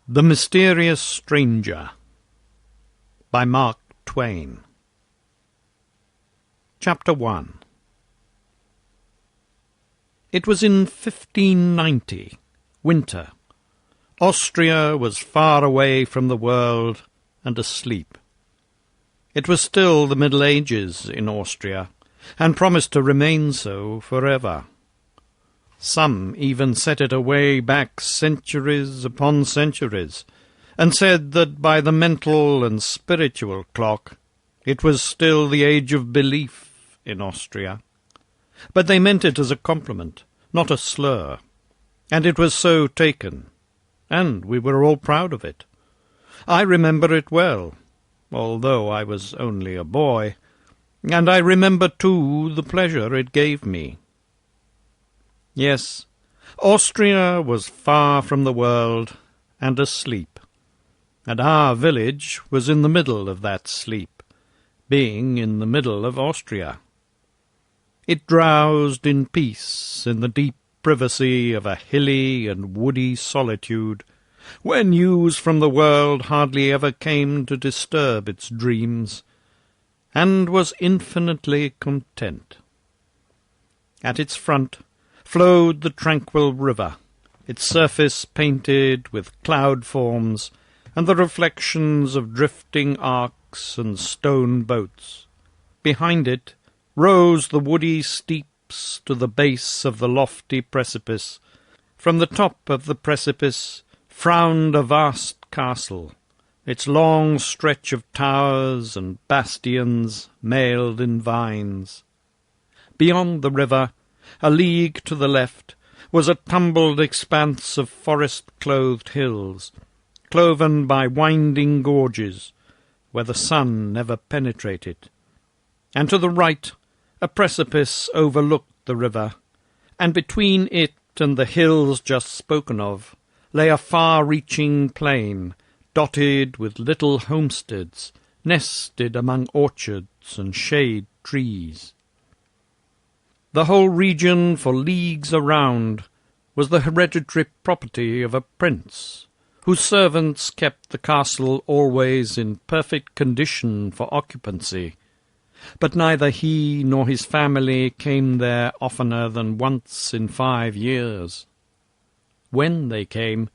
The Mysterious Stranger by Mark Twain. Chapter 1. It was in 1590, winter. Austria was far away from the world and asleep. It was still the Middle Ages in Austria, and promised to remain so forever. Some even set it away back centuries upon centuries, and said that by the mental and spiritual clock it was still the age of belief in Austria. But they meant it as a compliment, not a slur, and it was so taken, and we were all proud of it. I remember it well, although I was only a boy, and I remember, too, the pleasure it gave me. Yes, Austria was far from the world and asleep, and our village was in the middle of that sleep, being in the middle of Austria. It drowsed in peace in the deep privacy of a hilly and woody solitude, where news from the world hardly ever came to disturb its dreams, and was infinitely content. At its front flowed the tranquil river, its surface painted with cloud forms and the reflections of drifting arcs and stone boats. Behind it rose the woody steeps to the base of the lofty precipice. From the top of the precipice frowned a vast castle, its long stretch of towers and bastions mailed in vines. Beyond the river, a league to the left, was a tumbled expanse of forest-clothed hills, cloven by winding gorges, where the sun never penetrated. And to the right, a precipice overlooked the river, and between it and the hills just spoken of lay a far-reaching plain, dotted with little homesteads, nested among orchards and shade trees. The whole region for leagues around was the hereditary property of a prince, whose servants kept the castle always in perfect condition for occupancy, but neither he nor his family came there oftener than once in 5 years. When they came,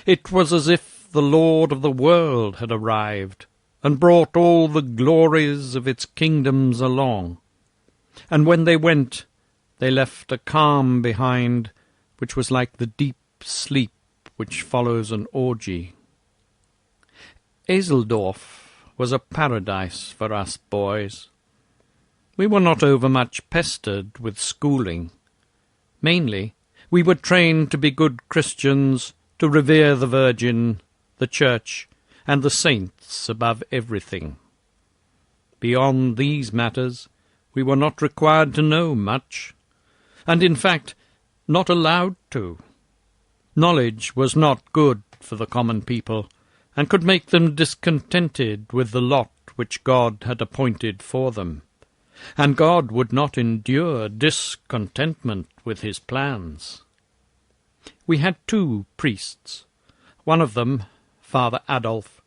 it was as if the Lord of the world had arrived, and brought all the glories of its kingdoms along. And when they went, they left a calm behind, which was like the deep sleep which follows an orgy. Eseldorf was a paradise for us boys. We were not overmuch pestered with schooling. Mainly, we were trained to be good Christians, to revere the Virgin, the Church, and the saints above everything. Beyond these matters, we were not required to know much, and in fact not allowed to. Knowledge was not good for the common people, and could make them discontented with the lot which God had appointed for them, and God would not endure discontentment with his plans. We had 2 priests. One of them, Father Adolf,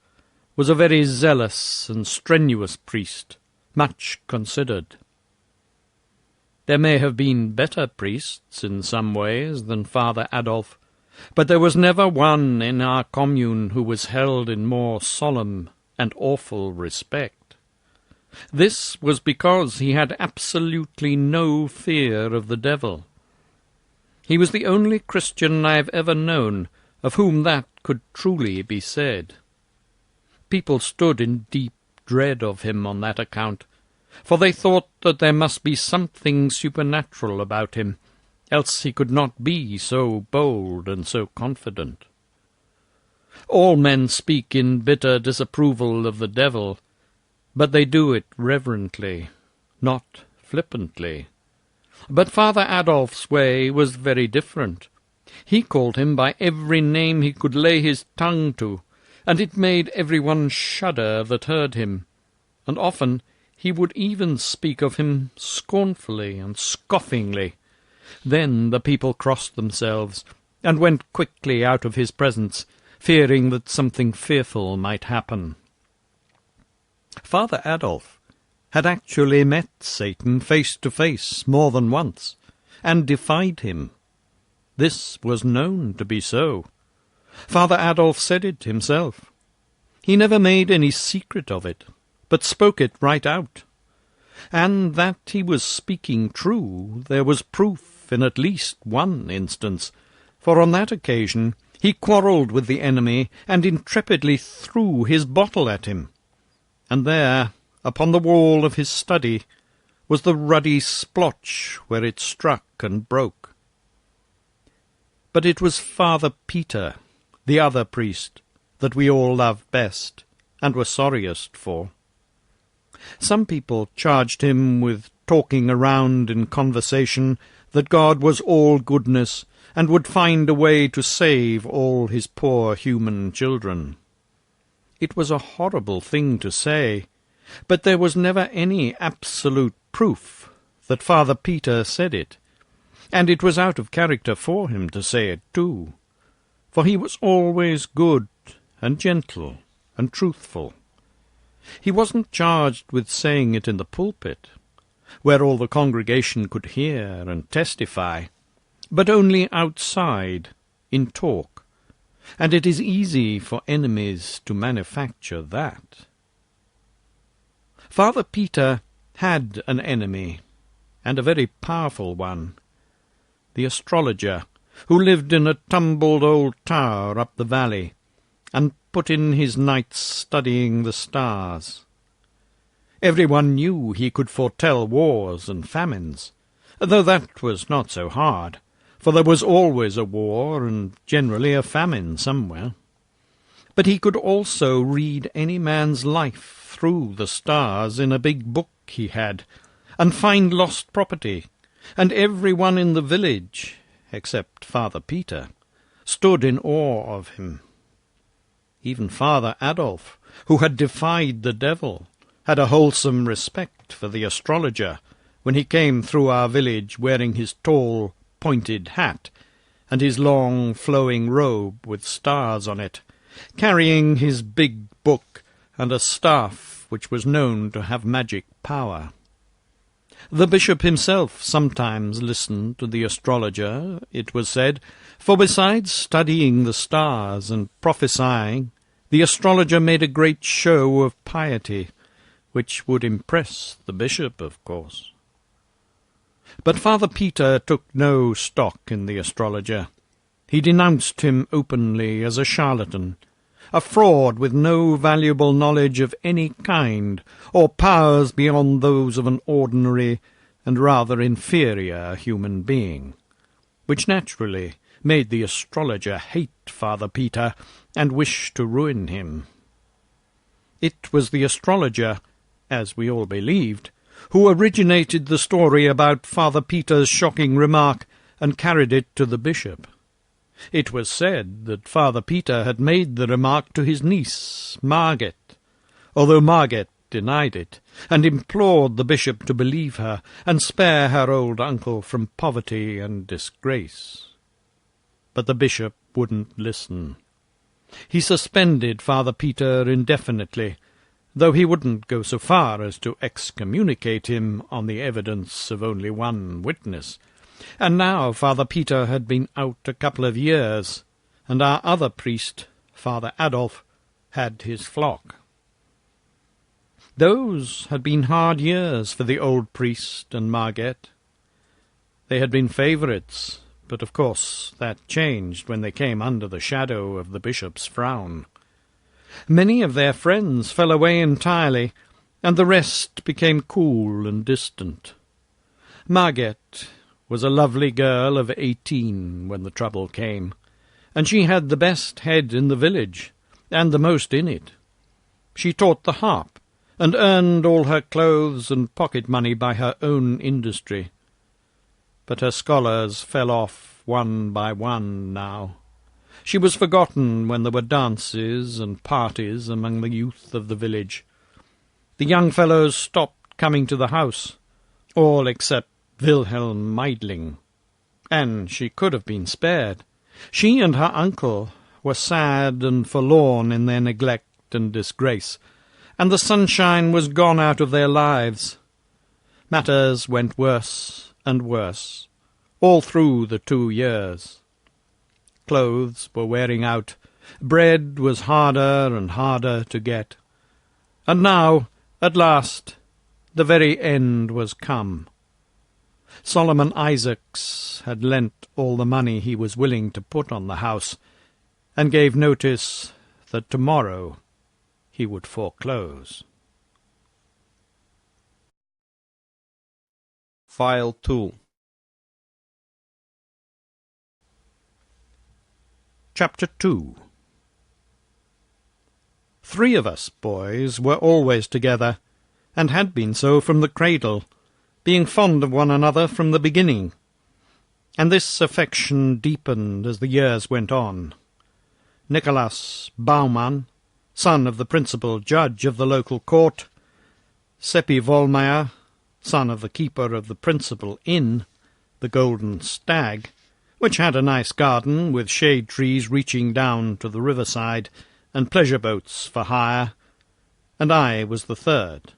was a very zealous and strenuous priest, much considered. There may have been better priests in some ways than Father Adolf, but there was never one in our commune who was held in more solemn and awful respect. This was because he had absolutely no fear of the devil. He was the only Christian I have ever known of whom that could truly be said. People stood in deep dread of him on that account, for they thought that there must be something supernatural about him, else he could not be so bold and so confident. All men speak in bitter disapproval of the devil, but they do it reverently, not flippantly. But Father Adolf's way was very different. He called him by every name he could lay his tongue to, and it made everyone shudder that heard him, and often he would even speak of him scornfully and scoffingly. Then the people crossed themselves, and went quickly out of his presence, fearing that something fearful might happen. Father Adolf had actually met Satan face to face more than once, and defied him. This was known to be so. Father Adolf said it himself. He never made any secret of it, but spoke it right out. And that he was speaking true there was proof in at least one instance, for on that occasion he quarrelled with the enemy and intrepidly threw his bottle at him. And there, upon the wall of his study, was the ruddy splotch where it struck and broke. But it was Father Peter, the other priest, that we all loved best, and were sorriest for. Some people charged him with talking around in conversation that God was all goodness, and would find a way to save all his poor human children. It was a horrible thing to say, but there was never any absolute proof that Father Peter said it, and it was out of character for him to say it too, for he was always good and gentle and truthful. He wasn't charged with saying it in the pulpit, where all the congregation could hear and testify, but only outside, in talk, and it is easy for enemies to manufacture that. Father Peter had an enemy, and a very powerful one, the astrologer, who lived in a tumbled old tower up the valley, and put in his nights studying the stars. Everyone knew he could foretell wars and famines, though that was not so hard, for there was always a war and generally a famine somewhere. But he could also read any man's life through the stars in a big book he had, and find lost property, and everyone in the village, except Father Peter, stood in awe of him. Even Father Adolf, who had defied the devil, had a wholesome respect for the astrologer when he came through our village wearing his tall, pointed hat and his long, flowing robe with stars on it, carrying his big book and a staff which was known to have magic power. The bishop himself sometimes listened to the astrologer, it was said, for besides studying the stars and prophesying, the astrologer made a great show of piety, which would impress the bishop, of course. But Father Peter took no stock in the astrologer. He denounced him openly as a charlatan, a fraud with no valuable knowledge of any kind, or powers beyond those of an ordinary and rather inferior human being, which naturally made the astrologer hate Father Peter and wish to ruin him. It was the astrologer, as we all believed, who originated the story about Father Peter's shocking remark and carried it to the bishop. It was said that Father Peter had made the remark to his niece, Margaret, although Margaret denied it, and implored the bishop to believe her and spare her old uncle from poverty and disgrace. But the bishop wouldn't listen. He suspended Father Peter indefinitely, though he wouldn't go so far as to excommunicate him on the evidence of only one witness. And now Father Peter had been out a couple of years, and our other priest, Father Adolf, had his flock. Those had been hard years for the old priest and Margaret. They had been favourites, but of course that changed when they came under the shadow of the bishop's frown. Many of their friends fell away entirely, and the rest became cool and distant. Margaret was a lovely girl of 18 when the trouble came, and she had the best head in the village, and the most in it. She taught the harp, and earned all her clothes and pocket-money by her own industry. But her scholars fell off one by one now. She was forgotten when there were dances and parties among the youth of the village. The young fellows stopped coming to the house, all except Wilhelm Meidling, and she could have been spared. She and her uncle were sad and forlorn in their neglect and disgrace, and the sunshine was gone out of their lives. Matters went worse and worse, all through the 2 years. Clothes were wearing out, bread was harder and harder to get, and now, at last, the very end was come. Solomon Isaacs had lent all the money he was willing to put on the house, and gave notice that tomorrow he would foreclose. File 2. Chapter 2. 3 of us boys were always together, and had been so from the cradle, being fond of one another from the beginning, and this affection deepened as the years went on. Nicholas Baumann, son of the principal judge of the local court, Seppi Vollmeier, son of the keeper of the principal inn, the Golden Stag, which had a nice garden with shade trees reaching down to the riverside, and pleasure boats for hire, and I was the third,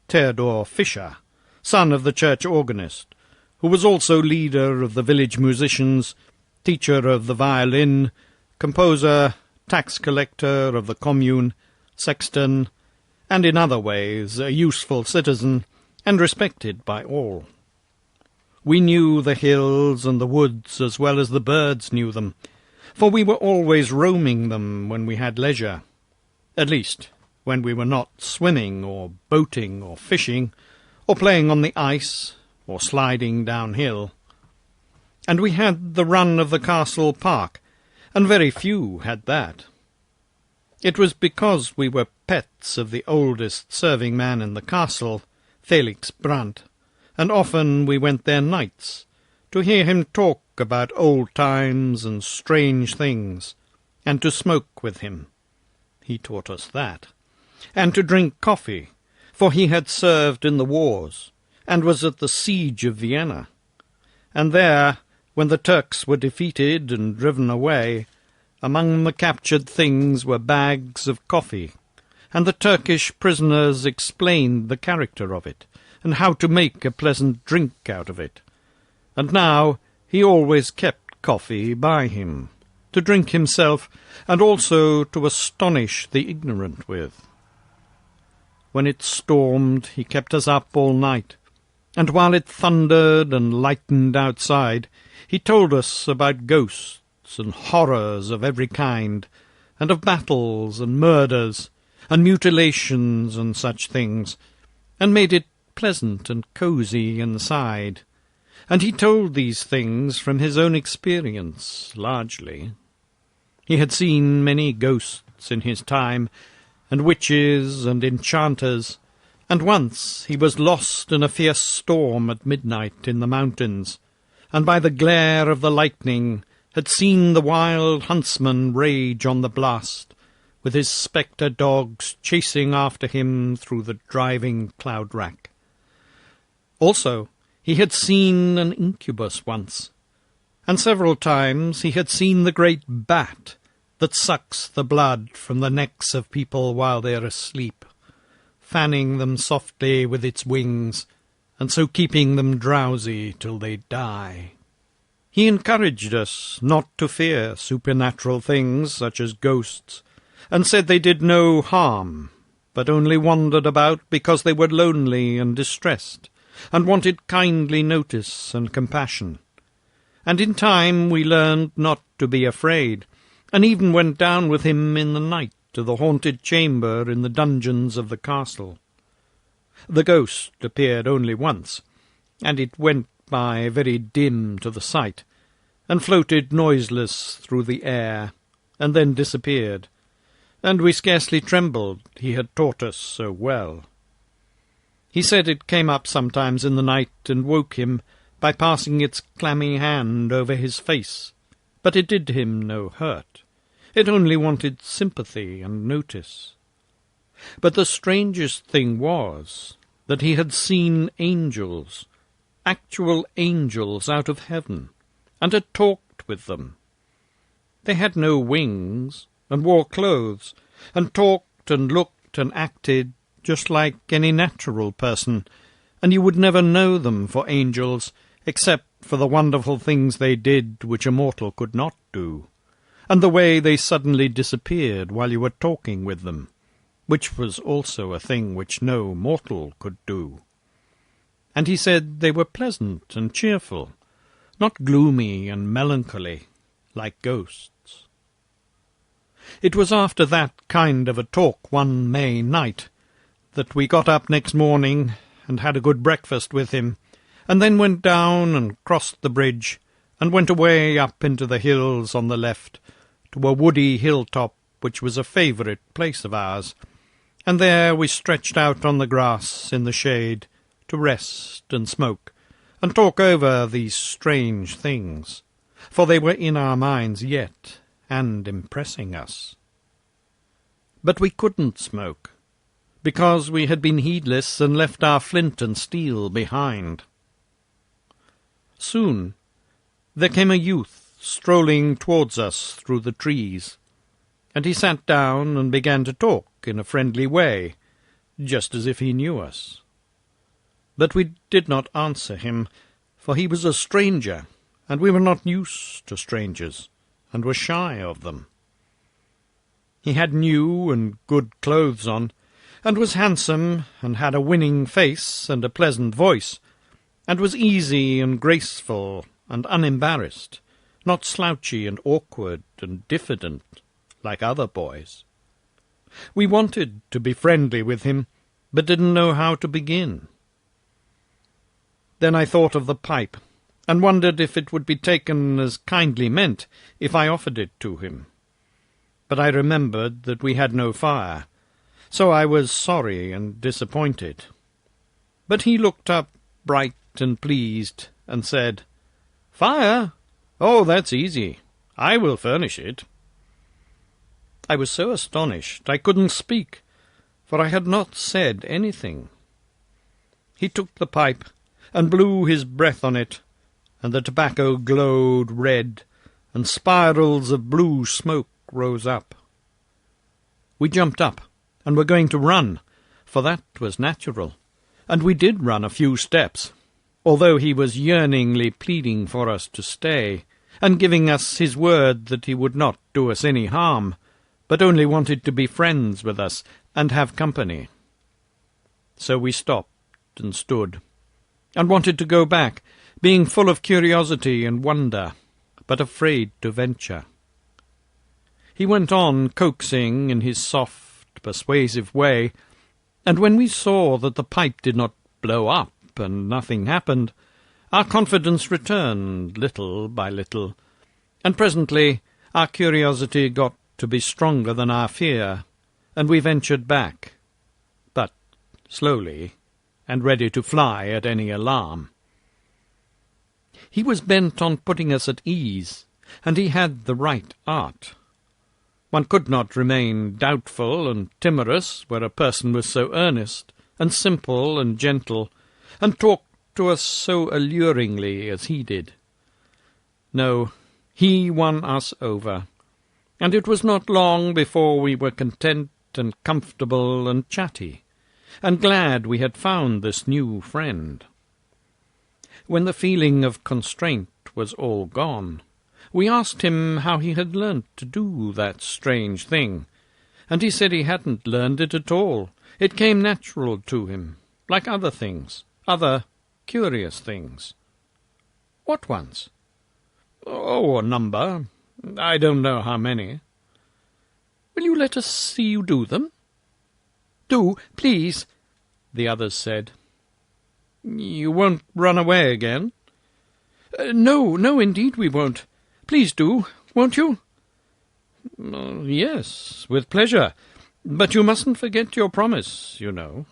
Theodor Fischer, son of the church organist, who was also leader of the village musicians, teacher of the violin, composer, tax collector of the commune, sexton, and in other ways a useful citizen, and respected by all. We knew the hills and the woods as well as the birds knew them, for we were always roaming them when we had leisure, at least when we were not swimming or boating or fishing, or playing on the ice, or sliding downhill. And we had the run of the castle park, and very few had that. It was because we were pets of the oldest serving man in the castle, Felix Brandt, and often we went there nights, to hear him talk about old times and strange things, and to smoke with him. He taught us that. And to drink coffee, for he had served in the wars, and was at the siege of Vienna. And there, when the Turks were defeated and driven away, among the captured things were bags of coffee, and the Turkish prisoners explained the character of it, and how to make a pleasant drink out of it. And now he always kept coffee by him, to drink himself, and also to astonish the ignorant with. When it stormed, he kept us up all night, and while it thundered and lightened outside, he told us about ghosts and horrors of every kind, and of battles and murders, and mutilations and such things, and made it pleasant and cosy inside. And he told these things from his own experience, largely. He had seen many ghosts in his time, and witches and enchanters, and once he was lost in a fierce storm at midnight in the mountains, and by the glare of the lightning had seen the wild huntsman rage on the blast, with his spectre dogs chasing after him through the driving cloud-rack. Also, he had seen an incubus once, and several times he had seen the great bat that sucks the blood from the necks of people while they are asleep, fanning them softly with its wings, and so keeping them drowsy till they die. He encouraged us not to fear supernatural things such as ghosts, and said they did no harm, but only wandered about because they were lonely and distressed, and wanted kindly notice and compassion. And in time we learned not to be afraid, and even went down with him in the night to the haunted chamber in the dungeons of the castle. The ghost appeared only once, and it went by very dim to the sight, and floated noiseless through the air, and then disappeared, and we scarcely trembled, he had taught us so well. He said it came up sometimes in the night and woke him by passing its clammy hand over his face, but it did him no hurt. It only wanted sympathy and notice. But the strangest thing was that he had seen angels, actual angels out of heaven, and had talked with them. They had no wings, and wore clothes, and talked and looked and acted just like any natural person, and you would never know them for angels, except for the wonderful things they did which a mortal could not do, and the way they suddenly disappeared while you were talking with them, which was also a thing which no mortal could do. And he said they were pleasant and cheerful, not gloomy and melancholy, like ghosts. It was after that kind of a talk one May night that we got up next morning and had a good breakfast with him, and then went down and crossed the bridge, and went away up into the hills on the left, to a woody hilltop which was a favourite place of ours, and there we stretched out on the grass in the shade to rest and smoke, and talk over these strange things, for they were in our minds yet, and impressing us. But we couldn't smoke, because we had been heedless and left our flint and steel behind. Soon there came a youth strolling towards us through the trees, and he sat down and began to talk in a friendly way, just as if he knew us. But we did not answer him, for he was a stranger, and we were not used to strangers, and were shy of them. He had new and good clothes on, and was handsome, and had a winning face and a pleasant voice, and was easy and graceful and unembarrassed, not slouchy and awkward and diffident like other boys. We wanted to be friendly with him, but didn't know how to begin. Then I thought of the pipe, and wondered if it would be taken as kindly meant if I offered it to him. But I remembered that we had no fire, so I was sorry and disappointed. But he looked up bright and pleased, and said, "Fire? Oh, that's easy. I will furnish it." I was so astonished I couldn't speak, for I had not said anything. He took the pipe, and blew his breath on it, and the tobacco glowed red, and spirals of blue smoke rose up. We jumped up, and were going to run, for that was natural, and we did run a few steps, although he was yearningly pleading for us to stay, and giving us his word that he would not do us any harm, but only wanted to be friends with us and have company. So we stopped and stood, and wanted to go back, being full of curiosity and wonder, but afraid to venture. He went on coaxing in his soft, persuasive way, and when we saw that the pipe did not blow up and nothing happened, our confidence returned little by little, and presently our curiosity got to be stronger than our fear, and we ventured back, but slowly, and ready to fly at any alarm. He was bent on putting us at ease, and he had the right art. One could not remain doubtful and timorous where a person was so earnest, and simple and gentle, and talked to us so alluringly as he did. No, he won us over, and it was not long before we were content and comfortable and chatty, and glad we had found this new friend. When the feeling of constraint was all gone, we asked him how he had learnt to do that strange thing, and he said he hadn't learned it at all. It came natural to him, like other things, other curious things. What ones? Oh, a number. I don't know how many. Will you let us see you do them? Do, please, the others said. You won't run away again? No, indeed we won't. Please do, won't you? Yes, with pleasure. But you mustn't forget your promise, you know.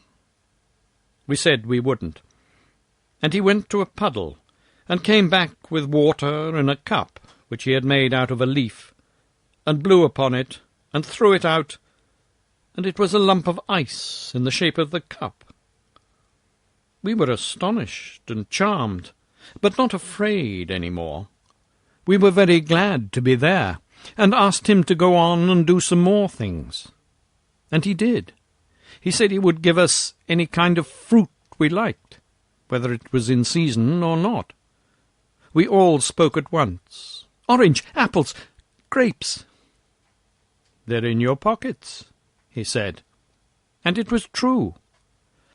We said we wouldn't. And he went to a puddle, and came back with water in a cup which he had made out of a leaf, and blew upon it, and threw it out, and it was a lump of ice in the shape of the cup. We were astonished and charmed, but not afraid any more. We were very glad to be there, and asked him to go on and do some more things. And he did. He said he would give us any kind of fruit we liked, whether it was in season or not. We all spoke at once. "Orange, apples, grapes." "They're in your pockets," he said. And it was true.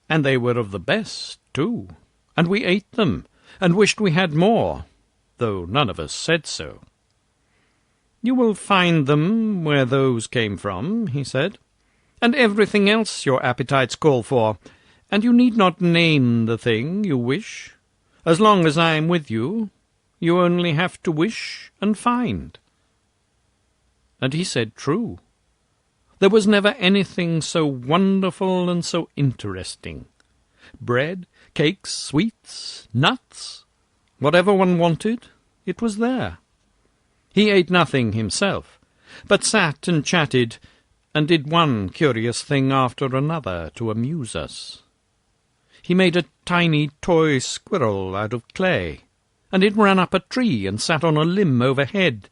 And they were of the best, too. And we ate them, and wished we had more, though none of us said so. "You will find them where those came from," he said, "and everything else your appetites call for, and you need not name the thing you wish. As long as I am with you, you only have to wish and find." And he said true. There was never anything so wonderful and so interesting. Bread, cakes, sweets, nuts, whatever one wanted, it was there. He ate nothing himself, but sat and chatted, and did one curious thing after another to amuse us. He made a tiny toy squirrel out of clay, and it ran up a tree and sat on a limb overhead,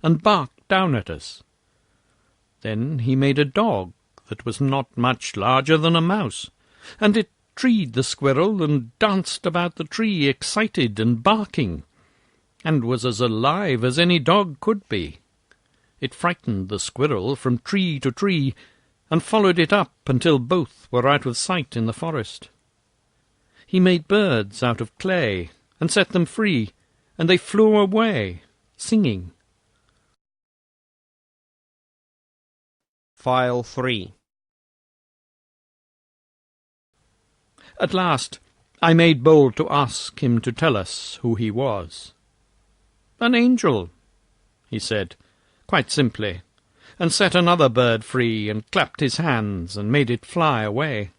and barked down at us. Then he made a dog that was not much larger than a mouse, and it treed the squirrel and danced about the tree, excited and barking, and was as alive as any dog could be. It frightened the squirrel from tree to tree, and followed it up until both were out of sight in the forest. He made birds out of clay, and set them free, and they flew away, singing. File 3. At last I made bold to ask him to tell us who he was. "An angel," he said, quite simply, and set another bird free, and clapped his hands, and made it fly away.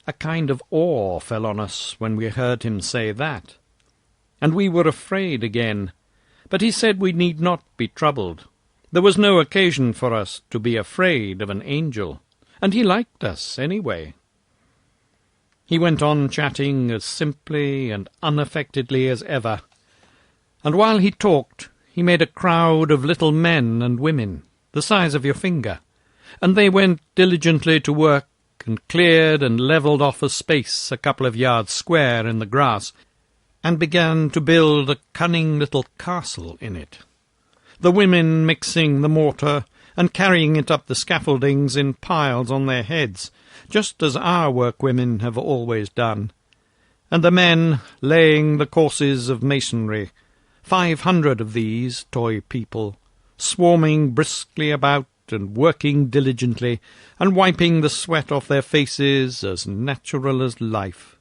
A kind of awe fell on us when we heard him say that, and we were afraid again, but he said we need not be troubled. There was no occasion for us to be afraid of an angel, and he liked us anyway. He went on chatting as simply and unaffectedly as ever, and while he talked he made a crowd of little men and women, the size of your finger, and they went diligently to work and cleared and levelled off a space a couple of yards square in the grass, and began to build a cunning little castle in it, the women mixing the mortar and carrying it up the scaffoldings in piles on their heads, just as our workwomen have always done, and the men laying the courses of masonry, 500 of these toy people, swarming briskly about and working diligently, and wiping the sweat off their faces as natural as life.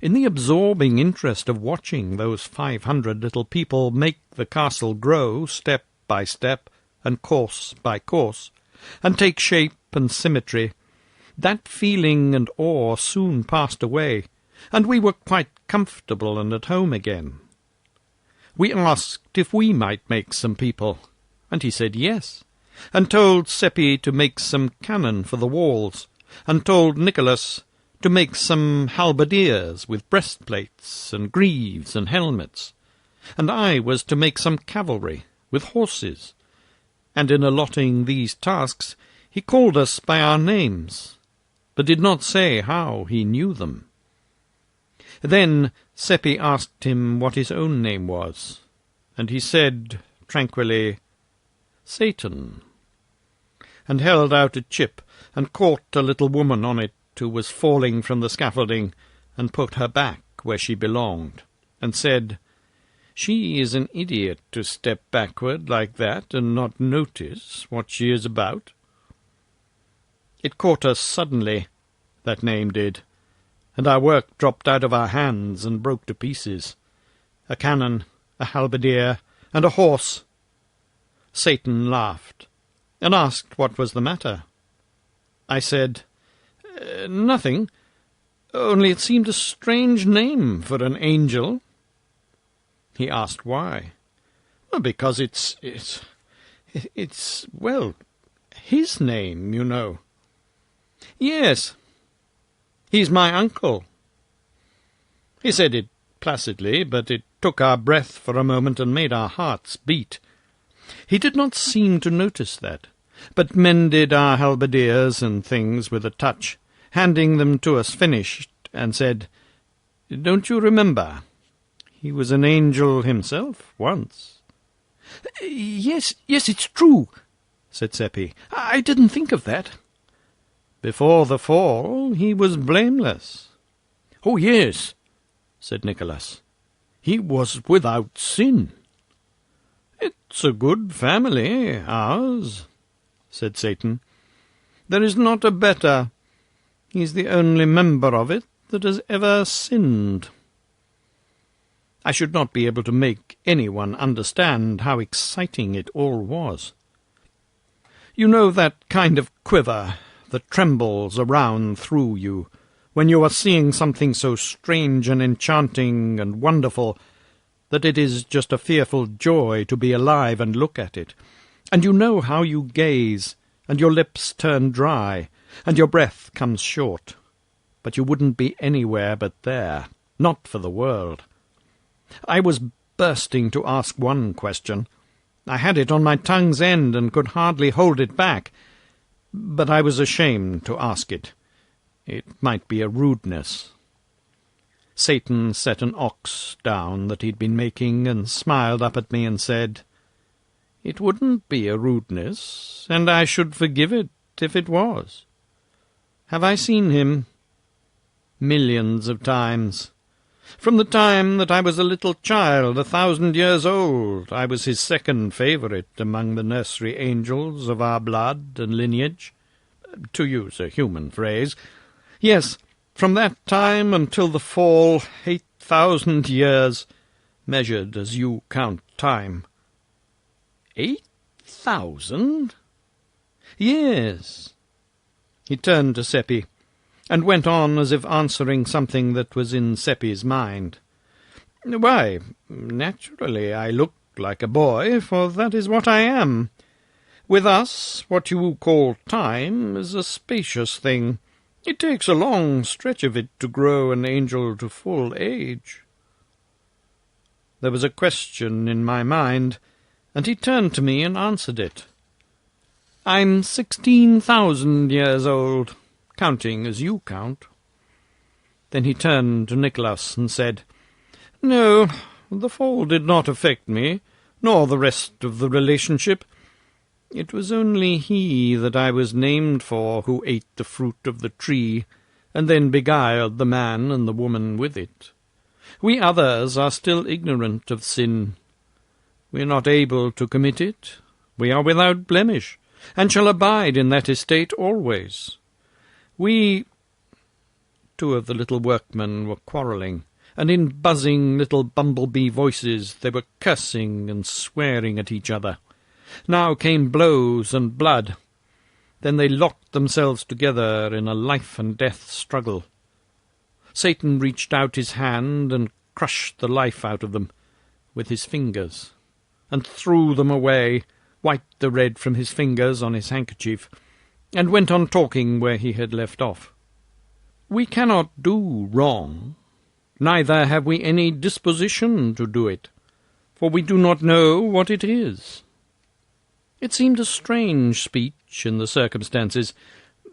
In the absorbing interest of watching those 500 little people make the castle grow step by step and course by course, and take shape and symmetry, that feeling and awe soon passed away, and we were quite comfortable and at home again. We asked if we might make some people, and he said yes, and told Seppi to make some cannon for the walls, and told Nicholas to make some halberdiers with breastplates and greaves and helmets, and I was to make some cavalry with horses, and in allotting these tasks he called us by our names, but did not say how he knew them. Then Seppi asked him what his own name was, and he said tranquilly, "Satan," and held out a chip, and caught a little woman on it who was falling from the scaffolding, and put her back where she belonged, and said, "She is an idiot to step backward like that and not notice what she is about." It caught us suddenly, that name did, and our work dropped out of our hands and broke to pieces. A cannon, a halberdier, and a horse. Satan laughed, and asked what was the matter. I said, "Nothing, only it seemed a strange name for an angel." He asked why. "Because it's, well, his name, you know." "Yes, he's my uncle." He said it placidly, but it took our breath for a moment and made our hearts beat. He did not seem to notice that, but mended our halberdiers and things with a touch, handing them to us finished, and said, "Don't you remember? He was an angel himself once." Yes, it's true," said Seppi. "I didn't think of that." "Before the fall he was blameless." "Oh, yes," said Nicholas. "He was without sin." "It's a good family, ours," said Satan. "There is not a better. He's the only member of it that has ever sinned." I should not be able to make anyone understand how exciting it all was. You know that kind of quiver that trembles around through you when you are seeing something so strange and enchanting and wonderful that it is just a fearful joy to be alive and look at it, and you know how you gaze, and your lips turn dry, and your breath comes short, but you wouldn't be anywhere but there, not for the world. I was bursting to ask one question. I had it on my tongue's end and could hardly hold it back, but I was ashamed to ask it. It might be a rudeness. Satan set an ox down that he'd been making and smiled up at me and said, "It wouldn't be a rudeness, and I should forgive it if it was. Have I seen him? Millions of times. From the time that I was a little child, 1,000 years old, I was his second favourite among the nursery angels of our blood and lineage, to use a human phrase. Yes, from that time until the fall, 8,000 years, measured as you count time." 8,000? "Yes." He turned to Seppi, and went on as if answering something that was in Seppi's mind. "Why, naturally I look like a boy, for that is what I am. With us, what you call time is a spacious thing. It takes a long stretch of it to grow an angel to full age." There was a question in my mind, and he turned to me and answered it. "I'm 16,000 years old, counting as you count." Then he turned to Nicholas and said, "No, the fall did not affect me, nor the rest of the relationship. It was only he that I was named for who ate the fruit of the tree, and then beguiled the man and the woman with it. We others are still ignorant of sin. We are not able to commit it. We are without blemish, and shall abide in that estate always. We—" Two of the little workmen were quarrelling, and in buzzing little bumblebee voices they were cursing and swearing at each other. Now came blows and blood. Then they locked themselves together in a life-and-death struggle. Satan reached out his hand and crushed the life out of them with his fingers, and threw them away, wiped the red from his fingers on his handkerchief, and went on talking where he had left off. We cannot do wrong, neither have we any disposition to do it, for we do not know what it is. It seemed a strange speech in the circumstances,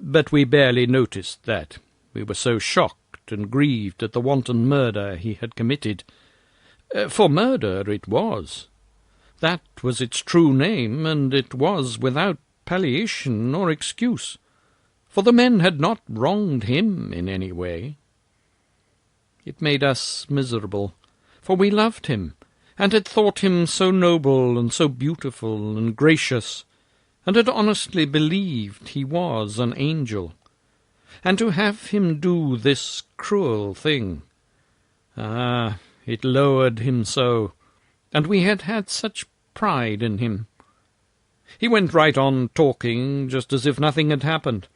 but we barely noticed that. We were so shocked and grieved at the wanton murder he had committed. For murder it was. That was its true name, and it was without palliation or excuse, for the men had not wronged him in any way. It made us miserable, for we loved him, and had thought him so noble and so beautiful and gracious, and had honestly believed he was an angel. And to have him do this cruel thing, it lowered him so, and we had had such pride in him. He went right on talking, just as if nothing had happened,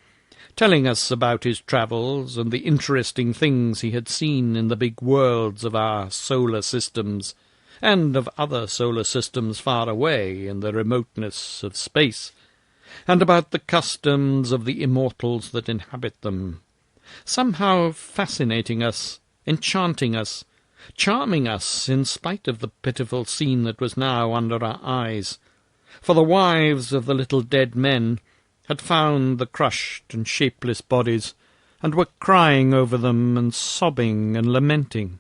telling us about his travels and the interesting things he had seen in the big worlds of our solar systems, and of other solar systems far away in the remoteness of space, and about the customs of the immortals that inhabit them, somehow fascinating us, enchanting us, charming us in spite of the pitiful scene that was now under our eyes, for the wives of the little dead men had found the crushed and shapeless bodies, and were crying over them and sobbing and lamenting.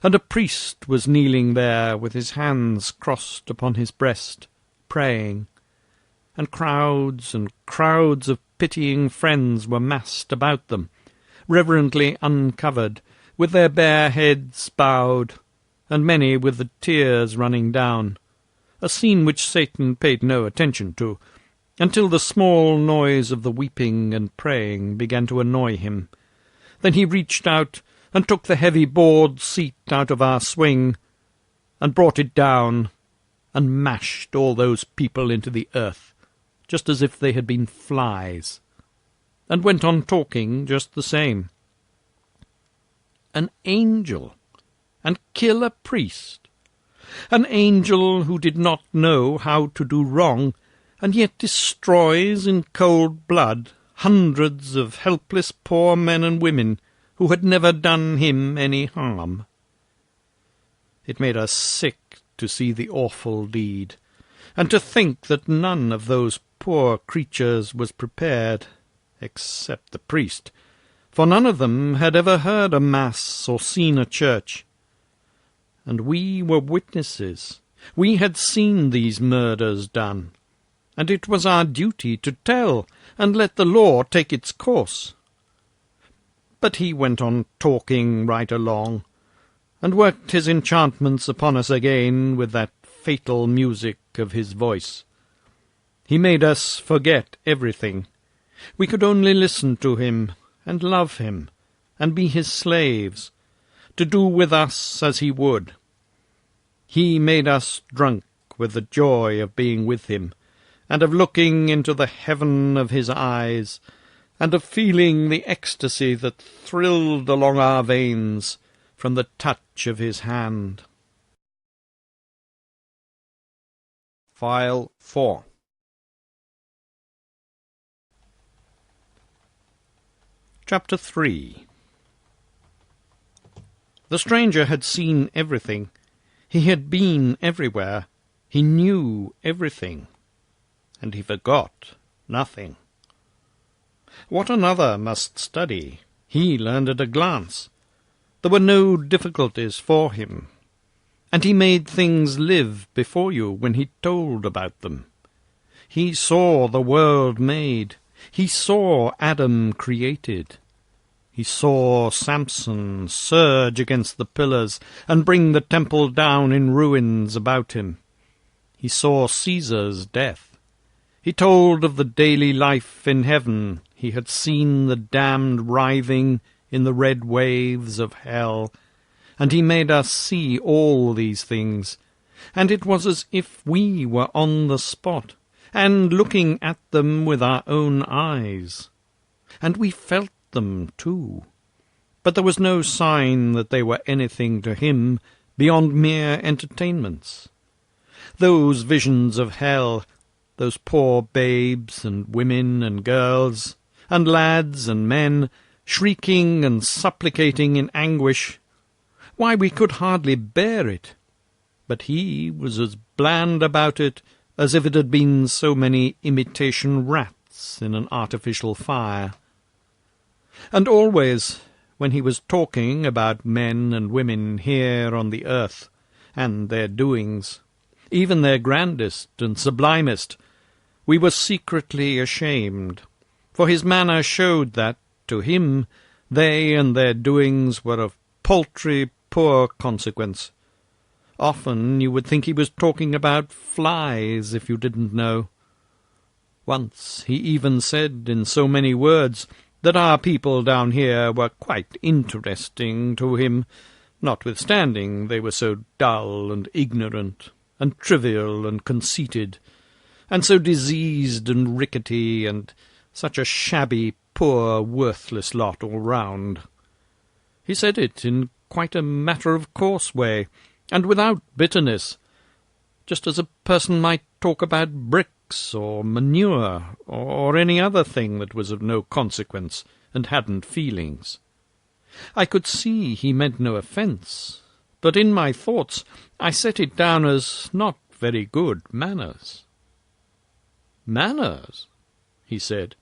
And a priest was kneeling there with his hands crossed upon his breast, praying, and crowds of pitying friends were massed about them, reverently uncovered, with their bare heads bowed, and many with the tears running down, a scene which Satan paid no attention to, until the small noise of the weeping and praying began to annoy him. Then he reached out and took the heavy board seat out of our swing, and brought it down, and mashed all those people into the earth, just as if they had been flies, and went on talking just the same. An angel, and kill a priest! An angel who did not know how to do wrong, and yet destroys in cold blood hundreds of helpless poor men and women who had never done him any harm. It made us sick to see the awful deed, and to think that none of those poor creatures was prepared, except the priest, for none of them had ever heard a mass or seen a church. And we were witnesses. We had seen these murders done, and it was our duty to tell and let the law take its course. But he went on talking right along, and worked his enchantments upon us again with that fatal music of his voice. He made us forget everything. We could only listen to him, and love him, and be his slaves, to do with us as he would. He made us drunk with the joy of being with him, and of looking into the heaven of his eyes, and of feeling the ecstasy that thrilled along our veins from the touch of his hand. File 4. Chapter 3. The stranger had seen everything. He had been everywhere. He knew everything. And he forgot nothing. What another must study, he learned at a glance. There were no difficulties for him, and he made things live before you when he told about them. He saw the world made. He saw Adam created. He saw Samson surge against the pillars and bring the temple down in ruins about him. He saw Caesar's death. He told of the daily life in heaven. He had seen the damned writhing in the red waves of hell, and he made us see all these things, and it was as if we were on the spot, and looking at them with our own eyes. And we felt them too, but there was no sign that they were anything to him beyond mere entertainments. Those visions of hell, those poor babes and women and girls, and lads and men, shrieking and supplicating in anguish, why, we could hardly bear it. But he was as bland about it as if it had been so many imitation rats in an artificial fire. And always, when he was talking about men and women here on the earth, and their doings, even their grandest and sublimest, we were secretly ashamed, for his manner showed that, to him, they and their doings were of paltry, poor consequence. Often you would think he was talking about flies if you didn't know. Once he even said in so many words that our people down here were quite interesting to him, notwithstanding they were so dull and ignorant, and trivial and conceited, and so diseased and rickety, and such a shabby, poor, worthless lot all round. He said it in quite a matter-of-course way, and without bitterness, just as a person might talk about bricks or manure or any other thing that was of no consequence and hadn't feelings. I could see he meant no offence, but in my thoughts I set it down as not very good manners." "Manners?" he said.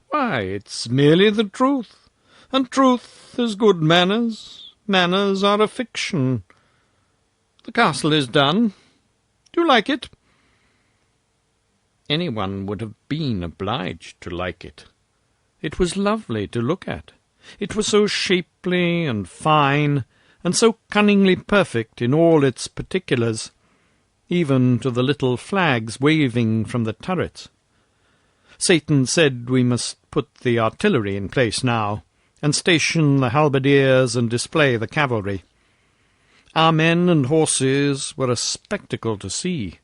"Why, it's merely the truth, and truth is good manners. Manners are a fiction. The castle is done. Do you like it?" Anyone would have been obliged to like it. It was lovely to look at. It was so shapely and fine, and so cunningly perfect in all its particulars, even to the little flags waving from the turrets. Satan said we must put the artillery in place now, and station the halberdiers and display the cavalry. Our men and horses were a spectacle to see.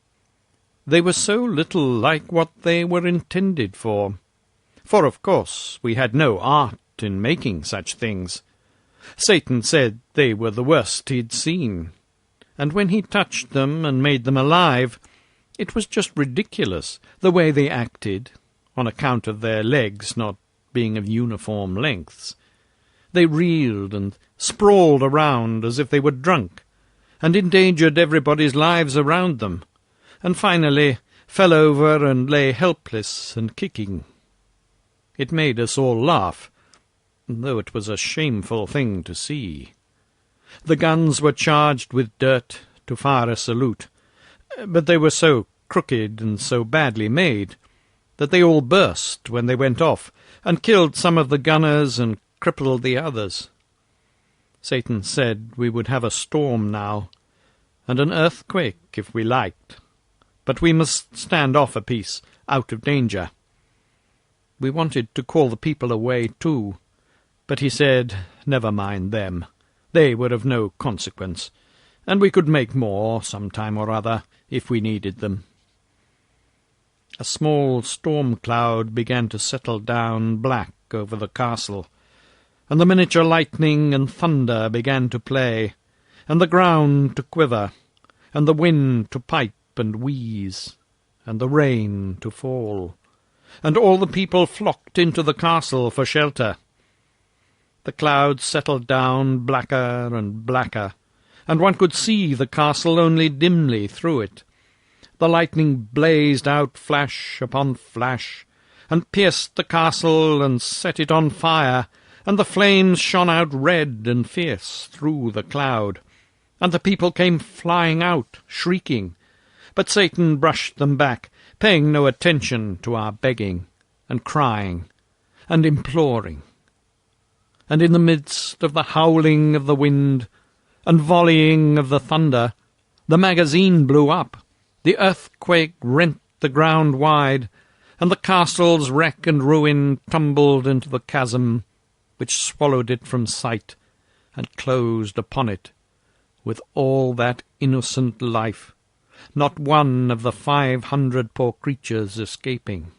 They were so little like what they were intended for of course we had no art in making such things. Satan said they were the worst he'd seen, and when he touched them and made them alive, it was just ridiculous, the way they acted, on account of their legs not being of uniform lengths. They reeled and sprawled around as if they were drunk, and endangered everybody's lives around them, and finally fell over and lay helpless and kicking. It made us all laugh, though it was a shameful thing to see. The guns were charged with dirt to fire a salute, but they were so crooked and so badly made that they all burst when they went off, and killed some of the gunners and crippled the others. Satan said we would have a storm now, and an earthquake if we liked, but we must stand off a piece, out of danger. We wanted to call the people away too, but he said, never mind them. They were of no consequence, and we could make more some time or other if we needed them. A small storm cloud began to settle down black over the castle, and the miniature lightning and thunder began to play, and the ground to quiver, and the wind to pipe and wheeze, and the rain to fall, and all the people flocked into the castle for shelter. The clouds settled down blacker and blacker, and one could see the castle only dimly through it. The lightning blazed out flash upon flash, and pierced the castle and set it on fire, and the flames shone out red and fierce through the cloud, and the people came flying out, shrieking, but Satan brushed them back, paying no attention to our begging, and crying, and imploring. And in the midst of the howling of the wind, and volleying of the thunder, the magazine blew up, the earthquake rent the ground wide, and the castle's wreck and ruin tumbled into the chasm, which swallowed it from sight, and closed upon it, with all that innocent life, not one of the 500 poor creatures escaping.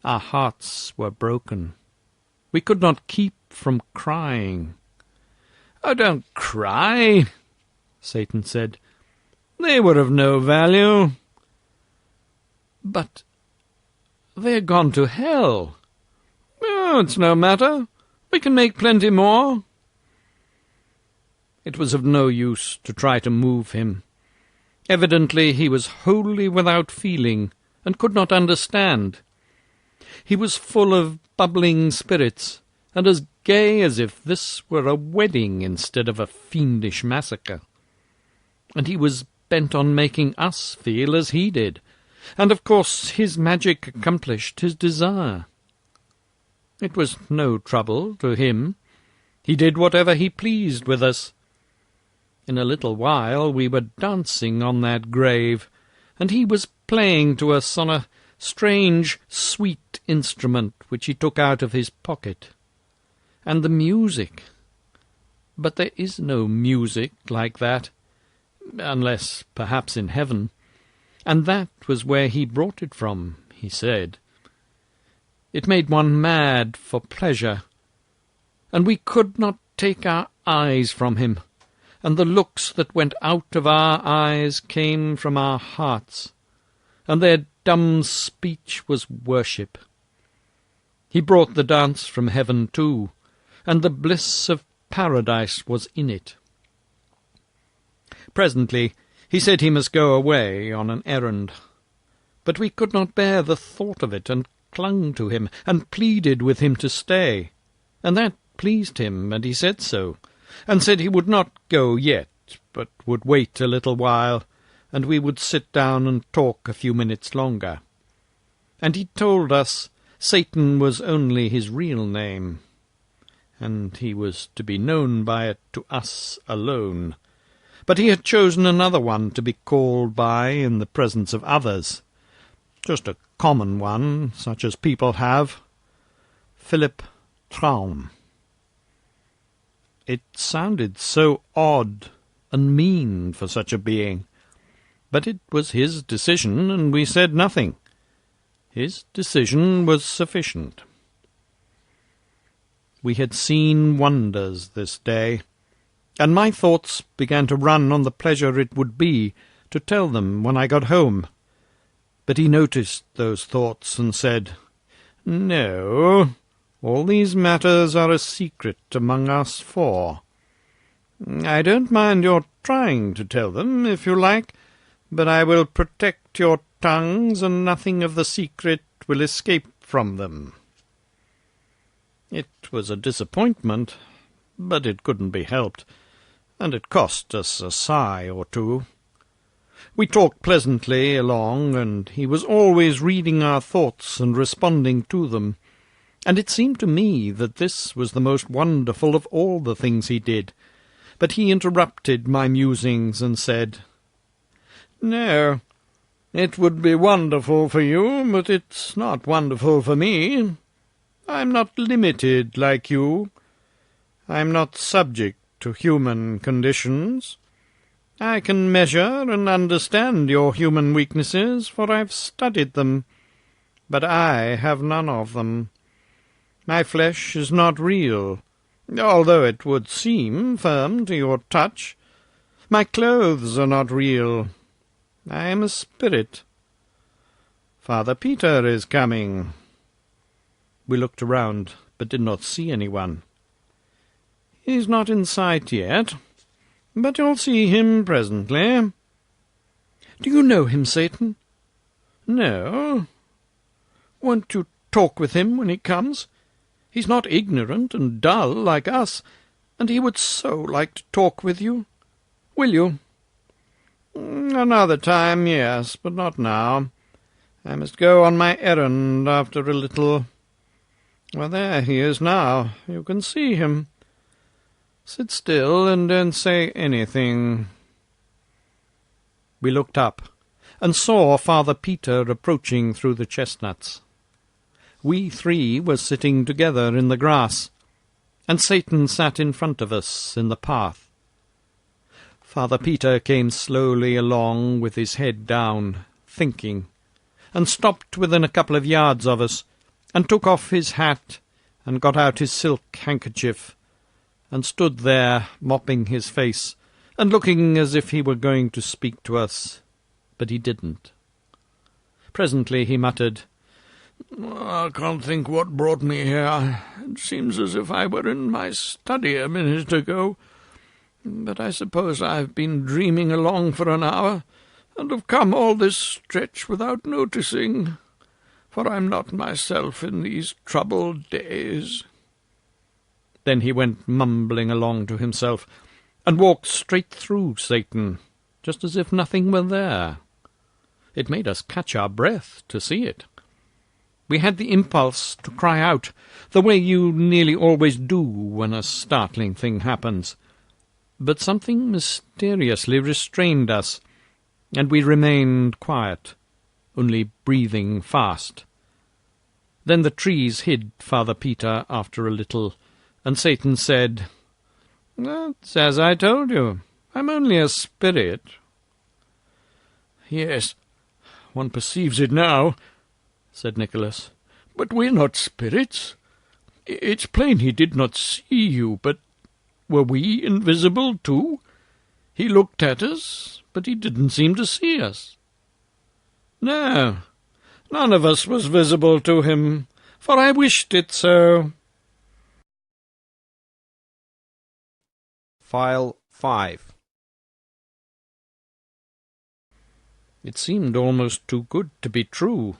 Our hearts were broken. We could not keep from crying. "Oh, don't cry," Satan said. "They were of no value." "But they're gone to hell." "Oh, it's no matter. We can make plenty more." It was of no use to try to move him. Evidently he was wholly without feeling, and could not understand. He was full of bubbling spirits, and as gay as if this were a wedding instead of a fiendish massacre. And he was bent on making us feel as he did, and of course his magic accomplished his desire. It was no trouble to him. He did whatever he pleased with us. In a little while we were dancing on that grave, and he was playing to us on a strange, sweet instrument which he took out of his pocket. And the music! But there is no music like that, unless perhaps in heaven, and that was where he brought it from, he said. It made one mad for pleasure, and we could not take our eyes from him, and the looks that went out of our eyes came from our hearts, and their dumb speech was worship. He brought the dance from heaven too, and the bliss of paradise was in it. Presently he said he must go away on an errand. But we could not bear the thought of it, and clung to him, and pleaded with him to stay. And that pleased him, and he said so, and said he would not go yet, but would wait a little while, and we would sit down and talk a few minutes longer. And he told us Satan was only his real name, and he was to be known by it to us alone. But he had chosen another one to be called by in the presence of others, just a common one, such as people have, Philip Traum. It sounded so odd and mean for such a being, but it was his decision, and we said nothing. His decision was sufficient. We had seen wonders this day, and my thoughts began to run on the pleasure it would be to tell them when I got home. But he noticed those thoughts and said, "No, all these matters are a secret among us four. I don't mind your trying to tell them, if you like, but I will protect your tongues, and nothing of the secret will escape from them." It was a disappointment, but it couldn't be helped, and it cost us a sigh or two. We talked pleasantly along, and he was always reading our thoughts and responding to them, and it seemed to me that this was the most wonderful of all the things he did. But he interrupted my musings and said, "No, it would be wonderful for you, but it's not wonderful for me. I'm not limited like you. I'm not subject to human conditions. I can measure and understand your human weaknesses, for I've studied them, but I have none of them. My flesh is not real, although it would seem firm to your touch. My clothes are not real. I am a spirit. Father Peter is coming." We looked around, but did not see anyone. "He's not in sight yet, but you'll see him presently." "Do you know him, Satan?" "No." "Won't you talk with him when he comes? He's not ignorant and dull like us, and he would so like to talk with you. Will you?" "Another time, yes, but not now. I must go on my errand after a little. Well, there he is now. You can see him. Sit still and don't say anything." We looked up, and saw Father Peter approaching through the chestnuts. We three were sitting together in the grass, and Satan sat in front of us in the path. Father Peter came slowly along with his head down, thinking, and stopped within a couple of yards of us, and took off his hat, and got out his silk handkerchief, and stood there mopping his face, and looking as if he were going to speak to us, but he didn't. Presently he muttered, "I can't think what brought me here. It seems as if I were in my study a minute ago, but I suppose I've been dreaming along for an hour, and have come all this stretch without noticing, for I'm not myself in these troubled days." Then he went mumbling along to himself, and walked straight through Satan, just as if nothing were there. It made us catch our breath to see it. We had the impulse to cry out, the way you nearly always do when a startling thing happens. But something mysteriously restrained us, and we remained quiet, only breathing fast. Then the trees hid Father Peter after a little, and Satan said, "That's as I told you. I'm only a spirit." "Yes, one perceives it now," said Nicholas. "But we're not spirits. It's plain he did not see you, but were we invisible too? He looked at us, but he didn't seem to see us." "No, none of us was visible to him, for I wished it so." File 5. It seemed almost too good to be true,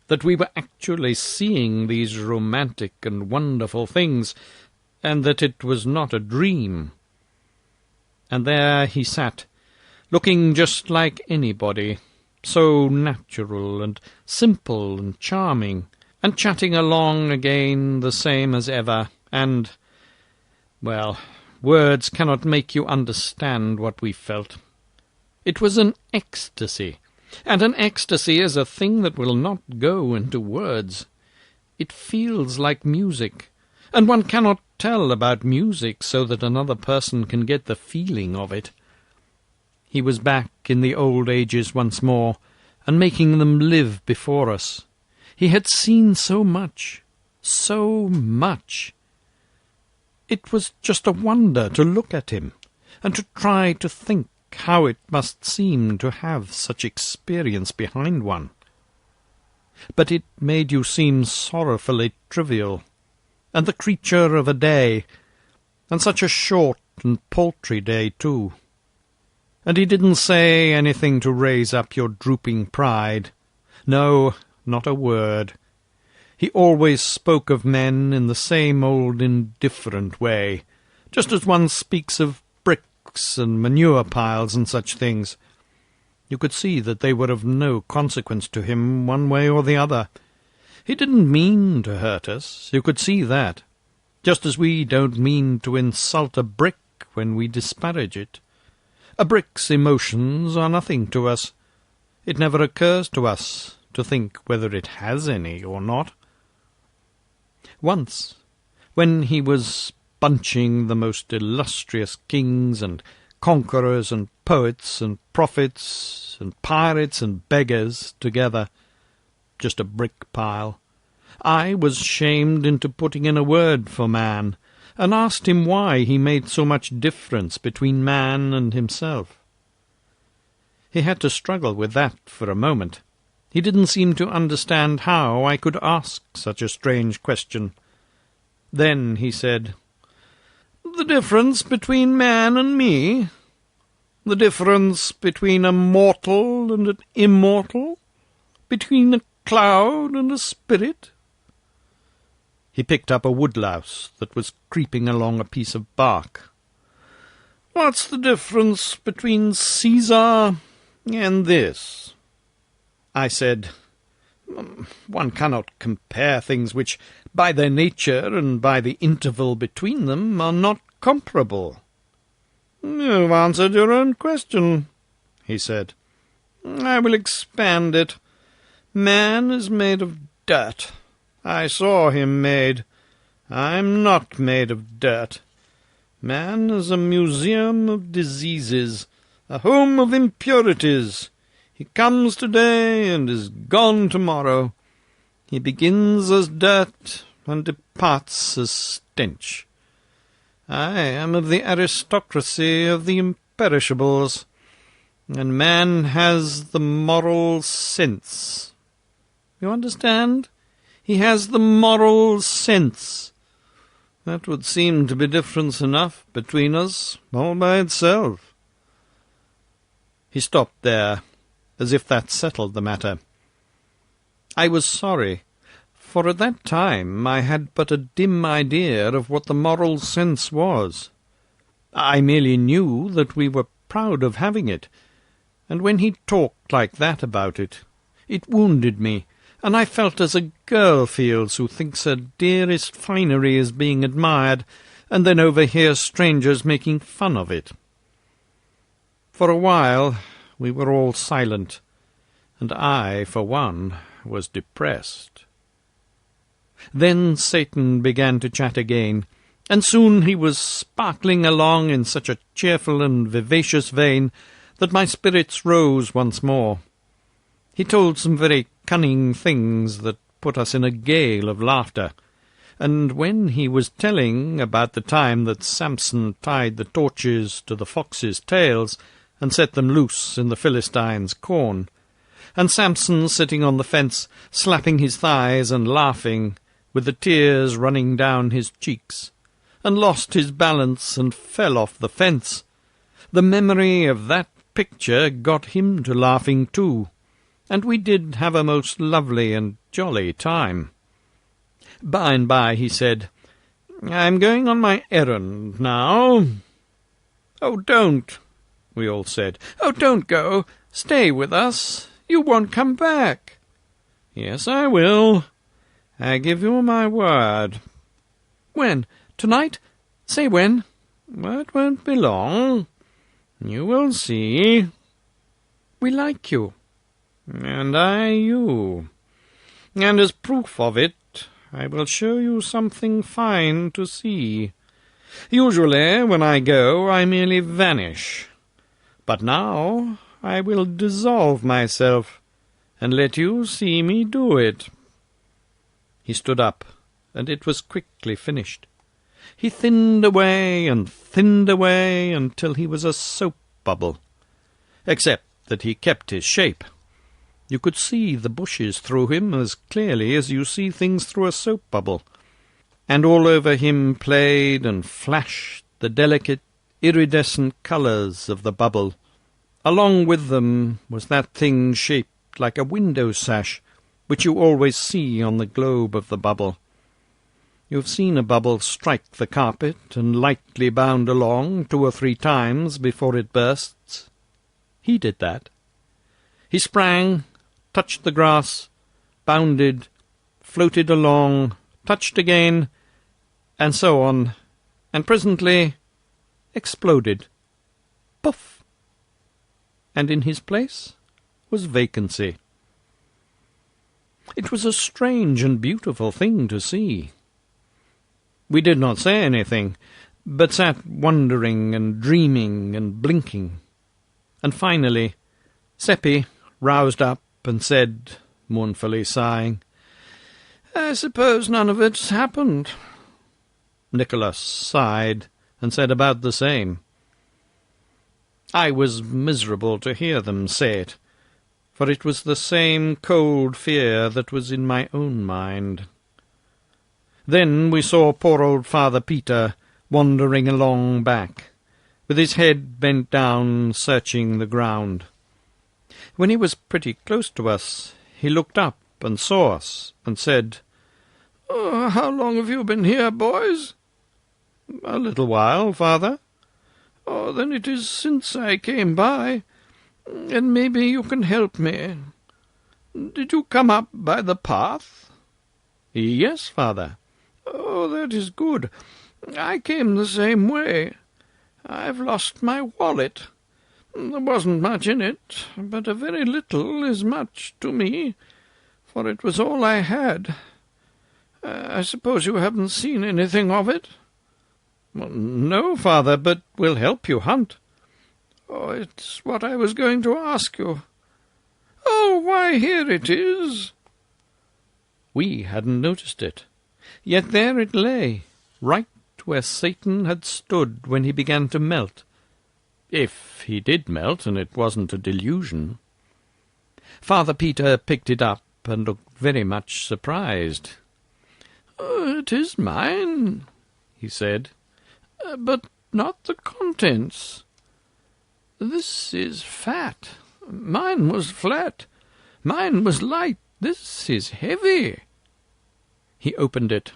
that we were actually seeing these romantic and wonderful things, and that it was not a dream. And there he sat, looking just like anybody, so natural and simple and charming, and chatting along again the same as ever, and, well, words cannot make you understand what we felt. It was an ecstasy, and an ecstasy is a thing that will not go into words. It feels like music, and one cannot tell about music so that another person can get the feeling of it. He was back in the old ages once more, and making them live before us. He had seen so much, so much. It was just a wonder to look at him, and to try to think how it must seem to have such experience behind one. But it made you seem sorrowfully trivial, and the creature of a day, and such a short and paltry day too. And he didn't say anything to raise up your drooping pride. No, not a word. He always spoke of men in the same old indifferent way, just as one speaks of bricks and manure piles and such things. You could see that they were of no consequence to him one way or the other. He didn't mean to hurt us, you could see that, just as we don't mean to insult a brick when we disparage it. A brick's emotions are nothing to us. It never occurs to us to think whether it has any or not. Once, when he was bunching the most illustrious kings and conquerors and poets and prophets and pirates and beggars together, just a brick pile, I was shamed into putting in a word for man, and asked him why he made so much difference between man and himself. He had to struggle with that for a moment. He didn't seem to understand how I could ask such a strange question. Then he said, "The difference between man and me? The difference between a mortal and an immortal? Between a cloud and a spirit?" He picked up a woodlouse that was creeping along a piece of bark. "What's the difference between Caesar and this?" I said, "One cannot compare things which, by their nature and by the interval between them, are not comparable." "You've answered your own question," he said. "I will expand it. Man is made of dirt. I saw him made. I'm not made of dirt. Man is a museum of diseases, a home of impurities. He comes today and is gone tomorrow. He begins as dirt and departs as stench. I am of the aristocracy of the imperishables, and man has the moral sense. You understand? He has the moral sense. That would seem to be difference enough between us, all by itself." He stopped there, as if that settled the matter. I was sorry, for at that time I had but a dim idea of what the moral sense was. I merely knew that we were proud of having it, and when he talked like that about it, it wounded me, and I felt as a girl feels who thinks her dearest finery is being admired, and then overhears strangers making fun of it. For a while we were all silent, and I, for one, was depressed. Then Satan began to chat again, and soon he was sparkling along in such a cheerful and vivacious vein that my spirits rose once more. He told some very cunning things that put us in a gale of laughter, and when he was telling about the time that Samson tied the torches to the foxes' tails and set them loose in the Philistines' corn, and Samson sitting on the fence, slapping his thighs and laughing, with the tears running down his cheeks, and lost his balance and fell off the fence, the memory of that picture got him to laughing too, and we did have a most lovely and jolly time. By and by he said, "I'm going on my errand now." "Oh, don't," we all said. "Oh, don't go. Stay with us. You won't come back." "Yes, I will. I give you my word." "When? Tonight? Say when." "It won't be long. You will see." "We like you." "And I you. And as proof of it, I will show you something fine to see. Usually, when I go, I merely vanish. But now I will dissolve myself, and let you see me do it." He stood up, and it was quickly finished. He thinned away until he was a soap bubble, except that he kept his shape. You could see the bushes through him as clearly as you see things through a soap bubble, and all over him played and flashed the delicate, iridescent colours of the bubble. Along with them was that thing shaped like a window sash, which you always see on the globe of the bubble. You have seen a bubble strike the carpet and lightly bound along 2 or 3 times before it bursts. He did that. He sprang, touched the grass, bounded, floated along, touched again, and so on, and presently exploded. Puff! And in his place was vacancy. It was a strange and beautiful thing to see. We did not say anything, but sat wondering and dreaming and blinking. And finally, Seppi roused up and said, mournfully sighing, "I suppose none of it's happened." Nicholas sighed and said about the same. I was miserable to hear them say it, for it was the same cold fear that was in my own mind. Then we saw poor old Father Peter wandering along back, with his head bent down, searching the ground. When he was pretty close to us, he looked up and saw us, and said, "Oh, how long have you been here, boys?" "A little while, Father." "Oh, then it is since I came by, and maybe you can help me. Did you come up by the path?" "Yes, Father." "Oh, that is good. I came the same way. I've lost my wallet. There wasn't much in it, but a very little is much to me, for it was all I had. I suppose you haven't seen anything of it?" "No, Father, but we'll help you hunt." "Oh, it's what I was going to ask you. Oh, why, here it is." We hadn't noticed it, yet there it lay, right where Satan had stood when he began to melt. If he did melt, and it wasn't a delusion. Father Peter picked it up and looked very much surprised. "Oh, it is mine," he said, "but not the contents. This is fat. Mine was flat. Mine was light. This is heavy." He opened it,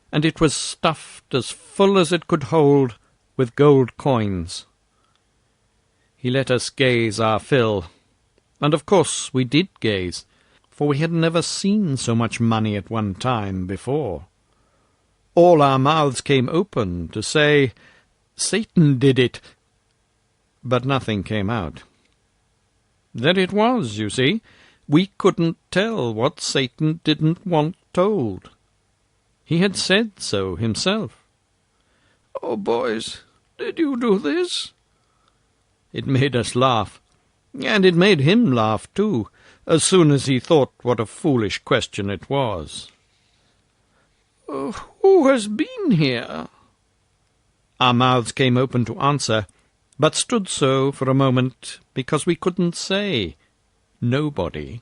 and it was stuffed as full as it could hold with gold coins. He let us gaze our fill, and of course we did gaze, for we had never seen so much money at one time before. All our mouths came open to say, "Satan did it," but nothing came out. There it was, you see. We couldn't tell what Satan didn't want told. He had said so himself. "Oh, boys, did you do this?" It made us laugh, and it made him laugh too, as soon as he thought what a foolish question it was. "Who has been here?" Our mouths came open to answer, but stood so for a moment because we couldn't say nobody,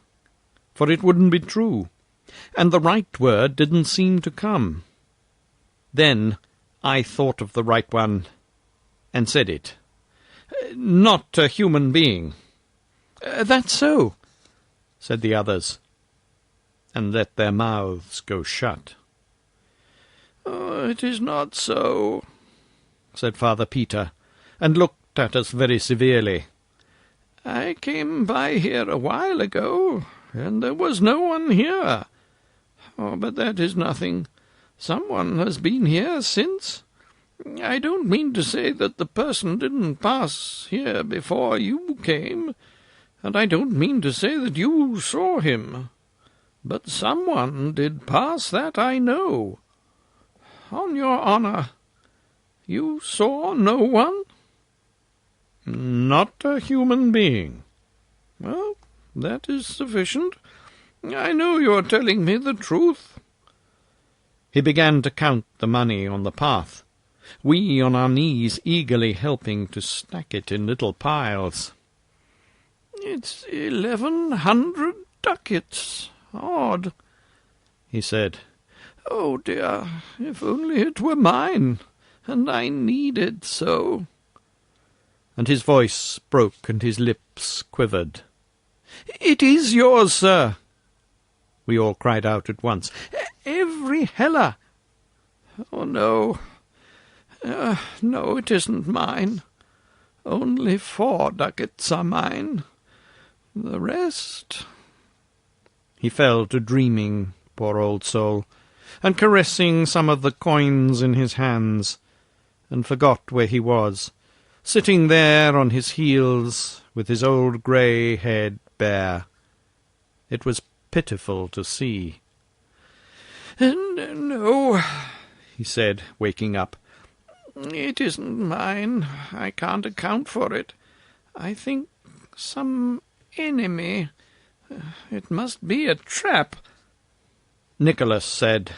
for it wouldn't be true, and the right word didn't seem to come. Then I thought of the right one, and said it, Not a human being. That's so, said the others, and let their mouths go shut. Oh, it is not so, said Father Peter, and looked at us very severely. I came by here a while ago, and there was no one here. Oh, but that is nothing. Someone has been here since. I don't mean to say that the person didn't pass here before you came, and I don't mean to say that you saw him. But someone did pass, that I know. On your honour, you saw no one? Not a human being. Well, that is sufficient. I know you are telling me the truth. He began to count the money on the path, we on our knees eagerly helping to stack it in little piles. It's 1,100 ducats. Odd, he said. Oh dear, if only it were mine, and I need it so. And his voice broke and his lips quivered. It is yours, sir, we all cried out at once. Every heller. Oh, no. No, it isn't mine. Only 4 ducats are mine. The rest... He fell to dreaming, poor old soul, and caressing some of the coins in his hands, and forgot where he was, sitting there on his heels, with his old grey head bare. It was pitiful to see. No, he said, waking up. It isn't mine. I can't account for it. I think some enemy. It must be a trap. Nicholas said,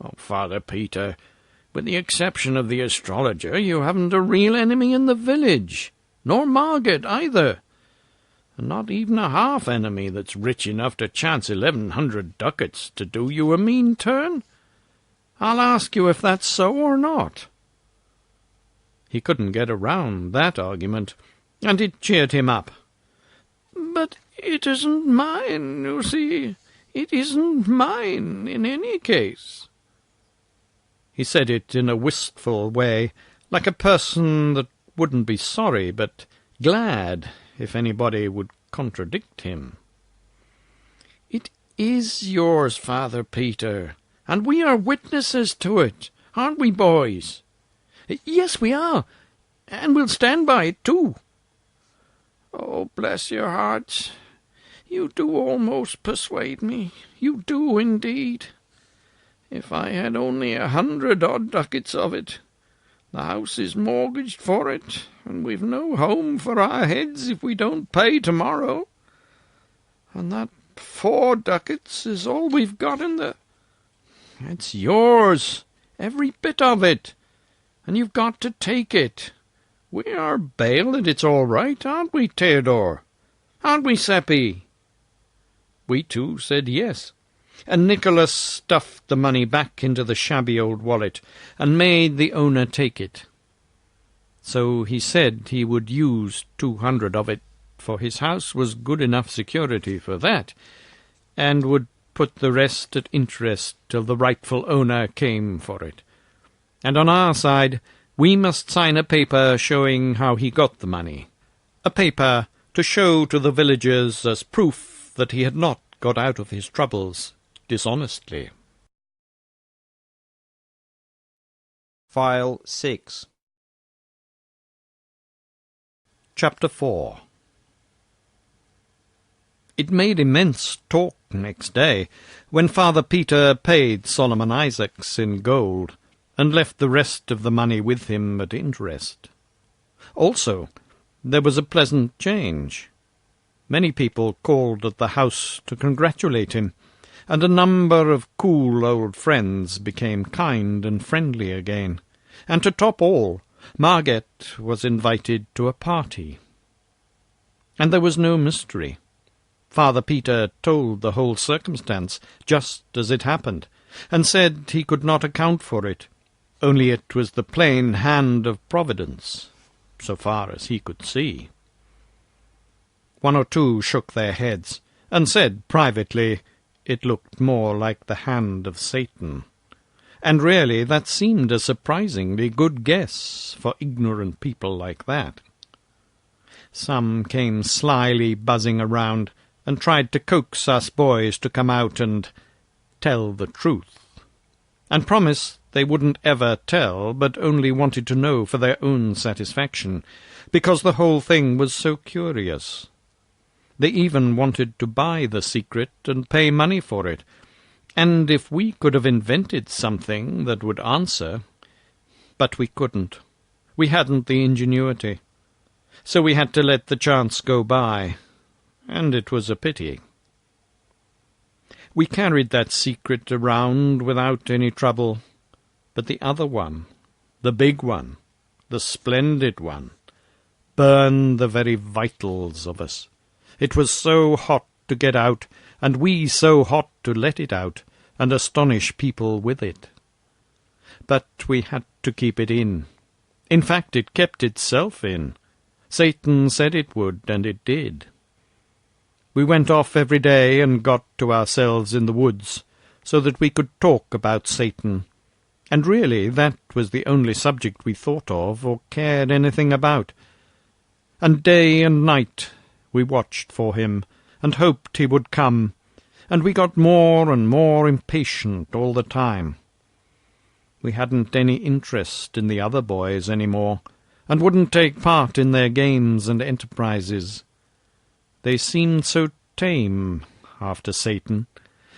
Oh, Father Peter, with the exception of the astrologer, you haven't a real enemy in the village, nor Margaret either. And not even a half enemy that's rich enough to chance 1,100 ducats to do you a mean turn. I'll ask you if that's so or not. He couldn't get around that argument, and it cheered him up. But it isn't mine, you see. It isn't mine in any case. He said it in a wistful way, like a person that wouldn't be sorry, but glad if anybody would contradict him. It is yours, Father Peter, and we are witnesses to it, aren't we, boys? Yes, we are, and we'll stand by it, too. Oh, bless your hearts. You do almost persuade me. You do, indeed. If I had only 100-odd ducats of it. The house is mortgaged for it, and we've no home for our heads if we don't pay tomorrow. And that 4 ducats is all we've got in the... It's yours, every bit of it, and you've got to take it. We are bail that it's all right, aren't we, Theodore? Aren't we, Seppi? We too said yes, and Nicholas stuffed the money back into the shabby old wallet and made the owner take it. So he said he would use 200 of it, for his house was good enough security for that, and would put the rest at interest till the rightful owner came for it. And on our side, we must sign a paper showing how he got the money, a paper to show to the villagers as proof that he had not got out of his troubles dishonestly. File 6. Chapter 4. It made immense talk next day, when Father Peter paid Solomon Isaacs in gold, and left the rest of the money with him at interest. Also, there was a pleasant change. Many people called at the house to congratulate him, and a number of cool old friends became kind and friendly again, and to top all, Margaret was invited to a party. And there was no mystery. Father Peter told the whole circumstance just as it happened, and said he could not account for it, only it was the plain hand of Providence. so far as he could see. One or two shook their heads, and said privately it looked more like the hand of Satan. And really that seemed a surprisingly good guess for ignorant people like that. Some came slyly buzzing around, and tried to coax us boys to come out and tell the truth, and promise they wouldn't ever tell, but only wanted to know for their own satisfaction, because the whole thing was so curious. They even wanted to buy the secret and pay money for it, and if we could have invented something that would answer, but we couldn't. We hadn't the ingenuity, so we had to let the chance go by, and it was a pity. We carried that secret around without any trouble, but the other one, the big one, the splendid one, burned the very vitals of us. It was so hot to get out, and we so hot to let it out, and astonish people with it. But we had to keep it in. In fact, it kept itself in. Satan said it would, and it did. We went off every day and got to ourselves in the woods, so that we could talk about Satan, and really that was the only subject we thought of or cared anything about. And day and night we watched for him, and hoped he would come, and we got more and more impatient all the time. We hadn't any interest in the other boys any more, and wouldn't take part in their games and enterprises. They seemed so tame after Satan,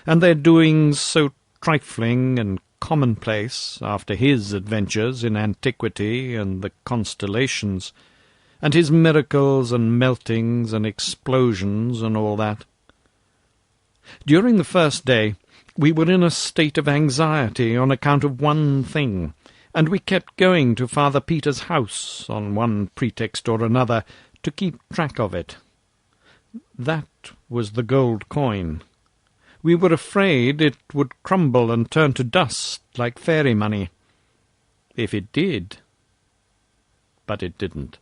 and their doings so trifling and commonplace after his adventures in antiquity and the constellations, and his miracles and meltings and explosions and all that. During the first day we were in a state of anxiety on account of one thing, and we kept going to Father Peter's house on one pretext or another to keep track of it. That was the gold coin. We were afraid it would crumble and turn to dust like fairy money. If it did. But it didn't.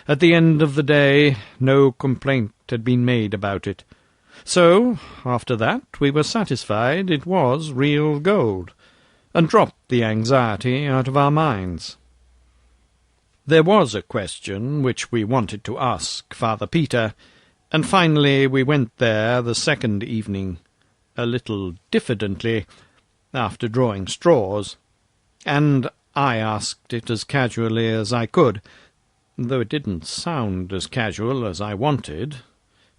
At the end of the day no complaint had been made about it. So, after that, we were satisfied it was real gold, and dropped the anxiety out of our minds. There was a question which we wanted to ask Father Peter, and finally we went there the second evening, a little diffidently, after drawing straws, and I asked it as casually as I could, though it didn't sound as casual as I wanted,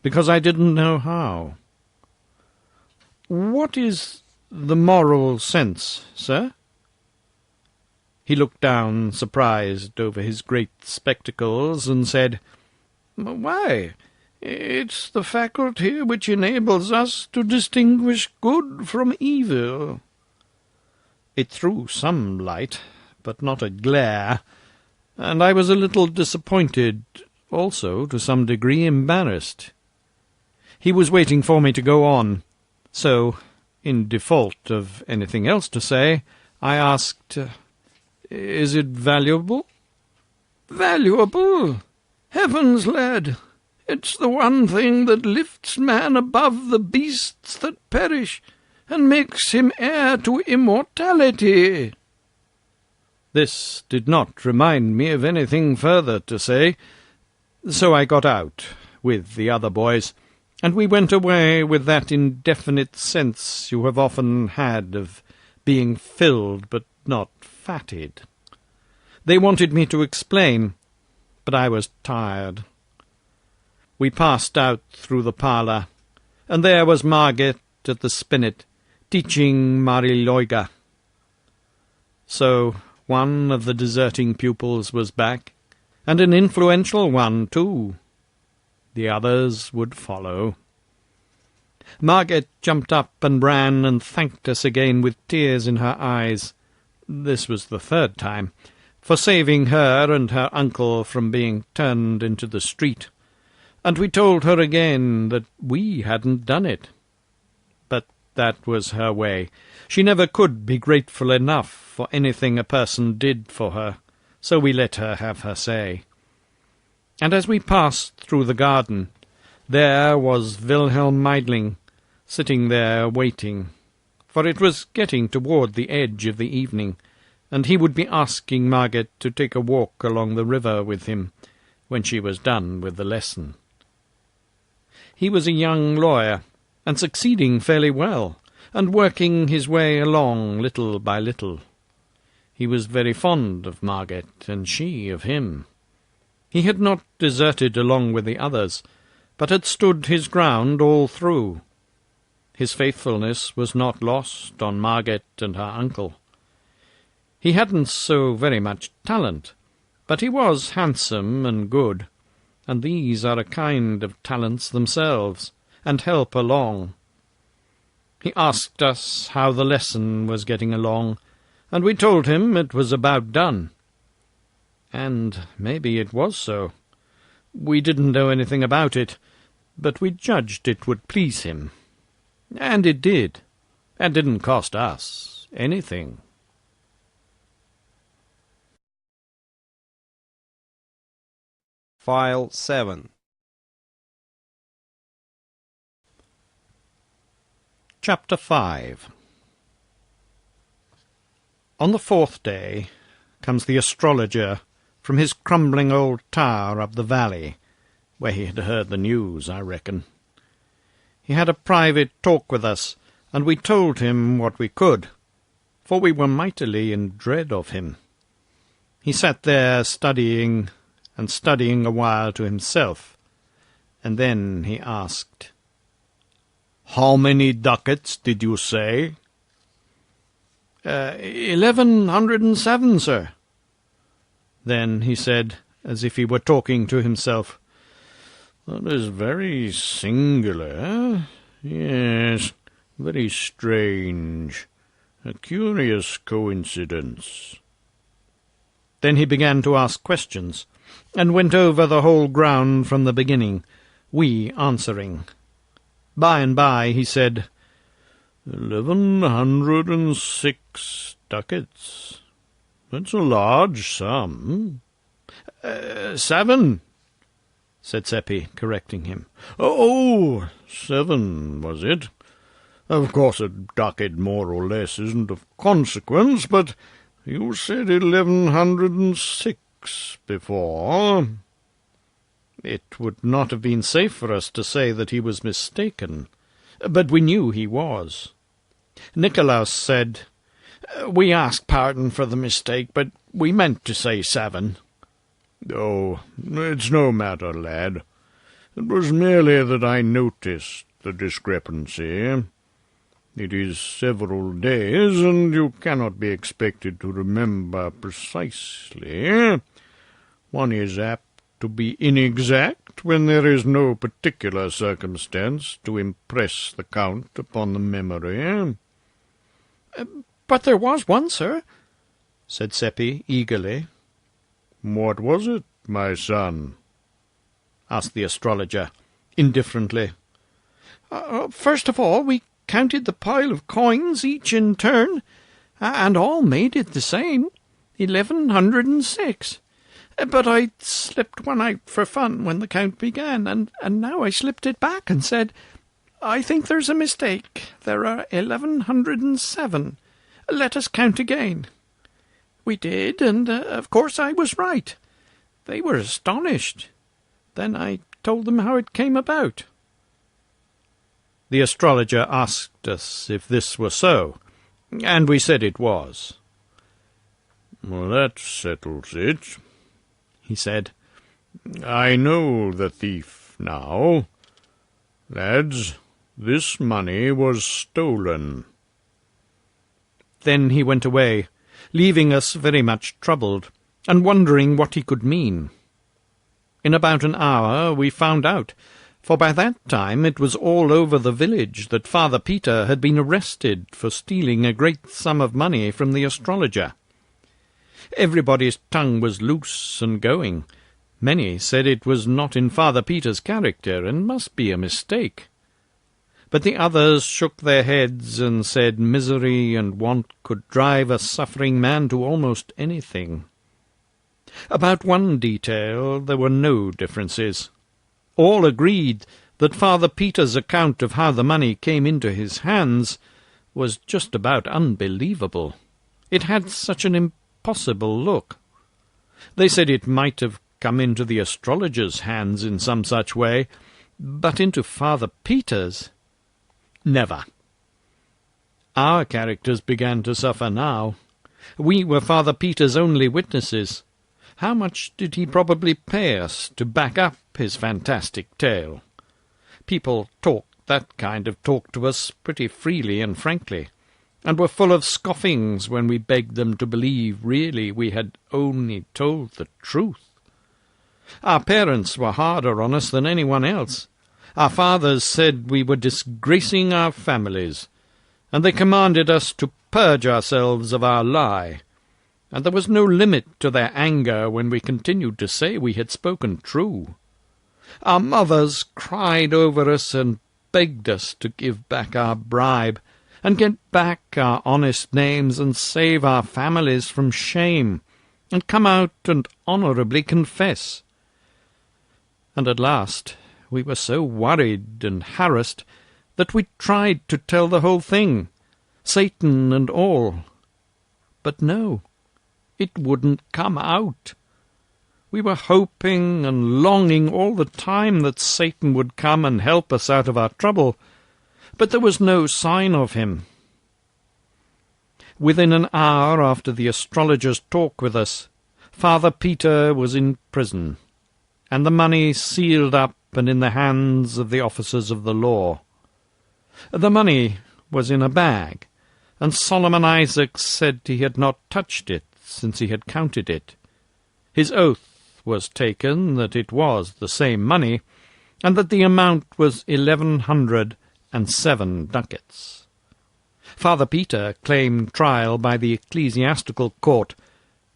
because I didn't know how. "What is the moral sense, sir?" He looked down, surprised, over his great spectacles, and said, "Why, it's the faculty which enables us to distinguish good from evil." It threw some light, but not a glare, and I was a little disappointed, also to some degree embarrassed. He was waiting for me to go on, so, in default of anything else to say, I asked, "Is it valuable?" "Valuable? Heavens, lad! It's the one thing that lifts man above the beasts that perish, and makes him heir to immortality." This did not remind me of anything further to say, so I got out with the other boys, and we went away with that indefinite sense you have often had of being filled but not fatted. They wanted me to explain, but I was tired. We passed out through the parlour, and there was Margit at the spinet, teaching Mariloiga. So one of the deserting pupils was back, and an influential one, too. The others would follow. Margit jumped up and ran and thanked us again with tears in her eyes. This was the third time, for saving her and her uncle from being turned into the street, and we told her again that we hadn't done it. But that was her way. She never could be grateful enough for anything a person did for her, so we let her have her say. And as we passed through the garden, there was Wilhelm Meidling, sitting there waiting, for it was getting toward the edge of the evening, and he would be asking Margit to take a walk along the river with him when she was done with the lesson. He was a young lawyer, and succeeding fairly well, and working his way along little by little. He was very fond of Margit, and she of him. He had not deserted along with the others, but had stood his ground all through. His faithfulness was not lost on Margit and her uncle. He hadn't so very much talent, but he was handsome and good, and these are a kind of talents themselves, and help along. He asked us how the lesson was getting along, and we told him it was about done. And maybe it was so. We didn't know anything about it, but we judged it would please him. And it did, and didn't cost us anything. File 7. Chapter 5. On the 4th day comes the astrologer from his crumbling old tower up the valley, where he had heard the news, I reckon. He had a private talk with us, and we told him what we could, for we were mightily in dread of him. He sat there studying and studying a while to himself, and then he asked, "How many ducats did you say?" 1107, sir." Then he said, as if he were talking to himself, "That is very singular. Yes, very strange. A curious coincidence." Then he began to ask questions, and went over the whole ground from the beginning, we answering. By and by he said, 1106 ducats. That's a large sum." 7, said Seppi, correcting him. "Oh, 7, was it? Of course a ducat more or less isn't of consequence, but you said 1106 before." It would not have been safe for us to say that he was mistaken, but we knew he was. Nikolaus said, "We ask pardon for the mistake, but we meant to say 7. "Oh, it's no matter, lad. It was merely that I noticed the discrepancy. It is several days, and you cannot be expected to remember precisely. One is apt to be inexact when there is no particular circumstance to impress the count upon the memory." "But there was one, sir," said Seppi eagerly. "What was it, my son?" asked the astrologer, indifferently. "First of all, we counted the pile of coins, each in turn, and all made it the same, 1106. But I slipped one out for fun when the count began, and now I slipped it back and said, 'I think there's a mistake. There are 1107. Let us count again.' We did, and of course I was right. They were astonished. Then I told them how it came about." The astrologer asked us if this were so, and we said it was. "Well, that settles it," he said. "I know the thief now. Lads, this money was stolen." Then he went away, leaving us very much troubled, and wondering what he could mean. In about an hour we found out, for by that time it was all over the village that Father Peter had been arrested for stealing a great sum of money from the astrologer. Everybody's tongue was loose and going. Many said it was not in Father Peter's character, and must be a mistake. But the others shook their heads and said misery and want could drive a suffering man to almost anything. About one detail there were no differences. All agreed that Father Peter's account of how the money came into his hands was just about unbelievable. It had such an impossible look. They said it might have come into the astrologer's hands in some such way, but into Father Peter's? Never. Our characters began to suffer now. We were Father Peter's only witnesses. How much did he probably pay us to back up his fantastic tale? People talked that kind of talk to us pretty freely and frankly, and were full of scoffings when we begged them to believe really we had only told the truth. Our parents were harder on us than anyone else. Our fathers said we were disgracing our families, and they commanded us to purge ourselves of our lie, and there was no limit to their anger when we continued to say we had spoken true. Our mothers cried over us and begged us to give back our bribe, and get back our honest names and save our families from shame, and come out and honourably confess. And at last we were so worried and harassed that we tried to tell the whole thing, Satan and all. But no, it wouldn't come out. We were hoping and longing all the time that Satan would come and help us out of our trouble, but there was no sign of him. Within an hour after the astrologer's talk with us, Father Peter was in prison, and the money sealed up and in the hands of the officers of the law. The money was in a bag, and Solomon Isaacs said he had not touched it since he had counted it. His oath was taken that it was the same money, and that the amount was 1,107 ducats. Father Peter claimed trial by the ecclesiastical court,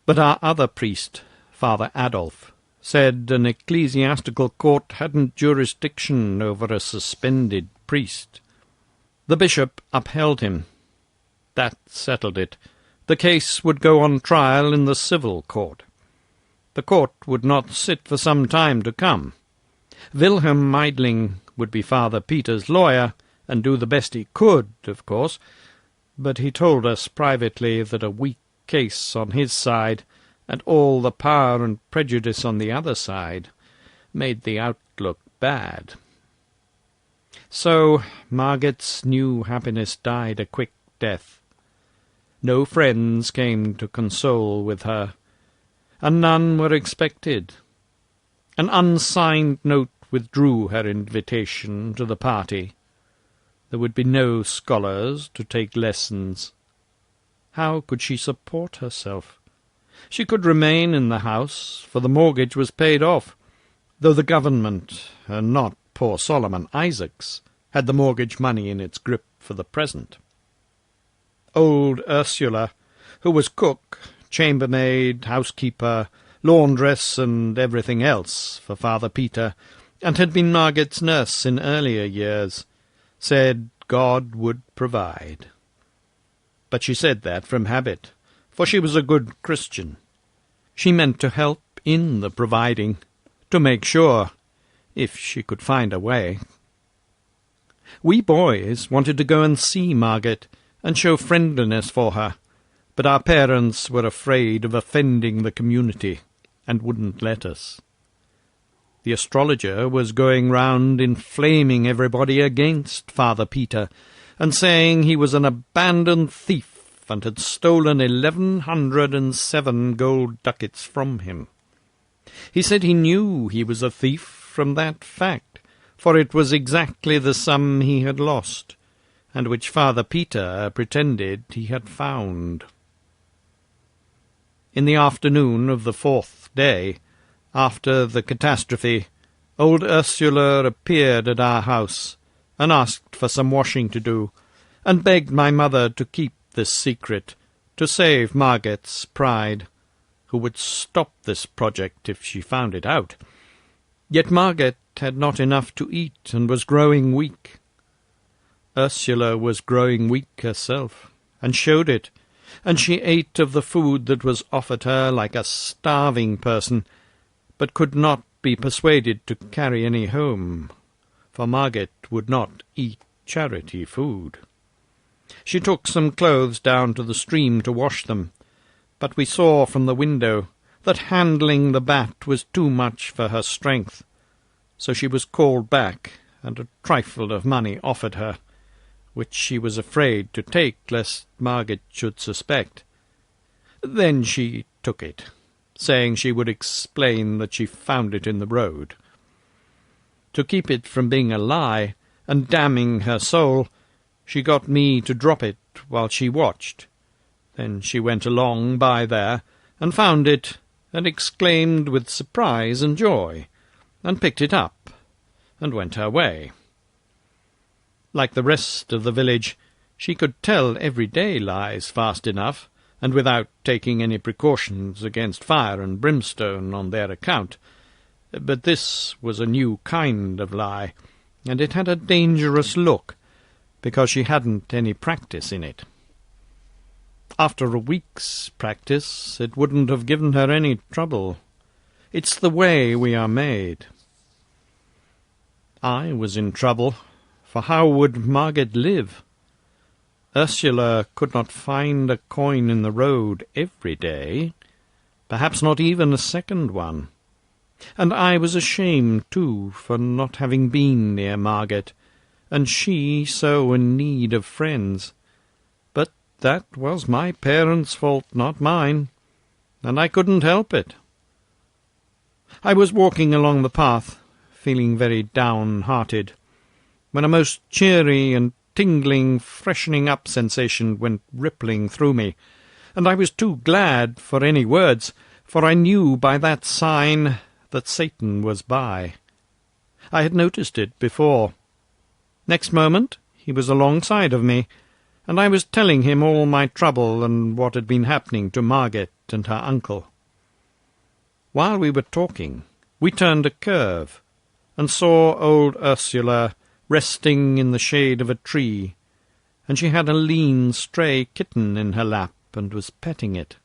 but our other priest, Father Adolf, said an ecclesiastical court hadn't jurisdiction over a suspended priest. The bishop upheld him. That settled it. The case would go on trial in the civil court. The court would not sit for some time to come. Wilhelm Meidling would be Father Peter's lawyer, and do the best he could, of course, but he told us privately that a weak case on his side, and all the power and prejudice on the other side, made the outlook bad. So Margaret's new happiness died a quick death. No friends came to console with her, and none were expected. An unsigned note withdrew her invitation to the party. There would be no scholars to take lessons. How could she support herself? She could remain in the house, for the mortgage was paid off, though the government, and not poor Solomon Isaacs, had the mortgage money in its grip for the present. Old Ursula, who was cook, chambermaid, housekeeper, laundress, and everything else for Father Peter, and had been Margaret's nurse in earlier years, said God would provide. But she said that from habit, for she was a good Christian. She meant to help in the providing, to make sure, if she could find a way. We boys wanted to go and see Margaret and show friendliness for her, but our parents were afraid of offending the community and wouldn't let us. The astrologer was going round inflaming everybody against Father Peter, and saying he was an abandoned thief and had stolen 1,107 gold ducats from him. He said he knew he was a thief from that fact, for it was exactly the sum he had lost, and which Father Peter pretended he had found. In the afternoon of the 4th day, after the catastrophe, old Ursula appeared at our house, and asked for some washing to do, and begged my mother to keep this secret, to save Margaret's pride, who would stop this project if she found it out. Yet Margaret had not enough to eat, and was growing weak. Ursula was growing weak herself, and showed it, and she ate of the food that was offered her like a starving person, but could not be persuaded to carry any home, for Margaret would not eat charity food. She took some clothes down to the stream to wash them, but we saw from the window that handling the bat was too much for her strength, so she was called back, and a trifle of money offered her, which she was afraid to take lest Margaret should suspect. Then she took it, saying she would explain that she found it in the road. To keep it from being a lie, and damning her soul, she got me to drop it while she watched. Then she went along by there, and found it, and exclaimed with surprise and joy, and picked it up, and went her way. Like the rest of the village, she could tell everyday lies fast enough, and without taking any precautions against fire and brimstone on their account. But this was a new kind of lie, and it had a dangerous look, because she hadn't any practice in it. After a week's practice, it wouldn't have given her any trouble. It's the way we are made. I was in trouble, for how would Margaret live? Ursula could not find a coin in the road every day, perhaps not even a second one. And I was ashamed, too, for not having been near Margaret, and she so in need of friends. But that was my parents' fault, not mine, and I couldn't help it. I was walking along the path, feeling very downhearted, when a most cheery and tingling, freshening-up sensation went rippling through me, and I was too glad for any words, for I knew by that sign that Satan was by. I had noticed it before. Next moment he was alongside of me, and I was telling him all my trouble and what had been happening to Margaret and her uncle. While we were talking, we turned a curve, and saw old Ursula resting in the shade of a tree, and she had a lean, stray kitten in her lap and was petting it.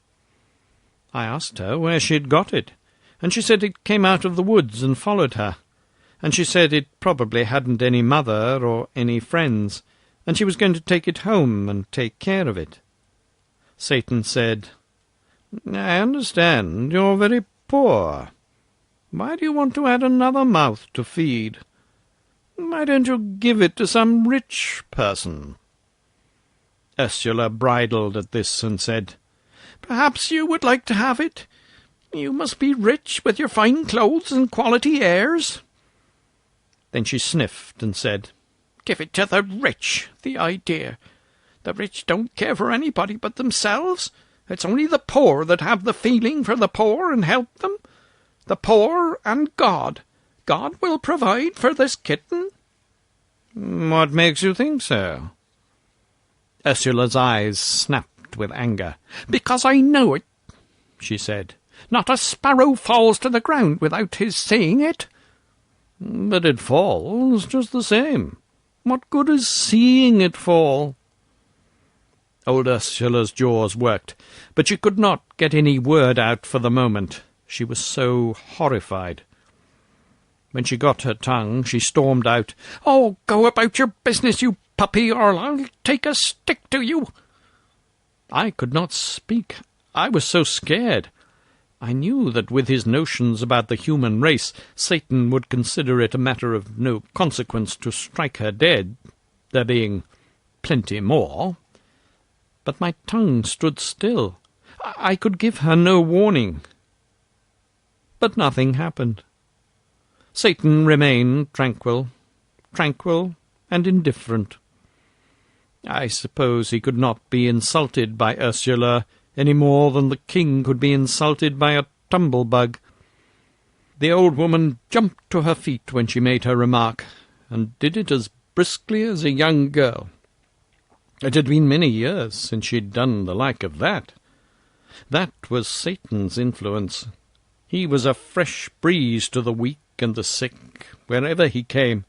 I asked her where she had got it, and she said it came out of the woods and followed her, and she said it probably hadn't any mother or any friends, and she was going to take it home and take care of it. Satan said, "I understand you're very poor. Why do you want to add another mouth to feed? Why don't you give it to some rich person?" Ursula bridled at this and said, "Perhaps you would like to have it. You must be rich with your fine clothes and quality airs." Then she sniffed and said, "Give it to the rich, the idea. The rich don't care for anybody but themselves. It's only the poor that have the feeling for the poor and help them. The poor and God. God will provide for this kitten." "What makes you think so?" Ursula's eyes snapped with anger. "Because I know it," she said. "Not a sparrow falls to the ground without his saying it." "But it falls just the same. What good is seeing it fall?" Old Ursula's jaws worked, but she could not get any word out for the moment. She was so horrified. When she got her tongue, she stormed out, "Oh, go about your business, you puppy, or I'll take a stick to you." I could not speak. I was so scared. I knew that with his notions about the human race, Satan would consider it a matter of no consequence to strike her dead, there being plenty more. But my tongue stood still. I could give her no warning. But nothing happened. Satan remained tranquil and indifferent. I suppose he could not be insulted by Ursula any more than the king could be insulted by a tumblebug. The old woman jumped to her feet when she made her remark, and did it as briskly as a young girl. It had been many years since she'd done the like of that. That was Satan's influence. He was a fresh breeze to the weak and the sick, wherever he came.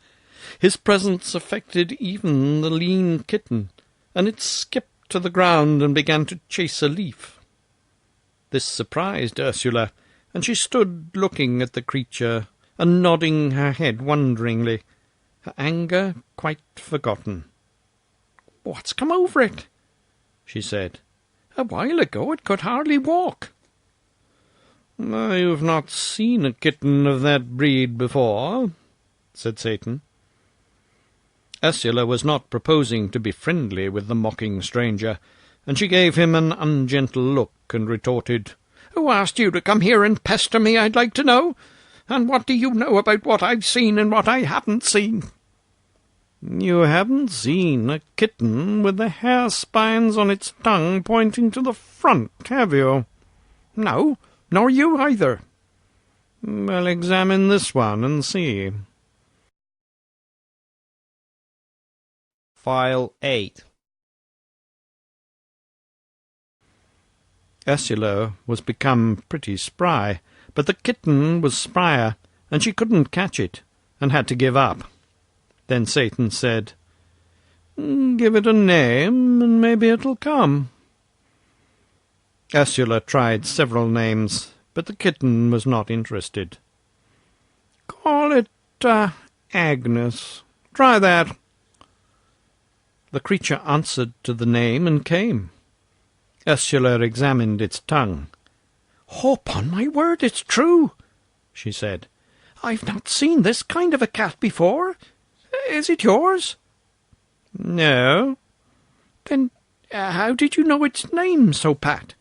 His presence affected even the lean kitten, and it skipped to the ground and began to chase a leaf. This surprised Ursula, and she stood looking at the creature and nodding her head wonderingly, her anger quite forgotten. "What's come over it?" she said. "A while ago it could hardly walk." "You've not seen a kitten of that breed before," said Satan. Ursula was not proposing to be friendly with the mocking stranger, and she gave him an ungentle look and retorted, "Who asked you to come here and pester me, I'd like to know? And what do you know about what I've seen and what I haven't seen?" "You haven't seen a kitten with the hair spines on its tongue pointing to the front, have you?" "No, nor you either." "Well, examine this one and see." File 8. Ursula was become pretty spry, but the kitten was spryer, and she couldn't catch it, and had to give up. Then Satan said, "Give it a name, and maybe it'll come." Ursula tried several names, but the kitten was not interested. "Call it Agnes. Try that." The creature answered to the name and came. Ursula examined its tongue. "Oh, upon my word, it's true," she said. "I've not seen this kind of a cat before. Is it yours?" "No." "Then how did you know its name so pat?"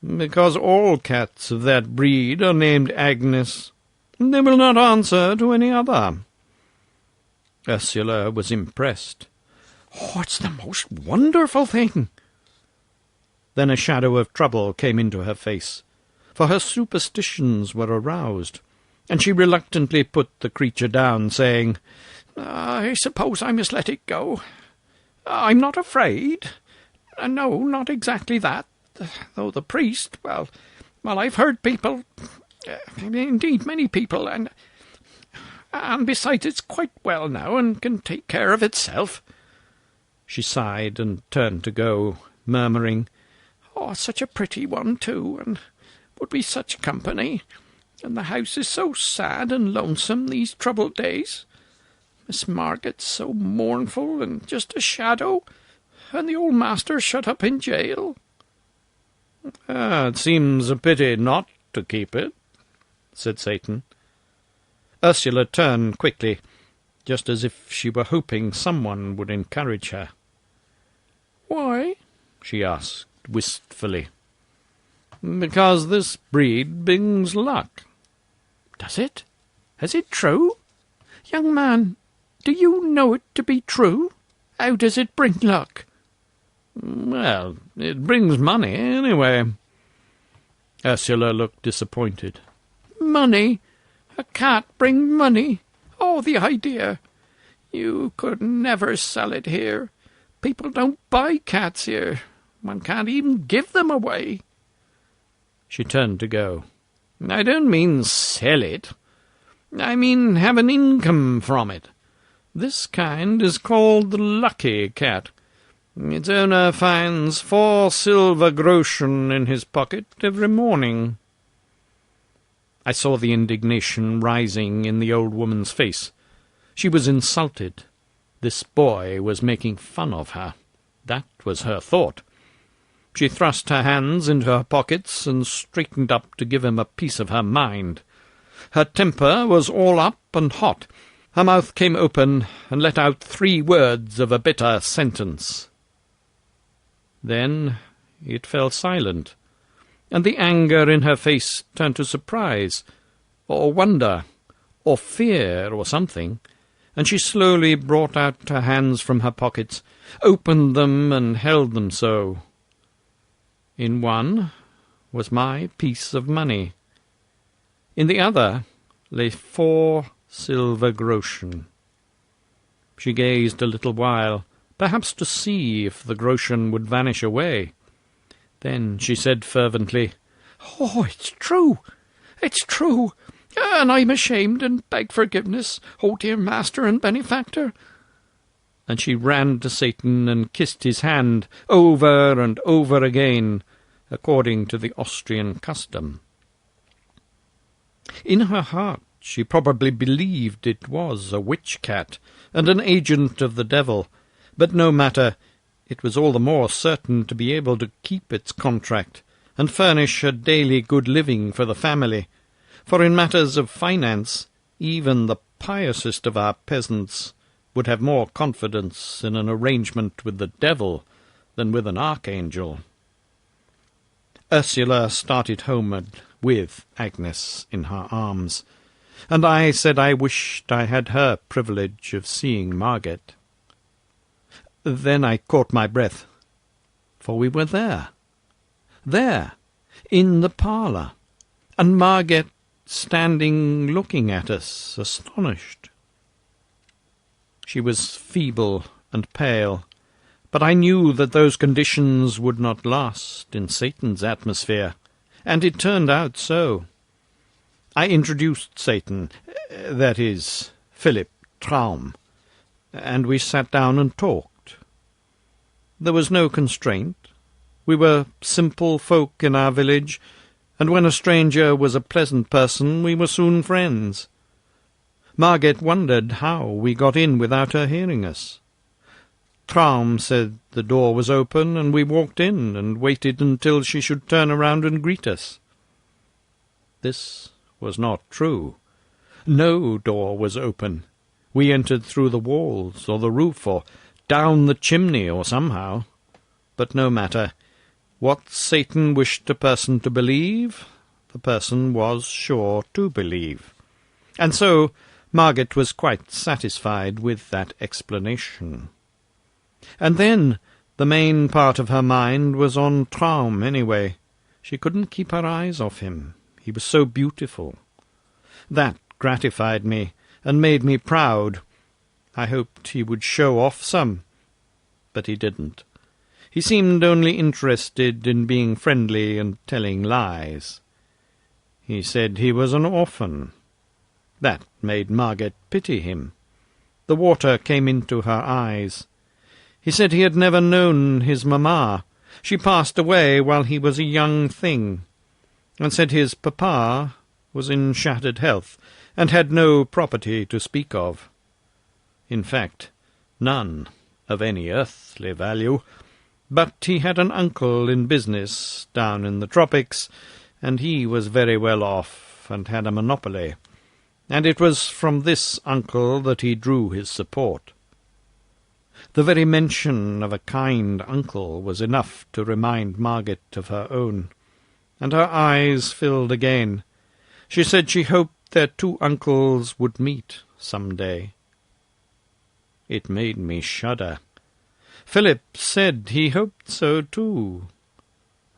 "Because all cats of that breed are named Agnes. They will not answer to any other." Ursula was impressed. "Oh, it's the most wonderful thing." Then a shadow of trouble came into her face, for her superstitions were aroused, and she reluctantly put the creature down, saying, "I suppose I must let it go. I'm not afraid. No, not exactly that. Though the priest, well, I've heard people, indeed many people, and besides it's quite well now and can take care of itself." She sighed and turned to go, murmuring, "Oh, such a pretty one, too, and would be such company. And the house is so sad and lonesome these troubled days. Miss Margaret's so mournful and just a shadow, and the old master shut up in jail." "It seems a pity not to keep it," said Satan. Ursula turned quickly, just as if she were hoping someone would encourage her. "Why?" she asked wistfully. "Because this breed brings luck." "Does it? Is it true? Young man, do you know it to be true? How does it bring luck?" "Well, it brings money, anyway." Ursula looked disappointed. "Money? A cat bring money? Oh, the idea! You could never sell it here. People don't buy cats here. One can't even give them away." She turned to go. "I don't mean sell it. I mean have an income from it. This kind is called the lucky cat. Its owner finds 4 silver groschen in his pocket every morning." I saw the indignation rising in the old woman's face. She was insulted. This boy was making fun of her. That was her thought. She thrust her hands into her pockets and straightened up to give him a piece of her mind. Her temper was all up and hot. Her mouth came open and let out 3 words of a bitter sentence. Then it fell silent, and the anger in her face turned to surprise, or wonder, or fear, or something, and she slowly brought out her hands from her pockets, opened them, and held them so. In one was my piece of money. In the other lay 4 silver groschen. She gazed a little while, perhaps to see if the groschen would vanish away. Then she said fervently, "Oh, it's true! It's true! And I'm ashamed and beg forgiveness, oh dear master and benefactor." and she ran to Satan and kissed his hand over and over again, according to the Austrian custom. In her heart she probably believed it was a witch-cat and an agent of the devil, but no matter, it was all the more certain to be able to keep its contract and furnish a daily good living for the family, for in matters of finance even the piousest of our peasants would have more confidence in an arrangement with the devil than with an archangel. Ursula started homeward with Agnes in her arms, and I said I wished I had her privilege of seeing Marget. Then I caught my breath, for we were there, in the parlour, and Marget standing looking at us, astonished. She was feeble and pale, but I knew that those conditions would not last in Satan's atmosphere, and it turned out so. I introduced Satan, that is, Philip Traum, and we sat down and talked. There was no constraint. We were simple folk in our village, and when a stranger was a pleasant person, we were soon friends. Marget wondered how we got in without her hearing us. Traum said the door was open, and we walked in and waited until she should turn around and greet us. This was not true. No door was open. We entered through the walls, or the roof, or down the chimney, or somehow. But no matter. What Satan wished a person to believe, the person was sure to believe. And so Marget was quite satisfied with that explanation. And then the main part of her mind was on Traum anyway. She couldn't keep her eyes off him. He was so beautiful. That gratified me and made me proud. I hoped he would show off some, but he didn't. He seemed only interested in being friendly and telling lies. He said he was an orphan. That made Marget pity him. The water came into her eyes. He said he had never known his mamma. She passed away while he was a young thing, and said his papa was in shattered health, and had no property to speak of. In fact, none of any earthly value. But he had an uncle in business down in the tropics, and he was very well off and had a monopoly, and it was from this uncle that he drew his support. The very mention of a kind uncle was enough to remind Marget of her own, and her eyes filled again. She said she hoped their two uncles would meet some day. It made me shudder. Philip said he hoped so too,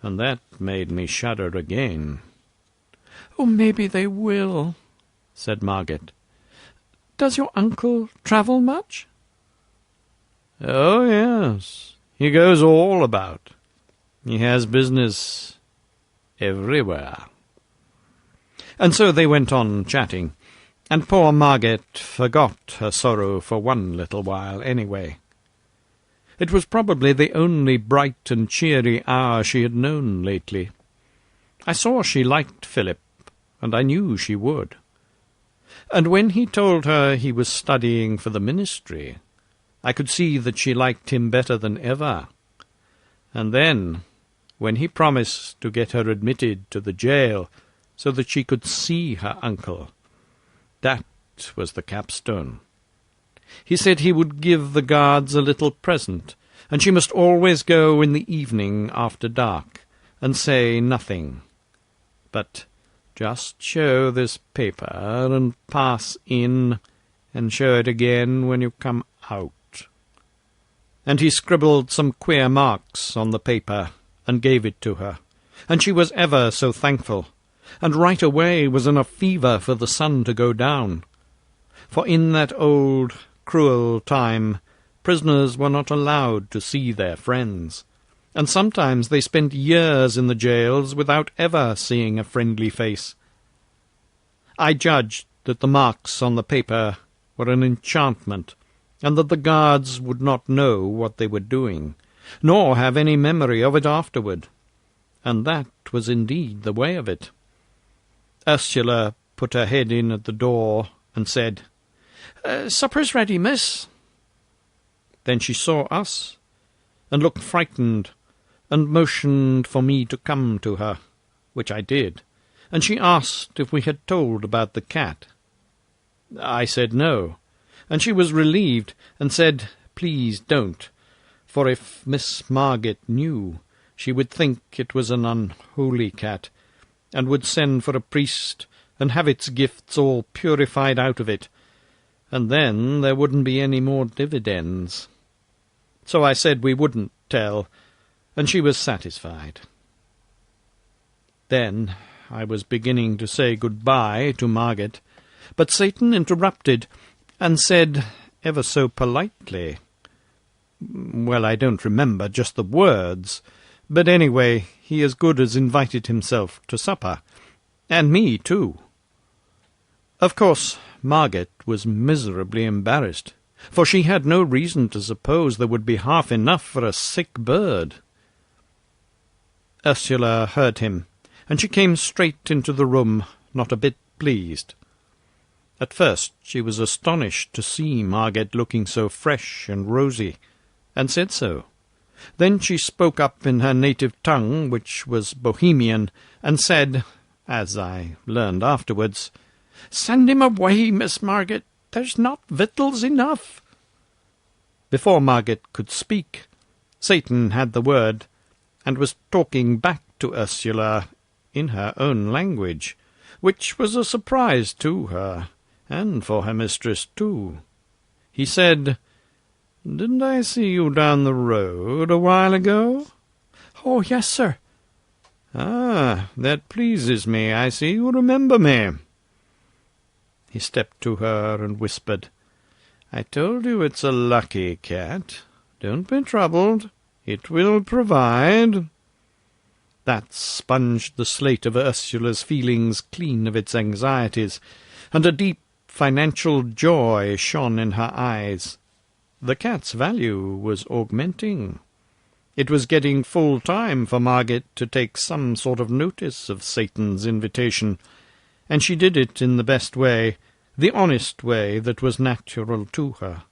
and that made me shudder again. "Oh, maybe they will," said Marget. "Does your uncle travel much?" "Oh, yes. He goes all about. He has business everywhere." And so they went on chatting, and poor Marget forgot her sorrow for one little while anyway. It was probably the only bright and cheery hour she had known lately. I saw she liked Philip, and I knew she would. And when he told her he was studying for the ministry, I could see that she liked him better than ever. And then, when he promised to get her admitted to the jail so that she could see her uncle, that was the capstone. He said he would give the guards a little present, and she must always go in the evening after dark, and say nothing, but just show this paper, and pass in, and show it again when you come out. And he scribbled some queer marks on the paper, and gave it to her, and she was ever so thankful, and right away was in a fever for the sun to go down. For in that old cruel time, prisoners were not allowed to see their friends, and sometimes they spent years in the jails without ever seeing a friendly face. I judged that the marks on the paper were an enchantment, and that the guards would not know what they were doing, nor have any memory of it afterward. And that was indeed the way of it. Ursula put her head in at the door and said, "Supper's ready, miss." Then she saw us, and looked frightened, and motioned for me to come to her, which I did, and she asked if we had told about the cat. I said no, and she was relieved, and said, "Please don't, for if Miss Margate knew, she would think it was an unholy cat, and would send for a priest and have its gifts all purified out of it, and then there wouldn't be any more dividends." So I said we wouldn't tell, and she was satisfied. Then I was beginning to say good-bye to Margate, but Satan interrupted, and said, ever so politely, well, I don't remember just the words, but anyway, he as good as invited himself to supper, and me too. Of course, Margate was miserably embarrassed, for she had no reason to suppose there would be half enough for a sick bird. Ursula heard him, and she came straight into the room, not a bit pleased. At first she was astonished to see Margate looking so fresh and rosy, and said so. Then she spoke up in her native tongue, which was Bohemian, and said, as I learned afterwards, "Send him away, Miss Margate. There's not victuals enough." Before Margate could speak, Satan had the word, and was talking back to Ursula in her own language, which was a surprise to her, and for her mistress too. He said, "Didn't I see you down the road a while ago?" "Oh, yes, sir." "Ah, that pleases me. I see you remember me." He stepped to her and whispered, "I told you it's a lucky cat. Don't be troubled. It will provide." That sponged the slate of Ursula's feelings clean of its anxieties, and a deep financial joy shone in her eyes. The cat's value was augmenting. It was getting full time for Margate to take some sort of notice of Satan's invitation, and she did it in the best way, the honest way that was natural to her.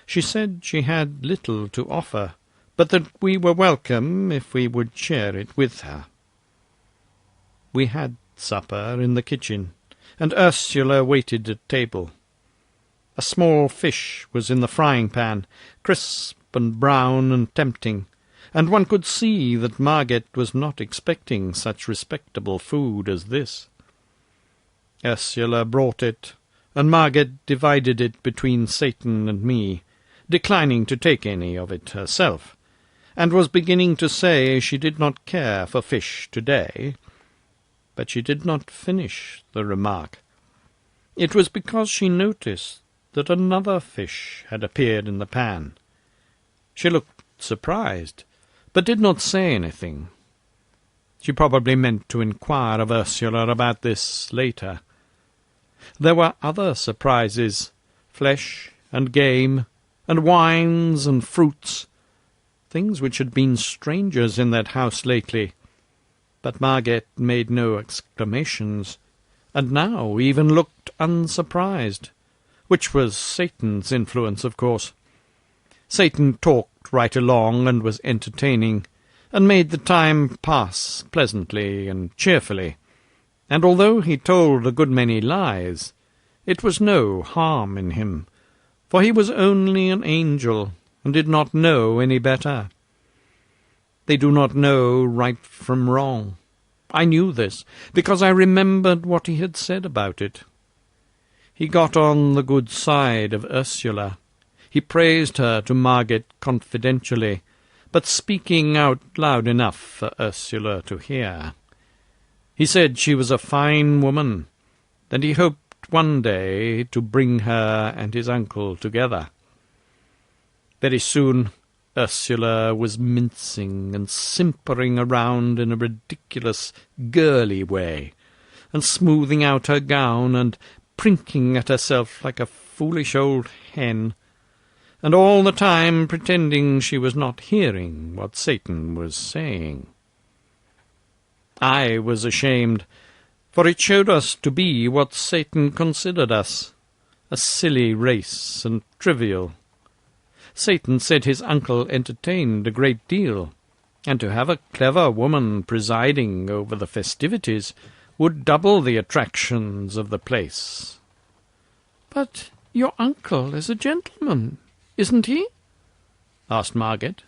She said she had little to offer, but that we were welcome if we would share it with her. We had supper in the kitchen, and Ursula waited at table. A small fish was in the frying-pan, crisp and brown and tempting, and one could see that Margate was not expecting such respectable food as this. Ursula brought it, and Margate divided it between Satan and me, declining to take any of it herself, and was beginning to say she did not care for fish today, but she did not finish the remark. It was because she noticed that another fish had appeared in the pan. She looked surprised, but did not say anything. She probably meant to inquire of Ursula about this later. There were other surprises, flesh and game, and wines and fruits, things which had been strangers in that house lately. But Margate made no exclamations, and now even looked unsurprised, which was Satan's influence, of course. Satan talked right along and was entertaining, and made the time pass pleasantly and cheerfully, and although he told a good many lies, it was no harm in him, for he was only an angel, and did not know any better. They do not know right from wrong. I knew this, because I remembered what he had said about it. He got on the good side of Ursula. He praised her to Margate confidentially, but speaking out loud enough for Ursula to hear. He said she was a fine woman, and he hoped one day to bring her and his uncle together. Very soon Ursula was mincing and simpering around in a ridiculous girly way, and smoothing out her gown and prinking at herself like a foolish old hen, and all the time pretending she was not hearing what Satan was saying. I was ashamed, for it showed us to be what Satan considered us, a silly race and trivial. Satan said his uncle entertained a great deal, and to have a clever woman presiding over the festivities would double the attractions of the place. "But your uncle is a gentleman, isn't he?" asked Margaret.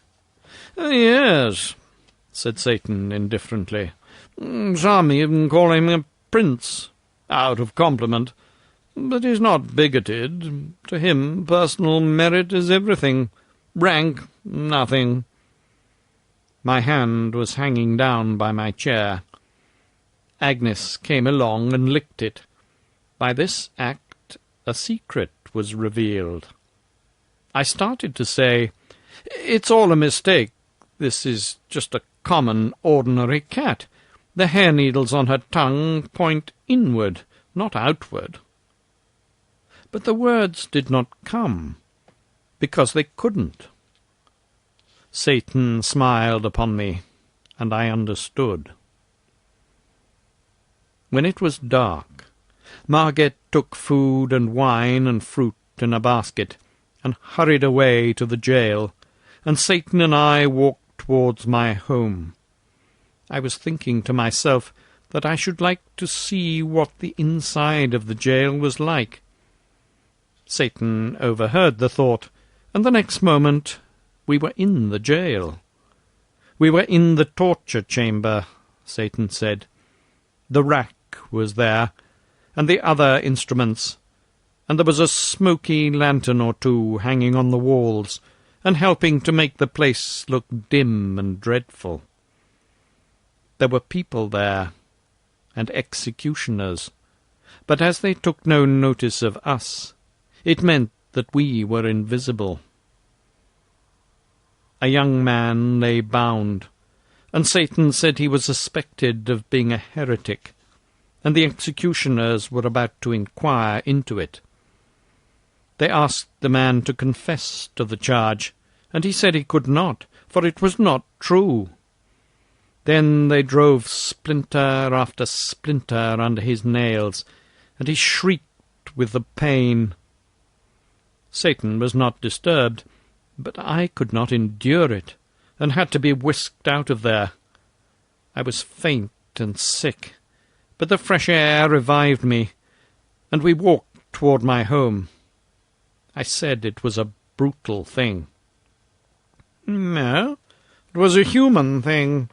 Yes," said Satan indifferently. "Some even call him a prince, out of compliment. But he's not bigoted. To him personal merit is everything. Rank, nothing." My hand was hanging down by my chair. Agnes came along and licked it. By this act a secret was revealed. I started to say, "It's all a mistake. This is just a common, ordinary cat. The hair needles on her tongue point inward, not outward." But the words did not come, because they couldn't. Satan smiled upon me, and I understood. When it was dark, Margaret took food and wine and fruit in a basket, and hurried away to the jail, and Satan and I walked towards my home. I was thinking to myself that I should like to see what the inside of the jail was like. Satan overheard the thought, and the next moment we were in the jail. We were in the torture chamber, Satan said. The rack was there, and the other instruments, and there was a smoky lantern or two hanging on the walls, and helping to make the place look dim and dreadful. There were people there, and executioners, but as they took no notice of us, it meant that we were invisible. A young man lay bound, and Satan said he was suspected of being a heretic, and the executioners were about to inquire into it. They asked the man to confess to the charge, and he said he could not, for it was not true. Then they drove splinter after splinter under his nails, and he shrieked with the pain. Satan was not disturbed, but I could not endure it, and had to be whisked out of there. I was faint and sick, but the fresh air revived me, and we walked toward my home. I said it was a brutal thing. No, it was a human thing.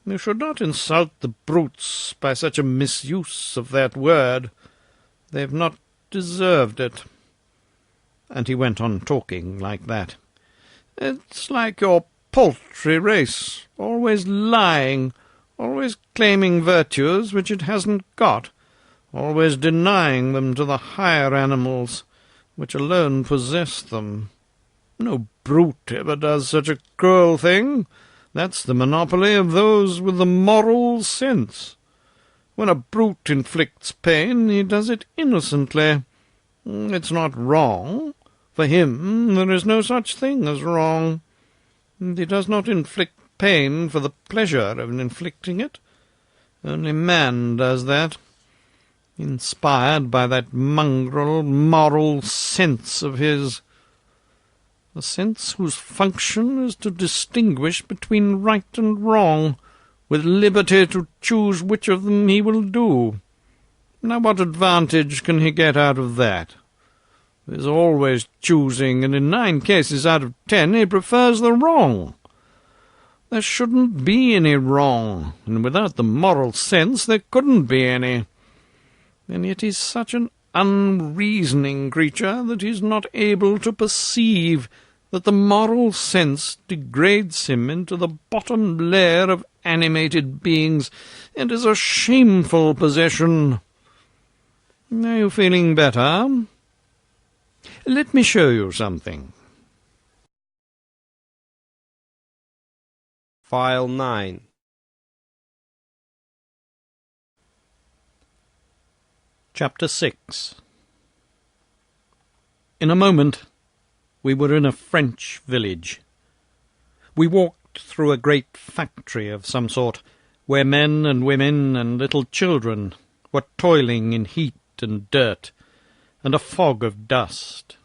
You should not insult the brutes by such a misuse of that word. They've not deserved it. And he went on talking like that. It's like your paltry race, always lying, always claiming virtues which it hasn't got, always denying them to the higher animals, which alone possess them. No brute ever does such a cruel thing. That's the monopoly of those with the moral sense. When a brute inflicts pain, he does it innocently. It's not wrong. For him there is no such thing as wrong. And he does not inflict pain for the pleasure of inflicting it. Only man does that, inspired by that mongrel moral sense of his, a sense whose function is to distinguish between right and wrong, with liberty to choose which of them he will do. Now what advantage can he get out of that? He is always choosing, and in 9 cases out of 10 he prefers the wrong. There shouldn't be any wrong, and without the moral sense there couldn't be any. And yet he's such an unreasoning creature that he's not able to perceive that the moral sense degrades him into the bottom layer of animated beings, and is a shameful possession. Are you feeling better? Let me show you something. File 9. Chapter 6. In a moment We were in a French village. We walked through a great factory of some sort, where men and women and little children were toiling in heat and dirt, and a fog of dust,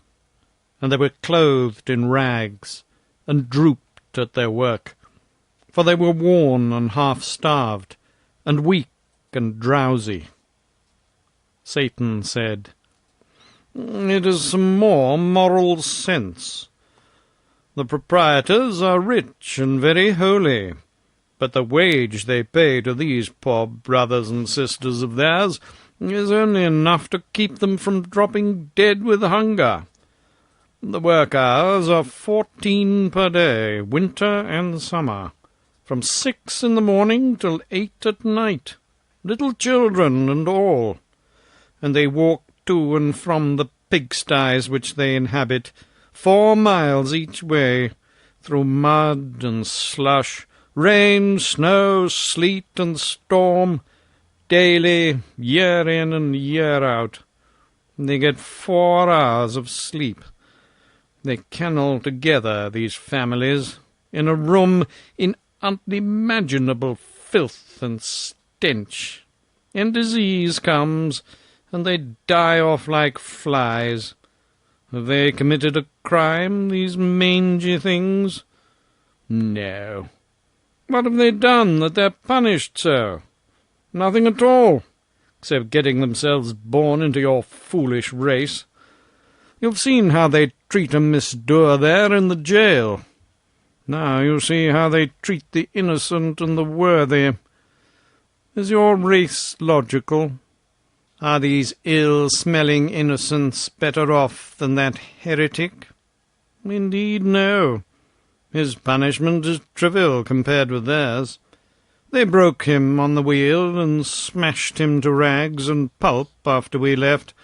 and they were clothed in rags, and drooped at their work, for they were worn and half-starved, and weak and drowsy. Satan said, "It is some more moral sense. The proprietors are rich and very holy, but the wage they pay to these poor brothers and sisters of theirs is only enough to keep them from dropping dead with hunger. The work hours are 14 per day, winter and summer, from 6 in the morning till 8 at night, little children and all, and they walk to and from the pigsties which they inhabit, 4 miles each way, through mud and slush, rain, snow, sleet, and storm, daily, year in and year out. They get 4 hours of sleep. They kennel together, these families, in a room in unimaginable filth and stench, and disease comes, and they die off like flies. Have they committed a crime, these mangy things? No. What have they done that they're punished so? Nothing at all, except getting themselves born into your foolish race. You've seen how they treat a Miss Dure there in the jail. Now you see how they treat the innocent and the worthy. Is your race logical? Are these ill-smelling innocents better off than that heretic? Indeed, no. His punishment is trivial compared with theirs. They broke him on the wheel and smashed him to rags and pulp after we left,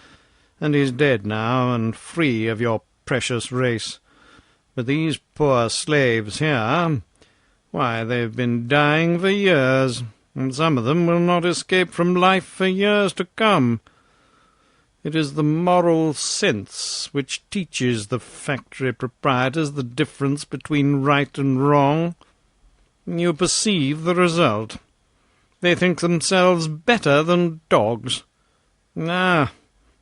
and he's dead now and free of your precious race. But these poor slaves here, why, they've been dying for years, and some of them will not escape from life for years to come. It is the moral sense which teaches the factory proprietors the difference between right and wrong. You perceive the result. They think themselves better than dogs. Ah,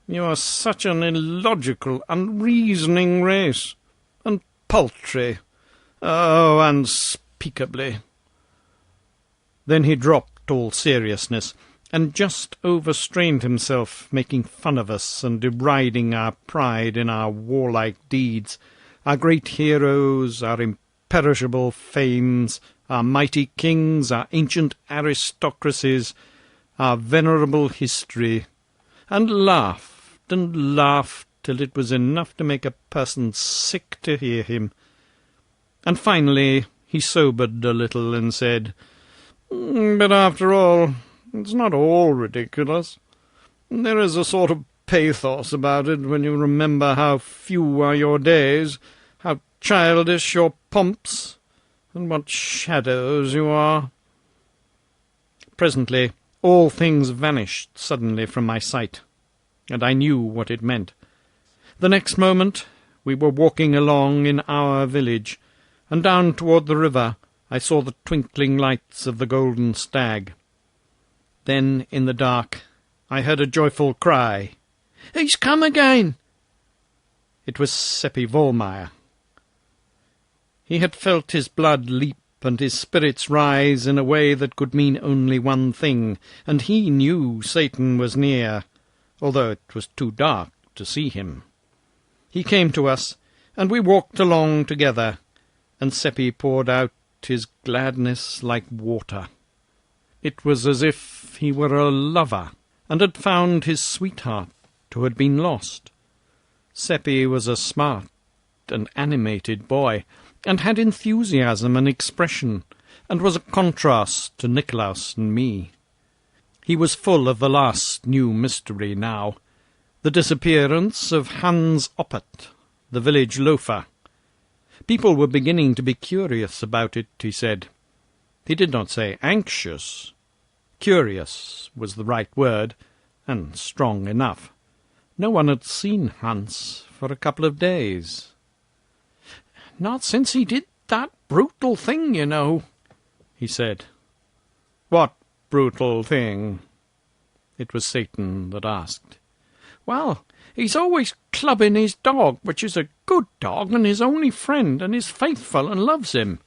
you are such an illogical, unreasoning race, and paltry. Oh, unspeakably." Then he dropped all seriousness, and just overstrained himself, making fun of us and deriding our pride in our warlike deeds, our great heroes, our imperishable fames, our mighty kings, our ancient aristocracies, our venerable history, and laughed till it was enough to make a person sick to hear him. And finally he sobered a little and said, "But after all, it's not all ridiculous. There is a sort of pathos about it when you remember how few are your days, how childish your pomps, and what shadows you are." Presently all things vanished suddenly from my sight, and I knew what it meant. The next moment we were walking along in our village, and down toward the river I saw the twinkling lights of the Golden Stag. Then, in the dark, I heard a joyful cry. "He's come again!" It was Seppi Vollmeier. He had felt his blood leap and his spirits rise in a way that could mean only one thing, and he knew Satan was near, although it was too dark to see him. He came to us, and we walked along together, and Seppi poured out his gladness like water. It was as if he were a lover, and had found his sweetheart who had been lost. Seppi was a smart and animated boy, and had enthusiasm and expression, and was a contrast to Nikolaus and me. He was full of the last new mystery now, the disappearance of Hans Oppert, the village loafer. People were beginning to be curious about it, he said. He did not say anxious. Curious was the right word, and strong enough. No one had seen Hans for a couple of days. Not since he did that brutal thing, you know," he said. "What brutal thing?" It was Satan that asked. "Well, he's always clubbing his dog, which is a good dog and his only friend, and is faithful and loves him,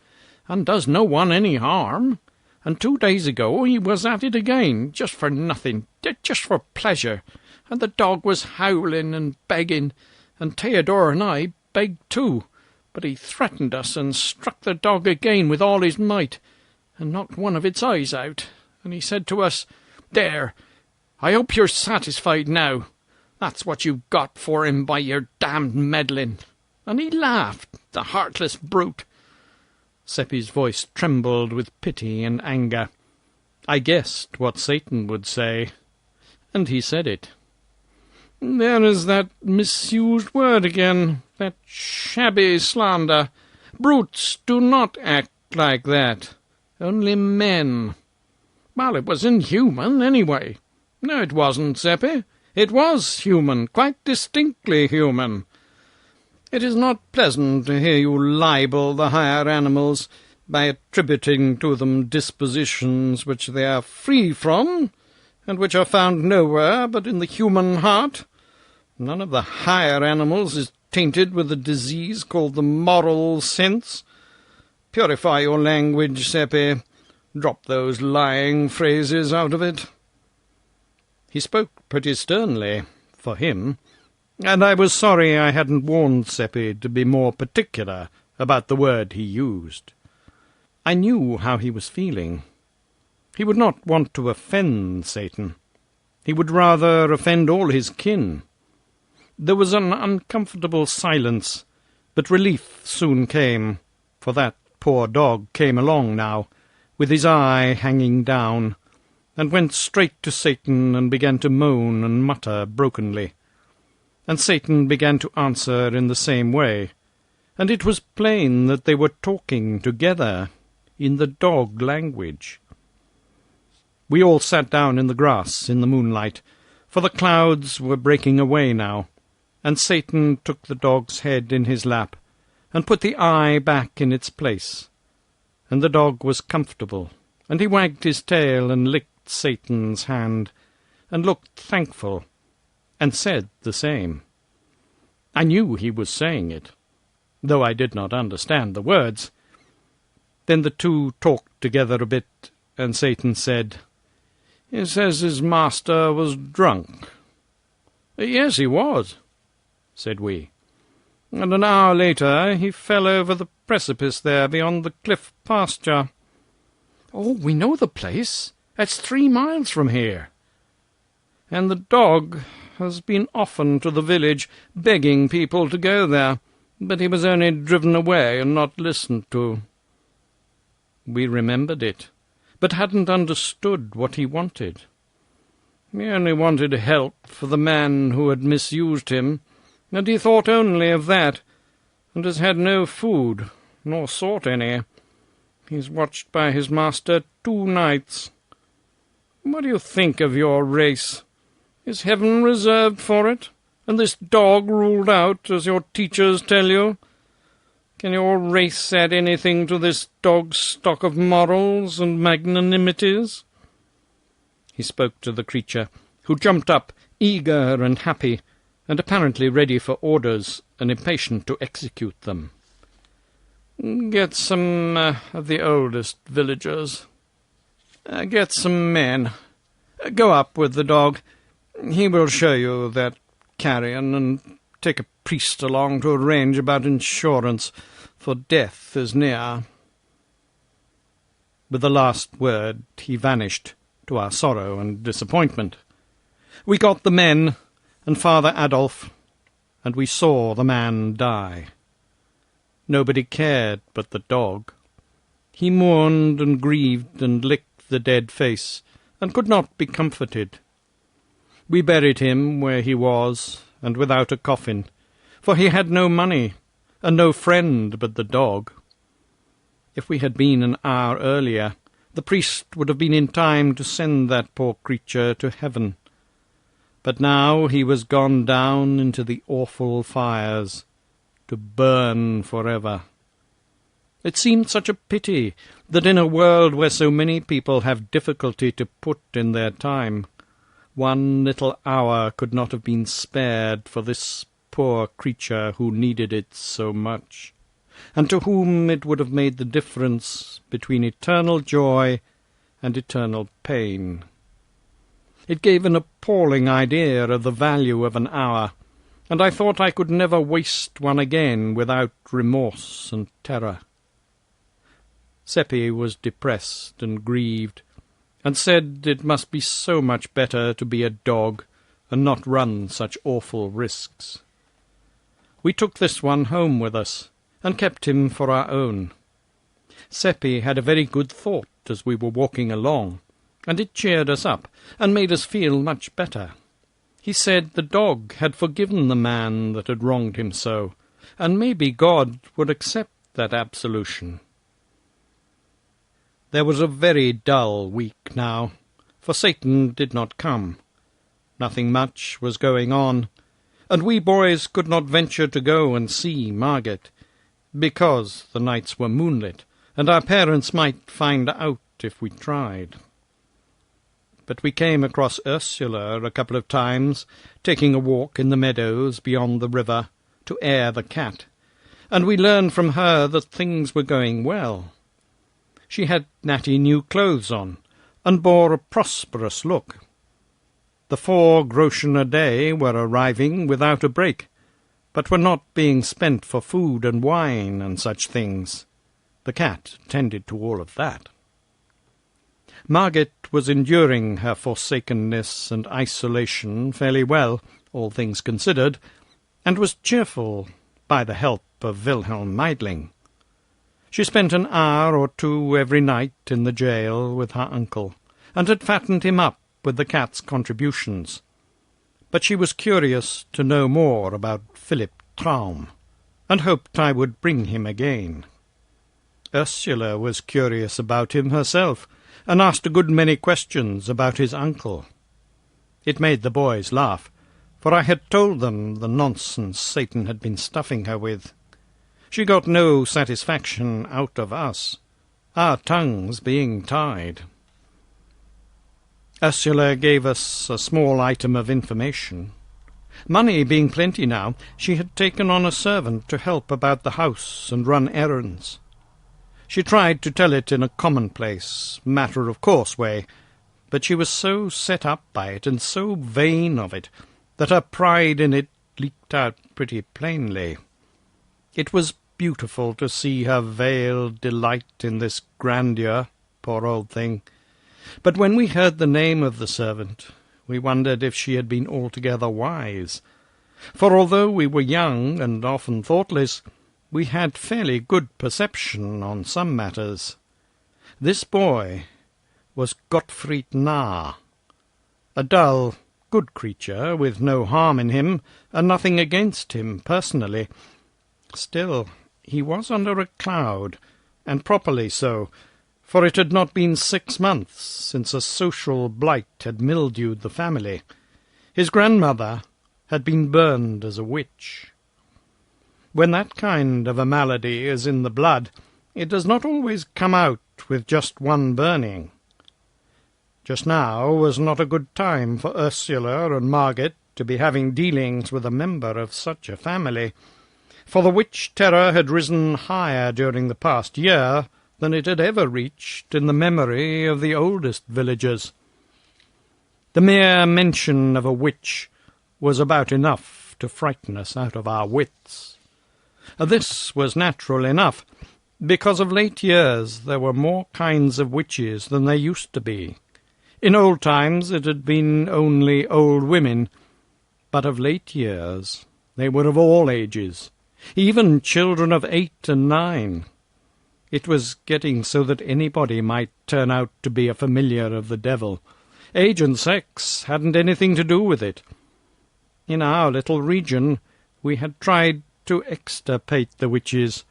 and does no one any harm. And 2 days ago he was at it again, just for nothing, just for pleasure, and the dog was howling and begging, and Theodore and I begged too, but he threatened us and struck the dog again with all his might, and knocked one of its eyes out, and he said to us, 'There, I hope you're satisfied now. That's what you got for him by your damned meddling.' And he laughed, the heartless brute." Seppi's voice trembled with pity and anger. I guessed what Satan would say, and he said it. "There is that misused word again, that shabby slander. Brutes do not act like that. Only men. Well, it was inhuman, anyway. No, it wasn't, Seppi. It was human, quite distinctly human. It is not pleasant to hear you libel the higher animals by attributing to them dispositions which they are free from, and which are found nowhere but in the human heart. None of the higher animals is tainted with a disease called the moral sense. Purify your language, Seppi. Drop those lying phrases out of it." He spoke pretty sternly, for him, and I was sorry I hadn't warned Seppi to be more particular about the word he used. I knew how he was feeling. He would not want to offend Satan. He would rather offend all his kin. There was an uncomfortable silence, but relief soon came, for that poor dog came along now, with his eye hanging down, and went straight to Satan and began to moan and mutter brokenly. And Satan began to answer in the same way, and it was plain that they were talking together in the dog language. We all sat down in the grass in the moonlight, for the clouds were breaking away now, and Satan took the dog's head in his lap, and put the eye back in its place, and the dog was comfortable, and he wagged his tail and licked Satan's hand, and looked thankful, and said the same. I knew he was saying it, though I did not understand the words. Then the two talked together a bit, and Satan said, "He says his master was drunk." "Yes, he was," said we. "And an hour later he fell over the precipice there beyond the cliff pasture." "Oh, we know the place. It's 3 miles from here." "And the dog has been often to the village, begging people to go there, but he was only driven away and not listened to." We remembered it, but hadn't understood what he wanted. He only wanted help for the man who had misused him, and he thought only of that, and has had no food, nor sought any. He's watched by his master 2 nights. What do you think of your race? Is heaven reserved for it, and this dog ruled out, as your teachers tell you? Can your race add anything to this dog's stock of morals and magnanimities?" He spoke to the creature, who jumped up, eager and happy, and apparently ready for orders and impatient to execute them. "Get some of the oldest villagers. Get some men. Go up with the dog. He will show you that carrion, and take a priest along to arrange about insurance, for death is near." With the last word he vanished, to our sorrow and disappointment. We got the men and Father Adolf, and we saw the man die. Nobody cared but the dog. He mourned and grieved and licked the dead face, and could not be comforted. We buried him where he was, and without a coffin, for he had no money, and no friend but the dog. If we had been an hour earlier, the priest would have been in time to send that poor creature to heaven. But now he was gone down into the awful fires, to burn forever. It seemed such a pity that in a world where so many people have difficulty to put in their time, one little hour could not have been spared for this poor creature who needed it so much, and to whom it would have made the difference between eternal joy and eternal pain. It gave an appalling idea of the value of an hour, and I thought I could never waste one again without remorse and terror. Seppi was depressed and grieved, and said it must be so much better to be a dog and not run such awful risks. We took this one home with us, and kept him for our own. Seppi had a very good thought as we were walking along, and it cheered us up, and made us feel much better. He said the dog had forgiven the man that had wronged him so, and maybe God would accept that absolution. There was a very dull week now, for Satan did not come. Nothing much was going on, and we boys could not venture to go and see Margaret, because the nights were moonlit, and our parents might find out if we tried. But we came across Ursula a couple of times, taking a walk in the meadows beyond the river to air the cat, and we learned from her that things were going well. She had natty new clothes on, and bore a prosperous look. The 4 groschen a day were arriving without a break, but were not being spent for food and wine and such things. The cat attended to all of that. Margaret was enduring her forsakenness and isolation fairly well, all things considered, and was cheerful by the help of Wilhelm Meidling. She spent an hour or 2 every night in the jail with her uncle, and had fattened him up with the cat's contributions. But she was curious to know more about Philip Traum, and hoped I would bring him again. Ursula was curious about him herself, and asked a good many questions about his uncle. It made the boys laugh, for I had told them the nonsense Satan had been stuffing her with. She got no satisfaction out of us, our tongues being tied. Ursula gave us a small item of information. Money being plenty now, she had taken on a servant to help about the house and run errands. She tried to tell it in a commonplace, matter-of-course way, but she was so set up by it and so vain of it that her pride in it leaked out pretty plainly. It was beautiful to see her veiled delight in this grandeur, poor old thing. But when we heard the name of the servant, we wondered if she had been altogether wise. For although we were young and often thoughtless, we had fairly good perception on some matters. This boy was Gottfried Nahr, a dull, good creature with no harm in him, and nothing against him personally. Still, he was under a cloud, and properly so, for it had not been 6 months since a social blight had mildewed the family. His grandmother had been burned as a witch. When that kind of a malady is in the blood, it does not always come out with just one burning. Just now was not a good time for Ursula and Margaret to be having dealings with a member of such a family, for the witch terror had risen higher during the past year than it had ever reached in the memory of the oldest villagers. The mere mention of a witch was about enough to frighten us out of our wits. This was natural enough, because of late years there were more kinds of witches than there used to be. In old times it had been only old women, but of late years they were of all ages, even children of 8 and 9. It was getting so that anybody might turn out to be a familiar of the devil. Age and sex hadn't anything to do with it. In our little region we had tried to extirpate the witches,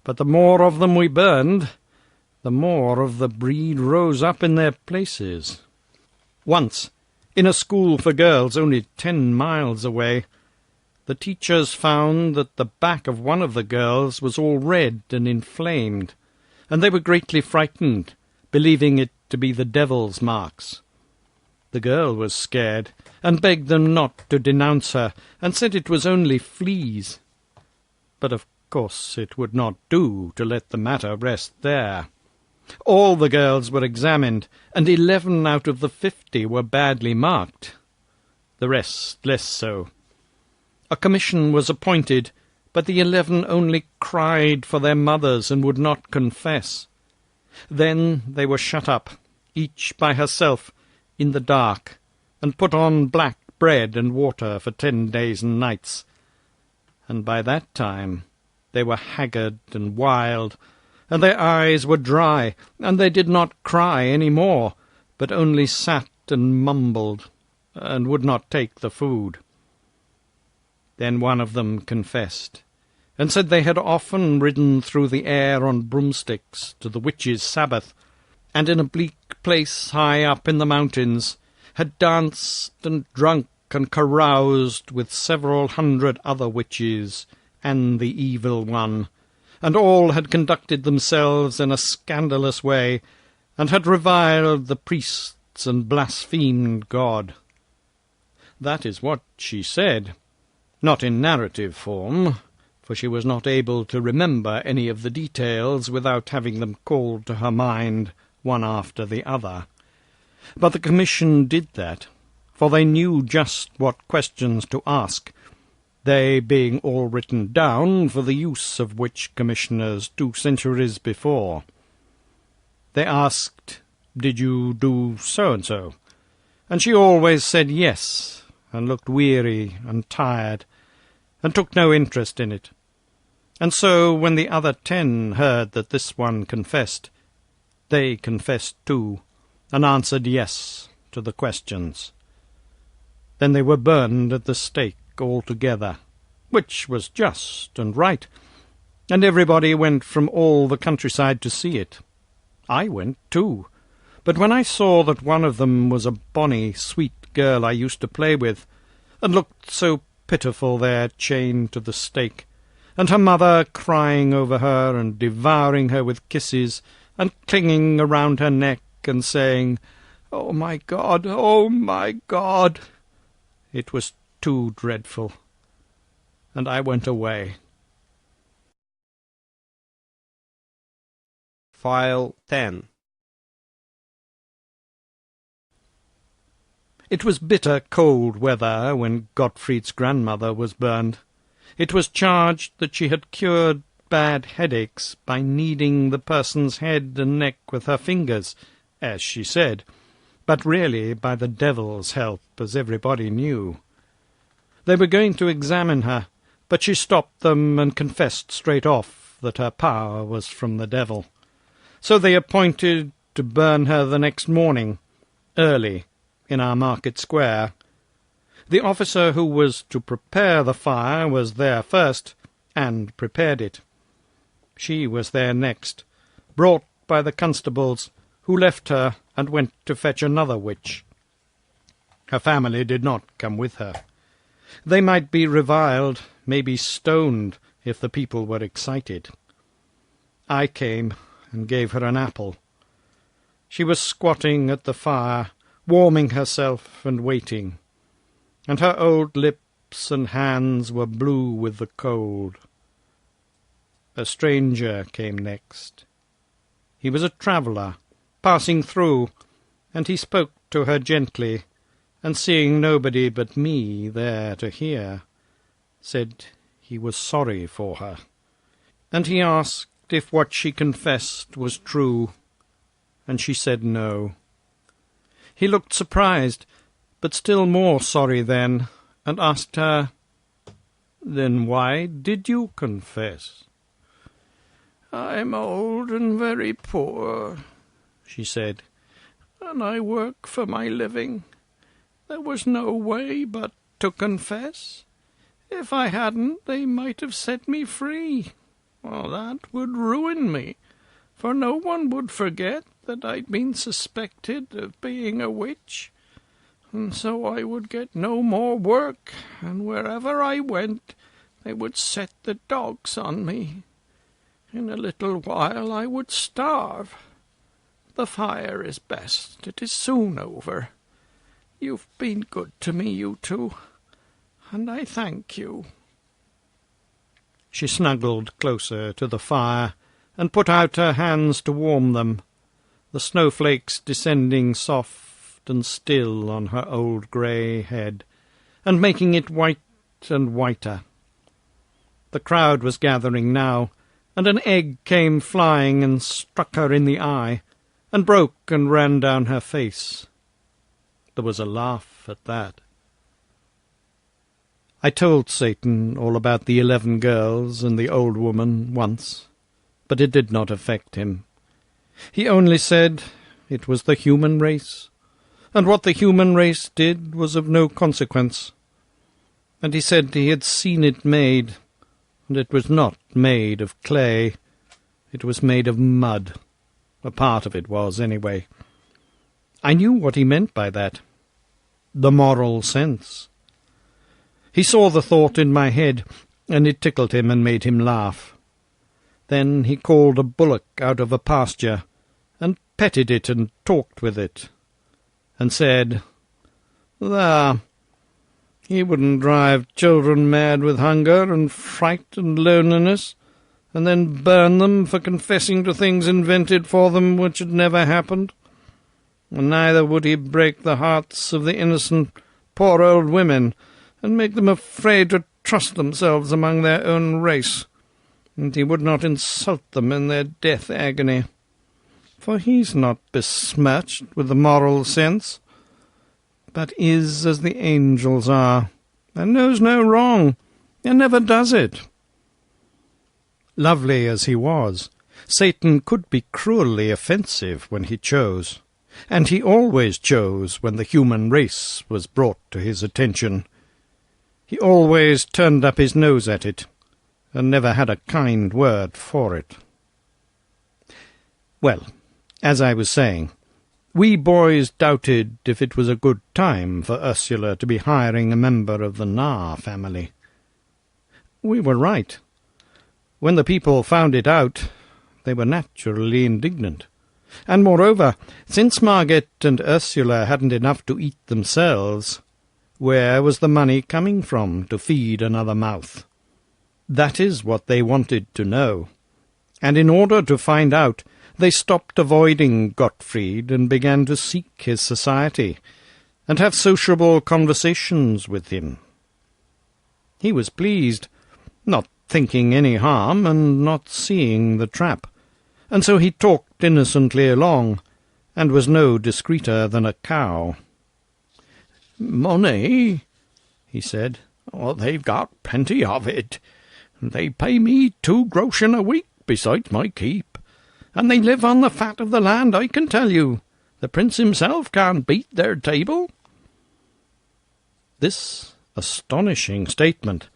but the more of them we burned, the more of the breed rose up in their places. Once, in a school for girls only 10 miles away, the teachers found that the back of one of the girls was all red and inflamed, and they were greatly frightened, believing it to be the devil's marks. The girl was scared, and begged them not to denounce her, and said it was only fleas. But of course it would not do to let the matter rest there. All the girls were examined, and 11 out of the 50 were badly marked. The rest less so. A commission was appointed, but the 11 only cried for their mothers and would not confess. Then they were shut up, each by herself, in the dark, and put on black bread and water for 10 days and nights. And by that time they were haggard and wild, and their eyes were dry, and they did not cry any more, but only sat and mumbled, and would not take the food. Then one of them confessed, and said they had often ridden through the air on broomsticks to the witches' sabbath, and in a bleak place high up in the mountains had danced and drunk and caroused with several 100 other witches and the evil one, and all had conducted themselves in a scandalous way, and had reviled the priests and blasphemed God. That is what she said, not in narrative form, for she was not able to remember any of the details without having them called to her mind one after the other. But the commission did that, for they knew just what questions to ask, they being all written down for the use of witch commissioners 2 centuries before. They asked, "Did you do so-and-so?" And she always said yes, and looked weary and tired, and took no interest in it. And so, when the other 10 heard that this one confessed, they confessed too, and answered yes to the questions. Then they were burned at the stake all together, which was just and right, and everybody went from all the countryside to see it. I went too, but when I saw that one of them was a bonny, sweet girl I used to play with, and looked so pitiful there chained to the stake, and her mother crying over her and devouring her with kisses, and clinging around her neck and saying, "Oh, my God, oh, my God!" it was too dreadful, and I went away. File 10. It was bitter cold weather when Gottfried's grandmother was burned. It was charged that she had cured bad headaches by kneading the person's head and neck with her fingers, as she said, but really by the devil's help, as everybody knew. They were going to examine her, but she stopped them and confessed straight off that her power was from the devil. So they appointed to burn her the next morning, early, in our market square. The officer who was to prepare the fire was there first, and prepared it. She was there next, brought by the constables, who left her and went to fetch another witch. Her family did not come with her. They might be reviled, maybe stoned, if the people were excited. I came and gave her an apple. She was squatting at the fire, warming herself and waiting, and her old lips and hands were blue with the cold. A stranger came next. He was a traveller, passing through, and he spoke to her gently, and seeing nobody but me there to hear, said he was sorry for her, and he asked if what she confessed was true, and she said no. He looked surprised, but still more sorry then, and asked her, "Then why did you confess?" "I'm old and very poor," she said, "and I work for my living. There was no way but to confess. If I hadn't, they might have set me free. Well, that would ruin me, for no one would forget that I'd been suspected of being a witch. and so I would get no more work, and wherever I went they would set the dogs on me. In a little while I would starve. The fire is best. It is soon over. You've been good to me, you two, and I thank you." She snuggled closer to the fire and put out her hands to warm them, the snowflakes descending soft and still on her old grey head, and making it white and whiter. The crowd was gathering now, and an egg came flying and struck her in the eye, and broke and ran down her face. There was a laugh at that. I told Satan all about the 11 girls and the old woman once, but it did not affect him. He only said it was the human race, and what the human race did was of no consequence. And he said he had seen it made, and it was not made of clay. It was made of mud. A part of it was, anyway. I knew what he meant by that. The moral sense. He saw the thought in my head, and it tickled him and made him laugh. Then he called a bullock out of a pasture, and petted it and talked with it, and said, "There, he wouldn't drive children mad with hunger and fright and loneliness, and then burn them for confessing to things invented for them which had never happened. And neither would he break the hearts of the innocent poor old women, and make them afraid to trust themselves among their own race, and he would not insult them in their death agony. For he's not besmirched with the moral sense, but is as the angels are, and knows no wrong, and never does it." Lovely as he was, Satan could be cruelly offensive when he chose, and he always chose when the human race was brought to his attention. He always turned up his nose at it, and never had a kind word for it. Well, as I was saying, we boys doubted if it was a good time for Ursula to be hiring a member of the Narr family. We were right. When the people found it out, they were naturally indignant. And moreover, since Margit and Ursula hadn't enough to eat themselves, where was the money coming from to feed another mouth? That is what they wanted to know. And in order to find out, they stopped avoiding Gottfried and began to seek his society, and have sociable conversations with him. He was pleased, not thinking any harm, and not seeing the trap, and so he talked innocently along, and was no discreeter than a cow. "Money," he said. "Oh, they've got plenty of it. They pay me 2 groschen a week besides my keep, and they live on the fat of the land, I can tell you. The prince himself can't beat their table." This astonishing statement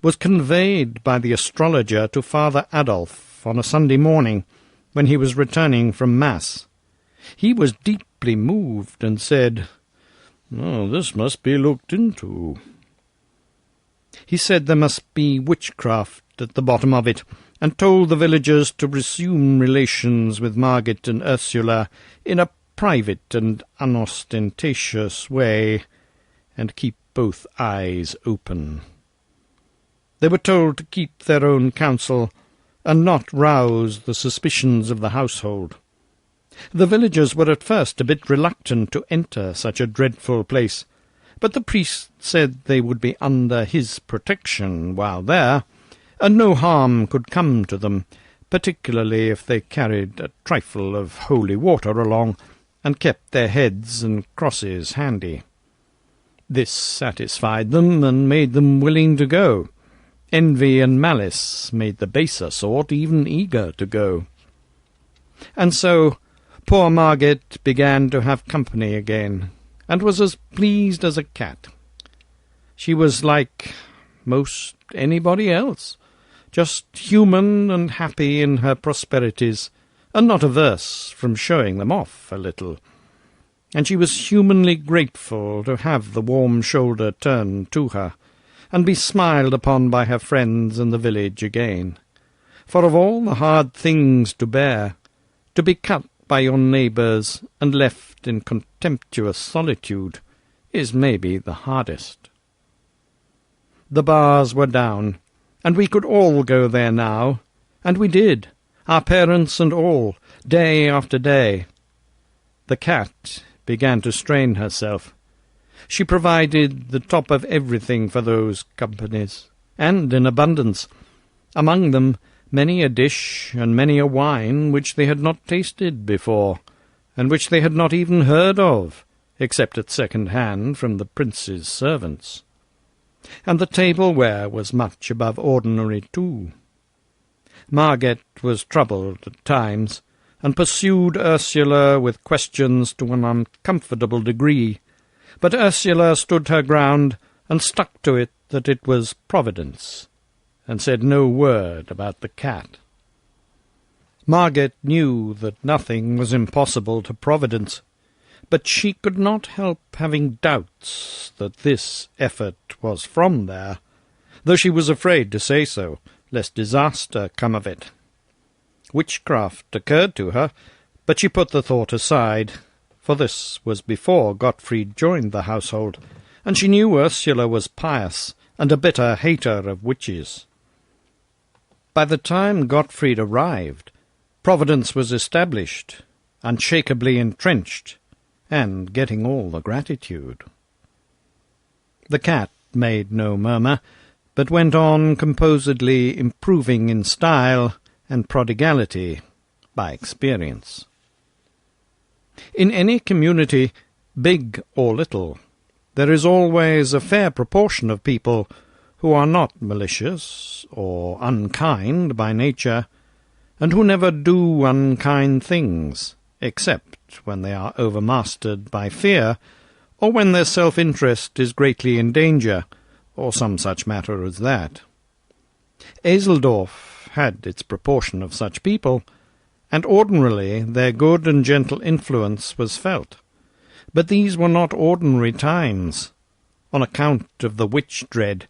was conveyed by the astrologer to Father Adolf on a Sunday morning when he was returning from Mass. He was deeply moved and said, "Oh, this must be looked into." He said there must be witchcraft at the bottom of it, and told the villagers to resume relations with Margit and Ursula in a private and unostentatious way, and keep both eyes open. They were told to keep their own counsel, and not rouse the suspicions of the household. The villagers were at first a bit reluctant to enter such a dreadful place, but the priest said they would be under his protection while there, and no harm could come to them, particularly if they carried a trifle of holy water along, and kept their heads and crosses handy. This satisfied them, and made them willing to go. Envy and malice made the baser sort even eager to go. And so poor Margit began to have company again, and was as pleased as a cat. She was like most anybody else, just human and happy in her prosperities, and not averse from showing them off a little. and she was humanly grateful to have the warm shoulder turned to her, and be smiled upon by her friends in the village again. For of all the hard things to bear, to be cut by your neighbours and left in contemptuous solitude is maybe the hardest. The bars were down, and we could all go there now, and we did, our parents and all, day after day. The cat began to strain herself. She provided the top of everything for those companies, and in abundance, among them many a dish and many a wine which they had not tasted before, and which they had not even heard of, except at second hand from the prince's servants. And the tableware was much above ordinary too. Marget was troubled at times, and pursued Ursula with questions to an uncomfortable degree, but Ursula stood her ground and stuck to it that it was Providence, and said no word about the cat. Marget knew that nothing was impossible to Providence, but she could not help having doubts that this effort was from there, though she was afraid to say so, lest disaster come of it. Witchcraft occurred to her, but she put the thought aside, for this was before Gottfried joined the household, and she knew Ursula was pious and a bitter hater of witches. By the time Gottfried arrived, Providence was established, unshakably entrenched, and getting all the gratitude. The cat made no murmur, but went on composedly improving in style and prodigality by experience. In any community, big or little, there is always a fair proportion of people who are not malicious or unkind by nature, and who never do unkind things, except when they are overmastered by fear, or when their self-interest is greatly in danger, or some such matter as that. Eseldorf had its proportion of such people, and ordinarily their good and gentle influence was felt. But these were not ordinary times, on account of the witch-dread,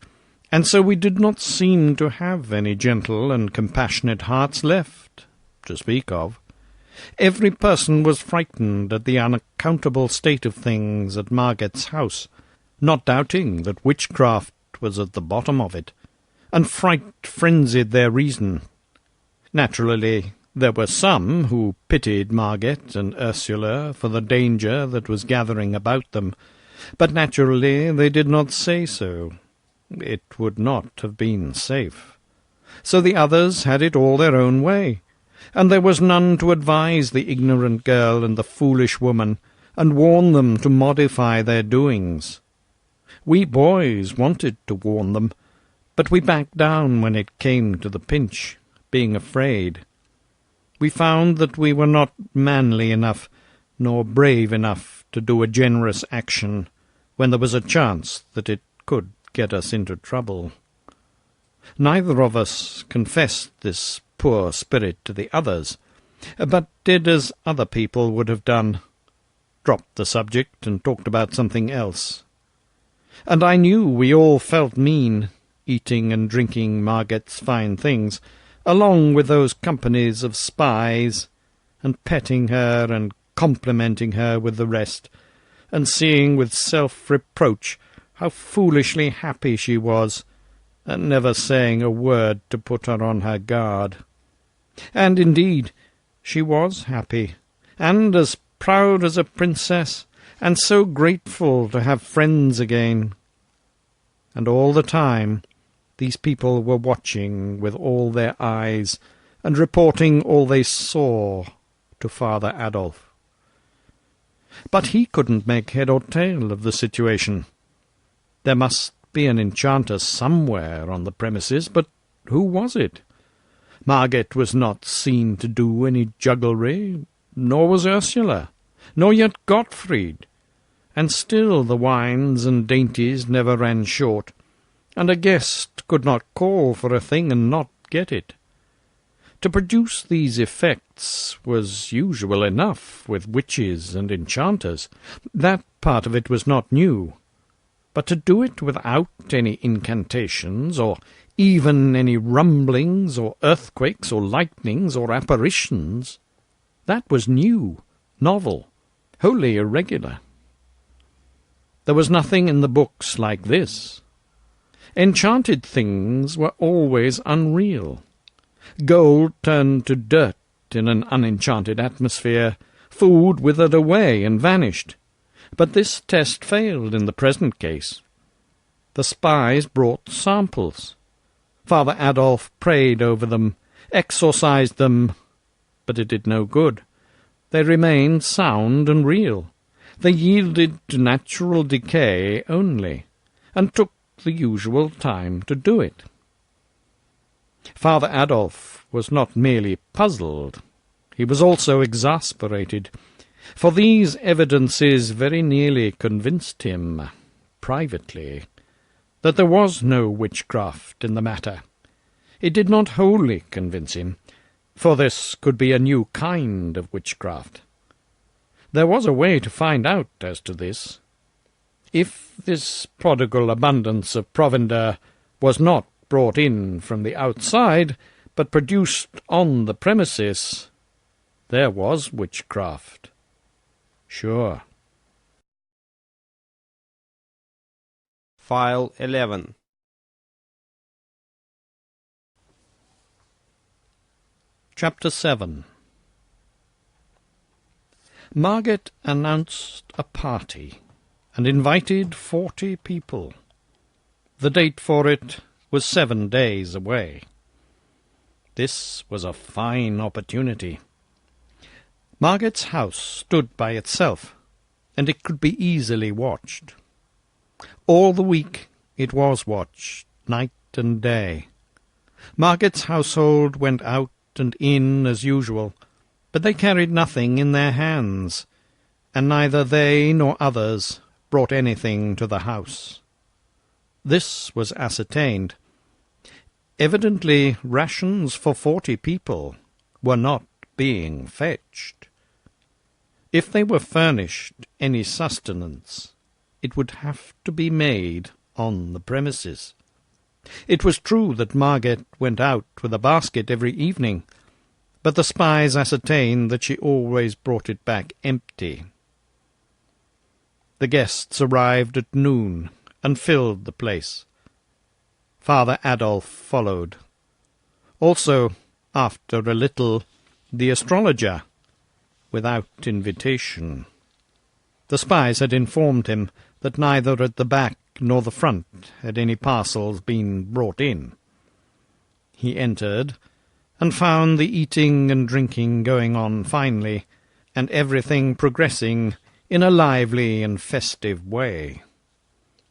and so we did not seem to have any gentle and compassionate hearts left, to speak of. Every person was frightened at the unaccountable state of things at Marget's house, not doubting that witchcraft was at the bottom of it, and fright frenzied their reason. Naturally, there were some who pitied Marget and Ursula for the danger that was gathering about them, but naturally they did not say so. It would not have been safe. So the others had it all their own way, and there was none to advise the ignorant girl and the foolish woman, and warn them to modify their doings. We boys wanted to warn them, but we backed down when it came to the pinch, being afraid. We found that we were not manly enough, nor brave enough to do a generous action when there was a chance that it could get us into trouble. Neither of us confessed this poor spirit to the others, but did as other people would have done, dropped the subject and talked about something else. And I knew we all felt mean, eating and drinking Marget's fine things, along with those companies of spies, and petting her and complimenting her with the rest, and seeing with self-reproach how foolishly happy she was, and never saying a word to put her on her guard. And indeed, she was happy, and as proud as a princess, and so grateful to have friends again. And all the time these people were watching with all their eyes, and reporting all they saw to Father Adolf. But he couldn't make head or tail of the situation. There must be an enchanter somewhere on the premises, but who was it? Marget was not seen to do any jugglery, nor was Ursula, nor yet Gottfried, and still the wines and dainties never ran short, and a guest could not call for a thing and not get it. To produce these effects arts was usual enough with witches and enchanters. That part of it was not new. But to do it without any incantations, or even any rumblings, or earthquakes, or lightnings, or apparitions, that was new, novel, wholly irregular. There was nothing in the books like this. Enchanted things were always unreal. Gold turned to dirt in an unenchanted atmosphere. Food withered away and vanished. But this test failed in the present case. The spies brought samples. Father Adolf prayed over them, exorcised them, but it did no good. They remained sound and real. They yielded to natural decay only, and took the usual time to do it. Father Adolf was not merely puzzled, he was also exasperated, for these evidences very nearly convinced him, privately, that there was no witchcraft in the matter. It did not wholly convince him, for this could be a new kind of witchcraft. There was a way to find out as to this. If this prodigal abundance of provender was not brought in from the outside, but produced on the premises, there was witchcraft. Sure. File 11. Chapter 7. Margaret announced a party and invited 40 people. The date for it was 7 days away. This was a fine opportunity. Margaret's house stood by itself, and it could be easily watched. All the week it was watched, night and day. Margaret's household went out and in as usual, but they carried nothing in their hands, and neither they nor others brought anything to the house. This was ascertained. Evidently rations for 40 people were not being fetched. If they were furnished any sustenance, it would have to be made on the premises. It was true that Margaret went out with a basket every evening, but the spies ascertained that she always brought it back empty. The guests arrived at noon and filled the place. Father Adolf followed. Also, after a little, the astrologer, without invitation. The spies had informed him that neither at the back nor the front had any parcels been brought in. He entered, and found the eating and drinking going on finely, and everything progressing in a lively and festive way.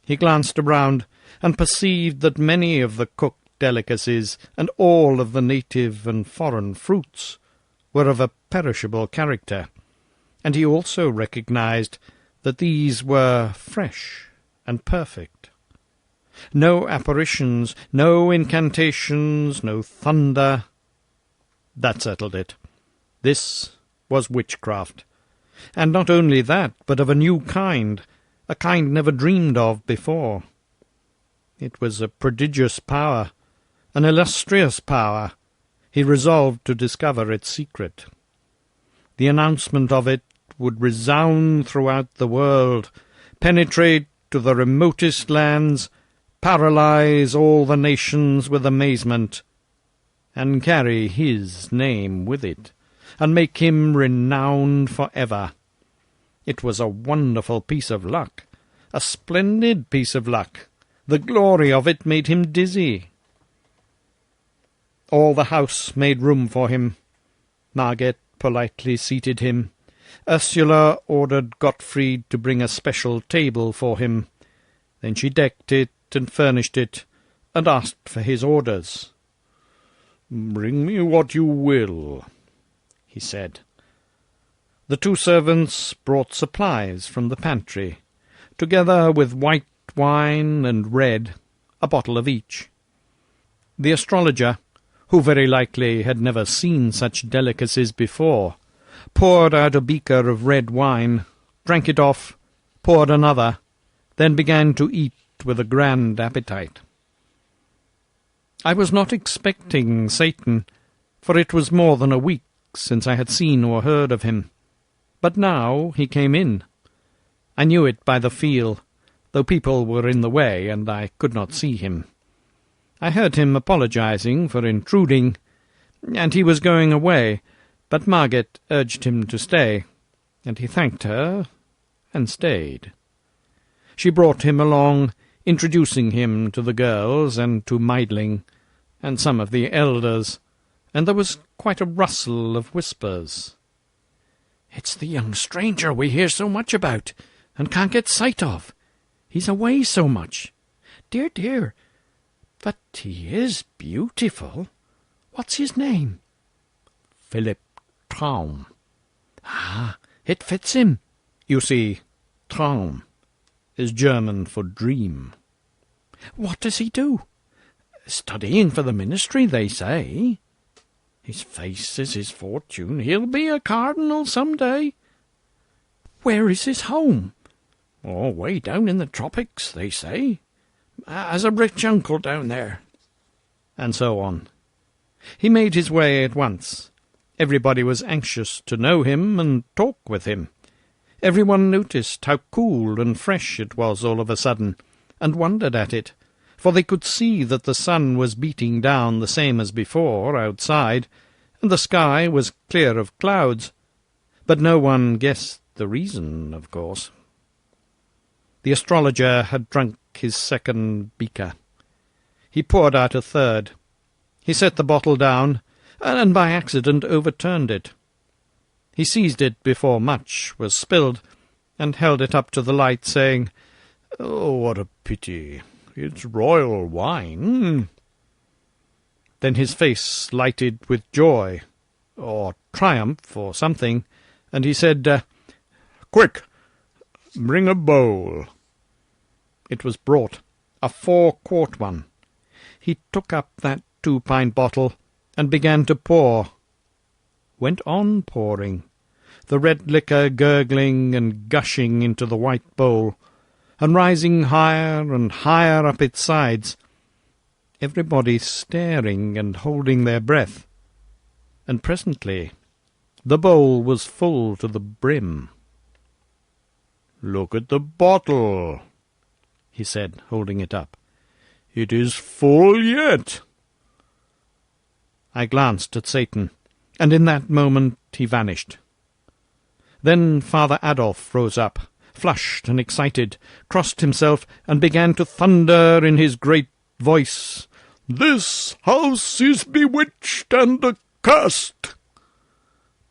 He glanced around, and perceived that many of the cooked delicacies and all of the native and foreign fruits were of a perishable character, and he also recognized that these were fresh and perfect. No apparitions, no incantations, no thunder. That settled it. This was witchcraft. And not only that, but of a new kind, a kind never dreamed of before. It was a prodigious power, an illustrious power. He resolved to discover its secret. The announcement of it would resound throughout the world, penetrate to the remotest lands, paralyze all the nations with amazement, and carry his name with it, and make him renowned for ever. It was a wonderful piece of luck, a splendid piece of luck. The glory of it made him dizzy. All the house made room for him. Margaret politely seated him. Ursula ordered Gottfried to bring a special table for him. Then she decked it and furnished it, and asked for his orders. "Bring me what you will," he said. The two servants brought supplies from the pantry, together with white wine and red, a bottle of each. The astrologer, who very likely had never seen such delicacies before, poured out a beaker of red wine, drank it off, poured another, then began to eat with a grand appetite. I was not expecting Satan, for it was more than a week since I had seen or heard of him. But now he came in. I knew it by the feel, though people were in the way and I could not see him. I heard him apologizing for intruding, and he was going away, but Margaret urged him to stay, and he thanked her and stayed. She brought him along, introducing him to the girls and to Meidling, and some of the elders, and there was quite a rustle of whispers. "It's the young stranger we hear so much about, and can't get sight of. He's away so much. Dear, dear, but he is beautiful. What's his name?" "Philip Traum." "Ah, it fits him." You see, Traum is German for dream. "What does he do?" "Studying for the ministry, they say." "His face is his fortune. He'll be a cardinal some day." "Where is his home?" "Oh, way down in the tropics, they say. Has a rich uncle down there." And so on. He made his way at once. Everybody was anxious to know him and talk with him. Everyone noticed how cool and fresh it was all of a sudden, and wondered at it, for they could see that the sun was beating down the same as before outside, and the sky was clear of clouds, but no one guessed the reason, of course. The astrologer had drunk his second beaker. He poured out a third. He set the bottle down, and by accident overturned it. He seized it before much was spilled, and held it up to the light, saying, "Oh, what a pity! It's royal wine." Then his face lighted with joy, or triumph, or something, and he said, "Quick! Bring a bowl." It was brought, a 4-quart one. He took up that 2-pint bottle, and began to pour. Went on pouring, the red liquor gurgling and gushing into the white bowl, and rising higher and higher up its sides, everybody staring and holding their breath, and presently the bowl was full to the brim. "Look at the bottle," he said, holding it up. "It is full yet." I glanced at Satan, and in that moment he vanished. Then Father Adolf rose up, flushed and excited, crossed himself, and began to thunder in his great voice, "This house is bewitched and accursed."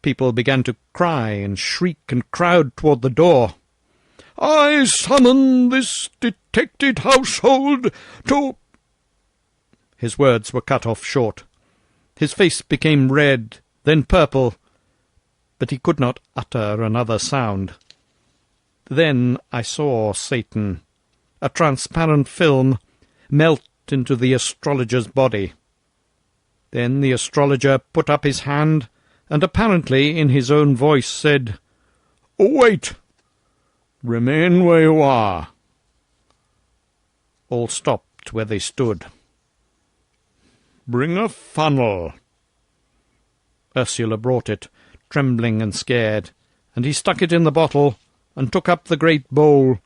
People began to cry and shriek and crowd toward the door. "I summon this detected household to—" His words were cut off short. His face became red, then purple, but he could not utter another sound. Then I saw Satan, a transparent film, melt into the astrologer's body. Then the astrologer put up his hand, and apparently in his own voice said, "Wait! Remain where you are." All stopped where they stood. "Bring a funnel." Ursula brought it, trembling and scared, and he stuck it in the bottle, and took up the great bowl,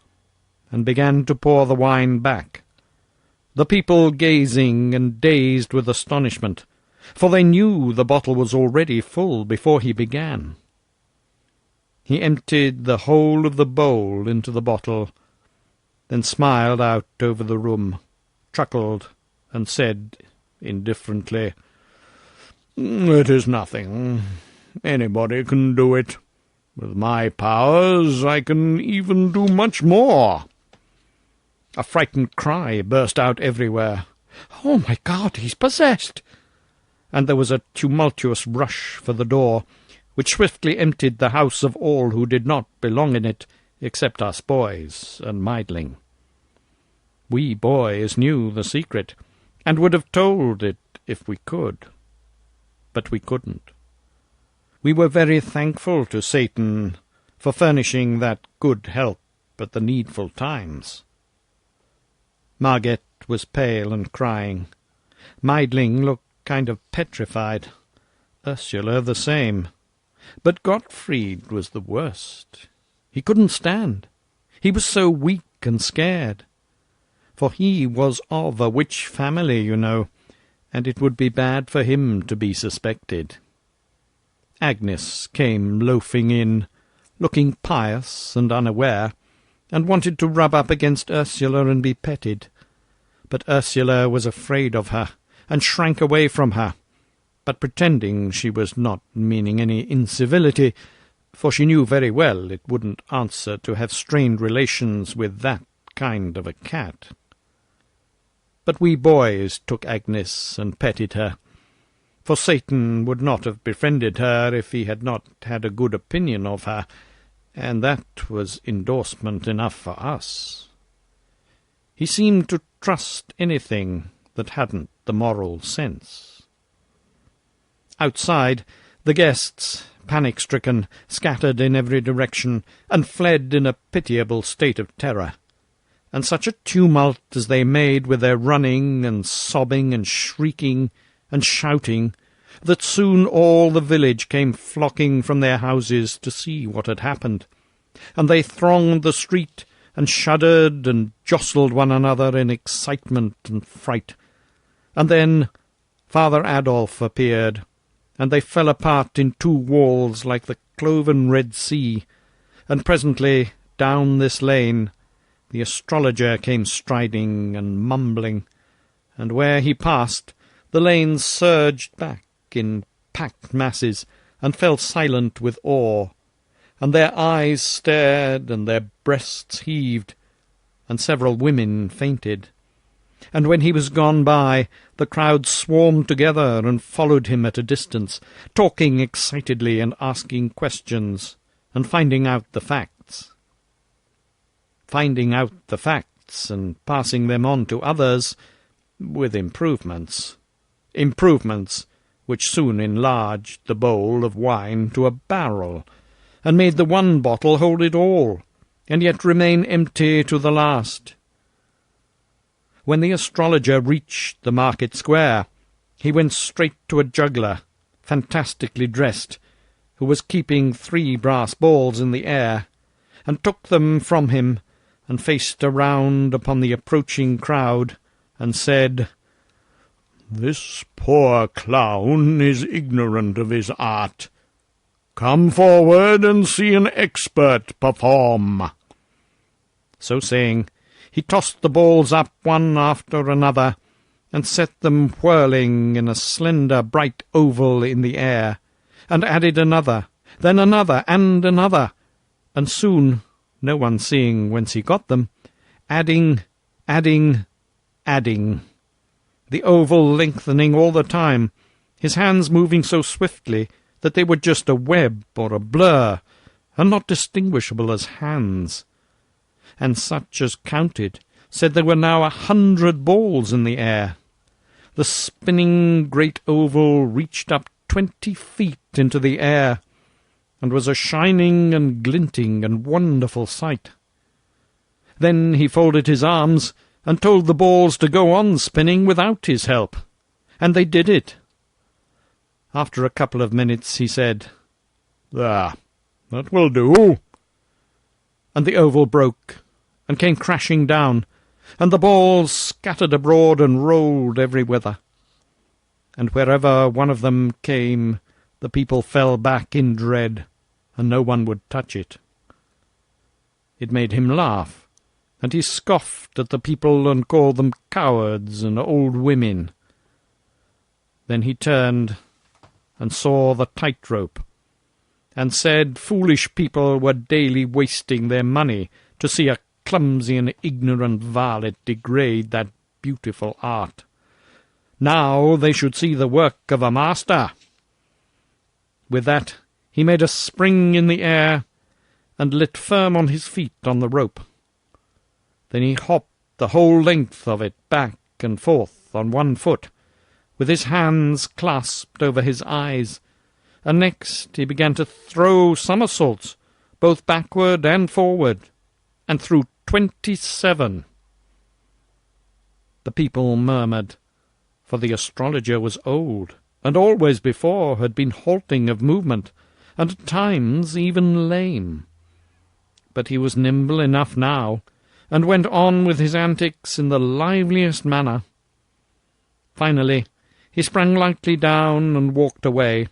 and began to pour the wine back. The people gazing and dazed with astonishment, for they knew the bottle was already full before he began. He emptied the whole of the bowl into the bottle, then smiled out over the room, chuckled, and said indifferently, "It is nothing. Anybody can do it. With my powers I can even do much more." A frightened cry burst out everywhere. "Oh, my God, he's possessed!" And there was a tumultuous rush for the door, which swiftly emptied the house of all who did not belong in it, except us boys and Meidling. We boys knew the secret, and would have told it if we could. but we couldn't. We were very thankful to Satan for furnishing that good help at the needful times. Marget was pale and crying. Meidling looked kind of petrified. Ursula the same. But Gottfried was the worst. He couldn't stand. He was so weak and scared. For he was of a witch family, you know, and it would be bad for him to be suspected. Agnes came loafing in, looking pious and unaware, and wanted to rub up against Ursula and be petted. But Ursula was afraid of her, and shrank away from her, but pretending she was not meaning any incivility, for she knew very well it wouldn't answer to have strained relations with that kind of a cat. But we boys took Agnes and petted her, for Satan would not have befriended her if he had not had a good opinion of her, and that was endorsement enough for us. He seemed to trust anything that hadn't the moral sense. Outside, the guests, panic-stricken, scattered in every direction, and fled in a pitiable state of terror. And such a tumult as they made with their running and sobbing and shrieking and shouting, that soon all the village came flocking from their houses to see what had happened, and they thronged the street and shuddered and jostled one another in excitement and fright. And then Father Adolf appeared, and they fell apart in two walls like the cloven Red Sea, and presently down this lane the astrologer came striding and mumbling, and where he passed the lane surged back in packed masses and fell silent with awe, and their eyes stared and their breasts heaved, and several women fainted. And when he was gone by, the crowd swarmed together and followed him at a distance, talking excitedly and asking questions, and finding out the facts. Finding out the facts and passing them on to others, with improvements. Improvements which soon enlarged the bowl of wine to a barrel, and made the one bottle hold it all, and yet remain empty to the last. When the astrologer reached the market square, he went straight to a juggler, fantastically dressed, who was keeping 3 brass balls in the air, and took them from him, and faced around upon the approaching crowd, and said, "This poor clown is ignorant of his art. Come forward and see an expert perform." So saying, he tossed the balls up one after another, and set them whirling in a slender bright oval in the air, and added another, then another, and another, and soon, no one seeing whence he got them, adding, the oval lengthening all the time, his hands moving so swiftly that they were just a web or a blur, and not distinguishable as hands. And such as counted said there were now 100 balls in the air. The spinning great oval reached up 20 feet into the air, and was a shining and glinting and wonderful sight. Then he folded his arms, and told the balls to go on spinning without his help, and they did it. After a couple of minutes he said, "There, that will do," and the oval broke, and came crashing down, and the balls scattered abroad and rolled every whither. And wherever one of them came, the people fell back in dread, and no one would touch it. It made him laugh, and he scoffed at the people and called them cowards and old women. Then he turned and saw the tightrope, and said foolish people were daily wasting their money to see a clumsy and ignorant varlet degrade that beautiful art. Now they should see the work of a master. With that he made a spring in the air, and lit firm on his feet on the rope. Then he hopped the whole length of it back and forth on one foot, with his hands clasped over his eyes, and next he began to throw somersaults, both backward and forward, and threw 27. The people murmured, for the astrologer was old, and always before had been halting of movement, and at times even lame. But he was nimble enough now, and went on with his antics in the liveliest manner. Finally he sprang lightly down and walked away,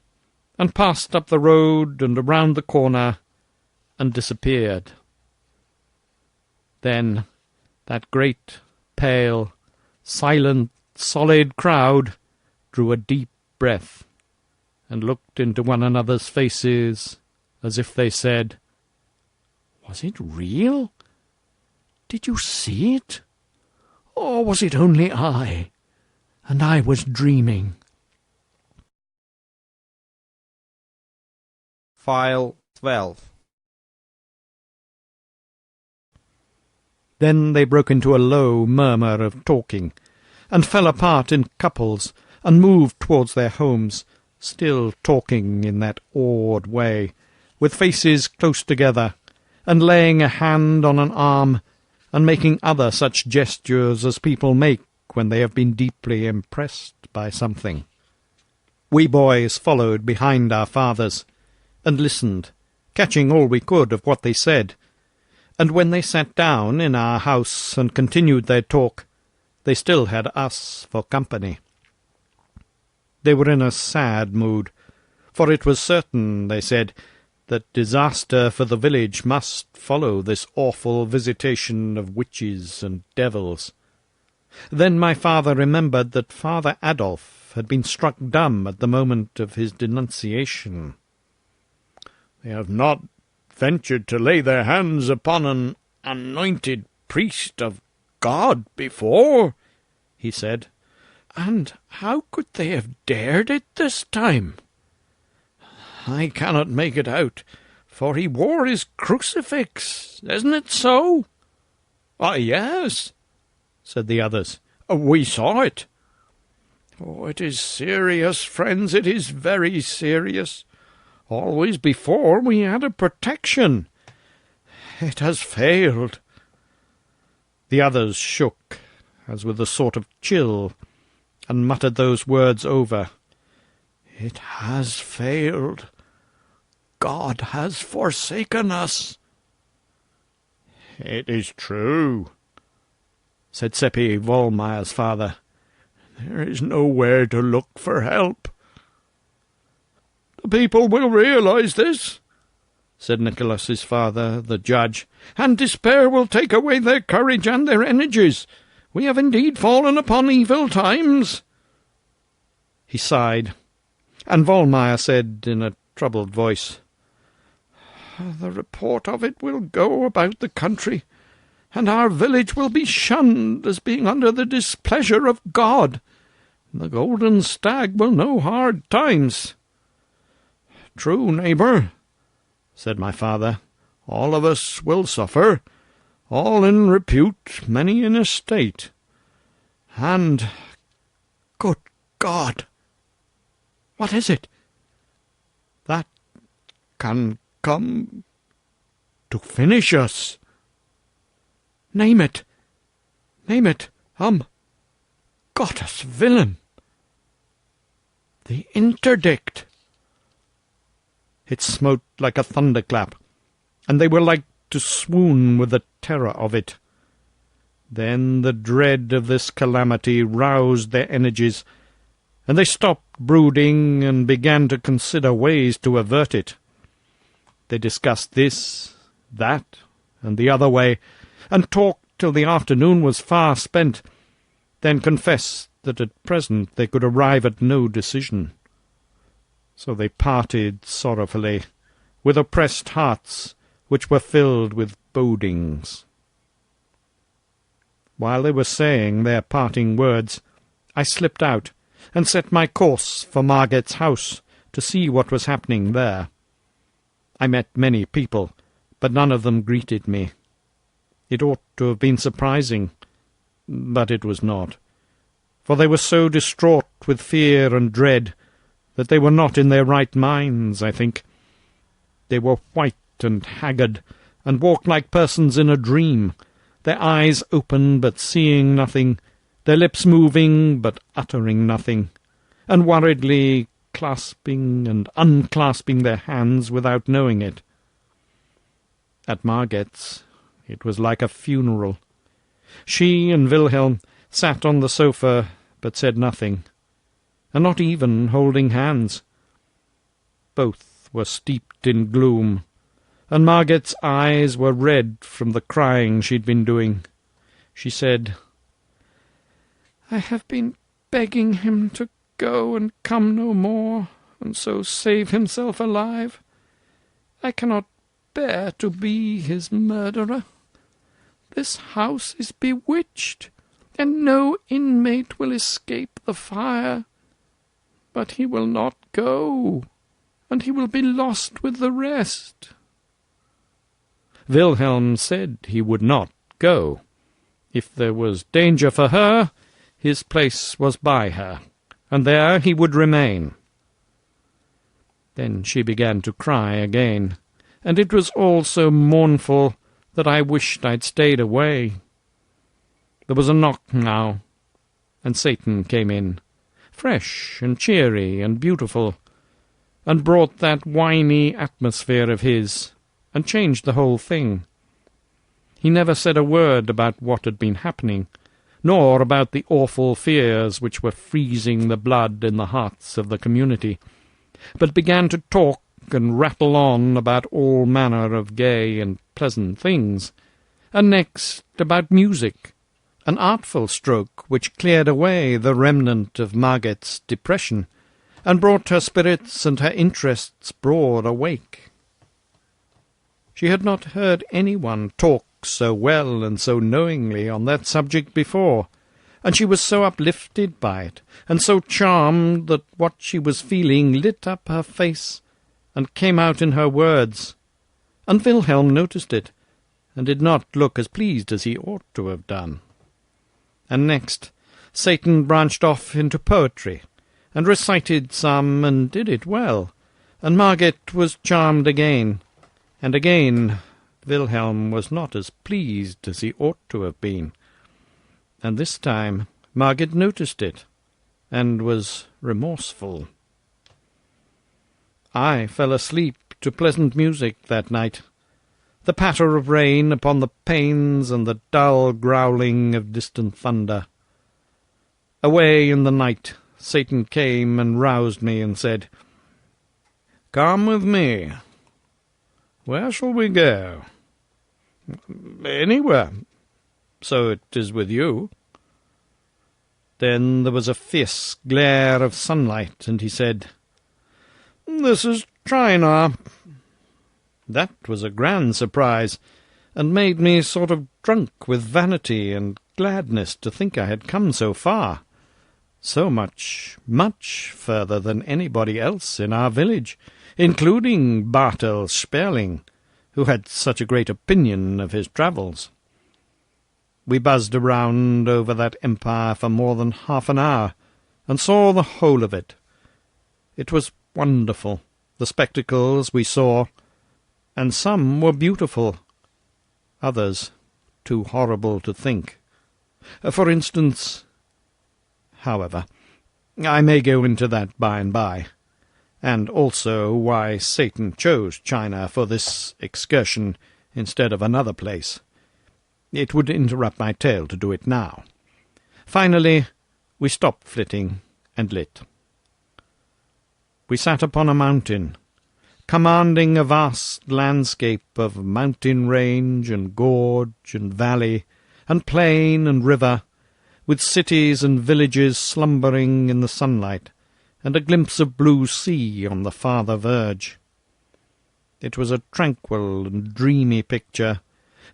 and passed up the road and around the corner, and disappeared. Then that great, pale, silent, solid crowd drew a deep breath, and looked into one another's faces, as if they said, "Was it real? Did you see it? Or was it only I, and I was dreaming?" File 12. Then they broke into a low murmur of talking, and fell apart in couples, and moved towards their homes, still talking in that awed way, with faces close together, and laying a hand on an arm, and making other such gestures as people make when they have been deeply impressed by something. We boys followed behind our fathers, and listened, catching all we could of what they said, and when they sat down in our house and continued their talk, they still had us for company. They were in a sad mood, for it was certain, they said, that disaster for the village must follow this awful visitation of witches and devils. Then my father remembered that Father Adolf had been struck dumb at the moment of his denunciation. They have not ventured to lay their hands upon an anointed priest of God before, he said. And how could they have dared it this time? I cannot make it out, for he wore his crucifix, isn't it so? Yes, said the others. We saw it. Oh, it is serious, friends, it is very serious. Always before we had a protection. It has failed. The others shook, as with a sort of chill, and muttered those words over. It has failed. God has forsaken us. It is true, said Seppi, Vollmeier's father. There is nowhere to look for help. The people will realize this, said Nicholas's father, the judge, and despair will take away their courage and their energies. We have indeed fallen upon evil times. He sighed, and Vollmeier said in a troubled voice, The report of it will go about the country, and our village will be shunned as being under the displeasure of God. The Golden Stag will know hard times. True, neighbour, said my father. All of us will suffer, all in repute, many in estate. And, good God, what is it? That can come to finish us. Name it. Name it. Gottes Willen. The interdict. It smote like a thunderclap, and they were like to swoon with the terror of it. Then the dread of this calamity roused their energies, and they stopped brooding and began to consider ways to avert it. They discussed this, that, and the other way, and talked till the afternoon was far spent, then confessed that at present they could arrive at no decision. So they parted sorrowfully, with oppressed hearts which were filled with bodings. While they were saying their parting words, I slipped out, and set my course for Margaret's house, to see what was happening there. I met many people, but none of them greeted me. It ought to have been surprising, but it was not, for they were so distraught with fear and dread that they were not in their right minds, I think. They were white and haggard, and walked like persons in a dream, their eyes open but seeing nothing, their lips moving but uttering nothing, and worriedly clasping and unclasping their hands without knowing it. At Marget's it was like a funeral. She and Wilhelm sat on the sofa but said nothing, and not even holding hands. Both were steeped in gloom, and Marget's eyes were red from the crying she'd been doing. She said, "I have been begging him to go and come no more, and so save himself alive. I cannot bear to be his murderer. This house is bewitched, and no inmate will escape the fire. But he will not go, and he will be lost with the rest." Wilhelm said he would not go. If there was danger for her, his place was by her, and there he would remain. Then she began to cry again, and it was all so mournful that I wished I'd stayed away. There was a knock now, and Satan came in, fresh and cheery and beautiful, and brought that whiny atmosphere of his, and changed the whole thing. He never said a word about what had been happening, nor about the awful fears which were freezing the blood in the hearts of the community, but began to talk and rattle on about all manner of gay and pleasant things, and next about music, an artful stroke which cleared away the remnant of Marget's depression, and brought her spirits and her interests broad awake. She had not heard anyone talk so well and so knowingly on that subject before, and she was so uplifted by it, and so charmed that what she was feeling lit up her face, and came out in her words, and Wilhelm noticed it, and did not look as pleased as he ought to have done. And next, Satan branched off into poetry, and recited some, and did it well, and Marget was charmed again, and again Wilhelm was not as pleased as he ought to have been, and this time Marget noticed it, and was remorseful. I fell asleep to pleasant music that night, the patter of rain upon the panes and the dull growling of distant thunder. Away in the night Satan came and roused me and said, "Come with me." "Where shall we go?" "Anywhere. So it is with you." Then there was a fierce glare of sunlight, and he said, "This is China." That was a grand surprise, and made me sort of drunk with vanity and gladness to think I had come so far, so much further than anybody else in our village, including Bartel Sperling, who had such a great opinion of his travels. We buzzed around over that empire for more than half an hour, and saw the whole of it. It was wonderful, the spectacles we saw, and some were beautiful, others too horrible to think. For instance, however, I may go into that by and by, and also why Satan chose China for this excursion instead of another place. It would interrupt my tale to do it now. Finally, we stopped flitting and lit. We sat upon a mountain, commanding a vast landscape of mountain range and gorge and valley and plain and river, with cities and villages slumbering in the sunlight, and a glimpse of blue sea on the farther verge. It was a tranquil and dreamy picture,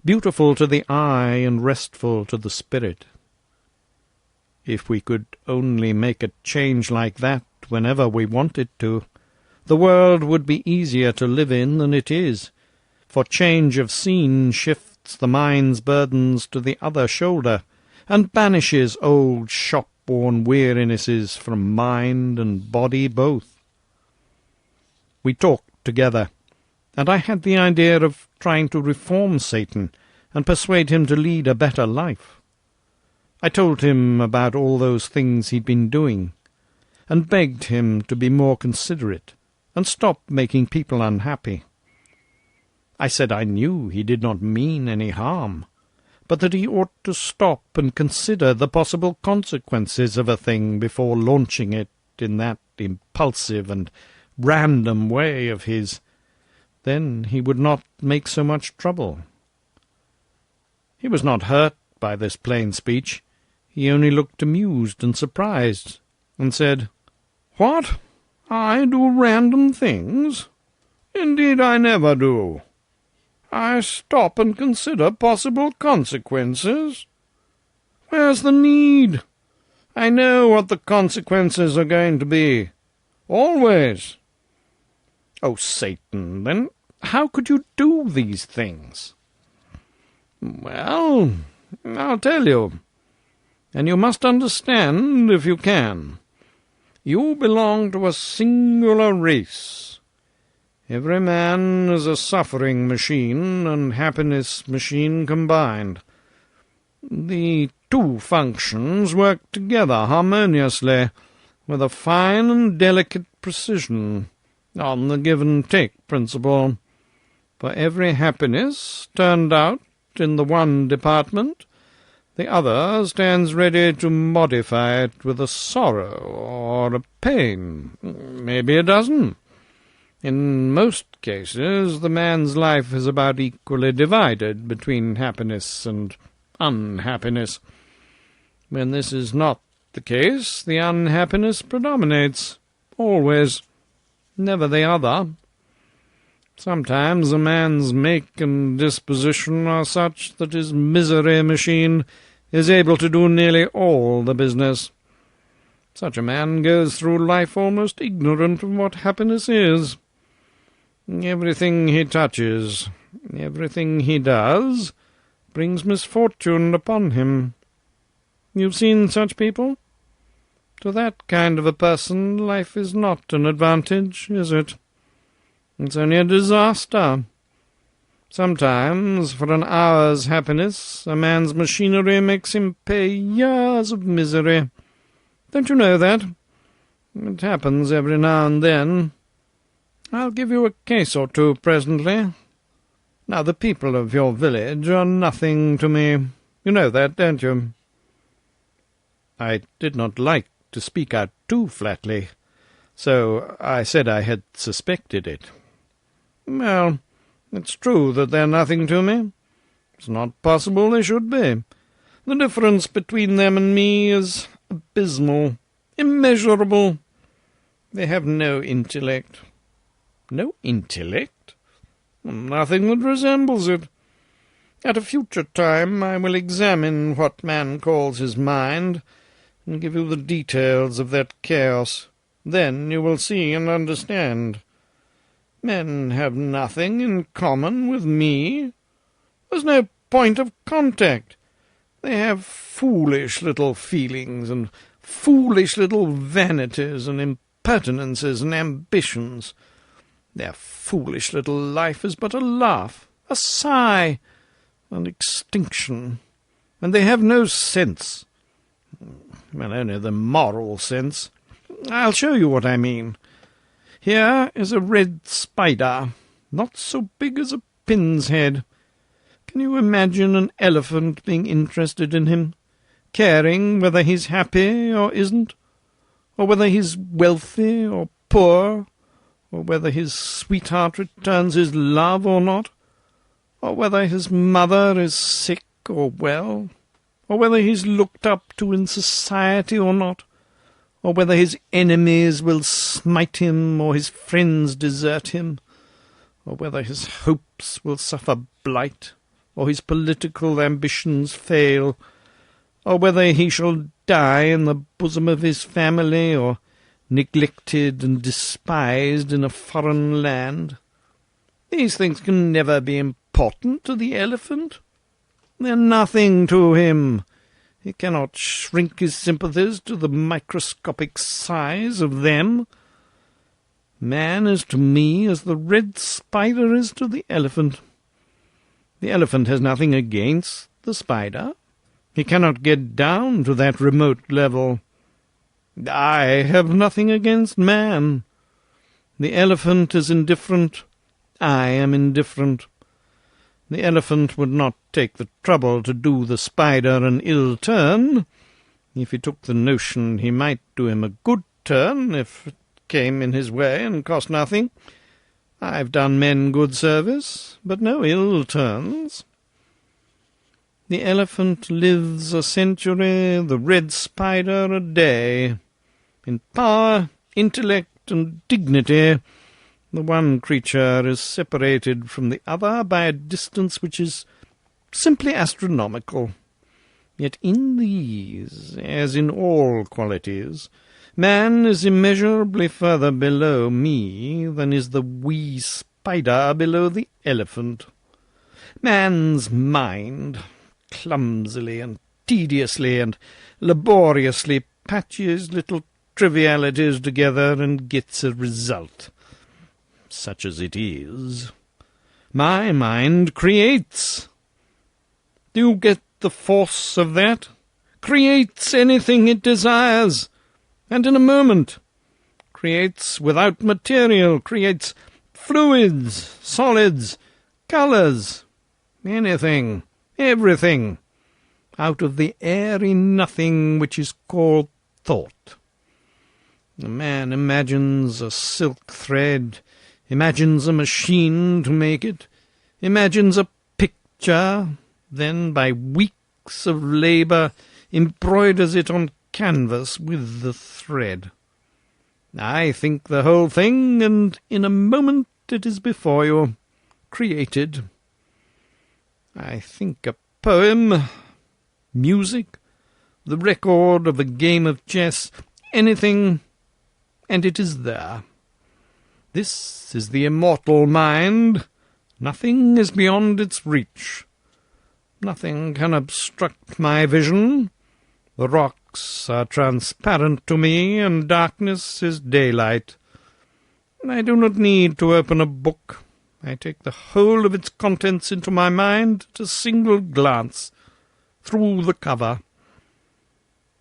beautiful to the eye and restful to the spirit. If we could only make a change like that whenever we wanted to, the world would be easier to live in than it is, for change of scene shifts the mind's burdens to the other shoulder, and banishes old shop outworn wearinesses from mind and body both. We talked together, and I had the idea of trying to reform Satan and persuade him to lead a better life. I told him about all those things he'd been doing, and begged him to be more considerate and stop making people unhappy. I said I knew he did not mean any harm, but that he ought to stop and consider the possible consequences of a thing before launching it in that impulsive and random way of his. Then he would not make so much trouble. He was not hurt by this plain speech. He only looked amused and surprised, and said, "What? I do random things? Indeed I never do. I stop and consider possible consequences. Where's the need? I know what the consequences are going to be. Always." "Oh, Satan, then how could you do these things?" "Well, I'll tell you, and you must understand if you can. You belong to a singular race. Every man is a suffering machine and happiness machine combined. The two functions work together harmoniously, with a fine and delicate precision, on the give-and-take principle. For every happiness turned out in the one department, the other stands ready to modify it with a sorrow or a pain, maybe a dozen. In most cases, the man's life is about equally divided between happiness and unhappiness. When this is not the case, the unhappiness predominates, always, never the other. Sometimes a man's make and disposition are such that his misery machine is able to do nearly all the business. Such a man goes through life almost ignorant of what happiness is. Everything he touches, everything he does, brings misfortune upon him. You've seen such people? To that kind of a person, life is not an advantage, is it? It's only a disaster. Sometimes, for an hour's happiness, a man's machinery makes him pay years of misery. Don't you know that? It happens every now and then. I'll give you a case or two presently. Now, the people of your village are nothing to me. You know that, don't you?" I did not like to speak out too flatly, so I said I had suspected it. "Well, it's true that they're nothing to me. It's not possible they should be. The difference between them and me is abysmal, immeasurable. They have no intellect." "No intellect?" "Nothing that resembles it. At a future time I will examine what man calls his mind, and give you the details of that chaos. Then you will see and understand. Men have nothing in common with me. There's no point of contact. They have foolish little feelings, and foolish little vanities, and impertinences, and ambitions. Their foolish little life is but a laugh, a sigh, an extinction, and they have no sense. Well, only the moral sense. I'll show you what I mean. Here is a red spider, not so big as a pin's head. Can you imagine an elephant being interested in him, caring whether he's happy or isn't, or whether he's wealthy or poor, or whether his sweetheart returns his love or not, or whether his mother is sick or well, or whether he's looked up to in society or not, or whether his enemies will smite him or his friends desert him, or whether his hopes will suffer blight, or his political ambitions fail, or whether he shall die in the bosom of his family, or neglected and despised in a foreign land. These things can never be important to the elephant. They're nothing to him. He cannot shrink his sympathies to the microscopic size of them. Man is to me as the red spider is to the elephant. The elephant has nothing against the spider. He cannot get down to that remote level. I have nothing against man. The elephant is indifferent. I am indifferent. The elephant would not take the trouble to do the spider an ill turn. If he took the notion, he might do him a good turn, if it came in his way and cost nothing. I've done men good service, but no ill turns. The elephant lives a century, the red spider a day. In power, intellect, and dignity, the one creature is separated from the other by a distance which is simply astronomical. Yet in these, as in all qualities, man is immeasurably further below me than is the wee spider below the elephant. Man's mind, clumsily and tediously and laboriously, patches little trivialities together and gets a result. Such as it is. My mind creates. Do you get the force of that? Creates anything it desires, and in a moment. Creates without material, creates fluids, solids, colours, anything, everything, out of the airy nothing which is called thought. A man imagines a silk thread, imagines a machine to make it, imagines a picture, then by weeks of labour embroiders it on canvas with the thread. I think the whole thing, and in a moment it is before you, created. I think a poem, music, the record of a game of chess, anything, and it is there. This is the immortal mind. Nothing is beyond its reach. Nothing can obstruct my vision. The rocks are transparent to me, and darkness is daylight. I do not need to open a book. I take the whole of its contents into my mind at a single glance, through the cover.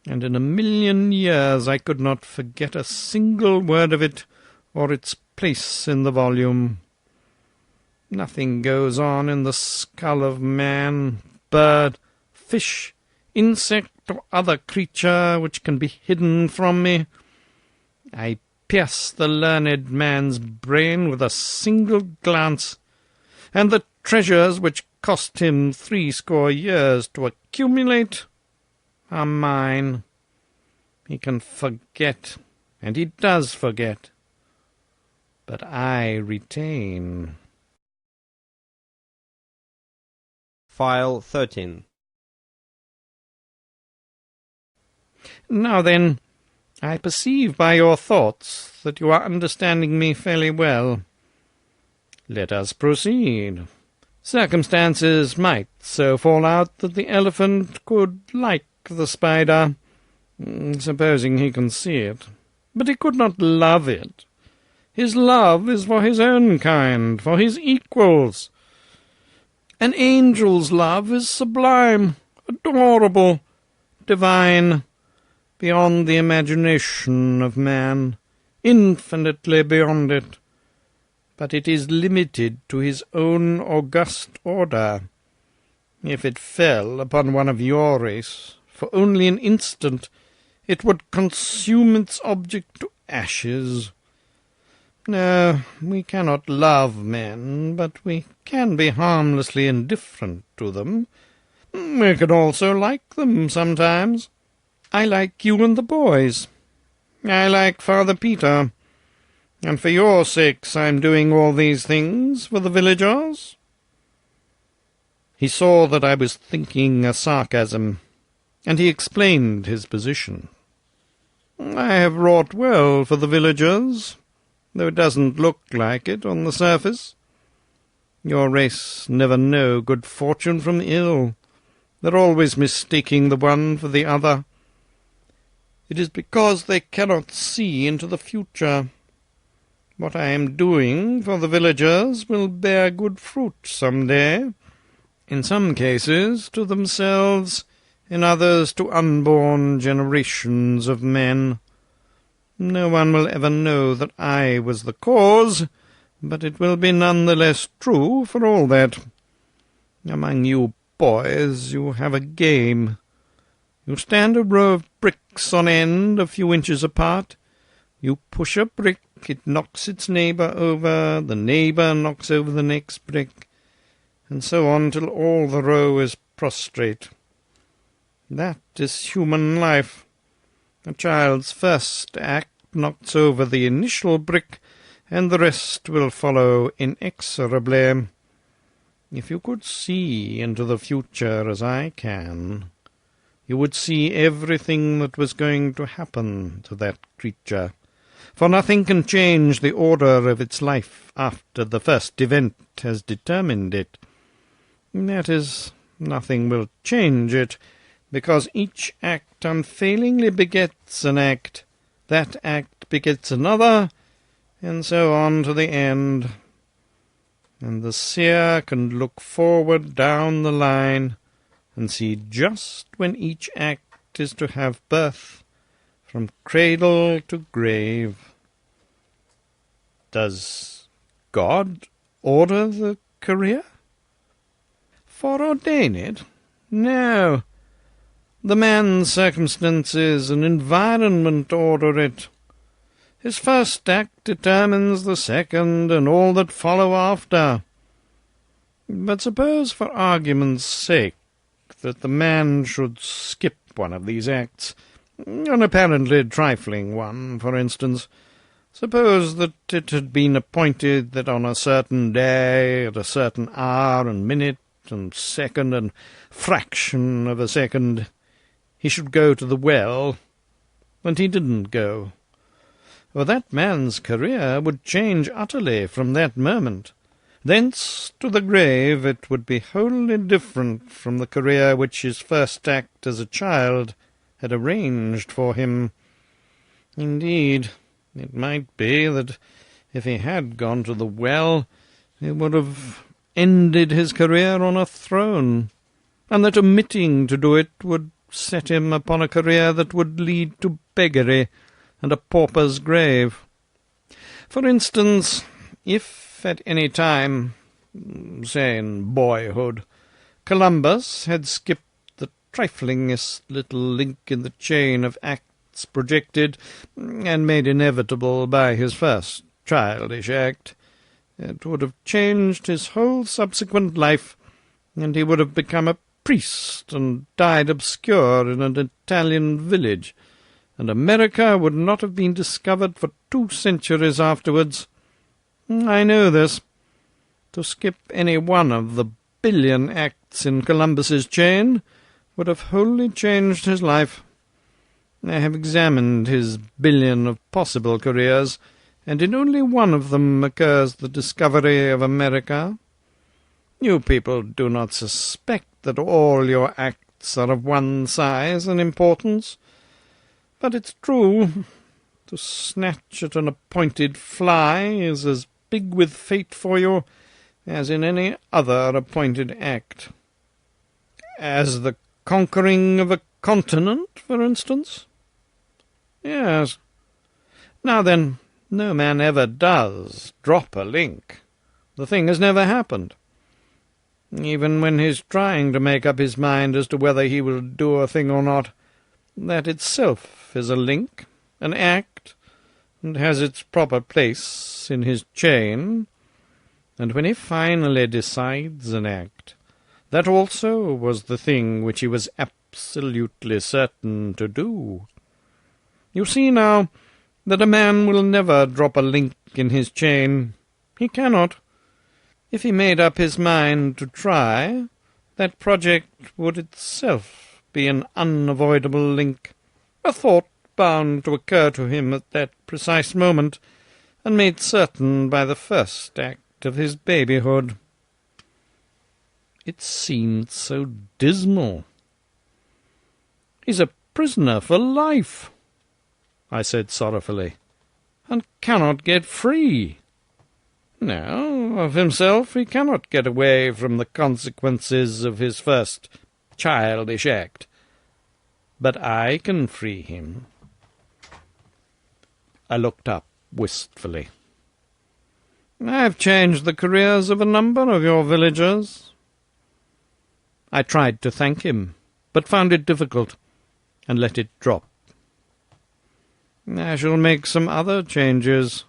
And in a million years I could not forget a single word of it, or its place in the volume. Nothing goes on in the skull of man, bird, fish, insect, or other creature which can be hidden from me. I pierce the learned man's brain with a single glance, and the treasures which cost him 60 years to accumulate are mine. He can forget, and he does forget, but I retain. File 13. Now then, I perceive by your thoughts that you are understanding me fairly well. Let us proceed. Circumstances might so fall out that the elephant could like the spider, supposing he can see it, but he could not love it. His love is for his own kind, for his equals. An angel's love is sublime, adorable, divine, beyond the imagination of man, infinitely beyond it. But it is limited to his own august order. If it fell upon one of your race, for only an instant, it would consume its object to ashes. No, we cannot love men, but we can be harmlessly indifferent to them. We can also like them sometimes. I like you and the boys. I like Father Peter. And for your sakes I'm doing all these things, for the villagers. He saw that I was thinking a sarcasm, and he explained his position. I have wrought well for the villagers, though it doesn't look like it on the surface. Your race never know good fortune from ill. They're always mistaking the one for the other. It is because they cannot see into the future. What I am doing for the villagers will bear good fruit some day. In some cases to themselves, in others to unborn generations of men. No one will ever know that I was the cause, but it will be none the less true for all that. Among you boys you have a game. You stand a row of bricks on end a few inches apart. You push a brick, it knocks its neighbour over, the neighbour knocks over the next brick, and so on till all the row is prostrate. That is human life. A child's first act knocks over the initial brick, and the rest will follow inexorably. If you could see into the future as I can, you would see everything that was going to happen to that creature, for nothing can change the order of its life after the first event has determined it. That is, nothing will change it, because each act unfailingly begets an act, that act begets another, and so on to the end. And the seer can look forward down the line and see just when each act is to have birth, from cradle to grave. Does God order the career? Foreordain it? No. The man's circumstances and environment order it. His first act determines the second and all that follow after. But suppose, for argument's sake, that the man should skip one of these acts, an apparently trifling one, for instance. Suppose that it had been appointed that on a certain day, at a certain hour and minute and second and fraction of a second, he should go to the well, and he didn't go. Well, that man's career would change utterly from that moment. Thence to the grave it would be wholly different from the career which his first act as a child had arranged for him. Indeed, it might be that if he had gone to the well, it would have ended his career on a throne, and that omitting to do it would set him upon a career that would lead to beggary and a pauper's grave. For instance, if at any time, say in boyhood, Columbus had skipped the triflingest little link in the chain of acts projected and made inevitable by his first childish act, it would have changed his whole subsequent life, and he would have become a priest and died obscure in an Italian village, and America would not have been discovered for 2 centuries afterwards. I know this. To skip any one of the billion acts in Columbus's chain would have wholly changed his life. I have examined his billion of possible careers, and in only one of them occurs the discovery of America. You people do not suspect that all your acts are of one size and importance, but it's true. To snatch at an appointed fly is as big with fate for you as in any other appointed act. As the conquering of a continent, for instance? Yes. Now then, no man ever does drop a link. The thing has never happened. Even when he's trying to make up his mind as to whether he will do a thing or not, that itself is a link, an act, and has its proper place in his chain. And when he finally decides an act, that also was the thing which he was absolutely certain to do. You see now that a man will never drop a link in his chain. He cannot. If he made up his mind to try, that project would itself be an unavoidable link, a thought bound to occur to him at that precise moment, and made certain by the first act of his babyhood. It seemed so dismal He's a prisoner for life," I said sorrowfully, "and cannot get free. No, of himself he cannot get away from the consequences of his first childish act. But I can free him." I looked up wistfully. "I've changed the careers of a number of your villagers." I tried to thank him, but found it difficult, and let it drop. "I shall make some other changes.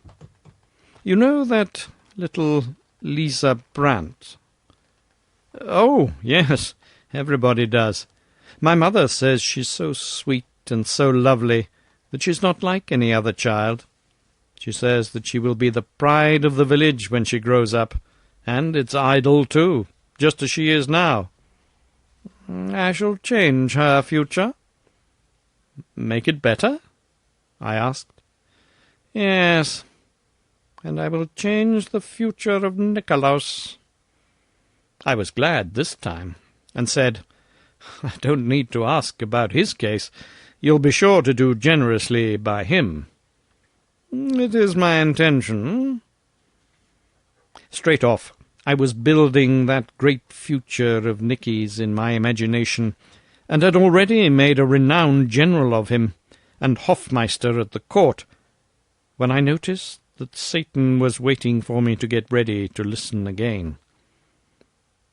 You know that little Lisa Brandt?" "Oh, yes, everybody does. My mother says she's so sweet and so lovely that she's not like any other child. She says that she will be the pride of the village when she grows up, and its idol too, just as she is now. I shall change her future." "Make it better?" I asked. "Yes, and I will change the future of Nikolaus." I was glad this time, and said, "I don't need to ask about his case. You'll be sure to do generously by him." "It is my intention." Straight off, I was building that great future of Nicky's in my imagination, and had already made a renowned general of him, and Hofmeister at the court, when I noticed that Satan was waiting for me to get ready to listen again.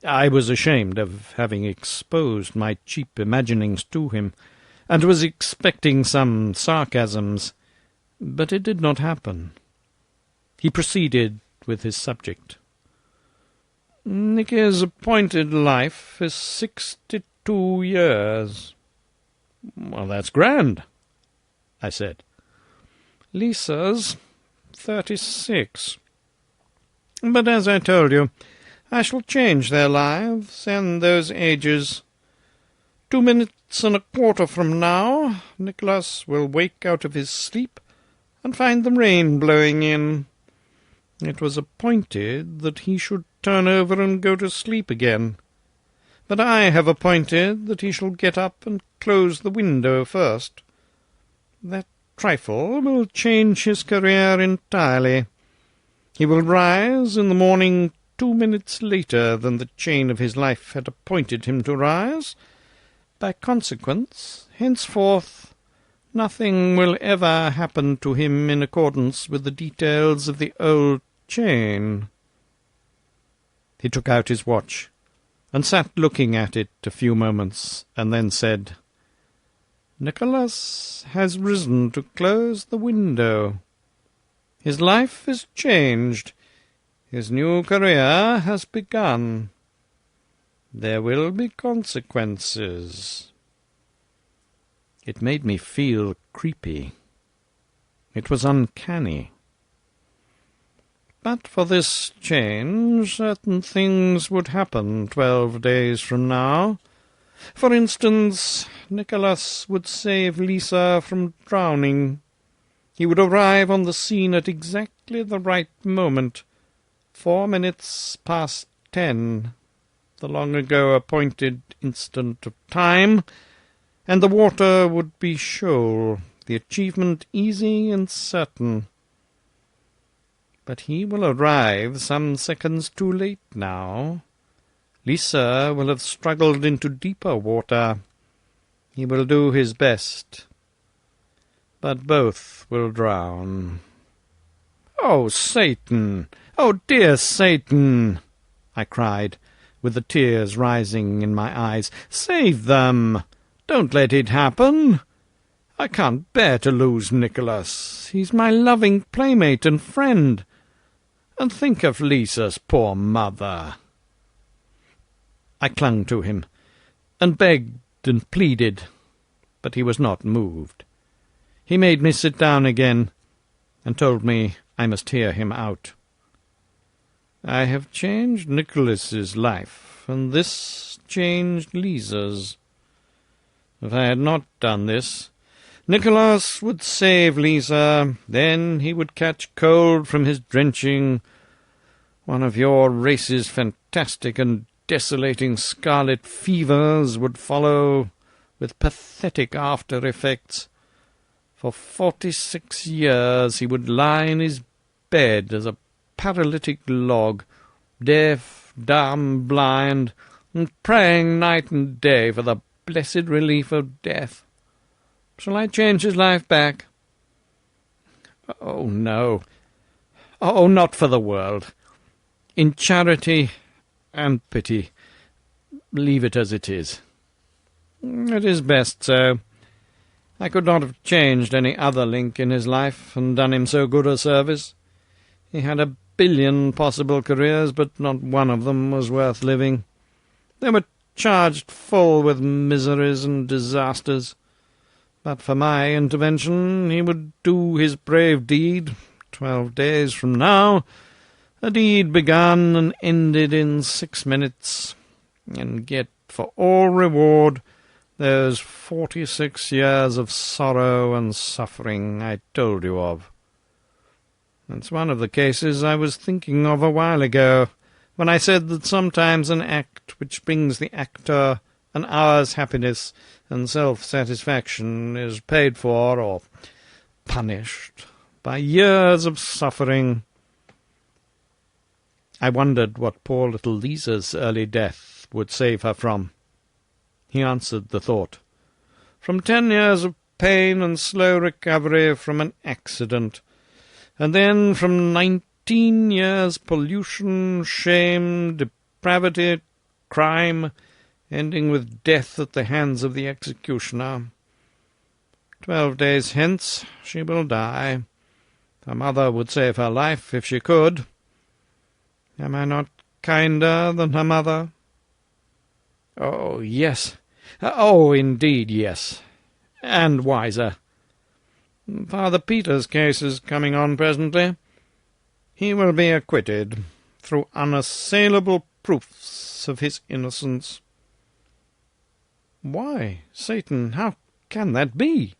I was ashamed of having exposed my cheap imaginings to him, and was expecting some sarcasms, but it did not happen. He proceeded with his subject. "Nicky's appointed life is 62 years. "Well, that's grand," I said. "Lisa's 36. But as I told you, I shall change their lives and those ages. 2 minutes and a quarter from now, Nicholas will wake out of his sleep and find the rain blowing in. It was appointed that he should turn over and go to sleep again. But I have appointed that he shall get up and close the window first. That trifle will change his career entirely. He will rise in the morning 2 minutes later than the chain of his life had appointed him to rise. By consequence, henceforth, nothing will ever happen to him in accordance with the details of the old chain." He took out his watch, and sat looking at it a few moments, and then said, "Nicholas has risen to close the window. His life is changed. His new career has begun. There will be consequences." It made me feel creepy. It was uncanny. But for this change, certain things would happen 12 days from now. For instance, Nicholas would save Lisa from drowning. He would arrive on the scene at exactly the right moment, 4 minutes past 10, the long-ago appointed instant of time, and the water would be shoal, the achievement easy and certain. But he will arrive some seconds too late now. Lisa will have struggled into deeper water. He will do his best, but both will drown. "Oh, Satan! Oh, dear Satan!" I cried, with the tears rising in my eyes. "Save them! Don't let it happen! I can't bear to lose Nicholas. He's my loving playmate and friend. And think of Lisa's poor mother." I clung to him, and begged and pleaded, but he was not moved. He made me sit down again, and told me I must hear him out. "I have changed Nicholas's life, and this changed Lisa's. If I had not done this, Nicholas would save Lisa, then he would catch cold from his drenching. One of your race's fantastic and desolating scarlet fevers would follow, with pathetic after-effects. For 46 years he would lie in his bed as a paralytic log, deaf, dumb, blind, and praying night and day for the blessed relief of death. Shall I change his life back? Oh, no. Oh, not for the world. In charity and pity, leave it as it is. It is best so. I could not have changed any other link in his life and done him so good a service. He had 1,000,000,000 possible careers, but not one of them was worth living. They were charged full with miseries and disasters. But for my intervention he would do his brave deed 12 days from now, a deed begun and ended in 6 minutes, and get for all reward those 46 years of sorrow and suffering I told you of. That's one of the cases I was thinking of a while ago, when I said that sometimes an act which brings the actor an hour's happiness and self-satisfaction is paid for or punished by years of suffering. I wondered what poor little Lisa's early death would save her from. He answered the thought. From 10 years of pain and slow recovery from an accident, and then from 19 years pollution, shame, depravity, crime, ending with death at the hands of the executioner. 12 days hence she will die. Her mother would save her life if she could. Am I not kinder than her mother? Oh, yes. Oh, indeed, yes. And wiser. Father Peter's case is coming on presently. He will be acquitted through unassailable proofs of his innocence. Why, Satan, how can that be?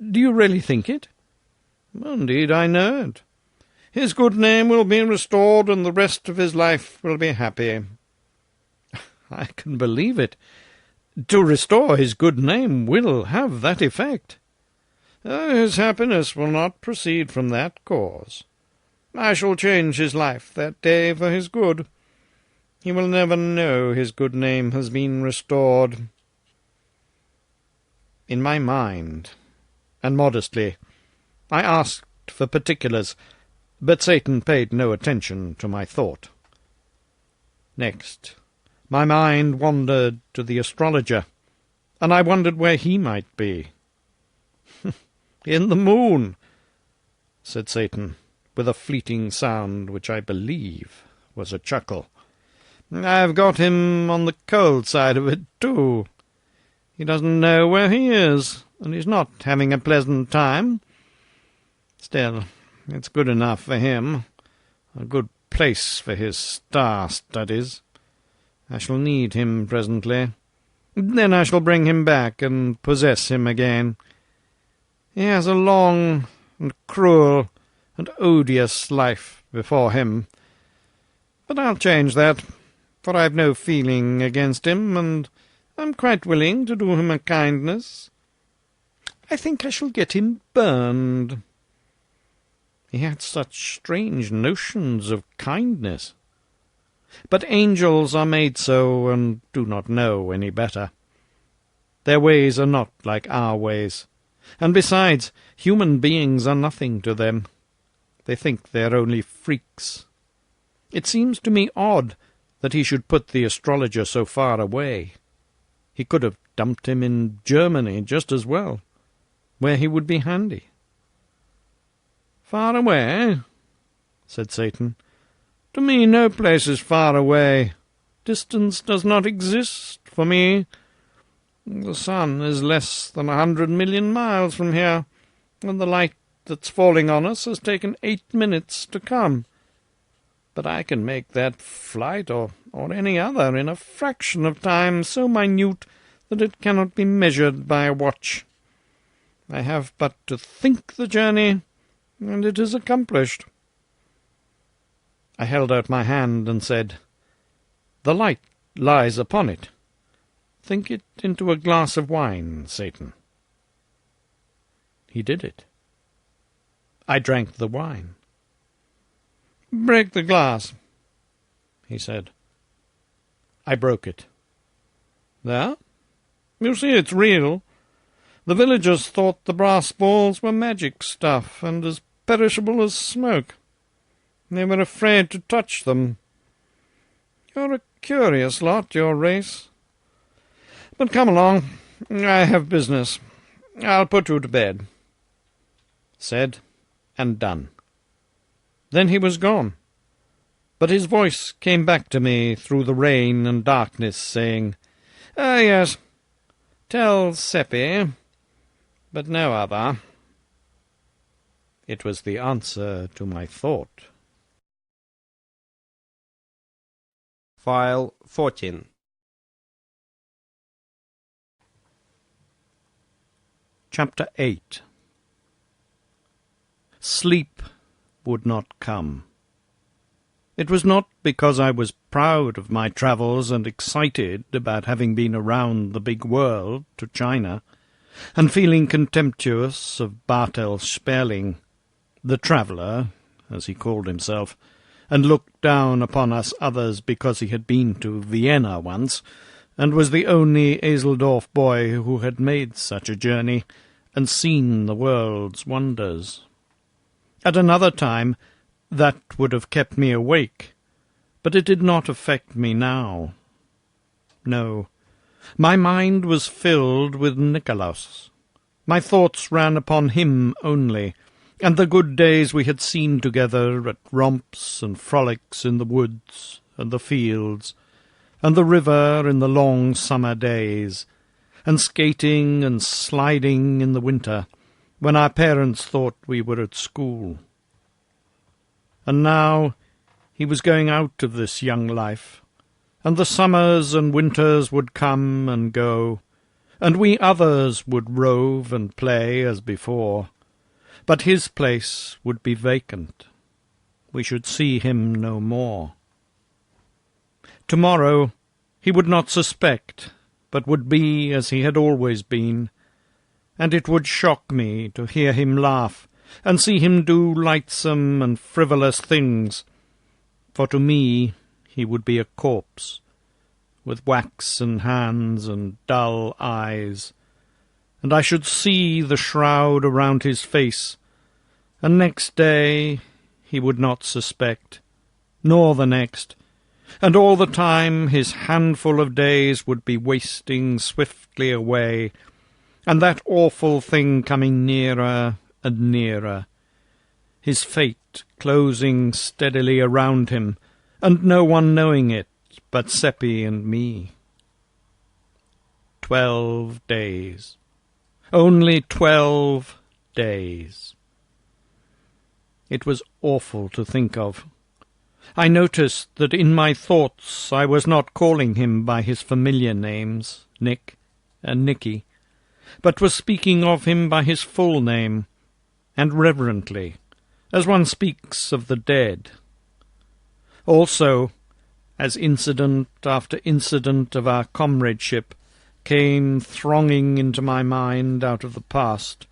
Do you really think it? Indeed, I know it. His good name will be restored, and the rest of his life will be happy. I can believe it. To restore his good name will have that effect. His happiness will not proceed from that cause. I shall change his life that day for his good. He will never know his good name has been restored. In my mind, and modestly, I asked for particulars, but Satan paid no attention to my thought. Next, my mind wandered to the astrologer, and I wondered where he might be. "In the moon," said Satan, with a fleeting sound which I believe was a chuckle. "I've got him on the cold side of it, too. He doesn't know where he is, and he's not having a pleasant time. Still, it's good enough for him, a good place for his star studies. I shall need him presently. Then I shall bring him back and possess him again. He has a long and cruel and odious life before him. But I'll change that, for I've no feeling against him, and I'm quite willing to do him a kindness. I think I shall get him burned. He had such strange notions of kindness. But angels are made so, and do not know any better. Their ways are not like our ways, and besides, human beings are nothing to them. They think they're only freaks. It seems to me odd that he should put the astrologer so far away. He could have dumped him in Germany just as well, where he would be handy. "Far away?" said Satan. "To me no place is far away. Distance does not exist for me. The sun is less than 100,000,000 miles from here, and the light that's falling on us has taken 8 minutes to come. But I can make that flight or any other in a fraction of time so minute that it cannot be measured by a watch. I have but to think the journey, and it is accomplished." I held out my hand and said, "The light lies upon it. "Think it into a glass of wine, Satan." He did it. I drank the wine. "Break the glass," he said. I broke it. "There? You see it's real. The villagers thought the brass balls were magic stuff and as perishable as smoke. They were afraid to touch them. You're a curious lot, your race. But come along. I have business. I'll put you to bed." Said and done. Then he was gone. But his voice came back to me through the rain and darkness, saying, "Ah, yes, tell Seppi, but no other." It was the answer to my thought. File 14. Chapter 8. Sleep would not come. It was not because I was proud of my travels and excited about having been around the big world to China, and feeling contemptuous of Bartel Sperling, the traveller, as he called himself, and looked down upon us others because he had been to Vienna once, and was the only Eseldorf boy who had made such a journey, and seen the world's wonders. At another time that would have kept me awake, but it did not affect me now. No, my mind was filled with Nikolaus. My thoughts ran upon him only, and the good days we had seen together at romps and frolics in the woods and the fields, and the river in the long summer days, and skating and sliding in the winter, when our parents thought we were at school. And now he was going out of this young life, and the summers and winters would come and go, and we others would rove and play as before, but his place would be vacant. We should see him no more. Tomorrow he would not suspect, but would be as he had always been, and it would shock me to hear him laugh, and see him do lightsome and frivolous things, for to me he would be a corpse, with waxen hands and dull eyes, and I should see the shroud around his face, and next day he would not suspect, nor the next, and all the time his handful of days would be wasting swiftly away, and that awful thing coming nearer and nearer, his fate closing steadily around him, and no one knowing it but Seppi and me. 12 days. Only 12 days. It was awful to think of. I noticed that in my thoughts I was not calling him by his familiar names, Nick and Nicky, but was speaking of him by his full name, and reverently, as one speaks of the dead. Also, as incident after incident of our comradeship came thronging into my mind out of the past,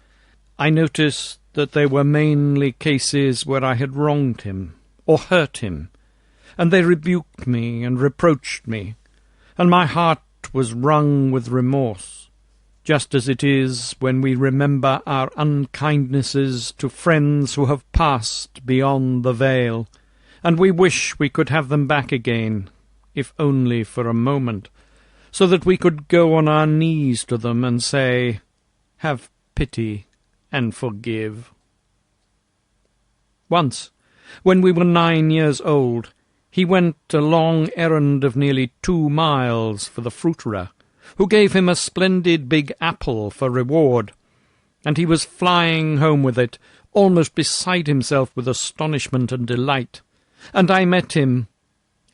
I noticed that they were mainly cases where I had wronged him, or hurt him, and they rebuked me and reproached me, and my heart was wrung with remorse, just as it is when we remember our unkindnesses to friends who have passed beyond the veil, and we wish we could have them back again, if only for a moment, so that we could go on our knees to them and say, "Have pity and forgive." Once, when we were 9 years old, he went a long errand of nearly 2 miles for the fruiterer, who gave him a splendid big apple for reward, and he was flying home with it, almost beside himself with astonishment and delight. And I met him,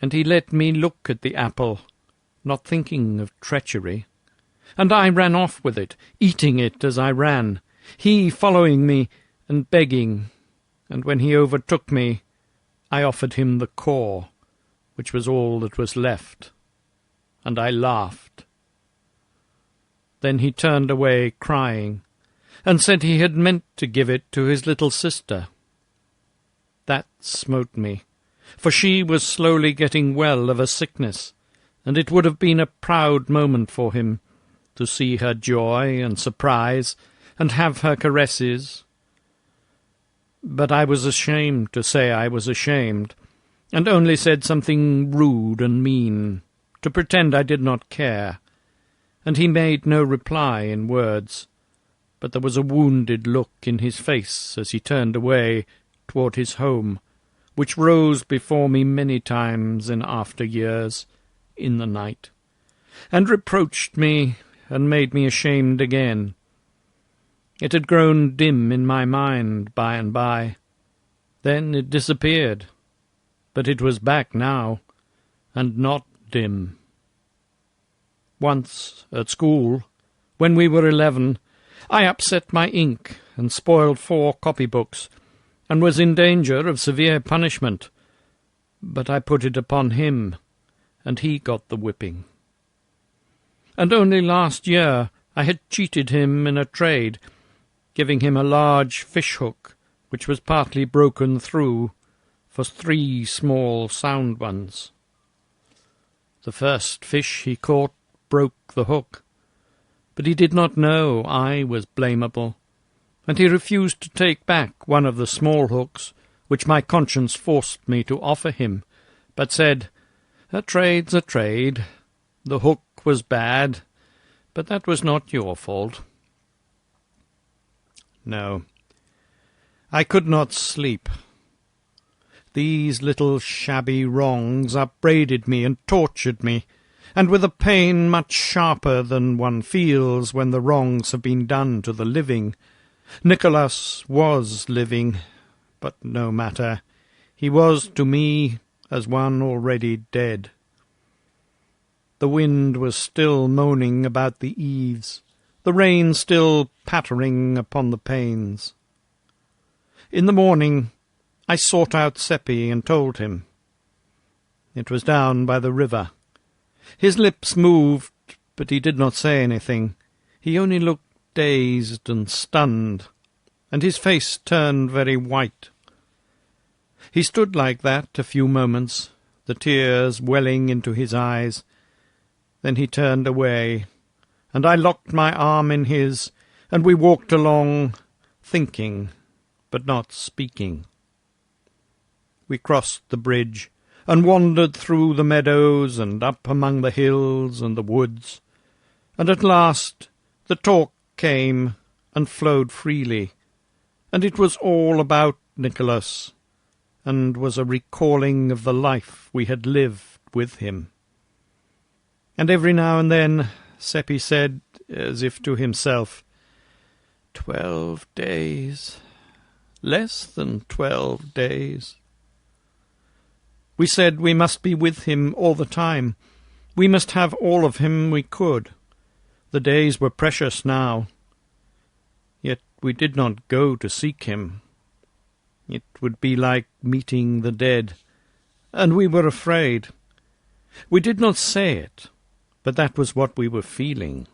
and he let me look at the apple, not thinking of treachery. And I ran off with it, eating it as I ran, he following me and begging, and when he overtook me, I offered him the core, which was all that was left, and I laughed Then he turned away crying, and said he had meant to give it to his little sister. That smote me, for she was slowly getting well of a sickness, and it would have been a proud moment for him to see her joy and surprise, and have her caresses. But I was ashamed to say I was ashamed, and only said something rude and mean, to pretend I did not care, and he made no reply in words, but there was a wounded look in his face as he turned away toward his home, which rose before me many times in after years, in the night, and reproached me and made me ashamed again. It had grown dim in my mind by and by. Then it disappeared, but it was back now, and not dim. Once, at school, when we were 11, I upset my ink and spoiled 4 copybooks, and was in danger of severe punishment. But I put it upon him, and he got the whipping. And only last year I had cheated him in a trade, giving him a large fish-hook, which was partly broken through, for 3 small sound ones. The first fish he caught broke the hook, but he did not know I was blamable, and he refused to take back one of the small hooks, which my conscience forced me to offer him, but said, "A trade's a trade. The hook was bad, but that was not your fault." No, I could not sleep. These little shabby wrongs upbraided me and tortured me, and with a pain much sharper than one feels when the wrongs have been done to the living. Nicholas was living, but no matter. He was to me as one already dead. The wind was still moaning about the eaves, the rain still pattering upon the panes. In the morning I sought out Seppi and told him. It was down by the river. His lips moved, but he did not say anything. He only looked dazed and stunned, and his face turned very white. He stood like that a few moments, the tears welling into his eyes. Then he turned away, and I locked my arm in his, and we walked along, thinking, but not speaking. We crossed the bridge, and wandered through the meadows, and up among the hills and the woods, and at last the talk came and flowed freely, and it was all about Nicholas, and was a recalling of the life we had lived with him. And every now and then Seppi said, as if to himself, 12 days, less than 12 days. We said we must be with him all the time. We must have all of him we could. The days were precious now. Yet we did not go to seek him. It would be like meeting the dead, and we were afraid. We did not say it, but that was what we were feeling.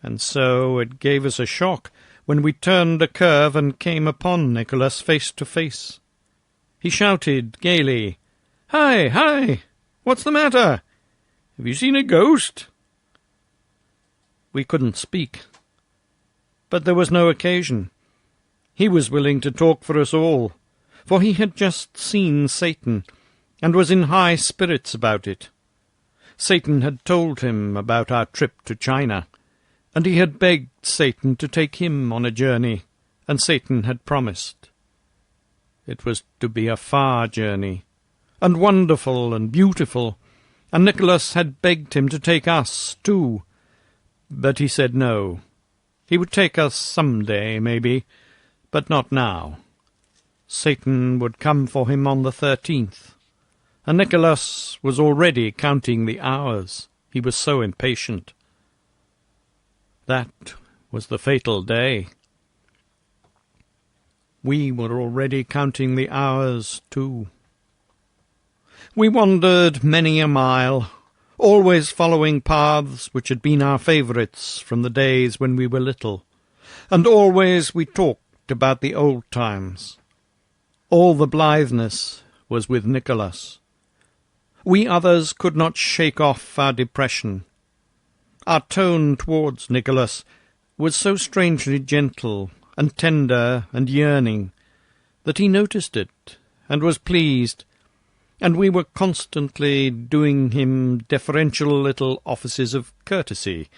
And so it gave us a shock when we turned a curve and came upon Nicholas face to face. He shouted gaily, "Hi, hi! What's the matter? Have you seen a ghost?" We couldn't speak. But there was no occasion. He was willing to talk for us all, for he had just seen Satan, and was in high spirits about it. Satan had told him about our trip to China, and he had begged Satan to take him on a journey, and Satan had promised. It was to be a far journey, and wonderful and beautiful, and Nicholas had begged him to take us too, but he said no. He would take us some day, maybe, but not now. Satan would come for him on the 13th, and Nicholas was already counting the hours. He was so impatient. That was the fatal day. We were already counting the hours, too. We wandered many a mile, always following paths which had been our favourites from the days when we were little, and always we talked about the old times. All the blitheness was with Nicholas. We others could not shake off our depression. Our tone towards Nicholas was so strangely gentle and tender and yearning that he noticed it and was pleased, and we were constantly doing him deferential little offices of courtesy,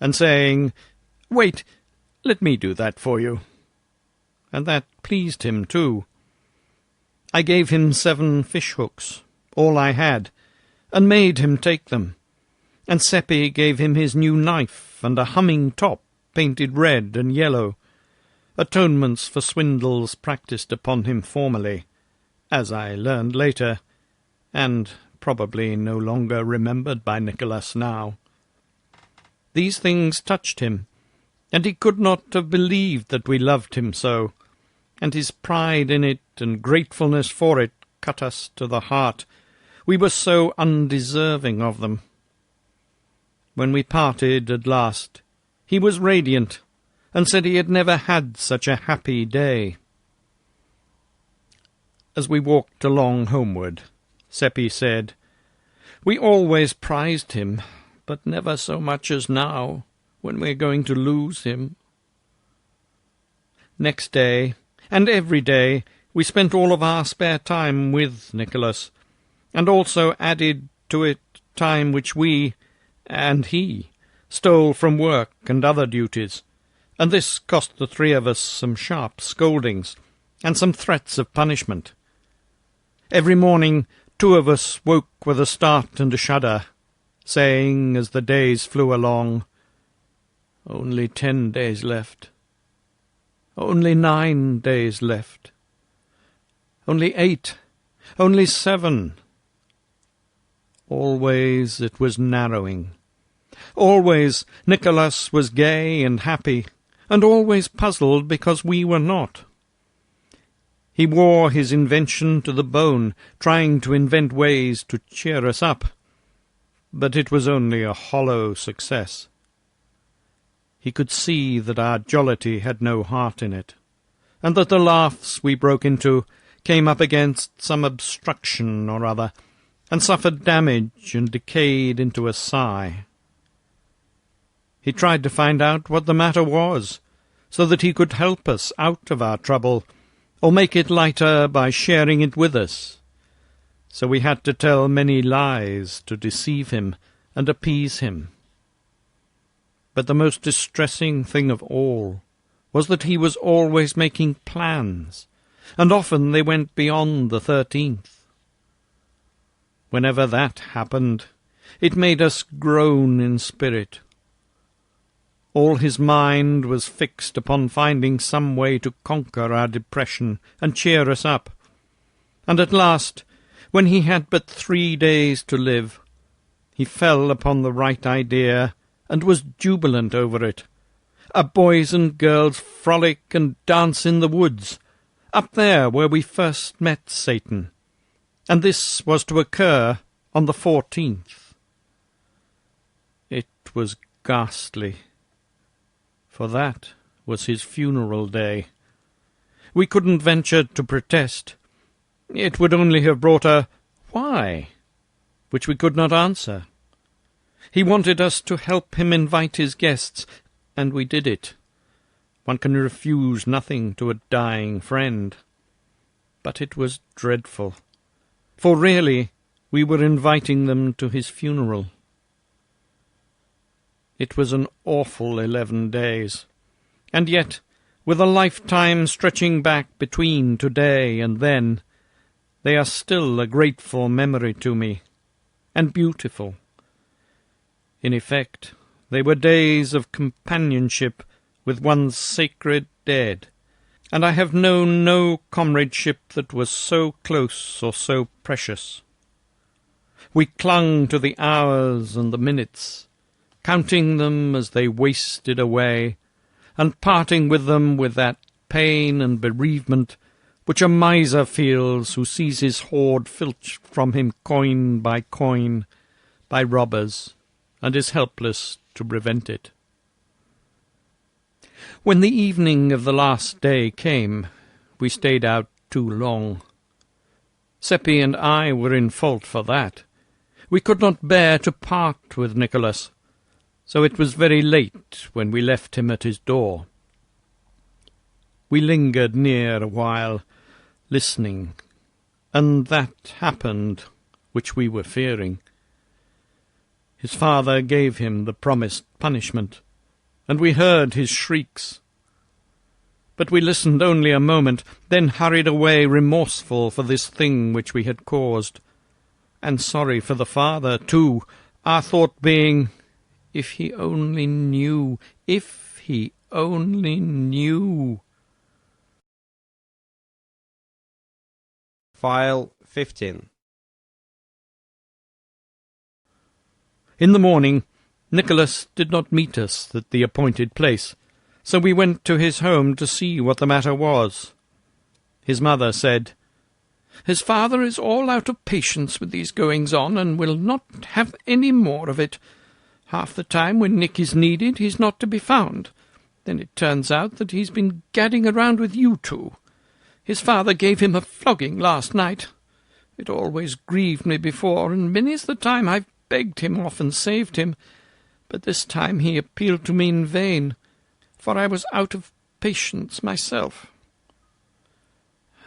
and saying, "Wait, let me do that for you." And that pleased him too. I gave him 7 fish-hooks, all I had, and made him take them, and Seppi gave him his new knife and a humming top painted red and yellow, atonements for swindles practised upon him formerly, as I learned later, and probably no longer remembered by Nicholas now. These things touched him, and he could not have believed that we loved him so, and his pride in it and gratefulness for it cut us to the heart. We were so undeserving of them. When we parted at last, he was radiant, and said he had never had such a happy day. As we walked along homeward, Seppi said, "We always prized him, but never so much as now, when we are going to lose him." Next day, and every day, we spent all of our spare time with Nicholas, and also added to it time which we, and he, stole from work and other duties, and this cost the 3 of us some sharp scoldings, and some threats of punishment. Every morning 2 of us woke with a start and a shudder, saying, as the days flew along, "Only 10 days left. Only 9 days left. Only 8. Only 7. Always it was narrowing. Always Nicholas was gay and happy, and always puzzled because we were not. He wore his invention to the bone, trying to invent ways to cheer us up, but it was only a hollow success. He could see that our jollity had no heart in it, and that the laughs we broke into came up against some obstruction or other, and suffered damage and decayed into a sigh. He tried to find out what the matter was, so that he could help us out of our trouble, or make it lighter by sharing it with us. So we had to tell many lies to deceive him and appease him. But the most distressing thing of all was that he was always making plans, and often they went beyond the 13th. Whenever that happened, it made us groan in spirit. All his mind was fixed upon finding some way to conquer our depression and cheer us up, and at last, when he had but 3 days to live, he fell upon the right idea and was jubilant over it. A boys and girls frolic and dance in the woods, up there where we first met Satan, and this was to occur on the 14th. It was ghastly, for that was his funeral day. We couldn't venture to protest. It would only have brought a "Why?" which we could not answer. He wanted us to help him invite his guests, and we did it. One can refuse nothing to a dying friend. But it was dreadful, for really we were inviting them to his funeral. It was an awful 11 days, and yet, with a lifetime stretching back between today and then, they are still a grateful memory to me, and beautiful. In effect, they were days of companionship with one's sacred dead, and I have known no comradeship that was so close or so precious. We clung to the hours and the minutes, counting them as they wasted away, and parting with them with that pain and bereavement which a miser feels who sees his hoard filched from him coin by by robbers, and is helpless to prevent it. When the evening of the last day came, we stayed out too long. Seppi and I were in fault for that. We could not bear to part with Nicholas, so it was very late when we left him at his door. We lingered near a while, listening, and that happened which we were fearing. His father gave him the promised punishment, and we heard his shrieks. But we listened only a moment, then hurried away remorseful for this thing which we had caused, and sorry for the father, too, our thought being, if he only knew, if he only knew. File 15. In the morning, Nicholas did not meet us at the appointed place, so we went to his home to see what the matter was. His mother said, "His father is all out of patience with these goings-on, and will not have any more of it. Half the time when Nick is needed, he's not to be found. Then it turns out that he's been gadding around with you two. His father gave him a flogging last night. It always grieved me before, and many's the time I've begged him off and saved him, but this time he appealed to me in vain, for I was out of patience myself."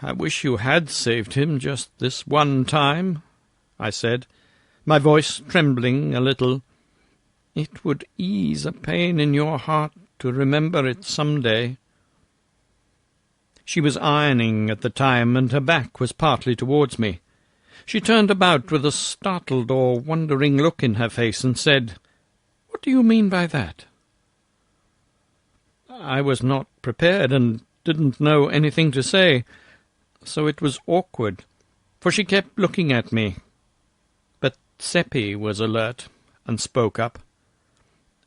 "I wish you had saved him just this one time," I said, my voice trembling a little. "It would ease a pain in your heart to remember it some day." She was ironing at the time, and her back was partly towards me. She turned about with a startled or wondering look in her face, and said, "What do you mean by that?" I was not prepared, and didn't know anything to say, so it was awkward, for she kept looking at me. But Seppi was alert, and spoke up.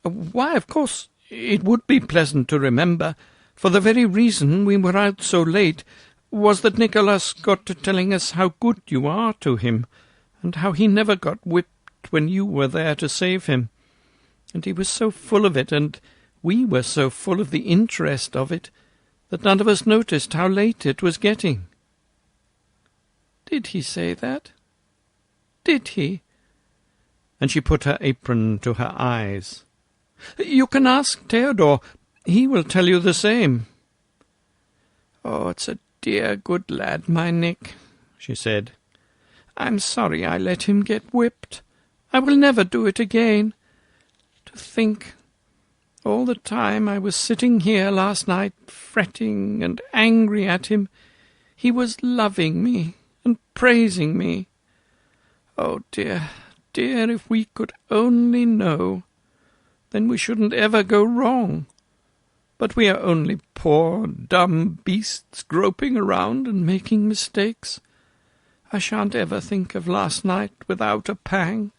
"Why, of course, it would be pleasant to remember, for the very reason we were out so late was that Nicholas got to telling us how good you are to him, and how he never got whipped when you were there to save him. And he was so full of it, and we were so full of the interest of it, that none of us noticed how late it was getting." "Did he say that? Did he?" And she put her apron to her eyes. "You can ask Theodore. He will tell you the same." "Oh, it's a dear good lad, my Nick," she said. "I'm sorry I let him get whipped. I will never do it again. To think, all the time I was sitting here last night, fretting and angry at him, he was loving me and praising me. Oh, dear, dear, if we could only know, then we shouldn't ever go wrong. But we are only poor, dumb beasts groping around and making mistakes. I shan't ever think of last night without a pang."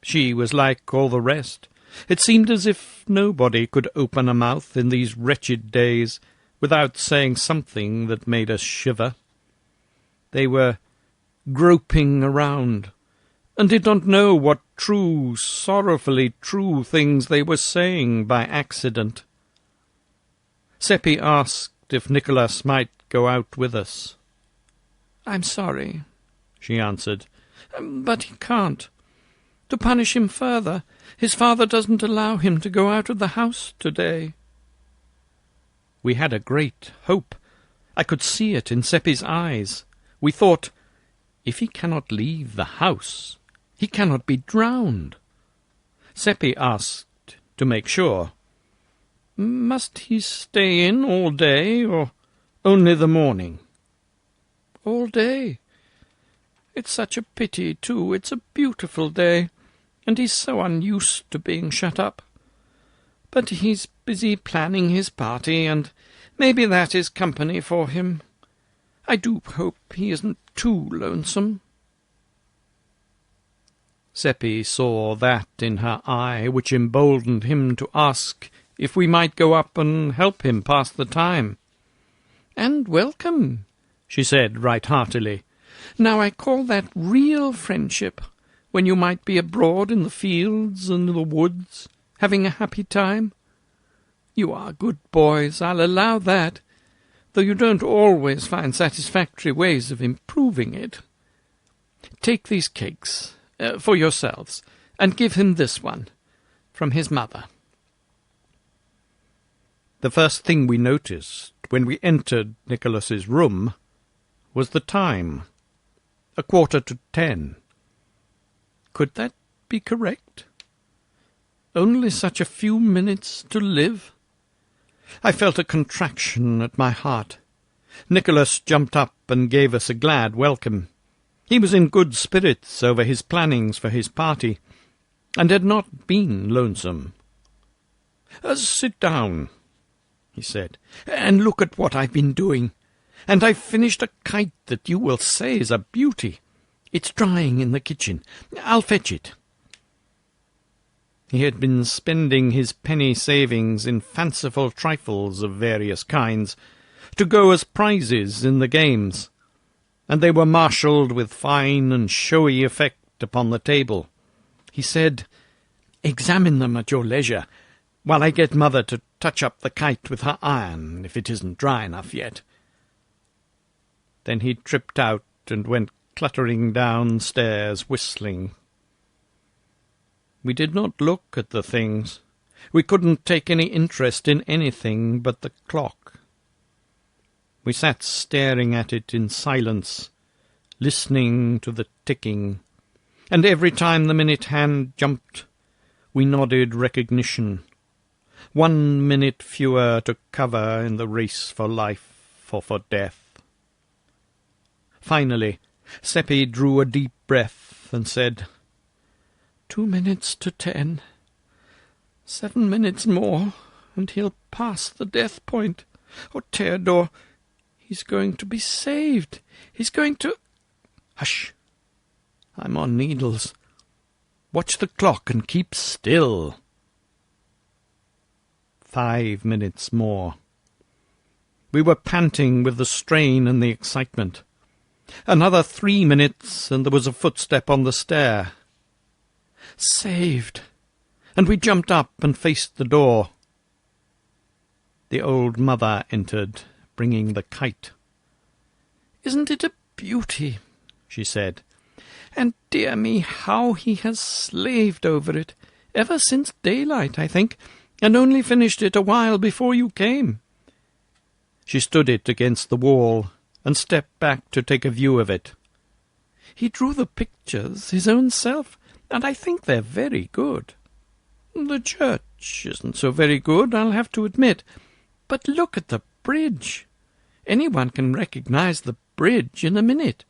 She was like all the rest. It seemed as if nobody could open a mouth in these wretched days without saying something that made us shiver. They were groping around, and did not know what true, sorrowfully true things they were saying by accident. Seppi asked if Nicholas might go out with us. "I'm sorry," she answered, "but he can't. To punish him further, his father doesn't allow him to go out of the house today." We had a great hope. I could see it in Seppi's eyes. We thought, if he cannot leave the house, he cannot be drowned. Seppi asked to make sure, "Must he stay in all day, or only the morning?" "All day. It's such a pity, too. It's a beautiful day, and he's so unused to being shut up. But he's busy planning his party, and maybe that is company for him. I do hope he isn't too lonesome." Seppi saw that in her eye which emboldened him to ask if we might go up and help him pass the time. "And welcome," she said right heartily. "Now I call that real friendship. when you might be abroad in the fields and the woods, having a happy time? You are good boys, I'll allow that, though you don't always find satisfactory ways of improving it. Take these cakes for yourselves, and give him this one, from his mother. The first thing we noticed when we entered Nicholas's room was the time, 10:15. Could that be correct? Only such a few minutes to live? I felt a contraction at my heart. Nicholas jumped up and gave us a glad welcome. He was in good spirits over his plannings for his party, and had not been lonesome. "Sit down," he said, "and look at what I've been doing. And I've finished a kite that you will say is a beauty. It's drying in the kitchen. I'll fetch it." He had been spending his penny savings in fanciful trifles of various kinds, to go as prizes in the games, and they were marshalled with fine and showy effect upon the table. He said, "Examine them at your leisure, while I get Mother to touch up the kite with her iron, if it isn't dry enough yet." Then he tripped out and went cluttering downstairs, whistling. We did not look at the things. We couldn't take any interest in anything but the clock. We sat staring at it in silence, listening to the ticking, and every time the minute hand jumped, we nodded recognition. 1 minute fewer to cover in the race for life or for death. Finally, Seppi drew a deep breath and said, 2 minutes to 10. 7 minutes more, and he'll pass the death point. Oh, Theodore, he's going to be saved. He's going to— Hush! I'm on needles. Watch the clock and keep still. 5 minutes more. We were panting with the strain and the excitement. Another 3 minutes, and there was a footstep on the stair. Saved! And we jumped up and faced the door. The old mother entered, bringing the kite. "Isn't it a beauty?" she said. "And dear me, how he has slaved over it, ever since daylight, I think, and only finished it a while before you came." She stood it against the wall, and stepped back to take a view of it. "He drew the pictures his own self, and I think they're very good. The church isn't so very good, I'll have to admit, but look at the bridge. Anyone can recognize the bridge in a minute.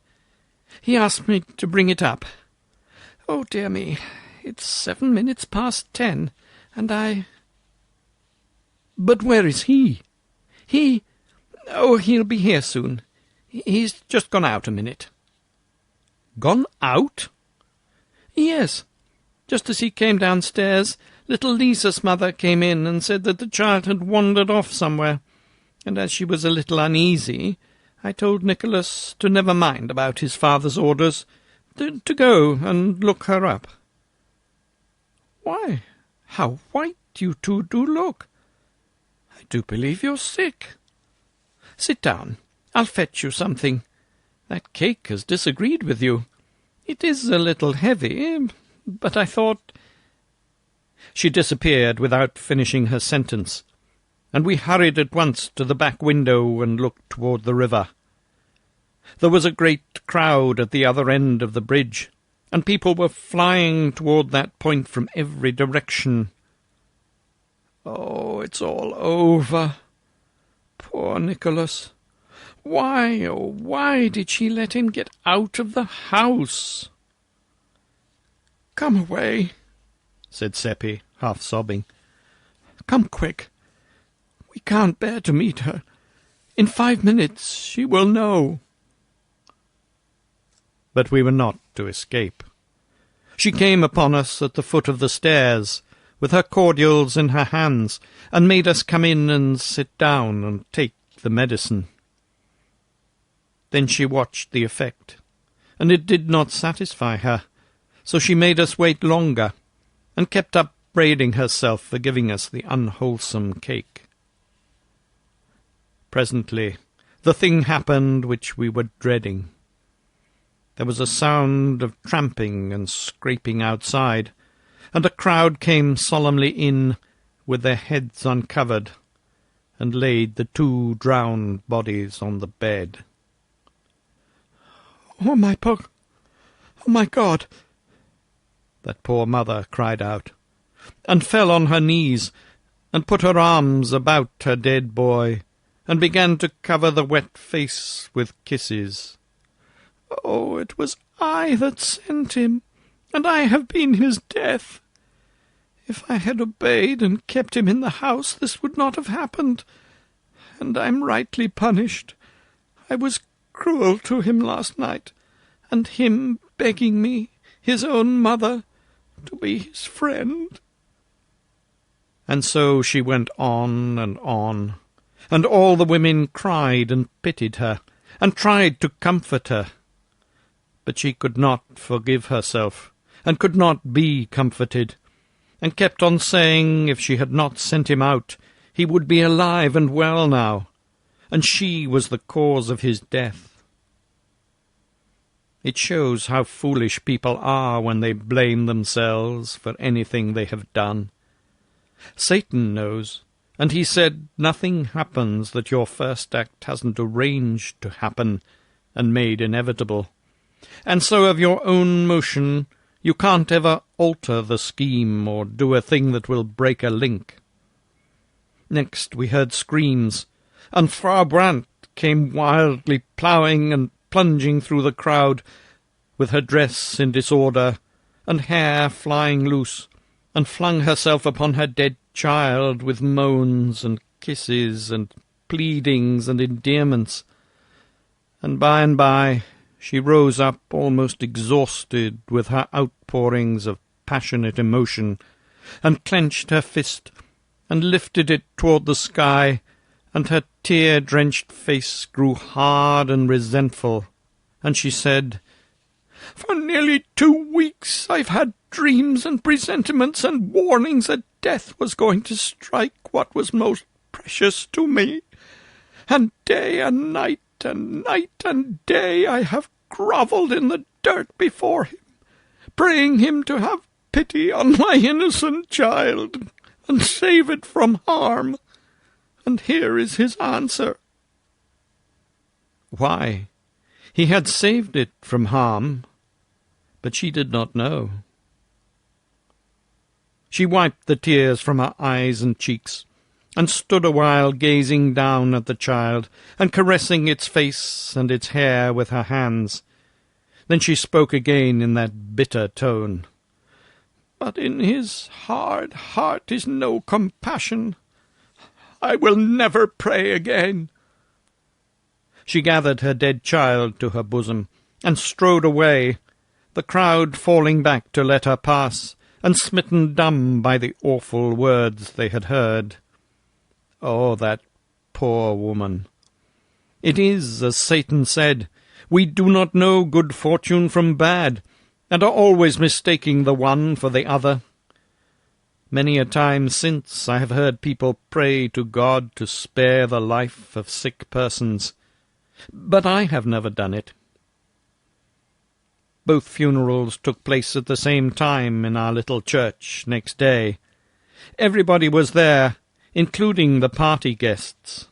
He asked me to bring it up. Oh, dear me, it's 7 minutes past 10, and I— But where is he? He— Oh, he'll be here soon. He's just gone out a minute." "Gone out?" "Yes. Just as he came downstairs, little Lisa's mother came in and said that the child had wandered off somewhere, and as she was a little uneasy, I told Nicholas to never mind about his father's orders, to go and look her up." "Why, how white you two do look! I do believe you're sick. Sit down. I'll fetch you something. That cake has disagreed with you. It is a little heavy, but I thought—" She disappeared without finishing her sentence, and we hurried at once to the back window and looked toward the river. There was a great crowd at the other end of the bridge, and people were flying toward that point from every direction. Oh, it's all over. Poor Nicholas. Why, oh, why did she let him get out of the house? "Come away," said Seppi, half sobbing. "Come quick. We can't bear to meet her. In 5 minutes she will know." But we were not to escape. She came upon us at the foot of the stairs, with her cordials in her hands, and made us come in and sit down and take the medicine. Then she watched the effect, and it did not satisfy her, So she made us wait longer, and kept upbraiding herself for giving us the unwholesome cake. Presently the thing happened which we were dreading. There was a sound of tramping and scraping outside, and a crowd came solemnly in, with their heads uncovered, and laid the 2 drowned bodies on the bed. "Oh, my pug! Oh, my God!" that poor mother cried out, and fell on her knees, and put her arms about her dead boy, and began to cover the wet face with kisses. "Oh, it was I that sent him, and I have been his death. If I had obeyed and kept him in the house, this would not have happened, and I'm rightly punished. I was cruel to him last night, and him begging me, his own mother, to be his friend." And so she went on, and all the women cried and pitied her, and tried to comfort her. But she could not forgive herself, and could not be comforted, and kept on saying if she had not sent him out, he would be alive and well now, and she was the cause of his death. It shows how foolish people are when they blame themselves for anything they have done. Satan knows, and he said nothing happens that your first act hasn't arranged to happen and made inevitable. And so of your own motion you can't ever alter the scheme or do a thing that will break a link. Next we heard screams, and Frau Brandt came wildly ploughing and plunging through the crowd, with her dress in disorder, and hair flying loose, and flung herself upon her dead child with moans and kisses and pleadings and endearments. And by she rose up almost exhausted with her outpourings of passionate emotion, and clenched her fist, and lifted it toward the sky, and her tear-drenched face grew hard and resentful, and she said, "For nearly 2 weeks I've had dreams and presentiments and warnings that death was going to strike what was most precious to me, and day and night and day I have grovelled in the dirt before him, praying him to have pity on my innocent child, and save it from harm. And here is his answer." Why, he had saved it from harm, but she did not know. She wiped the tears from her eyes and cheeks, and stood a while gazing down at the child, and caressing its face and its hair with her hands. Then she spoke again in that bitter tone. "But in his hard heart is no compassion. I will never pray again." She gathered her dead child to her bosom, and strode away, the crowd falling back to let her pass, and smitten dumb by the awful words they had heard. Oh, that poor woman! It is, as Satan said, we do not know good fortune from bad, and are always mistaking the one for the other. Many a time since I have heard people pray to God to spare the life of sick persons, but I have never done it. Both funerals took place at the same time in our little church next day. Everybody was there, including the party guests.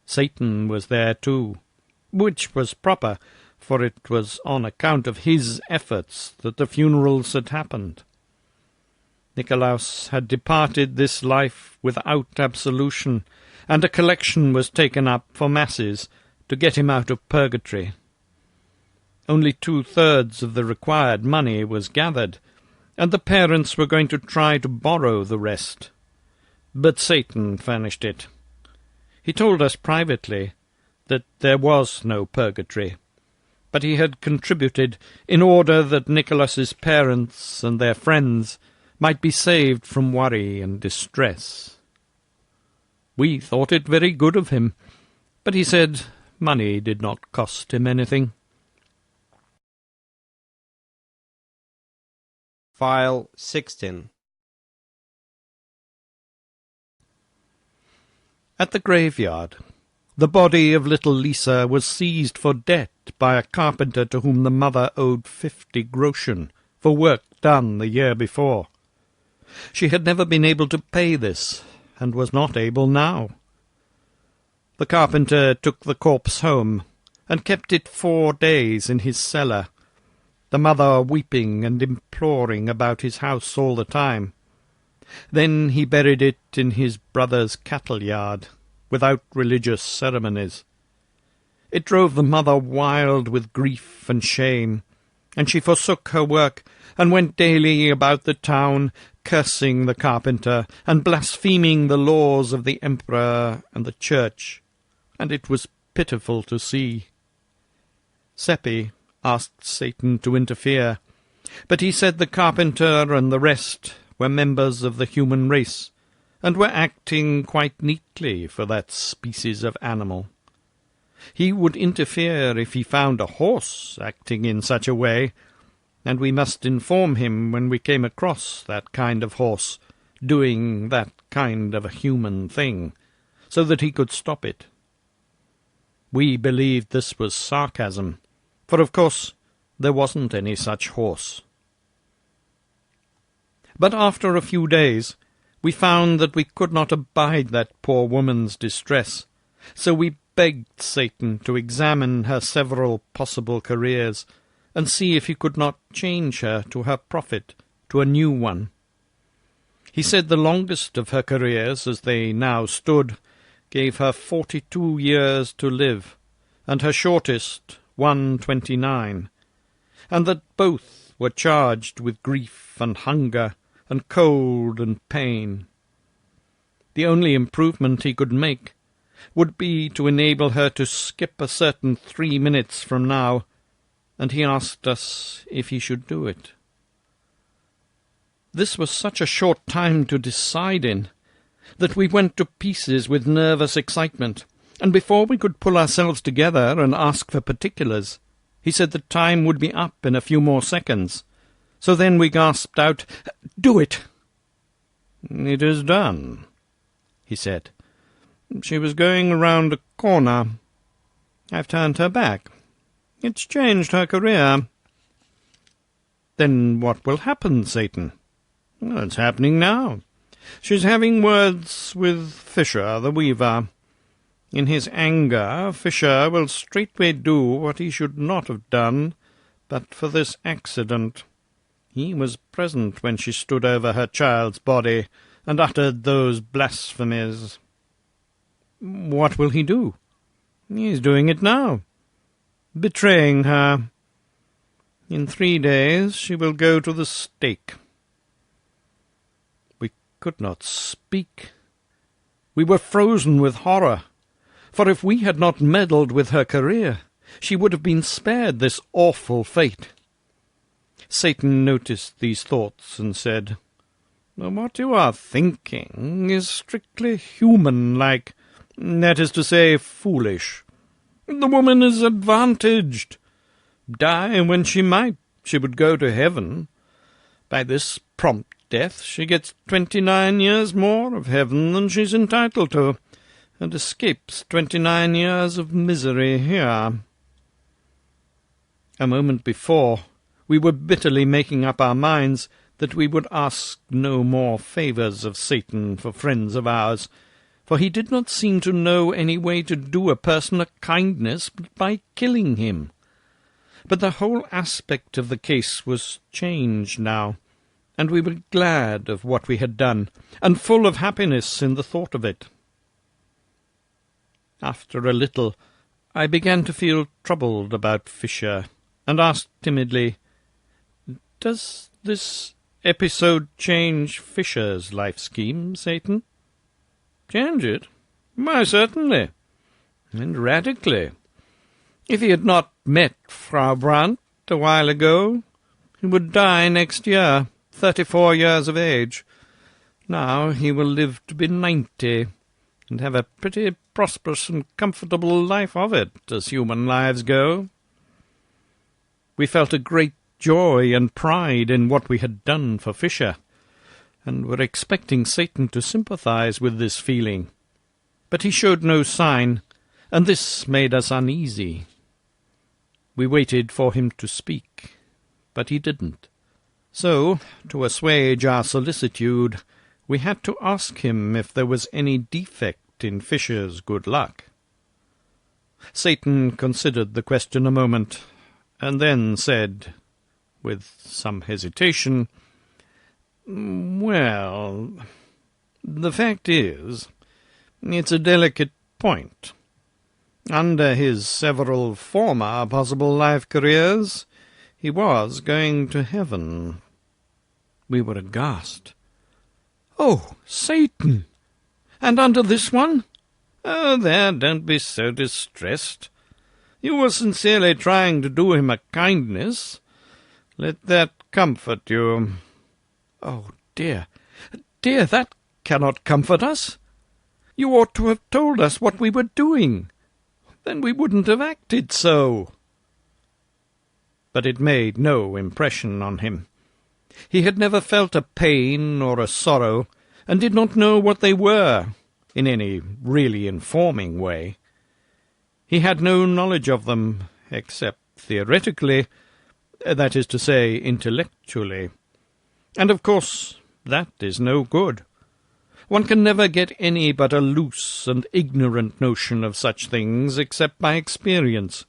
Satan was there too, which was proper, for it was on account of his efforts that the funerals had happened. Nikolaus had departed this life without absolution, and a collection was taken up for masses to get him out of purgatory. Only 2/3 of the required money was gathered, and the parents were going to try to borrow the rest. But Satan furnished it. He told us privately that there was no purgatory, but he had contributed in order that Nicholas's parents and their friends might be saved from worry and distress. We thought it very good of him, but he said money did not cost him anything. File 16. At the graveyard, the body of little Lisa was seized for debt by a carpenter to whom the mother owed 50 groschen for work done the year before. She had never been able to pay this, and was not able now. The carpenter took the corpse home, and kept it 4 days in his cellar, the mother weeping and imploring about his house all the time. Then he buried it in his brother's cattle yard, without religious ceremonies. It drove the mother wild with grief and shame, and she forsook her work, and went daily about the town, cursing the carpenter, and blaspheming the laws of the emperor and the church, and it was pitiful to see. Seppi asked Satan to interfere, but he said the carpenter and the rest were members of the human race, and were acting quite neatly for that species of animal. He would interfere if he found a horse acting in such a way, and we must inform him when we came across that kind of horse, doing that kind of a human thing, so that he could stop it. We believed this was sarcasm, for of course there wasn't any such horse. But after a few days we found that we could not abide that poor woman's distress, so we begged Satan to examine her several possible careers, and see if he could not change her to her profit to a new one. He said the longest of her careers, as they now stood, gave her 42 years to live, and her shortest 129, and that both were charged with grief and hunger, and cold and pain. The only improvement he could make would be to enable her to skip a certain 3 minutes from now, and he asked us if he should do it. This was such a short time to decide in, that we went to pieces with nervous excitement, and before we could pull ourselves together and ask for particulars, he said the time would be up in a few more seconds. So then we gasped out, "Do it!" "It is done," he said. "She was going round a corner. I've turned her back. It's changed her career." "Then what will happen, Satan?" "Well, it's happening now. She's having words with Fisher, the weaver. In his anger, Fisher will straightway do what he should not have done, but for this accident. He was present when she stood over her child's body, and uttered those blasphemies." "What will he do?" "He's doing it now. Betraying her. In 3 days she will go to the stake." We could not speak. We were frozen with horror, for if we had not meddled with her career, she would have been spared this awful fate. Satan noticed these thoughts and said, "What you are thinking is strictly human-like, that is to say, foolish. The woman is advantaged. Die when she might, she would go to heaven. By this prompt death she gets 29 years more of heaven than she's entitled to, and escapes 29 years of misery here." A moment before, we were bitterly making up our minds that we would ask no more favours of Satan for friends of ours, for he did not seem to know any way to do a person a kindness but by killing him. But the whole aspect of the case was changed now, and we were glad of what we had done, and full of happiness in the thought of it. After a little, I began to feel troubled about Fisher, and asked timidly, "Does this episode change Fisher's life scheme, Satan?" "Change it? Why, certainly, and radically. If he had not met Frau Brandt a while ago, he would die next year, 34 years of age. Now he will live to be 90, and have a pretty prosperous and comfortable life of it, as human lives go." We felt a great joy and pride in what we had done for Fisher, and were expecting Satan to sympathize with this feeling. But he showed no sign, and this made us uneasy. We waited for him to speak, but he didn't. So, to assuage our solicitude, we had to ask him if there was any defect in Fisher's good luck. Satan considered the question a moment, and then said, with some hesitation, "Well, the fact is, it's a delicate point. Under his several former possible life careers, he was going to heaven." We were aghast. "Oh, Satan! And under this one?" "Oh, there, don't be so distressed. You were sincerely trying to do him a kindness. Let that comfort you." "Oh, dear, dear, that cannot comfort us. You ought to have told us what we were doing. Then we wouldn't have acted so." But it made no impression on him. He had never felt a pain or a sorrow, and did not know what they were, in any really informing way. He had no knowledge of them, except theoretically, that is to say, intellectually. And of course that is no good. One can never get any but a loose and ignorant notion of such things except by experience.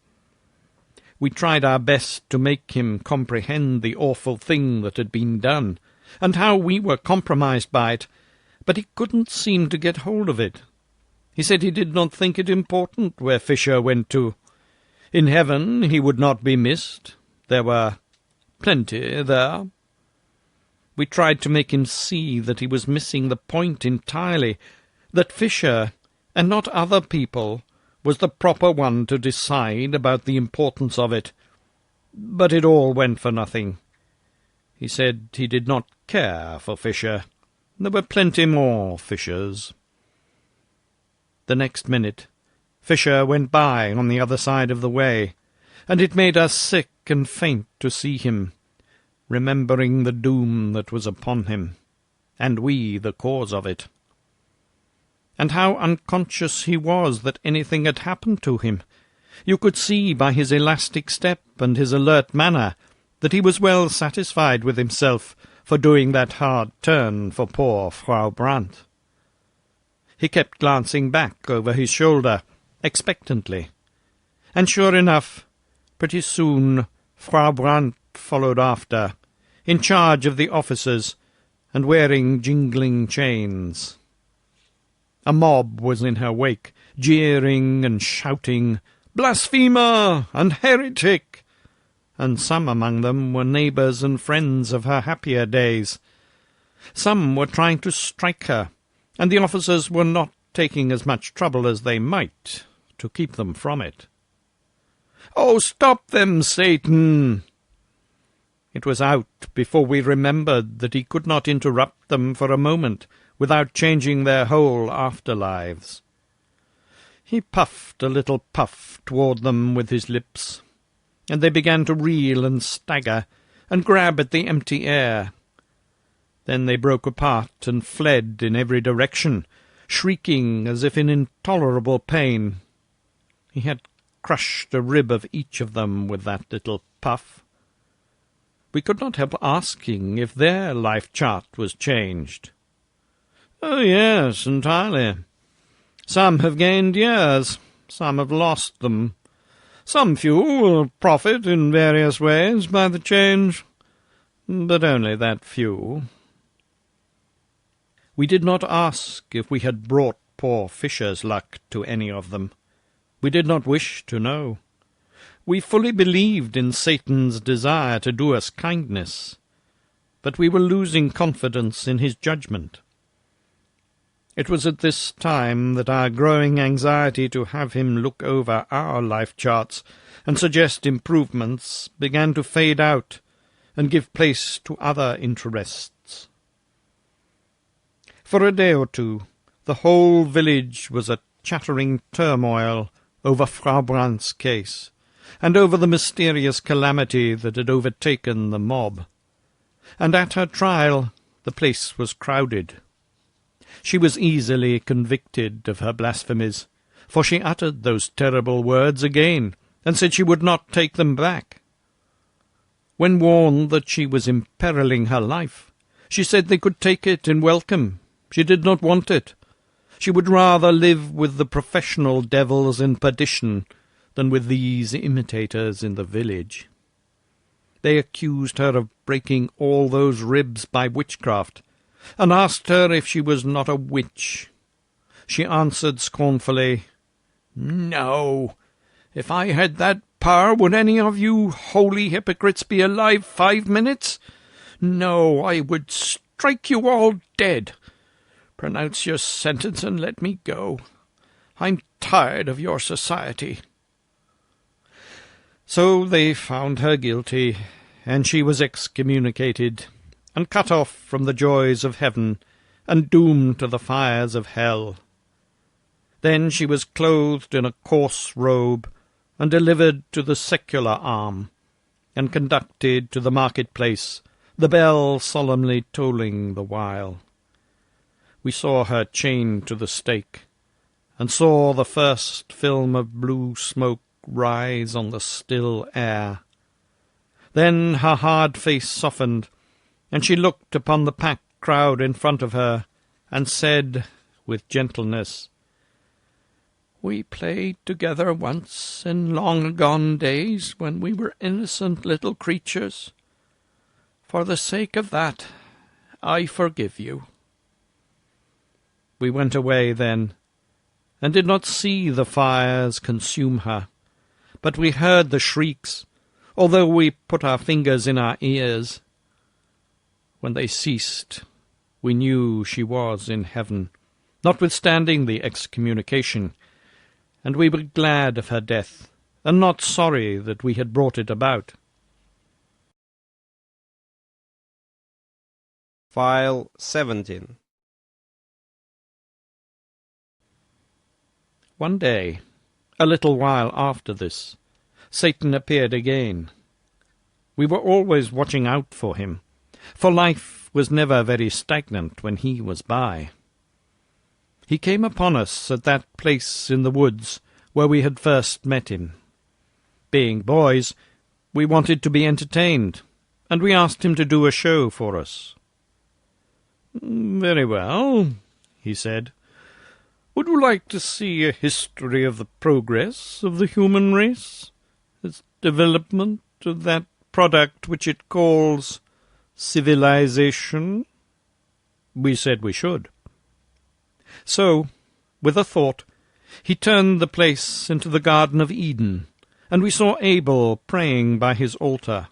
We tried our best to make him comprehend the awful thing that had been done, and how we were compromised by it, but he couldn't seem to get hold of it. He said he did not think it important where Fisher went to. In heaven he would not be missed. There were plenty there. We tried to make him see that he was missing the point entirely, that Fisher, and not other people, was the proper one to decide about the importance of it. But it all went for nothing. He said he did not care for Fisher. There were plenty more Fishers. The next minute, Fisher went by on the other side of the way, and it made us sick and faint to see him, remembering the doom that was upon him, and we the cause of it. And how unconscious he was that anything had happened to him. You could see by his elastic step and his alert manner that he was well satisfied with himself for doing that hard turn for poor Frau Brandt. He kept glancing back over his shoulder, expectantly, and sure enough, pretty soon Frau Brandt followed after, in charge of the officers, and wearing jingling chains. A mob was in her wake, jeering and shouting, "Blasphemer!" and "Heretic!" and some among them were neighbours and friends of her happier days. Some were trying to strike her, and the officers were not taking as much trouble as they might to keep them from it. "Oh, stop them, Satan!" It was out before we remembered that he could not interrupt them for a moment without changing their whole afterlives. He puffed a little puff toward them with his lips, and they began to reel and stagger and grab at the empty air. Then they broke apart and fled in every direction, shrieking as if in intolerable pain. He had crushed a rib of each of them with that little puff. We could not help asking if their life chart was changed. "Oh, yes, entirely. Some have gained years, some have lost them. Some few will profit in various ways by the change, but only that few." We did not ask if we had brought poor Fisher's luck to any of them. We did not wish to know. We fully believed in Satan's desire to do us kindness, but we were losing confidence in his judgment. It was at this time that our growing anxiety to have him look over our life charts and suggest improvements began to fade out and give place to other interests. For a day or two, the whole village was a chattering turmoil over Frau Brandt's case, and over the mysterious calamity that had overtaken the mob. And at her trial the place was crowded. She was easily convicted of her blasphemies, for she uttered those terrible words again, and said she would not take them back. When warned that she was imperiling her life, she said they could take it in welcome. She did not want it. She would rather live with the professional devils in perdition than with these imitators in the village. They accused her of breaking all those ribs by witchcraft, and asked her if she was not a witch. She answered scornfully, "No. If I had that power, would any of you holy hypocrites be alive 5 minutes? No, I would strike you all dead. Pronounce your sentence and let me go. I'm tired of your society." So they found her guilty, and she was excommunicated, and cut off from the joys of heaven, and doomed to the fires of hell. Then she was clothed in a coarse robe, and delivered to the secular arm, and conducted to the market-place, the bell solemnly tolling the while. We saw her chained to the stake, and saw the first film of blue smoke rise on the still air. Then her hard face softened, and she looked upon the packed crowd in front of her, and said with gentleness, "We played together once in long-gone days when we were innocent little creatures. For the sake of that, I forgive you." We went away then, and did not see the fires consume her, but we heard the shrieks, although we put our fingers in our ears. When they ceased, we knew she was in heaven, notwithstanding the excommunication, and we were glad of her death, and not sorry that we had brought it about. File 17. One day, a little while after this, Satan appeared again. We were always watching out for him, for life was never very stagnant when he was by. He came upon us at that place in the woods where we had first met him. Being boys, we wanted to be entertained, and we asked him to do a show for us. "Very well," he said. "Would you like to see a history of the progress of the human race, its development of that product which it calls civilization?" We said we should. So, with a thought, he turned the place into the Garden of Eden, and we saw Abel praying by his altar.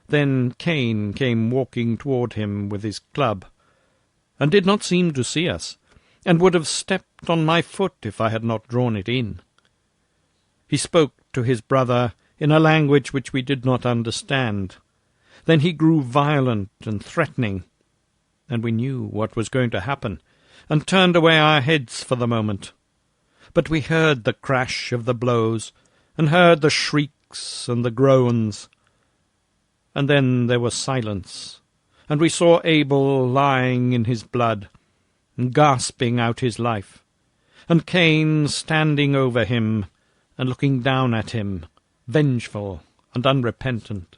Then Cain came walking toward him with his club, and did not seem to see us, and would have stepped on my foot if I had not drawn it in. He spoke to his brother in a language which we did not understand. Then he grew violent and threatening, and we knew what was going to happen, and turned away our heads for the moment. But we heard the crash of the blows, and heard the shrieks and the groans. And then there was silence, and we saw Abel lying in his blood, and gasping out his life, and Cain standing over him, and looking down at him, vengeful and unrepentant.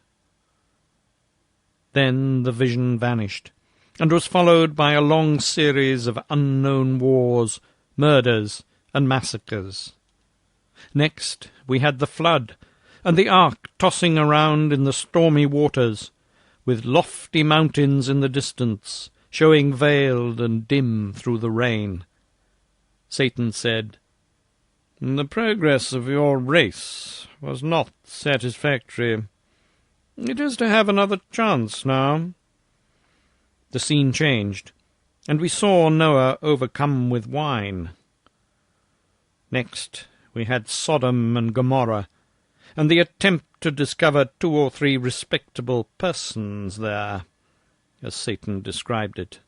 Then the vision vanished, and was followed by a long series of unknown wars, murders, and massacres. Next we had the flood, and the ark tossing around in the stormy waters, with lofty mountains in the distance, showing veiled and dim through the rain. Satan said, "The progress of your race was not satisfactory. It is to have another chance now." The scene changed, and we saw Noah overcome with wine. Next we had Sodom and Gomorrah, and the attempt to discover 2 or 3 respectable persons there, as Satan described it.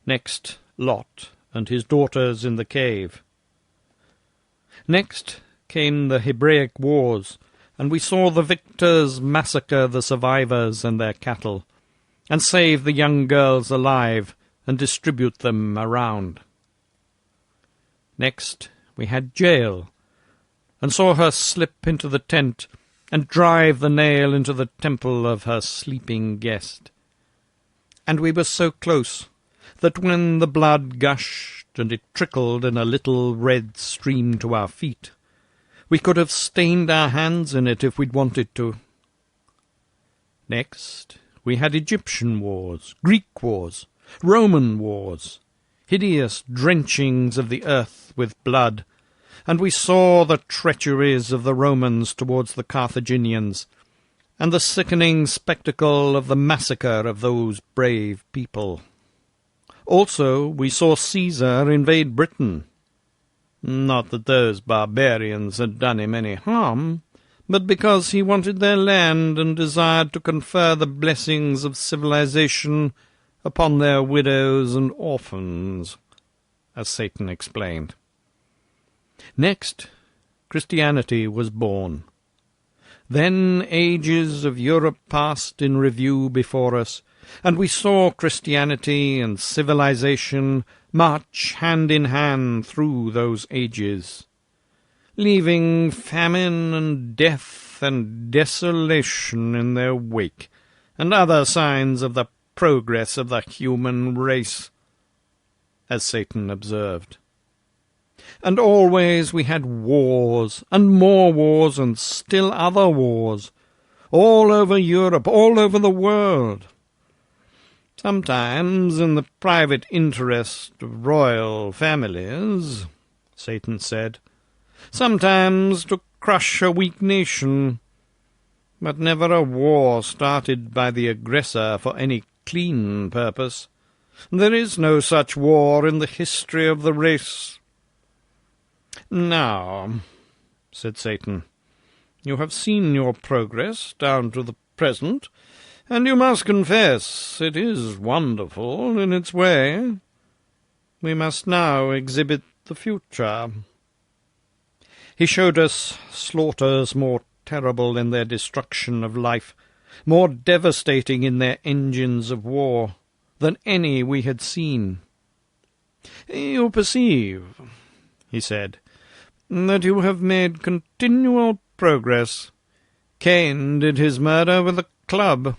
Next Lot and his daughters in the cave. Next came the Hebraic Wars, and we saw the victors massacre the survivors and their cattle, and save the young girls alive and distribute them around. Next we had Jael, and saw her slip into the tent and drive the nail into the temple of her sleeping guest. And we were so close that when the blood gushed and it trickled in a little red stream to our feet, we could have stained our hands in it if we'd wanted to. Next we had Egyptian wars, Greek wars, Roman wars, hideous drenchings of the earth with blood, and we saw the treacheries of the Romans towards the Carthaginians, and the sickening spectacle of the massacre of those brave people. Also we saw Caesar invade Britain. Not that those barbarians had done him any harm, but because he wanted their land and desired to confer the blessings of civilization upon their widows and orphans, as Satan explained. Next, Christianity was born. Then ages of Europe passed in review before us, and we saw Christianity and civilization march hand in hand through those ages, leaving famine and death and desolation in their wake, and other signs of the progress of the human race, as Satan observed. And always we had wars, and more wars, and still other wars, all over Europe, all over the world. Sometimes in the private interest of royal families, Satan said, sometimes to crush a weak nation, but never a war started by the aggressor for any clean purpose. There is no such war in the history of the race. Now, said Satan, you have seen your progress down to the present, and you must confess it is wonderful in its way. We must now exhibit the future. He showed us slaughters more terrible in their destruction of life, more devastating in their engines of war, than any we had seen. You perceive, he said, that you have made continual progress. Cain did his murder with a club.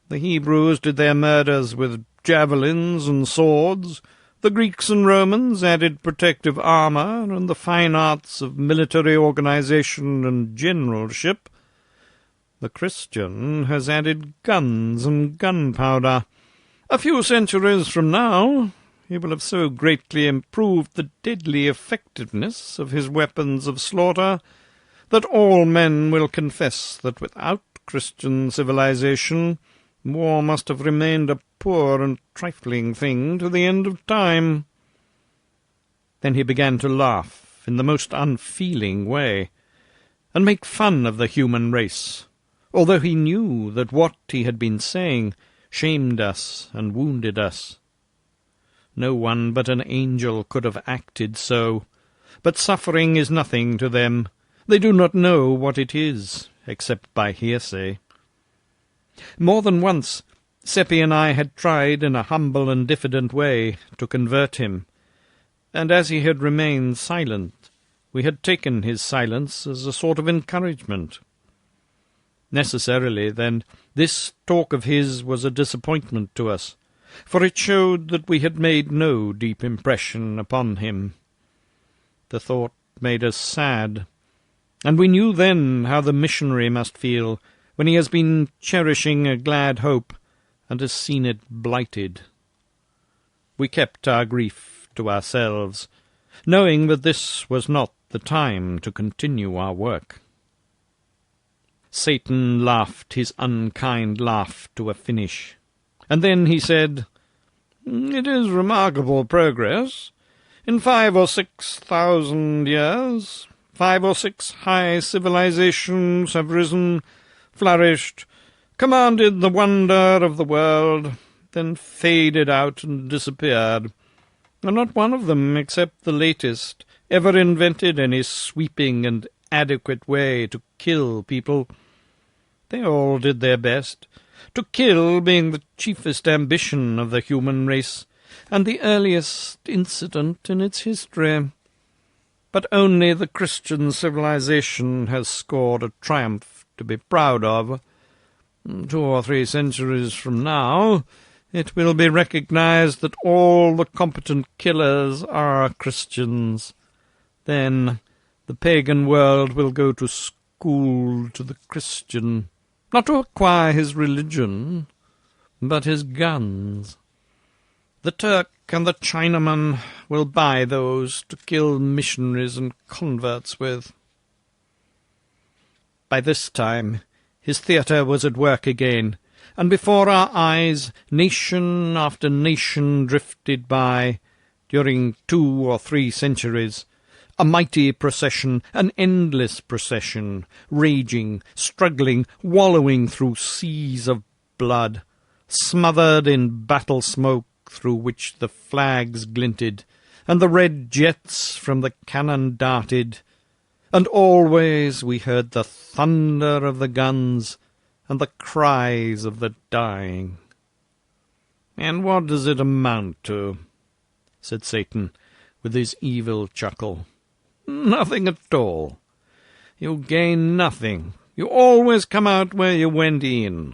The Hebrews did their murders with javelins and swords. The Greeks and Romans added protective armour and the fine arts of military organization and generalship. The Christian has added guns and gunpowder. A few centuries from now he will have so greatly improved the deadly effectiveness of his weapons of slaughter that all men will confess that without Christian civilization war must have remained a poor and trifling thing to the end of time. Then he began to laugh in the most unfeeling way, and make fun of the human race, although he knew that what he had been saying shamed us and wounded us. No one but an angel could have acted so, but suffering is nothing to them. They do not know what it is, except by hearsay. More than once, Seppi and I had tried in a humble and diffident way to convert him, and as he had remained silent, we had taken his silence as a sort of encouragement. Necessarily, then, this talk of his was a disappointment to us, for it showed that we had made no deep impression upon him. The thought made us sad, and we knew then how the missionary must feel when he has been cherishing a glad hope and has seen it blighted. We kept our grief to ourselves, knowing that this was not the time to continue our work. Satan laughed his unkind laugh to a finish, and then he said, "It is remarkable progress. In 5,000 or 6,000 years, 5 or 6 high civilizations have risen, flourished, commanded the wonder of the world, then faded out and disappeared, and not one of them, except the latest, ever invented any sweeping and adequate way to kill people. They all did their best, to kill being the chiefest ambition of the human race, and the earliest incident in its history. But only the Christian civilization has scored a triumph to be proud of. 2 or 3 centuries from now, it will be recognized that all the competent killers are Christians. Then the pagan world will go to school to the Christian, not to acquire his religion, but his guns. The Turk and the Chinaman will buy those to kill missionaries and converts with. By this time his theatre was at work again, and before our eyes nation after nation drifted by, during 2 or 3 centuries, a mighty procession, an endless procession, raging, struggling, wallowing through seas of blood, smothered in battle smoke through which the flags glinted, and the red jets from the cannon darted, and always we heard the thunder of the guns and the cries of the dying. "And what does it amount to?" said Satan, with his evil chuckle. "Nothing at all. You gain nothing. You always come out where you went in.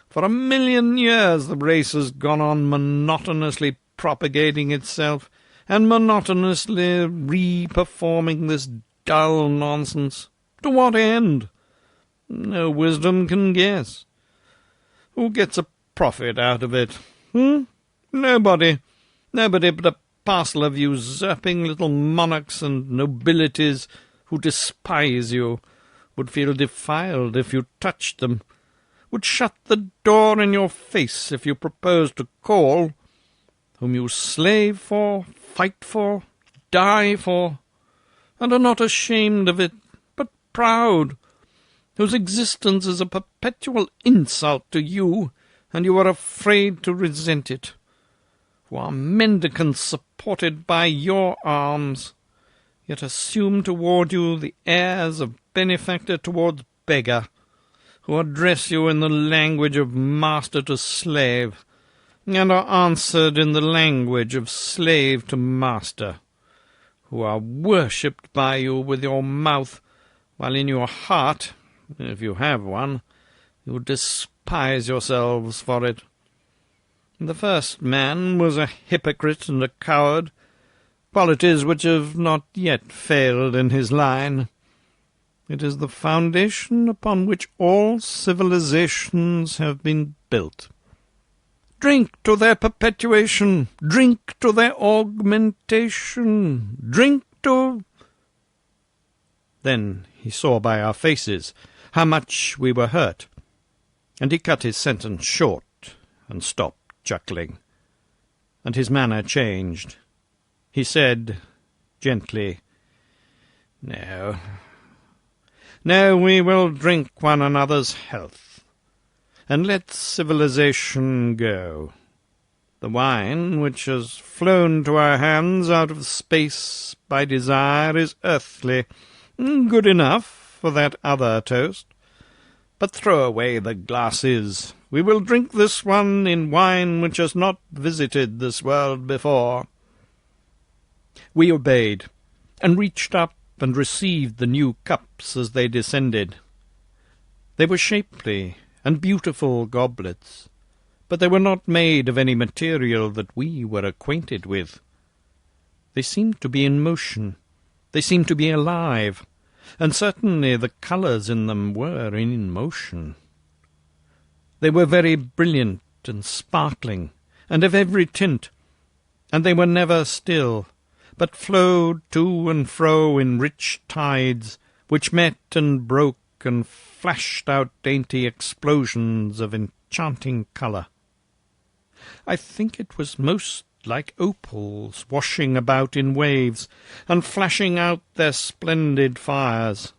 For 1,000,000 years the race has gone on monotonously propagating itself, and monotonously re-performing this dull nonsense. To what end? No wisdom can guess. Who gets a profit out of it? Nobody. Nobody but a parcel of usurping little monarchs and nobilities who despise you, would feel defiled if you touched them, would shut the door in your face if you proposed to call, whom you slave for, fight for, die for, and are not ashamed of it, but proud, whose existence is a perpetual insult to you, and you are afraid to resent it, who are mendicants supported by your alms, yet assume toward you the airs of benefactor towards beggar, who address you in the language of master to slave, and are answered in the language of slave to master, who are worshipped by you with your mouth, while in your heart, if you have one, you despise yourselves for it. The first man was a hypocrite and a coward, qualities which have not yet failed in his line. It is the foundation upon which all civilizations have been built. Drink to their perpetuation, drink to their augmentation, drink to—" Then he saw by our faces how much we were hurt, and he cut his sentence short and stopped chuckling, and his manner changed. He said gently, "No, we will drink one another's health, and let civilization go. The wine which has flown to our hands out of space by desire is earthly, good enough for that other toast. But throw away the glasses. We will drink this one in wine which has not visited this world before." We obeyed, and reached up and received the new cups as they descended. They were shapely and beautiful goblets, but they were not made of any material that we were acquainted with. They seemed to be in motion, they seemed to be alive, and certainly the colours in them were in motion. They were very brilliant and sparkling, and of every tint, and they were never still, but flowed to and fro in rich tides, which met and broke and flashed out dainty explosions of enchanting colour. I think it was most like opals washing about in waves and flashing out their splendid fires.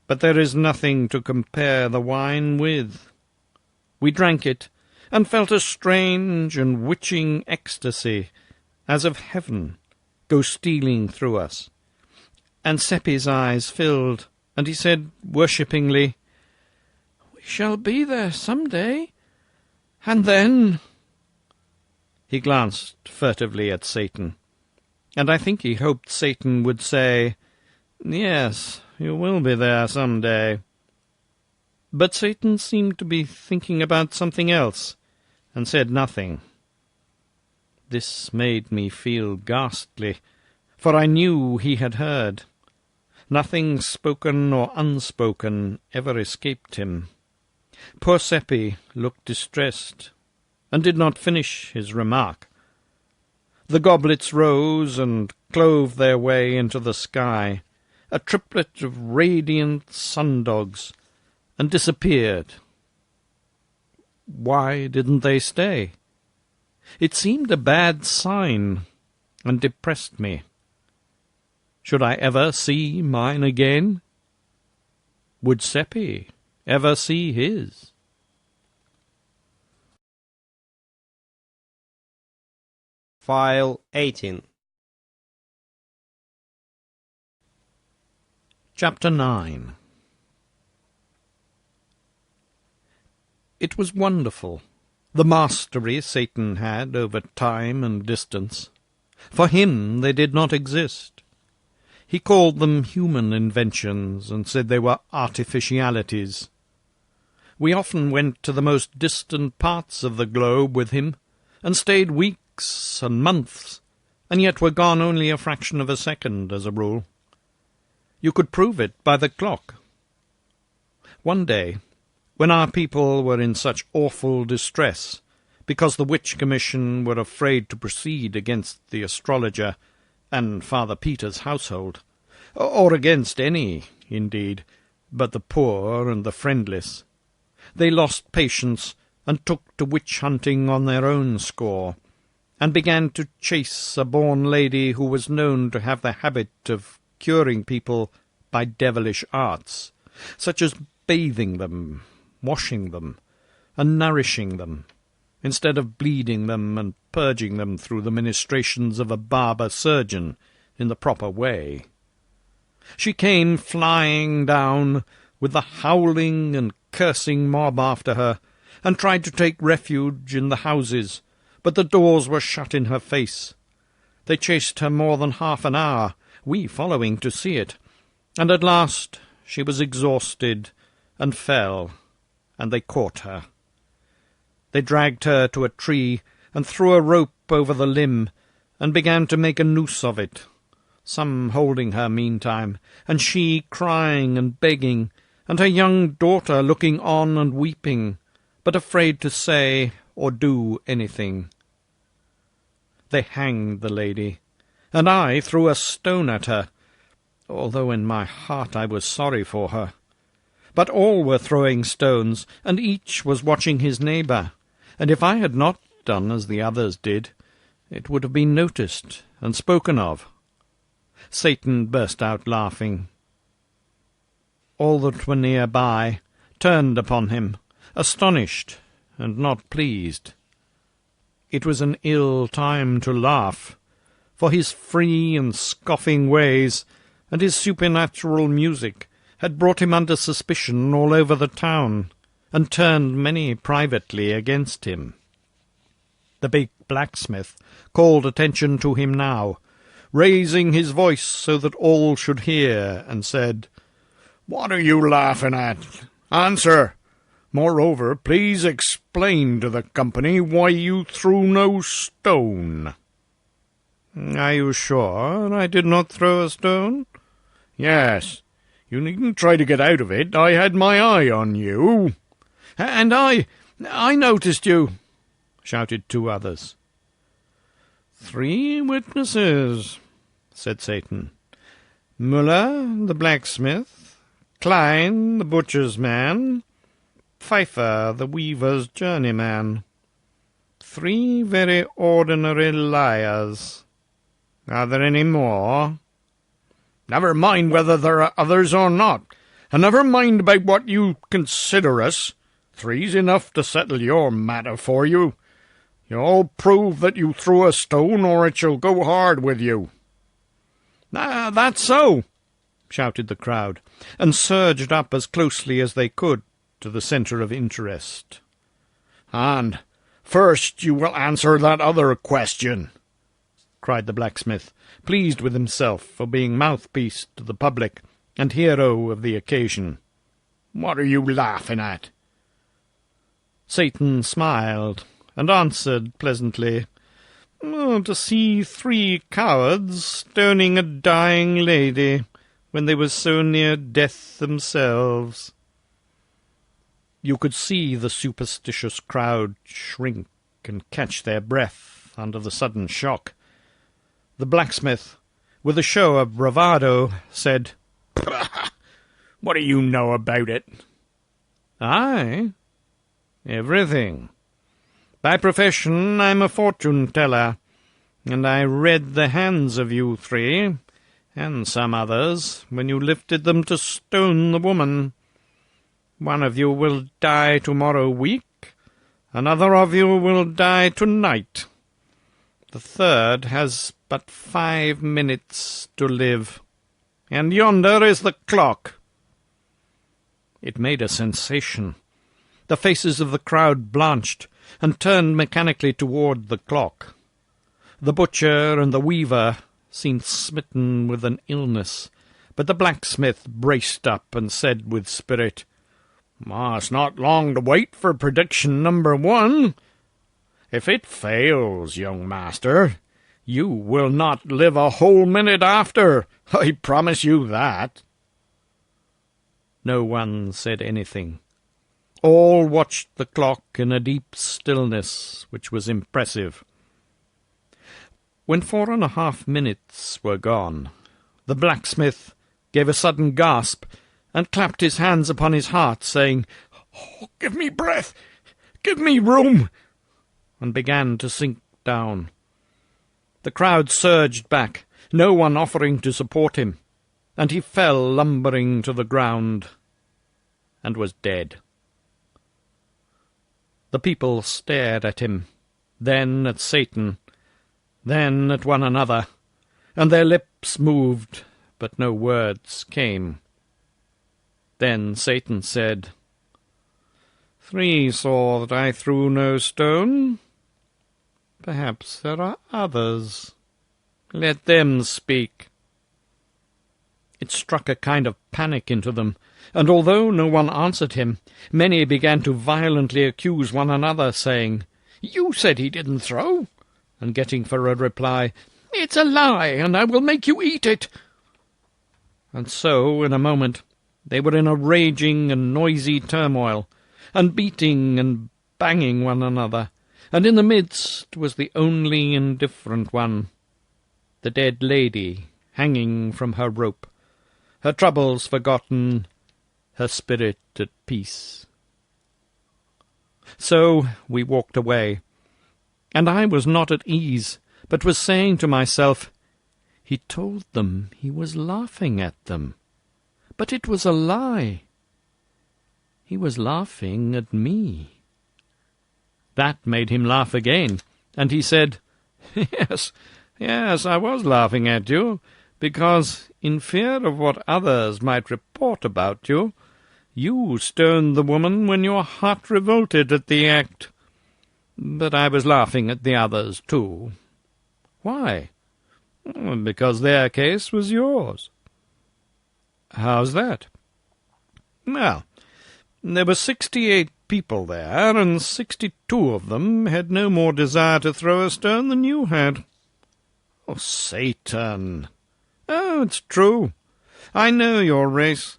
But there is nothing to compare the wine with. We drank it, and felt a strange and witching ecstasy, as of heaven, go stealing through us. And Seppi's eyes filled, and he said worshippingly, "We shall be there some day, and then—" He glanced furtively at Satan, and I think he hoped Satan would say, "Yes, you will be there some day." But Satan seemed to be thinking about something else, and said nothing. This made me feel ghastly, for I knew he had heard. Nothing spoken or unspoken ever escaped him. Poor Seppi looked distressed, and did not finish his remark. The goblets rose and clove their way into the sky, a triplet of radiant sun-dogs, and disappeared. Why didn't they stay? It seemed a bad sign, and depressed me. Should I ever see mine again? Would Seppi ever see his? File 18. Chapter 9. It was wonderful, the mastery Satan had over time and distance. For him they did not exist. He called them human inventions, and said they were artificialities. We often went to the most distant parts of the globe with him, and stayed weeks and months, and yet were gone only a fraction of a second, as a rule. You could prove it by the clock. One day, when our people were in such awful distress, because the Witch Commission were afraid to proceed against the astrologer and Father Peter's household, or against any, indeed, but the poor and the friendless, they lost patience and took to witch-hunting on their own score, and began to chase a born lady who was known to have the habit of curing people by devilish arts, such as bathing them, washing them, and nourishing them, instead of bleeding them and purging them through the ministrations of a barber-surgeon in the proper way. She came flying down, with the howling and cursing mob after her, and tried to take refuge in the houses, but the doors were shut in her face. They chased her more than half an hour, we following to see it, and at last she was exhausted and fell, and they caught her. They dragged her to a tree and threw a rope over the limb, and began to make a noose of it, some holding her meantime, and she crying and begging, and her young daughter looking on and weeping, but afraid to say or do anything. They hanged the lady, and I threw a stone at her, although in my heart I was sorry for her. But all were throwing stones, and each was watching his neighbour, and if I had not done as the others did, it would have been noticed and spoken of. Satan burst out laughing. All that were near by turned upon him, astonished and not pleased. It was an ill time to laugh, for his free and scoffing ways and his supernatural music had brought him under suspicion all over the town, and turned many privately against him. The big blacksmith called attention to him now, raising his voice so that all should hear, and said, "What are you laughing at? Answer! Moreover, please explain to the company why you threw no stone." "Are you sure I did not throw a stone?" "Yes. You needn't try to get out of it. I had my eye on you." "And I noticed you," shouted two others. "3 witnesses," said Satan. "Muller, the blacksmith, Klein, the butcher's man, Pfeiffer, the weaver's journeyman. 3 very ordinary liars. Are there any more?" "Never mind whether there are others or not, and never mind about what you consider us. 3's enough to settle your matter for you. You all prove that you threw a stone, or it shall go hard with you." "That's so," shouted the crowd, and surged up as closely as they could to the centre of interest. "And first you will answer that other question," cried the blacksmith, pleased with himself for being mouthpiece to the public and hero of the occasion. "What are you laughing at?" Satan smiled, and answered pleasantly, "To see 3 cowards stoning a dying lady when they were so near death themselves." You could see the superstitious crowd shrink and catch their breath under the sudden shock. The blacksmith, with a show of bravado, said, "What do you know about it?" "I? Everything. By profession I'm a fortune-teller, and I read the hands of you 3, and some others, when you lifted them to stone the woman. One of you will die tomorrow week, another of you will die tonight. The third has but 5 minutes to live, and yonder is the clock." It made a sensation. The faces of the crowd blanched, and turned mechanically toward the clock. The butcher and the weaver seemed smitten with an illness, but the blacksmith braced up and said with spirit, "It's not long to wait for prediction number 1. If it fails, young master, you will not live a whole minute after, I promise you that." No one said anything. All watched the clock in a deep stillness which was impressive. When 4.5 minutes were gone, the blacksmith gave a sudden gasp and clapped his hands upon his heart, saying, "Oh, give me breath! Give me room!" and began to sink down. The crowd surged back, no one offering to support him, and he fell lumbering to the ground and was dead. The people stared at him, then at Satan, then at one another, and their lips moved, but no words came. Then Satan said, "3 saw that I threw no stone. Perhaps there are others. Let them speak." It struck a kind of panic into them, and although no one answered him, many began to violently accuse one another, saying, "You said he didn't throw," and getting for a reply, "It's a lie, and I will make you eat it." And so, in a moment, they were in a raging and noisy turmoil, and beating and banging one another, and in the midst was the only indifferent one, the dead lady hanging from her rope, her troubles forgotten, her spirit at peace. So we walked away, and I was not at ease, but was saying to myself, "He told them he was laughing at them, but it was a lie. He was laughing at me." That made him laugh again, and he said, Yes, I was laughing at you, because, in fear of what others might report about you, you stoned the woman when your heart revolted at the act. But I was laughing at the others, too." "Why?" "Because their case was yours." "How's that?" "Well, there were 68 people there, and 62 of them had no more desire to throw a stone than you had." "Oh, Satan!" "Oh, it's true. I know your race.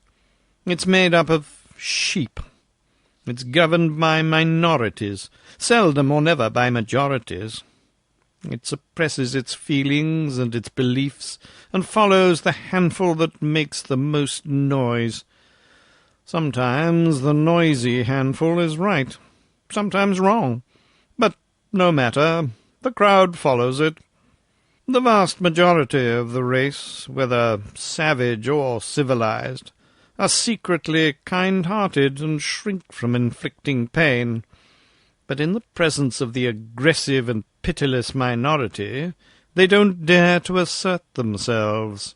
It's made up of sheep. It's governed by minorities, seldom or never by majorities. It suppresses its feelings and its beliefs, and follows the handful that makes the most noise. Sometimes the noisy handful is right, sometimes wrong, but no matter, the crowd follows it. The vast majority of the race, whether savage or civilized, are secretly kind-hearted and shrink from inflicting pain, but in the presence of the aggressive and pitiless minority, they don't dare to assert themselves.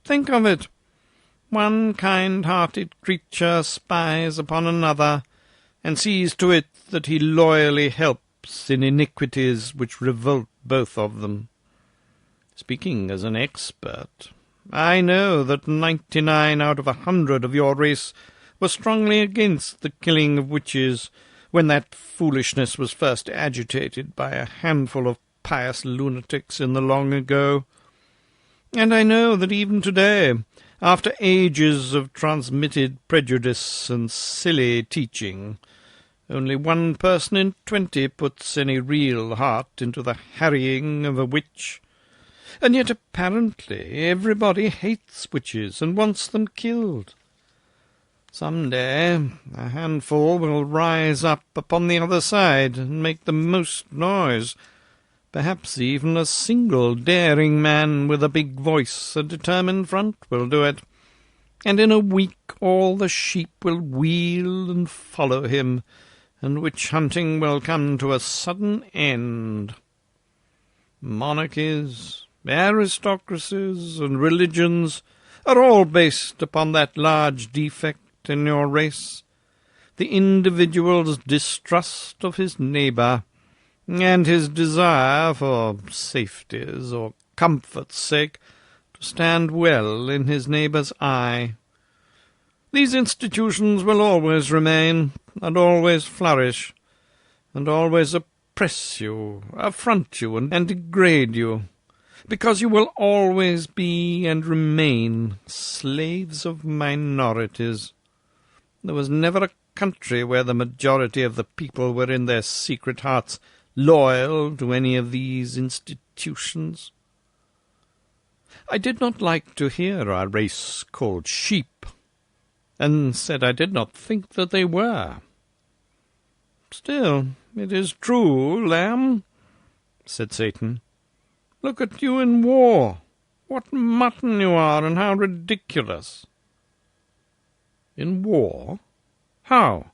Think of it. One kind-hearted creature spies upon another, and sees to it that he loyally helps in iniquities which revolt both of them. Speaking as an expert, I know that 99 out of 100 of your race were strongly against the killing of witches when that foolishness was first agitated by a handful of pious lunatics in the long ago. And I know that even today, after ages of transmitted prejudice and silly teaching, only 1 person in 20 puts any real heart into the harrying of a witch. And yet apparently everybody hates witches and wants them killed. Some day a handful will rise up upon the other side and make the most noise. Perhaps even a single daring man with a big voice and determined front will do it. And in a week all the sheep will wheel and follow him, and witch-hunting will come to a sudden end. Monarchies, aristocracies, and religions are all based upon that large defect in your race, the individual's distrust of his neighbour, and his desire, for safety's or comfort's sake, to stand well in his neighbour's eye. These institutions will always remain, and always flourish, and always oppress you, affront you, and degrade you, because you will always be and remain slaves of minorities. There was never a country where the majority of the people were in their secret hearts loyal to any of these institutions. I did not like to hear our race called sheep, and said I did not think that they were. Still, it is true, lamb, said Satan. Look at you in war. What mutton you are, and how ridiculous. In war? How?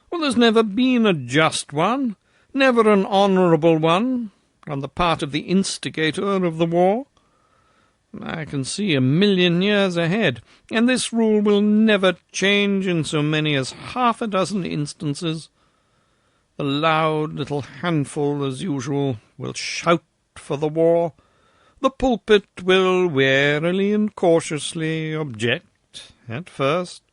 Well, there's never been a just one, never an honourable one, on the part of the instigator of the war. I can see 1,000,000 years ahead, and this rule will never change in so many as 6 instances. The loud little handful, as usual, will shout for the war. The pulpit will warily and cautiously object at first.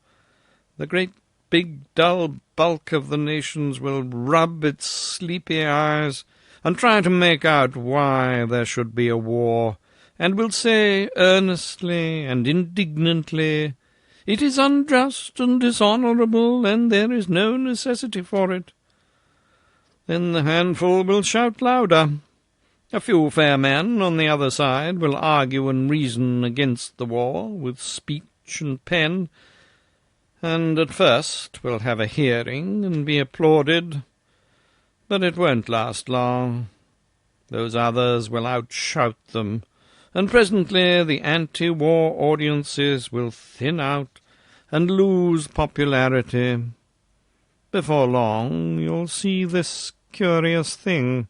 The great big dull bulk of the nations will rub its sleepy eyes and try to make out why there should be a war, and will say earnestly and indignantly, "It is unjust and dishonourable, and there is no necessity for it." Then the handful will shout louder. A few fair men on the other side will argue and reason against the war with speech and pen, and at first will have a hearing and be applauded, but it won't last long. Those others will outshout them, and presently the anti-war audiences will thin out and lose popularity. Before long you'll see this curious thing: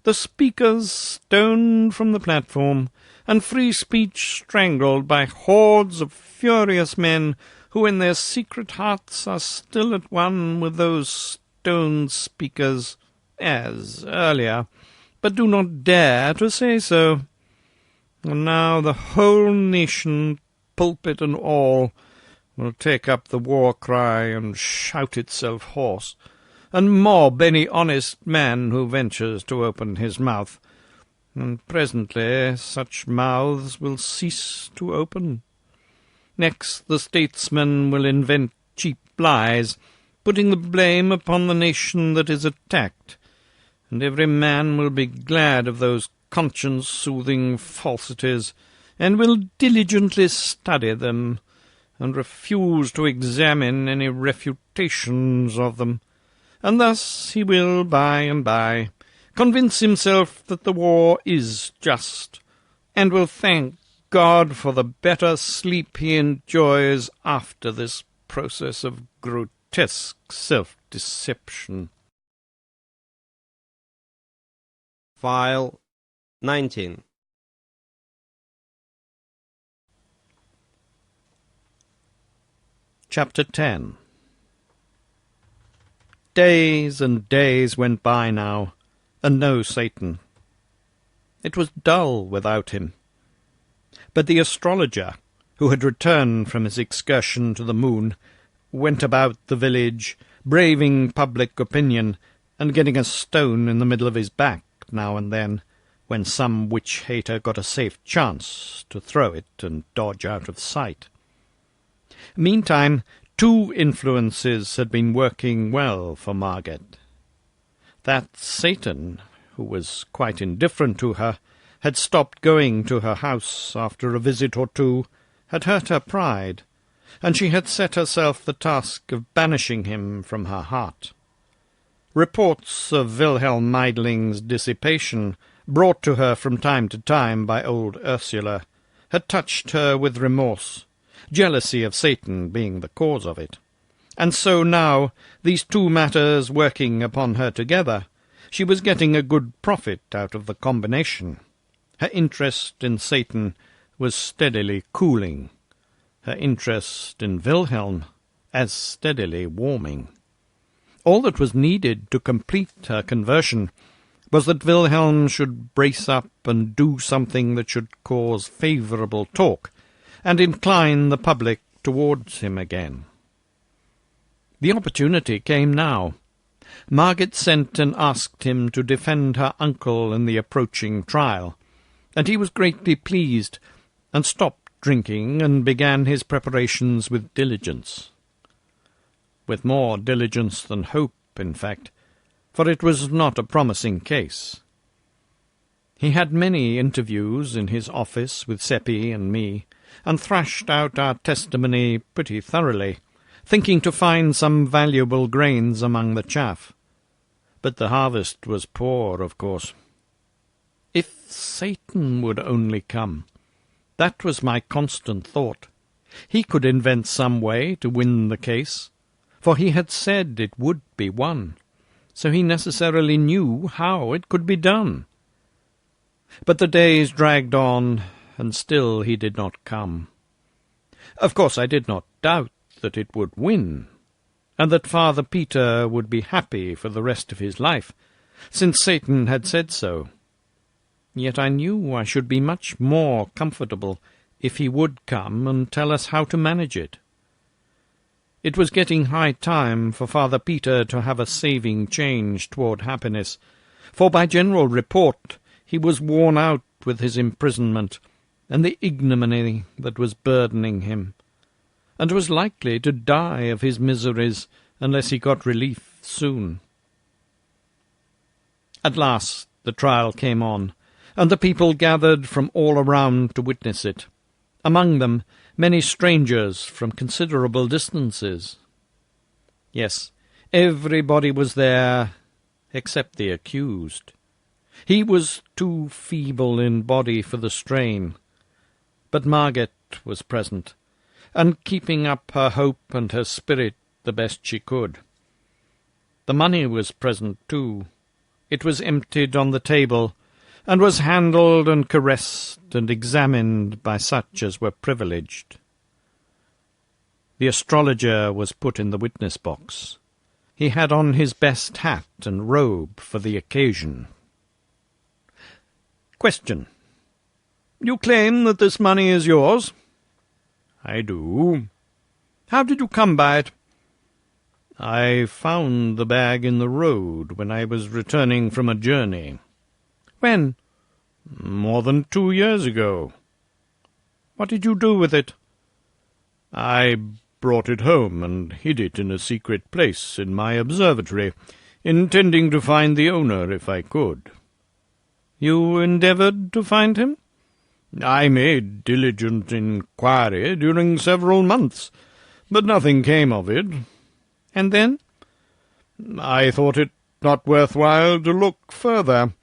the speakers stoned from the platform, and free speech strangled by hordes of furious men who in their secret hearts are still at one with those stoned speakers, as earlier, but do not dare to say so. And now the whole nation, pulpit and all, will take up the war cry and shout itself hoarse, and mob any honest man who ventures to open his mouth, and presently such mouths will cease to open. Next the statesman will invent cheap lies, putting the blame upon the nation that is attacked, and every man will be glad of those conscience-soothing falsities, and will diligently study them, and refuse to examine any refutations of them, and thus he will by and by convince himself that the war is just, and will thank God for the better sleep he enjoys after this process of grotesque self-deception. File 19. Chapter 10. Days and days went by now, and no Satan. It was dull without him. But the astrologer, who had returned from his excursion to the moon, went about the village, braving public opinion, and getting a stone in the middle of his back now and then, when some witch-hater got a safe chance to throw it and dodge out of sight. Meantime, two influences had been working well for Margaret. That Satan, who was quite indifferent to her, had stopped going to her house after a visit or two, had hurt her pride, and she had set herself the task of banishing him from her heart. Reports of Wilhelm Meidling's dissipation, brought to her from time to time by old Ursula, had touched her with remorse, jealousy of Satan being the cause of it. And so now, these two matters working upon her together, she was getting a good profit out of the combination. Her interest in Satan was steadily cooling, her interest in Wilhelm as steadily warming. All that was needed to complete her conversion was that Wilhelm should brace up and do something that should cause favourable talk, and incline the public towards him again. The opportunity came now. Margaret sent and asked him to defend her uncle in the approaching trial, and he was greatly pleased, and stopped drinking and began his preparations with diligence. With more diligence than hope, in fact, for it was not a promising case. He had many interviews in his office with Seppi and me, and thrashed out our testimony pretty thoroughly, thinking to find some valuable grains among the chaff. But the harvest was poor, of course. If Satan would only come, that was my constant thought. He could invent some way to win the case, for he had said it would be won, so he necessarily knew how it could be done. But the days dragged on, and still he did not come. Of course I did not doubt that it would win, and that Father Peter would be happy for the rest of his life, since Satan had said so. Yet I knew I should be much more comfortable if he would come and tell us how to manage it. It was getting high time for Father Peter to have a saving change toward happiness, for by general report he was worn out with his imprisonment and the ignominy that was burdening him, and was likely to die of his miseries unless he got relief soon. At last the trial came on, and the people gathered from all around to witness it, among them many strangers from considerable distances. Yes, everybody was there except the accused. He was too feeble in body for the strain, but Margaret was present, and keeping up her hope and her spirit the best she could. The money was present too. It was emptied on the table, and was handled and caressed and examined by such as were privileged. The astrologer was put in the witness-box. He had on his best hat and robe for the occasion. Question. You claim that this money is yours? I do. How did you come by it? I found the bag in the road when I was returning from a journey. When? More than 2 years ago. What did you do with it? I brought it home and hid it in a secret place in my observatory, intending to find the owner if I could. You endeavoured to find him? I made diligent inquiry during several months, but nothing came of it. And then? I thought it not worth while to look further,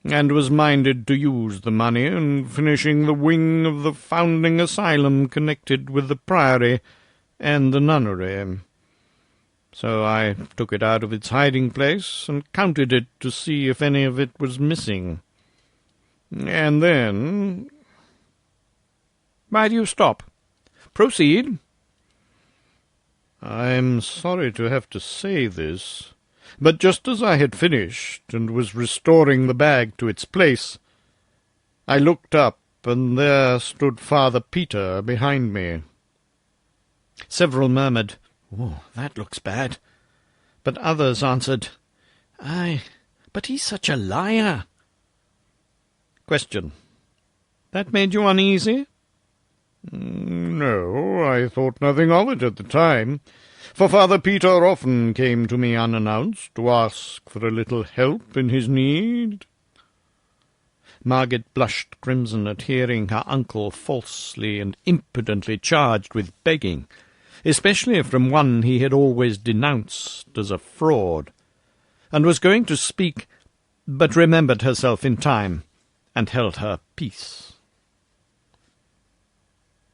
and was minded to use the money in finishing the wing of the foundling asylum connected with the priory and the nunnery. So I took it out of its hiding-place and counted it to see if any of it was missing. And then... Why do you stop? Proceed. I'm sorry to have to say this, but just as I had finished and was restoring the bag to its place, I looked up, and there stood Father Peter behind me. Several murmured, "Oh, that looks bad," but others answered, "Aye, but he's such a liar." Question. That made you uneasy? No, I thought nothing of it at the time, for Father Peter often came to me unannounced to ask for a little help in his need. Margaret blushed crimson at hearing her uncle falsely and impudently charged with begging, especially from one he had always denounced as a fraud, and was going to speak, but remembered herself in time, and held her peace.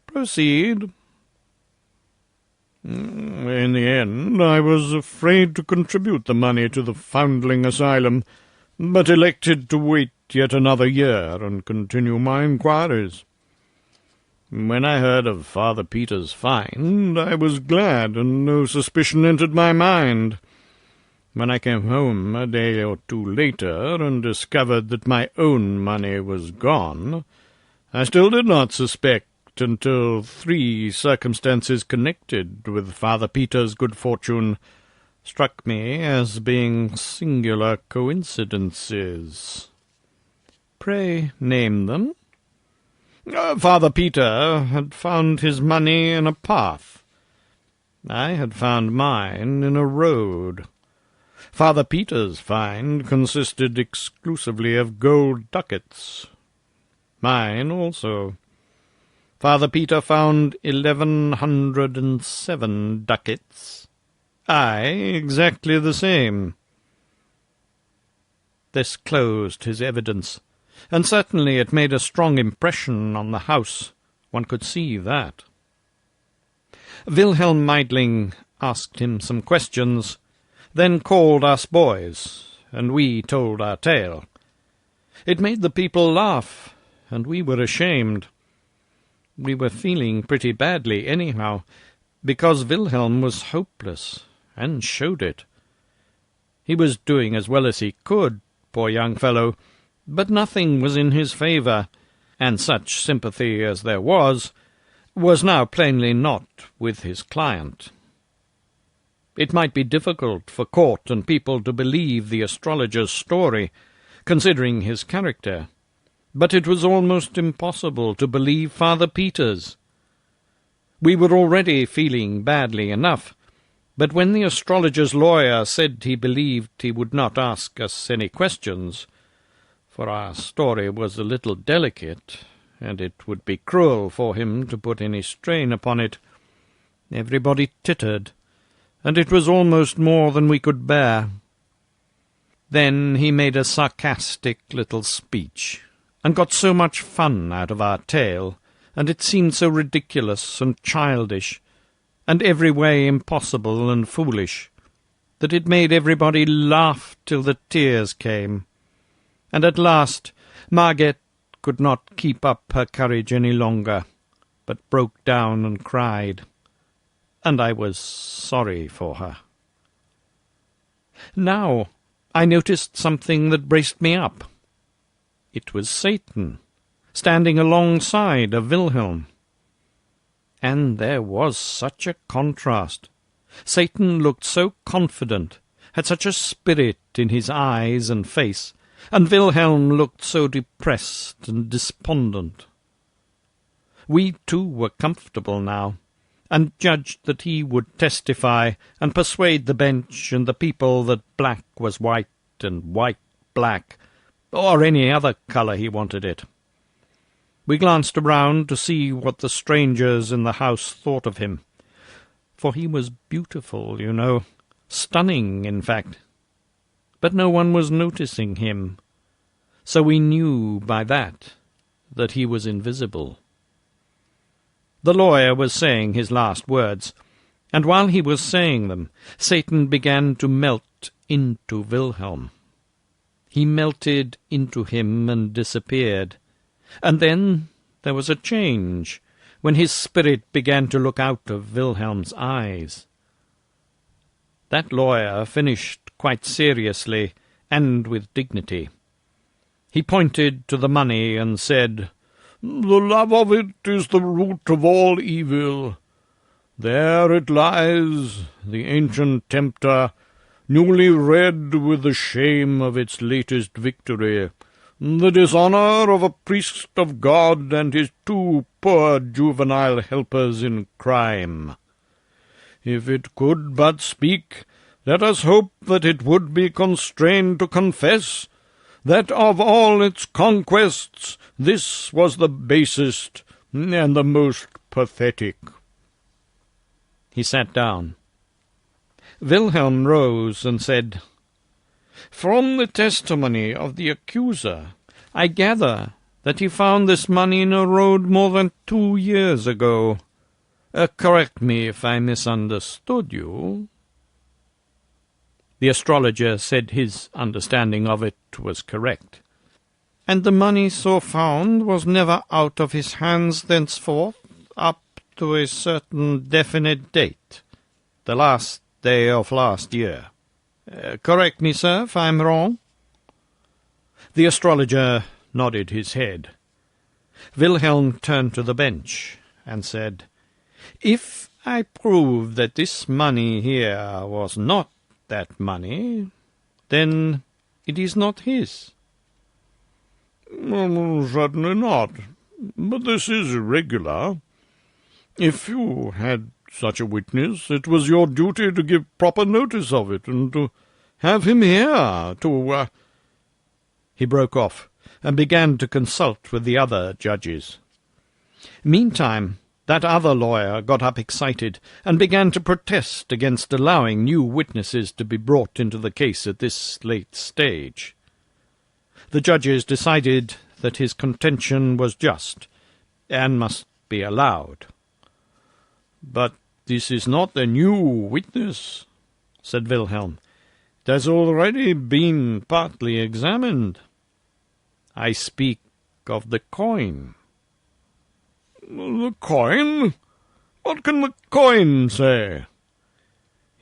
Proceed. In the end, I was afraid to contribute the money to the foundling asylum, but elected to wait yet another year and continue my inquiries. When I heard of Father Peter's find, I was glad, and no suspicion entered my mind. When I came home a day or two later and discovered that my own money was gone, I still did not suspect until 3 circumstances connected with Father Peter's good fortune struck me as being singular coincidences. Pray name them. Father Peter had found his money in a path. I had found mine in a road. Father Peter's find consisted exclusively of gold ducats. Mine also. Father Peter found 1,107 ducats. I exactly the same. This closed his evidence, and certainly it made a strong impression on the house. One could see that. Wilhelm Meidling asked him some questions, then called us boys, and we told our tale. It made the people laugh, and we were ashamed. We were feeling pretty badly anyhow, because Wilhelm was hopeless, and showed it. He was doing as well as he could, poor young fellow, but nothing was in his favour, and such sympathy as there was now plainly not with his client. It might be difficult for court and people to believe the astrologer's story, considering his character, but it was almost impossible to believe Father Peter's. We were already feeling badly enough, but when the astrologer's lawyer said he believed he would not ask us any questions, for our story was a little delicate, and it would be cruel for him to put any strain upon it, everybody tittered, and it was almost more than we could bear. Then he made a sarcastic little speech, and got so much fun out of our tale, and it seemed so ridiculous and childish, and every way impossible and foolish, that it made everybody laugh till the tears came, and at last Margaret could not keep up her courage any longer, but broke down and cried, and I was sorry for her. Now I noticed something that braced me up. It was Satan, standing alongside of Wilhelm. And there was such a contrast. Satan looked so confident, had such a spirit in his eyes and face, and Wilhelm looked so depressed and despondent. We too were comfortable now, and judged that he would testify and persuade the bench and the people that black was white and white black, or any other colour he wanted it. We glanced around to see what the strangers in the house thought of him, for he was beautiful, you know, stunning, in fact. But no one was noticing him, so we knew by that he was invisible. The lawyer was saying his last words, and while he was saying them, Satan began to melt into Wilhelm. He melted into him and disappeared, and then there was a change, when his spirit began to look out of Wilhelm's eyes. That lawyer finished quite seriously and with dignity. He pointed to the money and said, "The love of it is the root of all evil. There it lies, the ancient tempter, newly red with the shame of its latest victory, the dishonour of a priest of God and his two poor juvenile helpers in crime. If it could but speak, let us hope that it would be constrained to confess that of all its conquests this was the basest and the most pathetic." He sat down. Wilhelm rose and said, "From the testimony of the accuser, I gather that he found this money in a road more than 2 years ago. Correct me if I misunderstood you." The astrologer said his understanding of it was correct. "And the money so found was never out of his hands thenceforth, up to a certain definite date, the last day of last year. Correct me, sir, if I'm wrong?" The astrologer nodded his head. Wilhelm turned to the bench and said, "If I prove that this money here was not that money, then it is not his." "Certainly not. But this is irregular. If you had such a witness, it was your duty to give proper notice of it, and to have him here to—" He broke off, and began to consult with the other judges. Meantime, that other lawyer got up excited, and began to protest against allowing new witnesses to be brought into the case at this late stage. The judges decided that his contention was just, and must be allowed. "But this is not a new witness," said Wilhelm. "It has already been partly examined." "I speak of the coin." "The coin? What can the coin say?"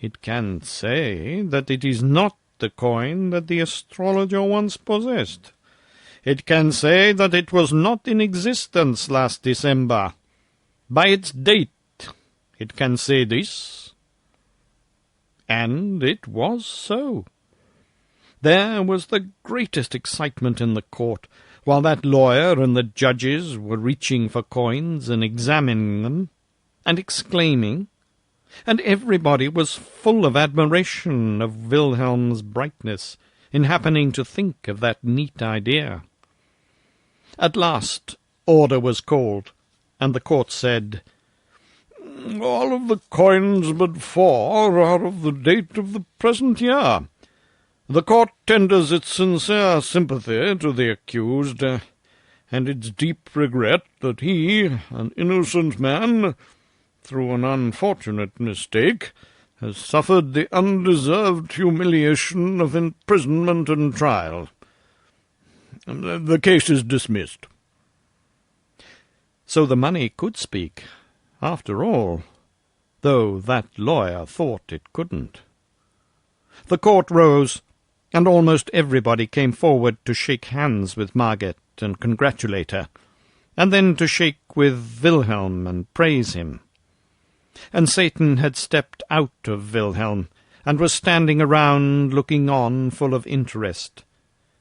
"It can say that it is not the coin that the astrologer once possessed. It can say that it was not in existence last December. By its date, it can say this." And it was so. There was the greatest excitement in the court, while that lawyer and the judges were reaching for coins and examining them, and exclaiming, and everybody was full of admiration of Wilhelm's brightness in happening to think of that neat idea. At last order was called, and the court said, "All of the coins but 4 are of the date of the present year. The court tenders its sincere sympathy to the accused, and its deep regret that he, an innocent man, through an unfortunate mistake, has suffered the undeserved humiliation of imprisonment and trial. The case is dismissed." So the money could speak, after all, though that lawyer thought it couldn't. The court rose, and almost everybody came forward to shake hands with Margit and congratulate her, and then to shake with Wilhelm and praise him. And Satan had stepped out of Wilhelm, and was standing around looking on full of interest,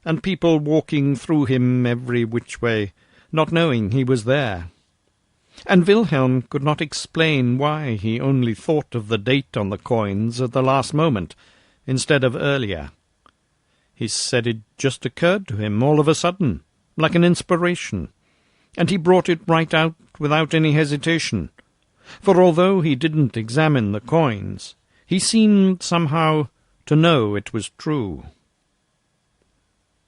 and people walking through him every which way, not knowing he was there. And Wilhelm could not explain why he only thought of the date on the coins at the last moment, instead of earlier. He said it just occurred to him all of a sudden, like an inspiration, and he brought it right out without any hesitation, for although he didn't examine the coins, he seemed somehow to know it was true.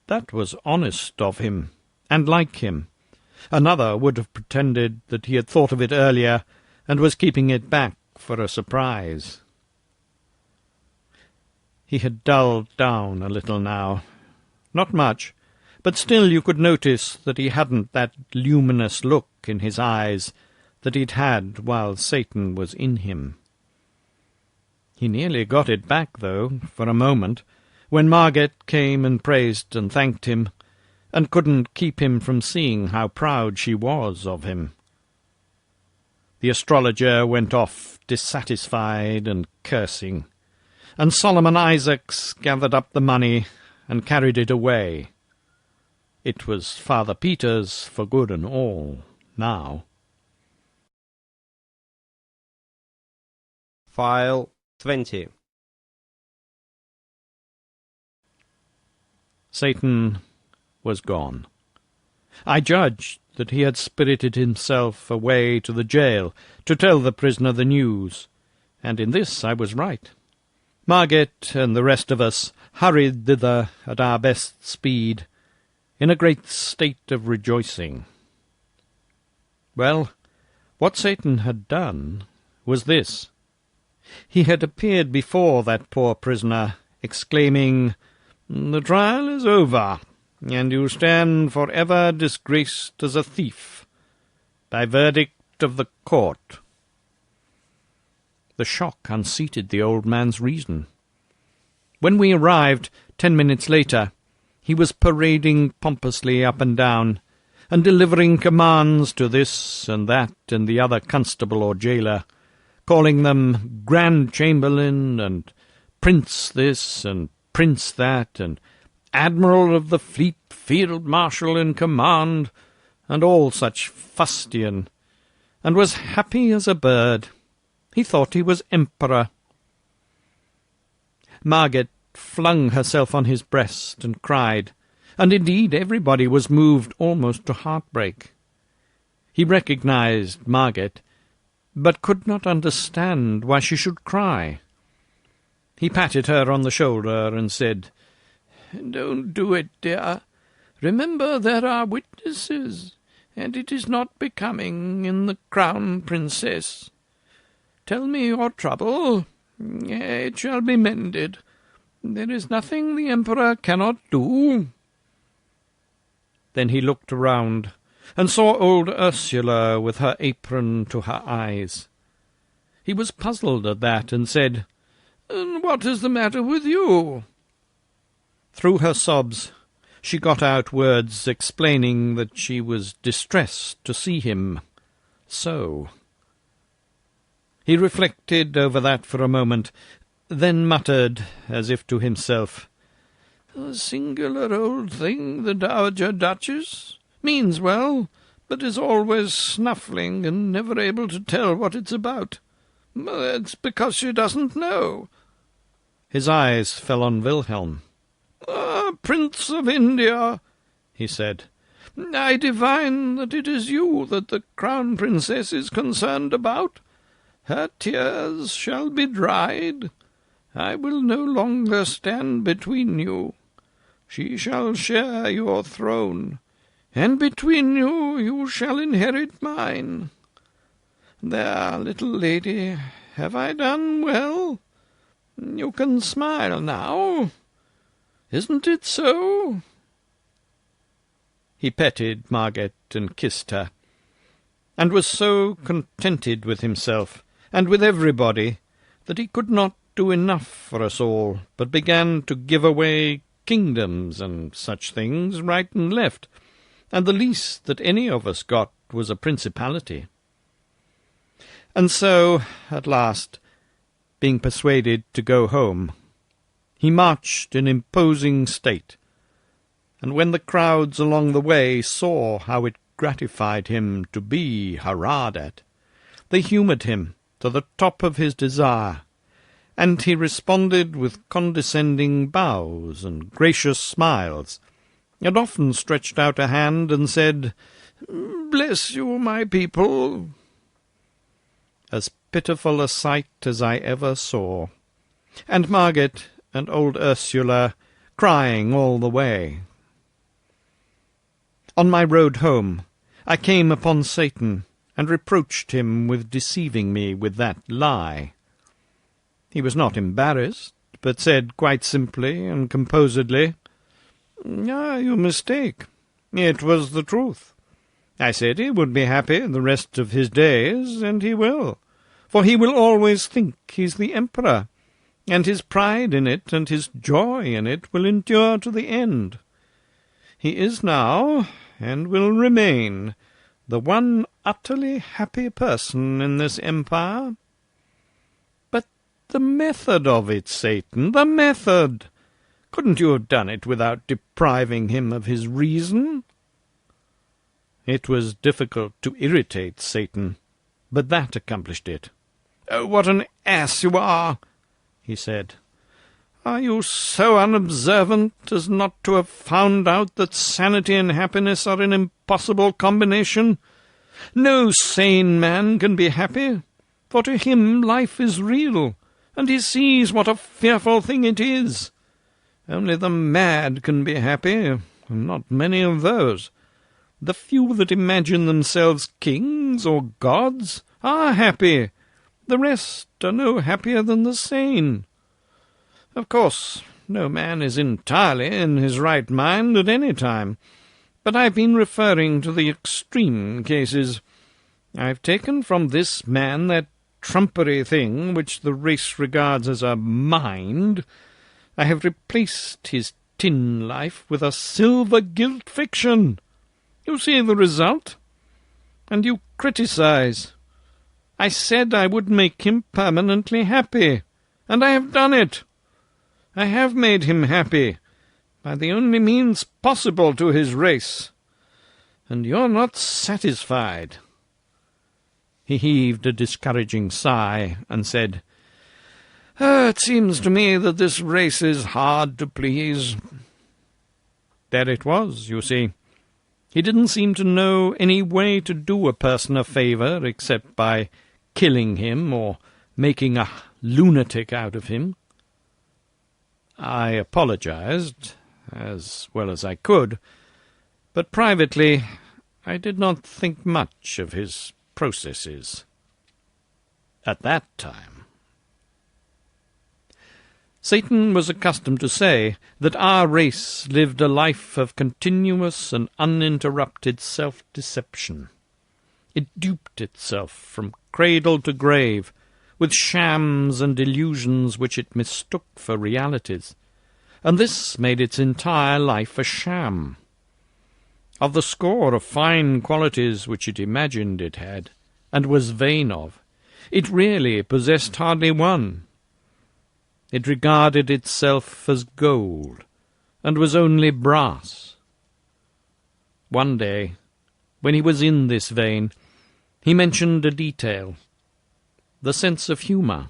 That was honest of him, and like him. Another would have pretended that he had thought of it earlier, and was keeping it back for a surprise. He had dulled down a little now. Not much, but still you could notice that he hadn't that luminous look in his eyes that he'd had while Satan was in him. He nearly got it back, though, for a moment, when Margate came and praised and thanked him, and couldn't keep him from seeing how proud she was of him. The astrologer went off dissatisfied and cursing, and Solomon Isaacs gathered up the money and carried it away. It was Father Peter's for good and all, now. File 20. Satan was gone. I judged that he had spirited himself away to the jail to tell the prisoner the news, and in this I was right. Margate and the rest of us hurried thither at our best speed, in a great state of rejoicing. Well, what Satan had done was this. He had appeared before that poor prisoner, exclaiming, "The trial is over, and you stand for ever disgraced as a thief, by verdict of the court." The shock unseated the old man's reason. When we arrived, 10 minutes later, he was parading pompously up and down, and delivering commands to this and that and the other constable or jailer, calling them Grand Chamberlain and Prince this and Prince that, and Admiral of the Fleet, Field Marshal in command, and all such fustian, and was happy as a bird. He thought he was emperor. Margate flung herself on his breast and cried, and indeed everybody was moved almost to heartbreak. He recognized Margate, but could not understand why she should cry. He patted her on the shoulder and said, "Don't do it, dear. Remember there are witnesses, and it is not becoming in the Crown Princess. Tell me your trouble. It shall be mended. There is nothing the Emperor cannot do." Then he looked around, and saw old Ursula with her apron to her eyes. He was puzzled at that, and said, "What is the matter with you?" Through her sobs, she got out words explaining that she was distressed to see him so. He reflected over that for a moment, then muttered, as if to himself, "A singular old thing, the Dowager Duchess. Means well, but is always snuffling and never able to tell what it's about. It's because she doesn't know." His eyes fell on Wilhelm. "Prince of India," he said, "I divine that it is you that the Crown Princess is concerned about. Her tears shall be dried. I will no longer stand between you. She shall share your throne, and between you you shall inherit mine. There, little lady, have I done well? You can smile now. Isn't it so?" He petted Margate and kissed her, and was so contented with himself and with everybody that he could not do enough for us all, but began to give away kingdoms and such things right and left, and the least that any of us got was a principality. And so, at last, being persuaded to go home, he marched in imposing state, and when the crowds along the way saw how it gratified him to be hurrahed at, they humoured him to the top of his desire, and he responded with condescending bows and gracious smiles, and often stretched out a hand and said, "Bless you, my people." As pitiful a sight as I ever saw, and Margate and old Ursula crying all the way. On my road home, I came upon Satan, and reproached him with deceiving me with that lie. He was not embarrassed, but said quite simply and composedly, "You mistake. It was the truth. I said he would be happy the rest of his days, and he will, for he will always think he's the Emperor, and his pride in it and his joy in it will endure to the end. He is now, and will remain, the one utterly happy person in this empire. But the method of it, Satan, the method! Couldn't you have done it without depriving him of his reason?" It was difficult to irritate Satan, but that accomplished it. "Oh, what an ass you are!" he said. "Are you so unobservant as not to have found out that sanity and happiness are an impossible combination? No sane man can be happy, for to him life is real, and he sees what a fearful thing it is. Only the mad can be happy, and not many of those. The few that imagine themselves kings or gods are happy. The rest are no happier than the sane. Of course, no man is entirely in his right mind at any time, but I've been referring to the extreme cases. I've taken from this man that trumpery thing which the race regards as a mind. I have replaced his tin life with a silver-gilt fiction. You see the result? And you criticize. I said I would make him permanently happy, and I have done it. I have made him happy, by the only means possible to his race. And you're not satisfied." He heaved a discouraging sigh, and said, "It seems to me that this race is hard to please." There it was, you see. He didn't seem to know any way to do a person a favour except by killing him or making a lunatic out of him. I apologized, as well as I could, but privately I did not think much of his processes at that time. Satan was accustomed to say that our race lived a life of continuous and uninterrupted self-deception. It duped itself from cradle to grave, with shams and illusions which it mistook for realities, and this made its entire life a sham. Of the score of fine qualities which it imagined it had, and was vain of, it really possessed hardly one. It regarded itself as gold, and was only brass. One day, when he was in this vein, he mentioned a detail, the sense of humour.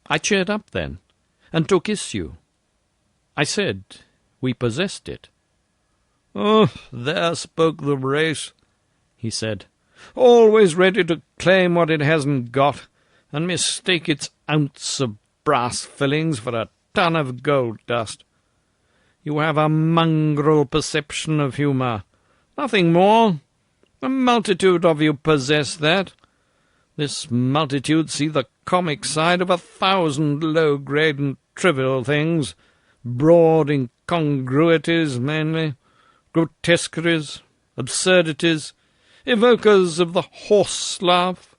I cheered up then, and took issue. I said we possessed it. "Oh, there spoke the race," he said, "always ready to claim what it hasn't got, and mistake its ounce of brass fillings for a ton of gold dust. You have a mongrel perception of humour, nothing more. A multitude of you possess that. This multitude see the comic side of 1,000 low-grade and trivial things, broad incongruities mainly, grotesqueries, absurdities, evokers of the horse laugh.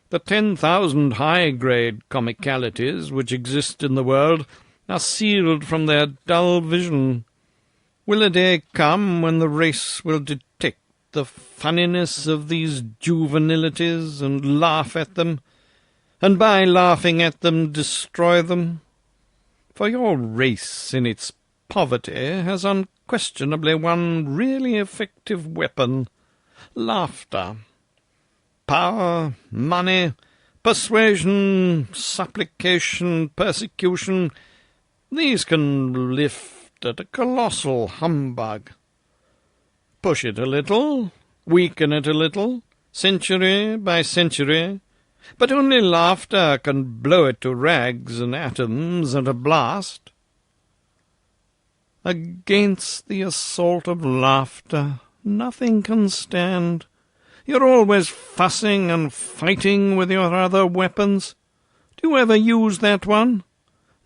The 10,000 high-grade comicalities which exist in the world are sealed from their dull vision. Will a day come when the race will detect the funniness of these juvenilities and laugh at them, and by laughing at them destroy them? For your race in its poverty has unquestionably one really effective weapon, laughter. Power, money, persuasion, supplication, persecution, these can lift at a colossal humbug. Push it a little, weaken it a little, century by century, but only laughter can blow it to rags and atoms at a blast. Against the assault of laughter nothing can stand. You're always fussing and fighting with your other weapons. Do you ever use that one?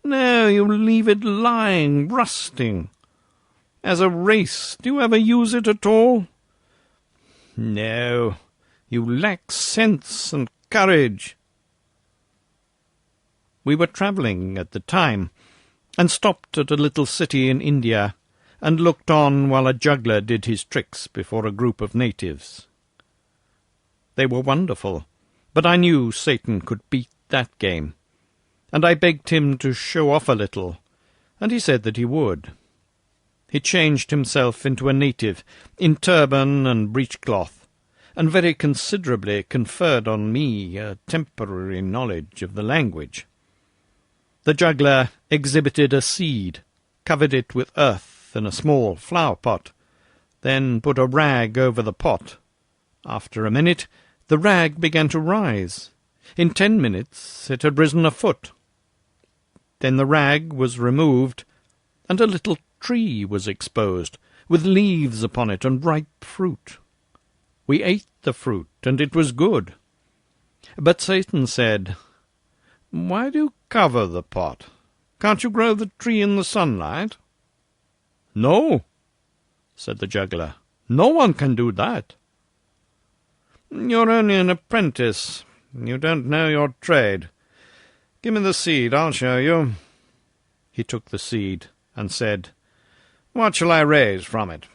No, you leave it lying, rusting. As a race, do you ever use it at all? No, you lack sense and courage. We were travelling at the time, and stopped at a little city in India, and looked on while a juggler did his tricks before a group of natives. They were wonderful, but I knew Satan could beat that game, and I begged him to show off a little, and he said that he would. He changed himself into a native, in turban and breechcloth, and very considerably conferred on me a temporary knowledge of the language. The juggler exhibited a seed, covered it with earth in a small flower-pot, then put a rag over the pot. After a minute, the rag began to rise. In 10 minutes it had risen a foot. Then the rag was removed, and a little tree was exposed, with leaves upon it and ripe fruit. We ate the fruit, and it was good. But Satan said, "Why do you cover the pot? Can't you grow the tree in the sunlight?" "No," said the juggler. "No one can do that." "You're only an apprentice. You don't know your trade. Give me the seed, I'll show you." He took the seed, and said, "What shall I raise from it?"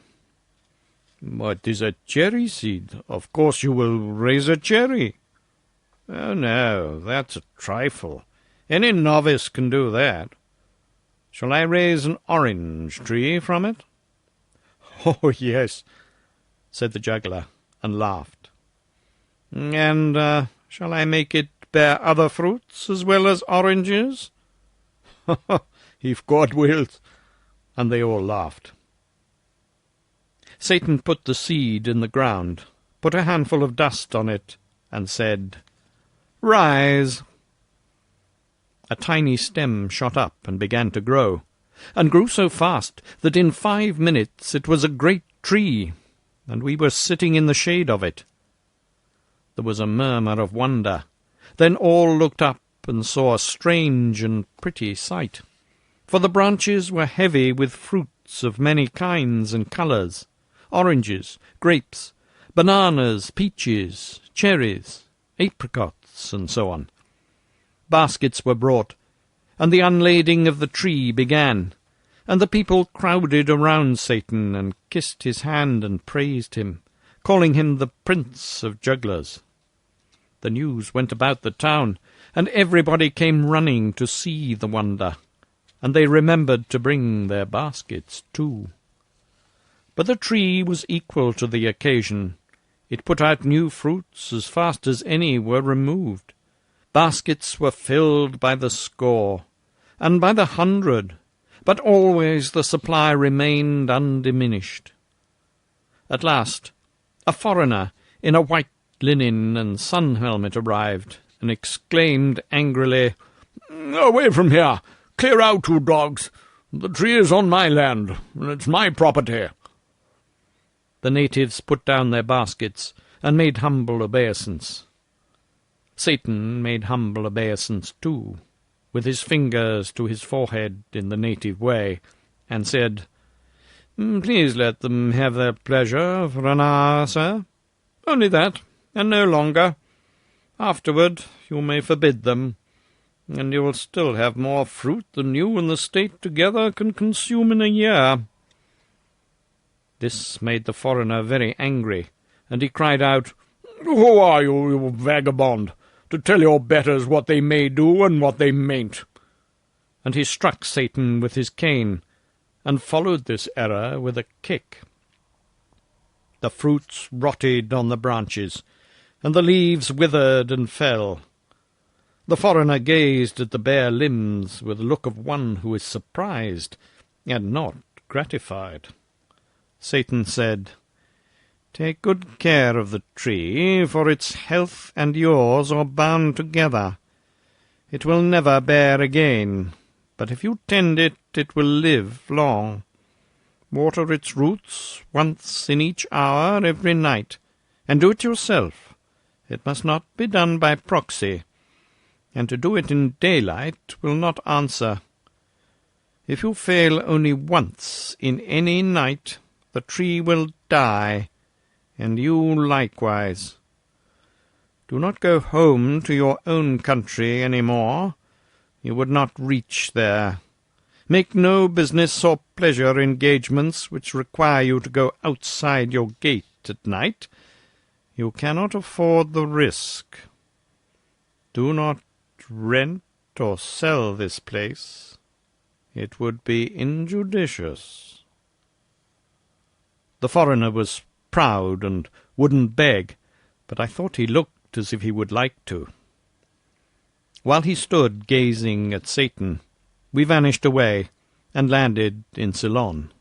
"What is a cherry seed? Of course you will raise a cherry." "Oh, no, that's a trifle. Any novice can do that. Shall I raise an orange tree from it?" "Oh, yes," said the juggler, and laughed. "And shall I make it bear other fruits as well as oranges?" "If God wills." And they all laughed. Satan put the seed in the ground, put a handful of dust on it, and said, "Rise." A tiny stem shot up and began to grow, and grew so fast that in 5 minutes it was a great tree, and we were sitting in the shade of it. There was a murmur of wonder. Then all looked up and saw a strange and pretty sight, for the branches were heavy with fruits of many kinds and colours, oranges, grapes, bananas, peaches, cherries, apricots, and so on. Baskets were brought, and the unlading of the tree began, and the people crowded around Satan and kissed his hand and praised him, calling him the Prince of Jugglers. The news went about the town, and everybody came running to see the wonder, and they remembered to bring their baskets too. But the tree was equal to the occasion. It put out new fruits as fast as any were removed. Baskets were filled by the score, and by the 100, but always the supply remained undiminished. At last, a foreigner in a white linen and sun-helmet arrived, and exclaimed angrily, "Away from here! Clear out, you dogs! The tree is on my land, and it's my property." The natives put down their baskets, and made humble obeisance. Satan made humble obeisance too, with his fingers to his forehead in the native way, and said, "Please let them have their pleasure for an hour, sir. Only that, and no longer. Afterward you may forbid them, and you will still have more fruit than you and the state together can consume in a year." This made the foreigner very angry, and he cried out, "Who are you, you vagabond, to tell your betters what they may do and what they mayn't?" And he struck Satan with his cane, and followed this error with a kick. The fruits rotted on the branches, and the leaves withered and fell. The foreigner gazed at the bare limbs with the look of one who is surprised and not gratified. Satan said, "Take good care of the tree, for its health and yours are bound together. It will never bear again, but if you tend it, it will live long. Water its roots once in each hour every night, and do it yourself. It must not be done by proxy, and to do it in daylight will not answer. If you fail only once in any night, the tree will die, and you likewise. Do not go home to your own country any more, You would not reach there. Make no business or pleasure engagements which require you to go outside your gate at night. You cannot afford the risk. Do not rent or sell this place. It would be injudicious. The foreigner was proud and wouldn't beg, but I thought he looked as if he would like to. While he stood gazing at Satan, we vanished away and landed in Ceylon.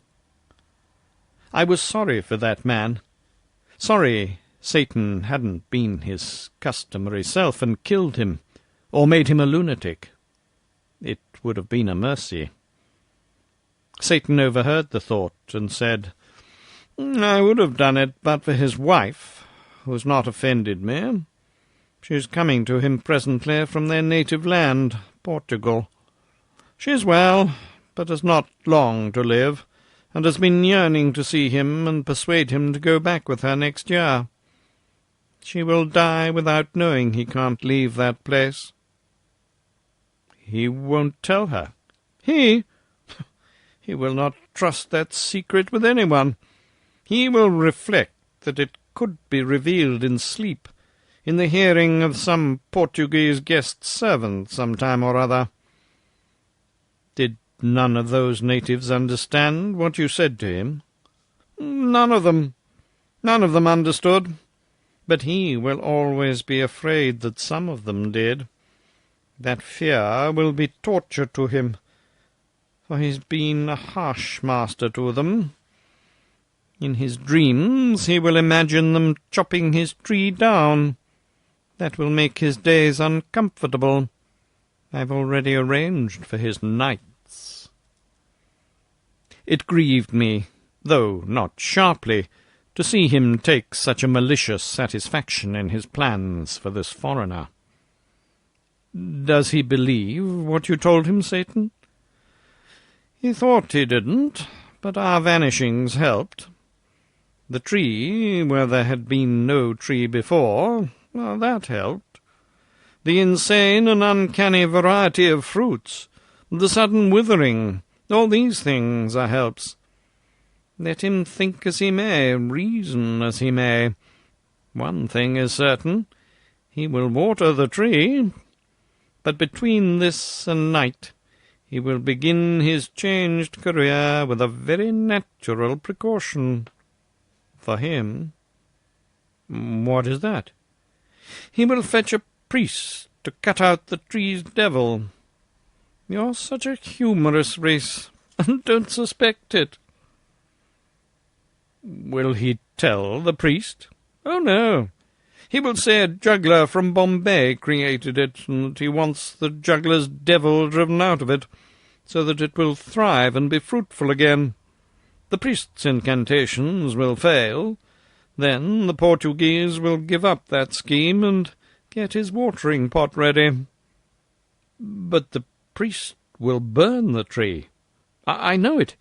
I was sorry for that man, sorry Satan hadn't been his customary self and killed him, or made him a lunatic. It would have been a mercy. Satan overheard the thought and said, I would have done it but for his wife, who has not offended me. She is coming to him presently from their native land, Portugal. She is well, but has not long to live, and has been yearning to see him and persuade him to go back with her next year. She will die without knowing he can't leave that place. He won't tell her. He will not trust that secret with anyone. He will reflect that it could be revealed in sleep, in the hearing of some Portuguese guest servant some time or other. Did none of those natives understand what you said to him? None of them. None of them understood. But he will always be afraid that some of them did. That fear will be torture to him, for he's been a harsh master to them. In his dreams he will imagine them chopping his tree down. That will make his days uncomfortable. I've already arranged for his nights. It grieved me, though not sharply, to see him take such a malicious satisfaction in his plans for this foreigner. Does he believe what you told him, Satan? He thought he didn't, but our vanishings helped. The tree, where there had been no tree before, well, that helped. The insane and uncanny variety of fruits, the sudden withering, all these things are helps. Let him think as he may, reason as he may. One thing is certain, he will water the tree, but between this and night he will begin his changed career with a very natural precaution. For him. What is that? He will fetch a priest to cut out the tree's devil. You're such a humorous race, and don't suspect it. Will he tell the priest? Oh, no. He will say a juggler from Bombay created it, and that he wants the juggler's devil driven out of it, so that it will thrive and be fruitful again. The priest's incantations will fail. Then the Portuguese will give up that scheme and get his watering pot ready. But the priest will burn the tree. I know it.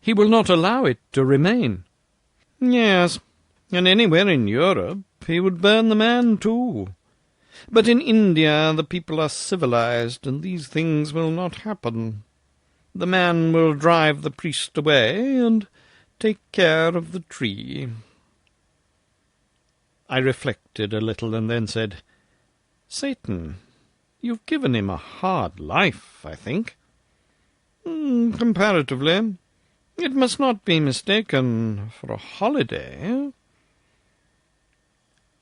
He will not allow it to remain. Yes, and anywhere in Europe he would burn the man too. But in India the people are civilized, and these things will not happen. The man will drive the priest away and take care of the tree. I reflected a little and then said, Satan, you've given him a hard life, I think. Comparatively. It must not be mistaken for a holiday.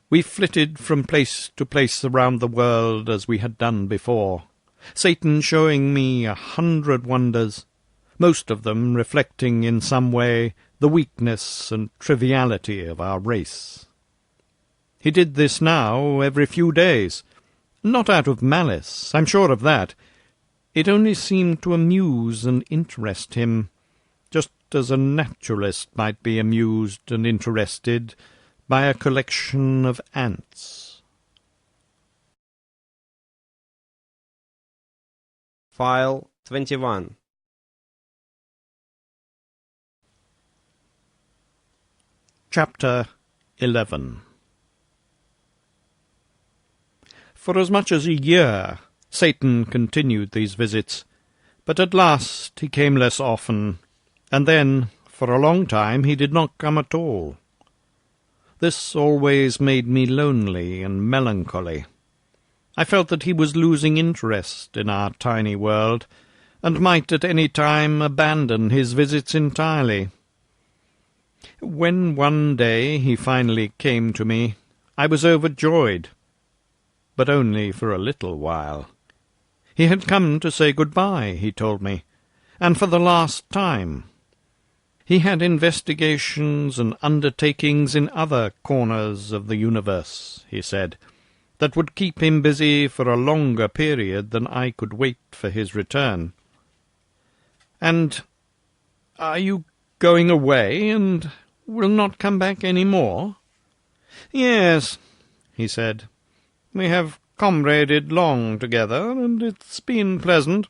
We flitted from place to place around the world as we had done before, Satan showing me 100 wonders, most of them reflecting in some way the weakness and triviality of our race. He did this now every few days, not out of malice, I'm sure of that. It only seemed to amuse and interest him, just as a naturalist might be amused and interested by a collection of ants. File 21. Chapter 11. For as much as a year Satan continued these visits, but at last he came less often, and then, for a long time, he did not come at all. This always made me lonely and melancholy. I felt that he was losing interest in our tiny world, and might at any time abandon his visits entirely. When one day he finally came to me, I was overjoyed, but only for a little while. He had come to say good-bye, he told me, and for the last time. He had investigations and undertakings in other corners of the universe, he said, that would keep him busy for a longer period than I could wait for his return. "And are you going away, and will not come back any more?" "Yes," he said. "We have comraded long together, and it's been pleasant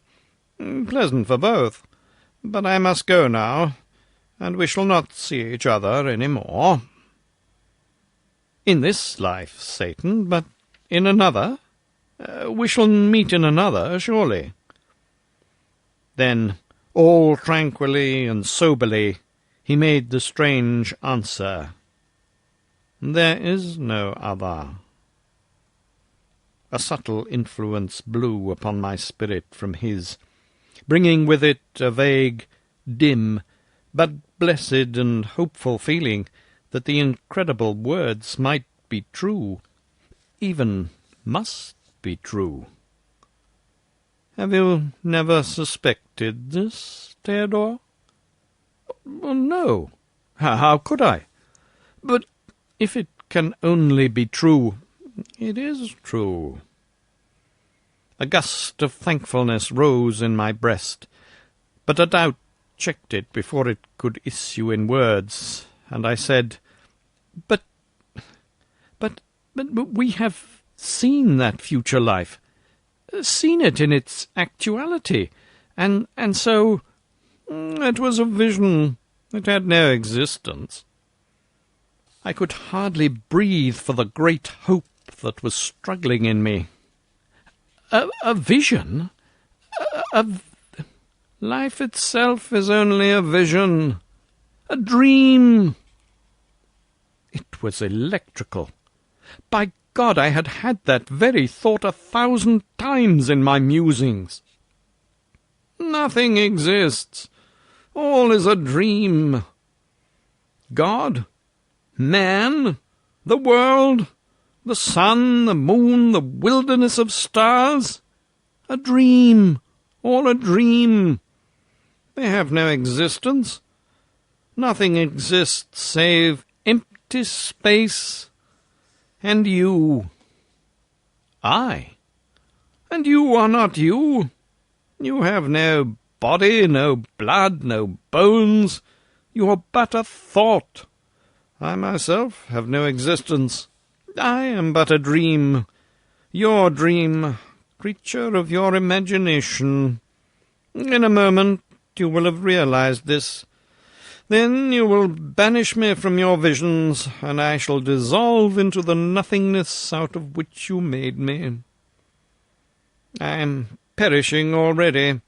for both. But I must go now, and we shall not see each other any more." "In this life, Satan, but in another? We shall meet in another, surely." Then, all tranquilly and soberly, he made the strange answer, "There is no other." A subtle influence blew upon my spirit from his, bringing with it a vague, dim, but blessed and hopeful feeling that the incredible words might be true, even must be true. "Have you never suspected this, Theodore?" "No. How could I? But if it can only be true—" "It is true." A gust of thankfulness rose in my breast, but a doubt checked it before it could issue in words, and I said, But we have seen that future life, seen it in its actuality, and so—" "It was a vision. It had no existence." I could hardly breathe for the great hope that was struggling in me. A vision? Life itself is only a vision, a dream. It was electrical. By God, I had had that very thought 1,000 times in my musings. Nothing exists. All is a dream. God, man, the world, the sun, the moon, the wilderness of stars, a dream, all a dream. They have no existence. Nothing exists save empty space. And you. I. And you are not you. You have no body, no blood, no bones. You are but a thought. I myself have no existence. I am but a dream, your dream, creature of your imagination. In a moment you will have realized this. Then you will banish me from your visions, and I shall dissolve into the nothingness out of which you made me. I am perishing already.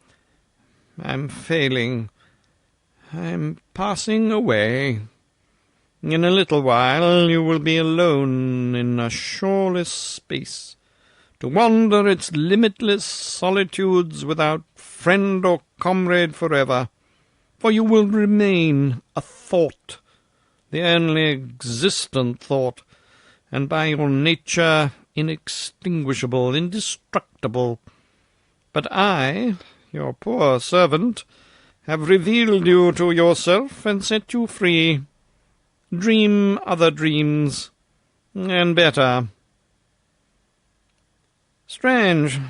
I am failing. I am passing away. In a little while you will be alone in a shoreless space, to wander its limitless solitudes without friend or comrade forever, for you will remain a thought, the only existent thought, and by your nature inextinguishable, indestructible. But I, your poor servant, have revealed you to yourself and set you free. Dream other dreams, and better. Strange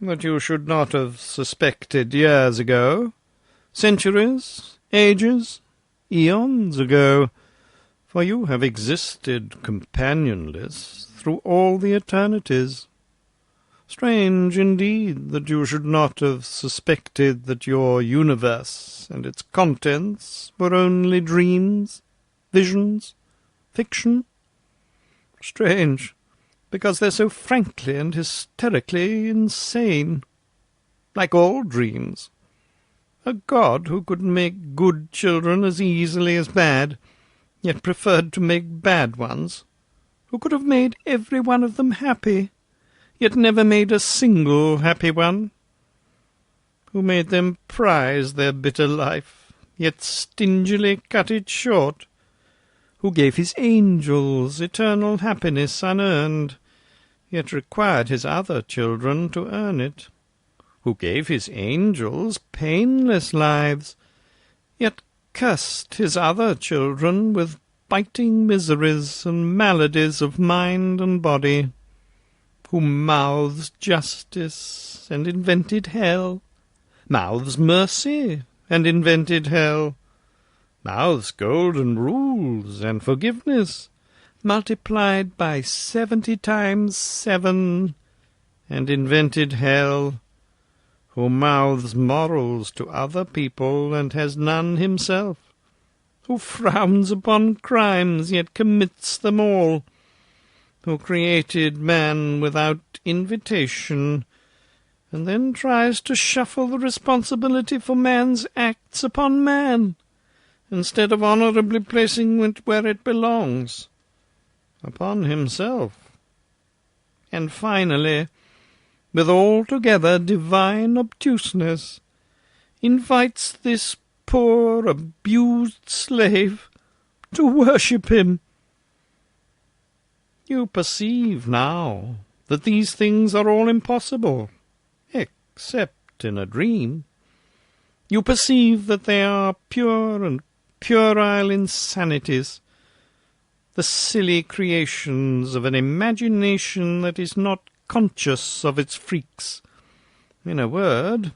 that you should not have suspected years ago, centuries, ages, eons ago, for you have existed companionless through all the eternities. Strange indeed that you should not have suspected that your universe and its contents were only dreams, visions, fiction. Strange because they're so frankly and hysterically insane, like all dreams. A God who could make good children as easily as bad, yet preferred to make bad ones, who could have made every one of them happy, yet never made a single happy one, who made them prize their bitter life, yet stingily cut it short, who gave his angels eternal happiness unearned, yet required his other children to earn it, who gave his angels painless lives, yet cursed his other children with biting miseries and maladies of mind and body, who mouths justice and invented hell, mouths mercy and invented hell, mouths golden rules and forgiveness, multiplied by 70 times 7, and invented hell, who mouths morals to other people and has none himself, who frowns upon crimes yet commits them all, who created man without invitation, and then tries to shuffle the responsibility for man's acts upon man, instead of honourably placing it where it belongs, upon himself. And finally, with altogether divine obtuseness, invites this poor abused slave to worship him. You perceive now that these things are all impossible, except in a dream. You perceive that they are pure and puerile insanities, the silly creations of an imagination that is not conscious of its freaks. In a word,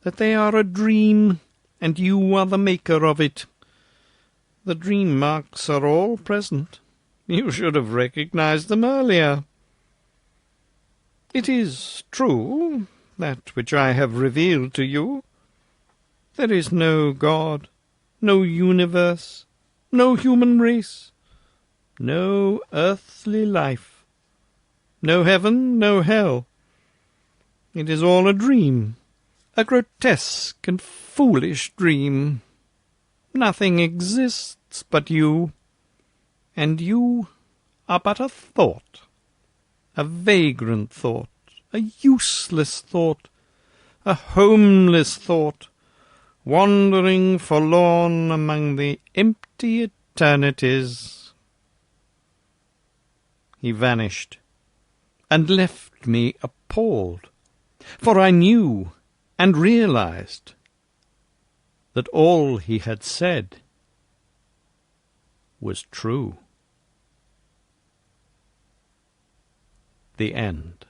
that they are a dream, and you are the maker of it. The dream marks are all present. You should have recognized them earlier. It is true, that which I have revealed to you. There is no God, no universe, no human race, no earthly life, no heaven, no hell. It is all a dream, a grotesque and foolish dream. Nothing exists but you, and you are but a thought, a vagrant thought, a useless thought, a homeless thought, wandering forlorn among the empty eternities. He vanished, and left me appalled, for I knew and realized that all he had said was true. The end.